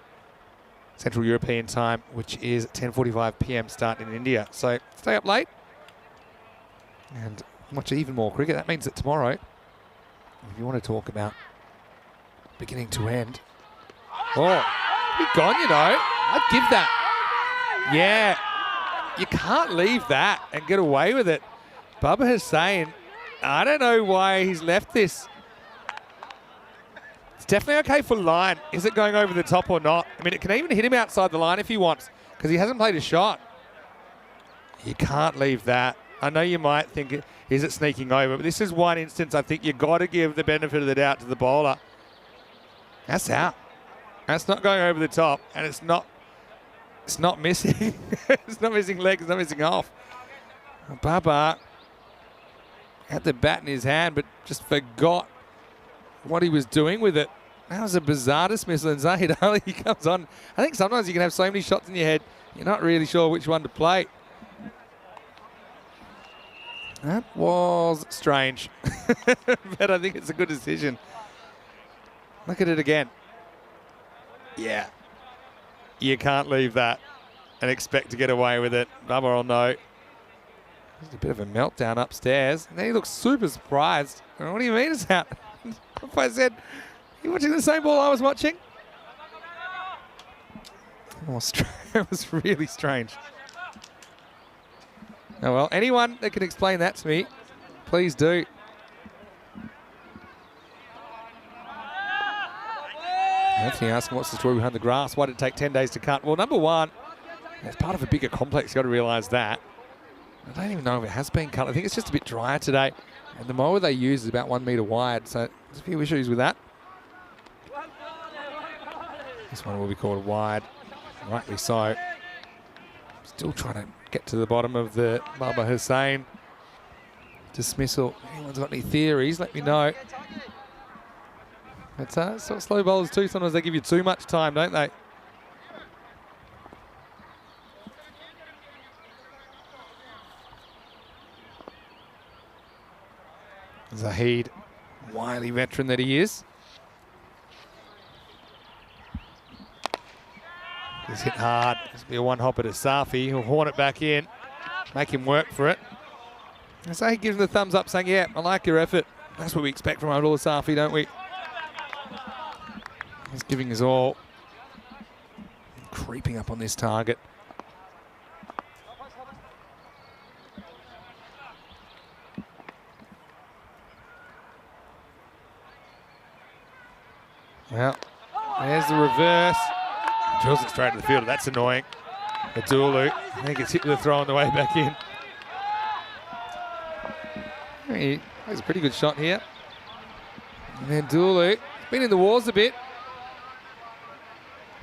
Central European time, which is 10:45 p.m. start in India. So stay up late and watch even more cricket. That means that tomorrow, if you want to talk about beginning to end, be gone, you know. I'd give that. Yeah. You can't leave that and get away with it. Baba Hussain, I don't know why he's left this. It's definitely okay for line. Is it going over the top or not? I mean, it can even hit him outside the line if he wants, because he hasn't played a shot. You can't leave that. I know you might think, is it sneaking over? But this is one instance I think you've got to give the benefit of the doubt to the bowler. That's out. That's not going over the top, and it's not missing. It's not missing leg, it's not missing off. Baba had the bat in his hand, but just forgot what he was doing with it. That was a bizarre dismissal, and Zahid Ali comes on. I think sometimes you can have so many shots in your head, you're not really sure which one to play. That was strange, but I think it's a good decision. Look at it again. Yeah. You can't leave that and expect to get away with it. Baba will know. There's a bit of a meltdown upstairs. And then he looks super surprised. What do you mean it's out? If I said, you watching the same ball I was watching? Oh, it was really strange. Oh well, anyone that can explain that to me, please do. Anthony asking, what's the story behind the grass? Why did it take 10 days to cut? Well, number one, it's part of a bigger complex. You've got to realise that. I don't even know if it has been cut. I think it's just a bit drier today. And the mower they use is about 1 metre wide, so there's a few issues with that. This one will be called wide, rightly so. Still trying to get to the bottom of the Baba Hussain dismissal. If anyone's got any theories, let me know. It's sort of slow bowlers too. Sometimes they give you too much time, don't they? Zahid, wily veteran that he is. He's hit hard. This will be a one-hopper to Safi. He'll horn it back in, make him work for it. And Zahid gives him the thumbs up, saying, yeah, I like your effort. That's what we expect from Abdullah Safi, don't we? He's giving his all. Creeping up on this target. Well, there's the reverse. Drills it straight to the fielder. That's annoying. Adulu, I think it's hit with a throw on the way back in. He has a pretty good shot here. And then Dulu, been in the walls a bit.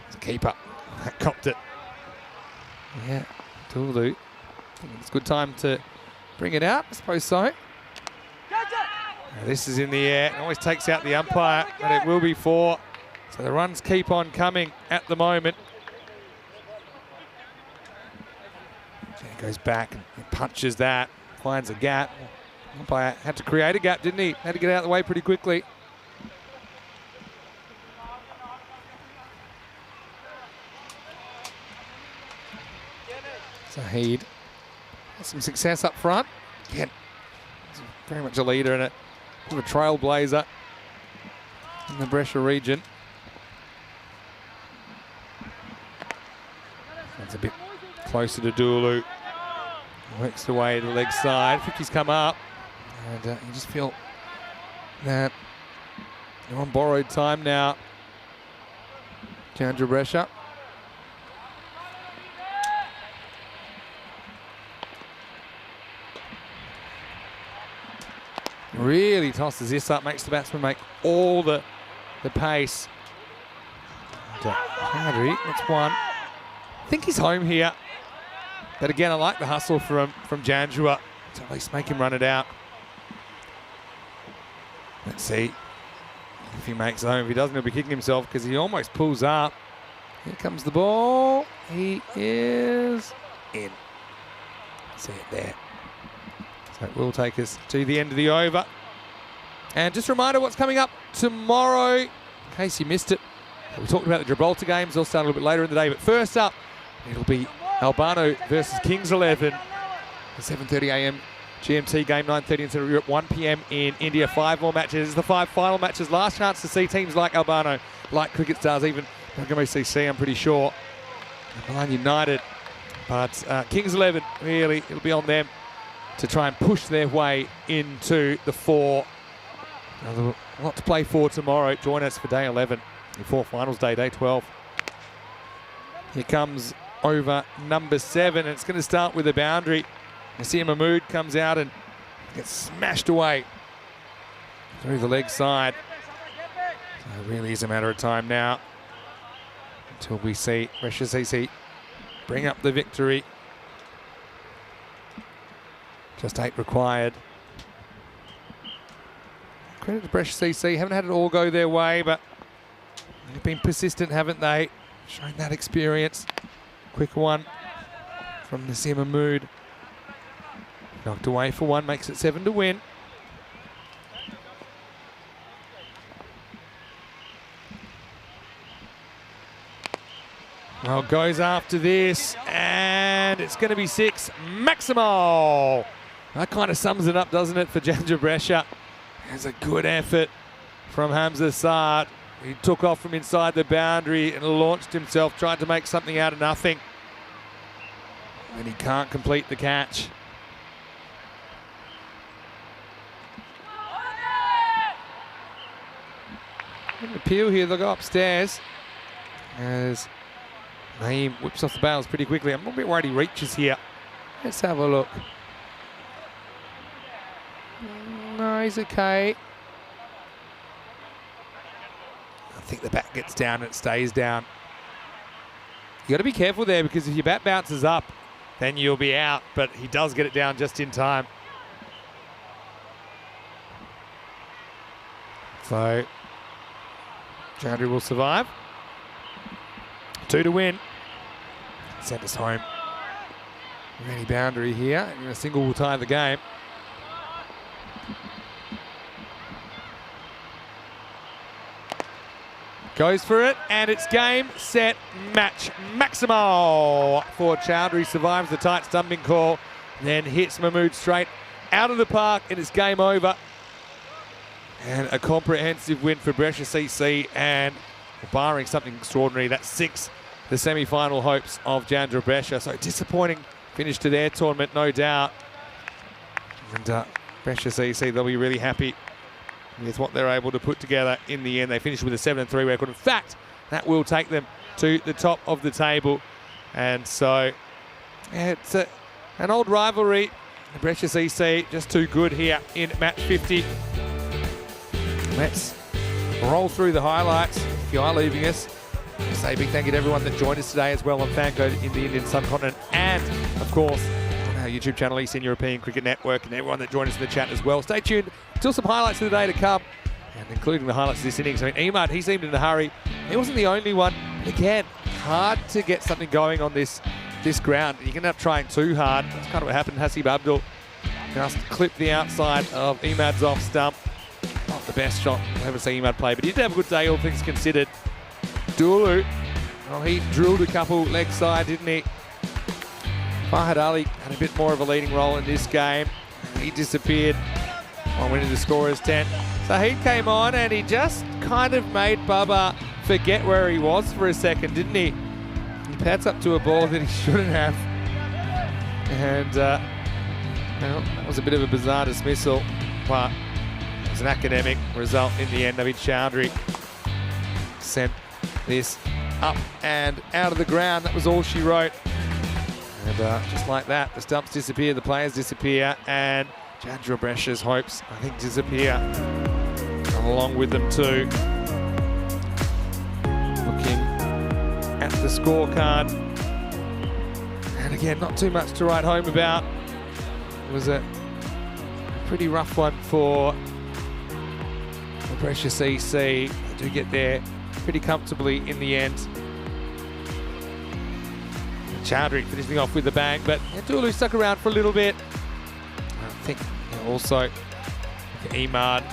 It's a keeper. That copped it. Yeah, Dulu. It's a good time to bring it out, I suppose so. Now this is in the air. It always takes out the umpire, but it will be 4. So the runs keep on coming at the moment. Goes back and punches that, finds a gap. Umpire had to create a gap, didn't he? Had to get out of the way pretty quickly. Zahid has some success up front. Again, he's very much a leader and a bit of a trailblazer in the Brescia region. That's a bit closer to Dulu. Works the way to the leg side. 50's come up. And you just feel that you're on borrowed time now. Chandra Brescia. Really tosses this up, makes the batsman make all the pace. Chowdhury, that's one. I think he's home here. But again, I like the hustle from Janjua to at least make him run it out. Let's see if he makes home. If he doesn't, he'll be kicking himself because he almost pulls up. Here comes the ball. He is in. See it there. So it will take us to the end of the over. And just a reminder what's coming up tomorrow, in case you missed it. We talked about the Gibraltar games. They'll start a little bit later in the day. But first up, it'll be Albano versus Kings 11. The 7:30 a.m. GMT game, 9:30 in Central Europe, 1 p.m. in India. 5 more matches. This is the 5 final matches. Last chance to see teams like Albano, like Cricket Stars, even CC, I'm pretty sure. Milan United. But Kings 11, really, it'll be on them to try and push their way into the 4. A lot to play for tomorrow. Join us for day 11, before finals day, day 12. Here comes over number 7, and it's going to start with a boundary. Nasir Mahmood comes out and gets smashed away through the leg side. So it really is a matter of time now until we see Brescia CC bring up the victory. Just 8 required. Credit to Brescia CC, haven't had it all go their way, but they've been persistent, haven't they? Showing that experience. Quick one from Nasir Mahmood. Knocked away for 1, makes it 7 to win. Well, goes after this, and it's going to be 6. Maximal! That kind of sums it up, doesn't it, for Chandra Brescia? There's a good effort from Hamza Saad. He took off from inside the boundary and launched himself, tried to make something out of nothing. And he can't complete the catch. An appeal here, they'll go upstairs. As Naeem whips off the bails pretty quickly. I'm a bit worried he reaches here. Let's have a look. No, he's okay. I think the bat gets down and it stays down. You got to be careful there, because if your bat bounces up, then you'll be out. But he does get it down just in time. So Chandra will survive. 2 to win. Send us home. Any boundary here, and a single will tie the game. Goes for it, and it's game, set, match. Maximal for Chowdhury. Survives the tight stumping call, then hits Mahmood straight out of the park, and it's game over. And a comprehensive win for Brescia CC, and barring something extraordinary, that's 6 the semi-final hopes of Chandra Brescia. So disappointing finish to their tournament, no doubt. And Brescia CC, they'll be really happy with what they're able to put together in the end. They finished with a 7-3 record. In fact, that will take them to the top of the table. And so, yeah, it's an old rivalry. Brescia CC just too good here in match 50. Let's roll through the highlights. If you are leaving us, I say a big thank you to everyone that joined us today as well on FanCode in the Indian subcontinent, and of course on our YouTube channel, Eastern European Cricket Network, and everyone that joined us in the chat as well. Stay tuned. Still some highlights of the day to come, and including the highlights of this innings. I mean, Emad, he seemed in a hurry. He wasn't the only one. But again, hard to get something going on this this ground, you can end up trying too hard. That's kind of what happened. Hasib Abdul just clipped the outside of Emad's off stump. Not the best shot I've ever seen Emad play, but he did have a good day, all things considered. Dulu, well, he drilled a couple leg side, didn't he? Fahad Ali had a bit more of a leading role in this game. He disappeared on winning the scorer's 10. So he came on and he just kind of made Bubba forget where he was for a second, didn't he? He pads up to a ball that he shouldn't have. And well, that was a bit of a bizarre dismissal, but it was an academic result in the end. Navid Chowdhury sent this up and out of the ground. That was all she wrote. And just like that, the stumps disappear, the players disappear, and Jandra Brescia's hopes, I think, disappear along with them too. Looking at the scorecard, and again, not too much to write home about. It was a pretty rough one for Brescia CC. They do get there pretty comfortably in the end. Chowdhury finishing off with the bang, but Dulu stuck around for a little bit. I think also Emad,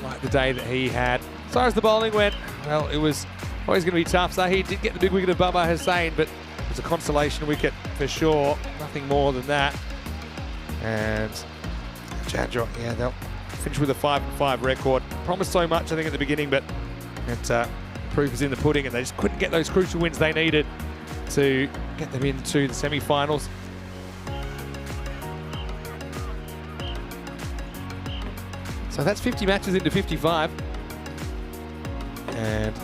like the day that he had. As far as the bowling went, well, it was always going to be tough. So he did get the big wicket of Bubba Hussain, but it was a consolation wicket for sure. Nothing more than that. And Chandra, yeah, they'll finish with a 5-5 record. Promised so much, I think, at the beginning, but proof is in the pudding, and they just couldn't get those crucial wins they needed to get them into the semi-finals. So that's 50 matches into 55. And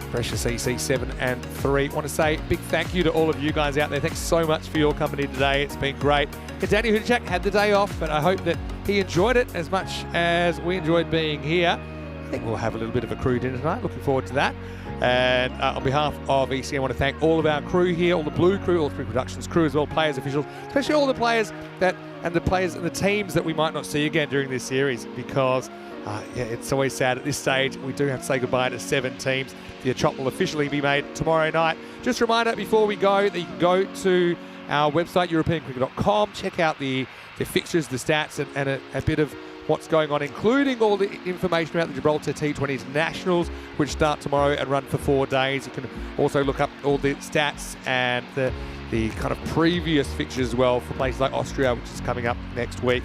Brescia CC 7-3. Want to say a big thank you to all of you guys out there. Thanks so much for your company today. It's been great. And Danny Hudacek had the day off, but I hope that he enjoyed it as much as we enjoyed being here. I think we'll have a little bit of a crew dinner tonight. Looking forward to that. And on behalf of ECS, I want to thank all of our crew here, all the Blue crew, all the Spring Productions crew as well, players, officials, especially all the players and the teams that we might not see again during this series, because yeah, it's always sad at this stage. We do have to say goodbye to 7 teams. The chop will officially be made tomorrow night. Just a reminder before we go that you can go to our website, europeancricket.com, check out the fixtures, the stats, and a bit of what's going on, including all the information about the Gibraltar T20 Internationals, which start tomorrow and run for 4 days. You can also look up all the stats and the kind of previous fixtures as well for places like Austria, which is coming up next week.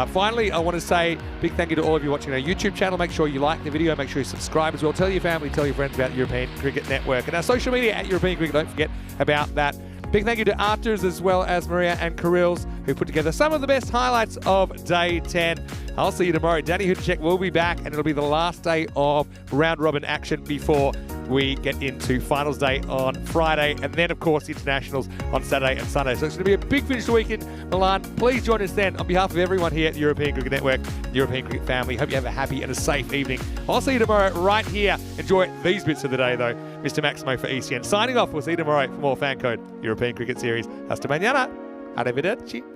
Finally, I want to say big thank you to all of you watching our YouTube channel. Make sure you like the video, make sure you subscribe as well. Tell your family, tell your friends about the European Cricket Network. And our social media at European Cricket, don't forget about that. Big thank you to Arturs as well as Maria and Kirill's, who put together some of the best highlights of Day 10. I'll see you tomorrow. Danny Hudacek will be back, and it'll be the last day of round-robin action before we get into finals day on Friday, and then, of course, internationals on Saturday and Sunday. So it's going to be a big finish to the week in Milan. Please join us then on behalf of everyone here at the European Cricket Network, the European Cricket family. Hope you have a happy and a safe evening. I'll see you tomorrow right here. Enjoy these bits of the day, though. Mr. Maximo for ECN. Signing off. We'll see you tomorrow for more FanCode European Cricket Series. Hasta mañana. Arrivederci.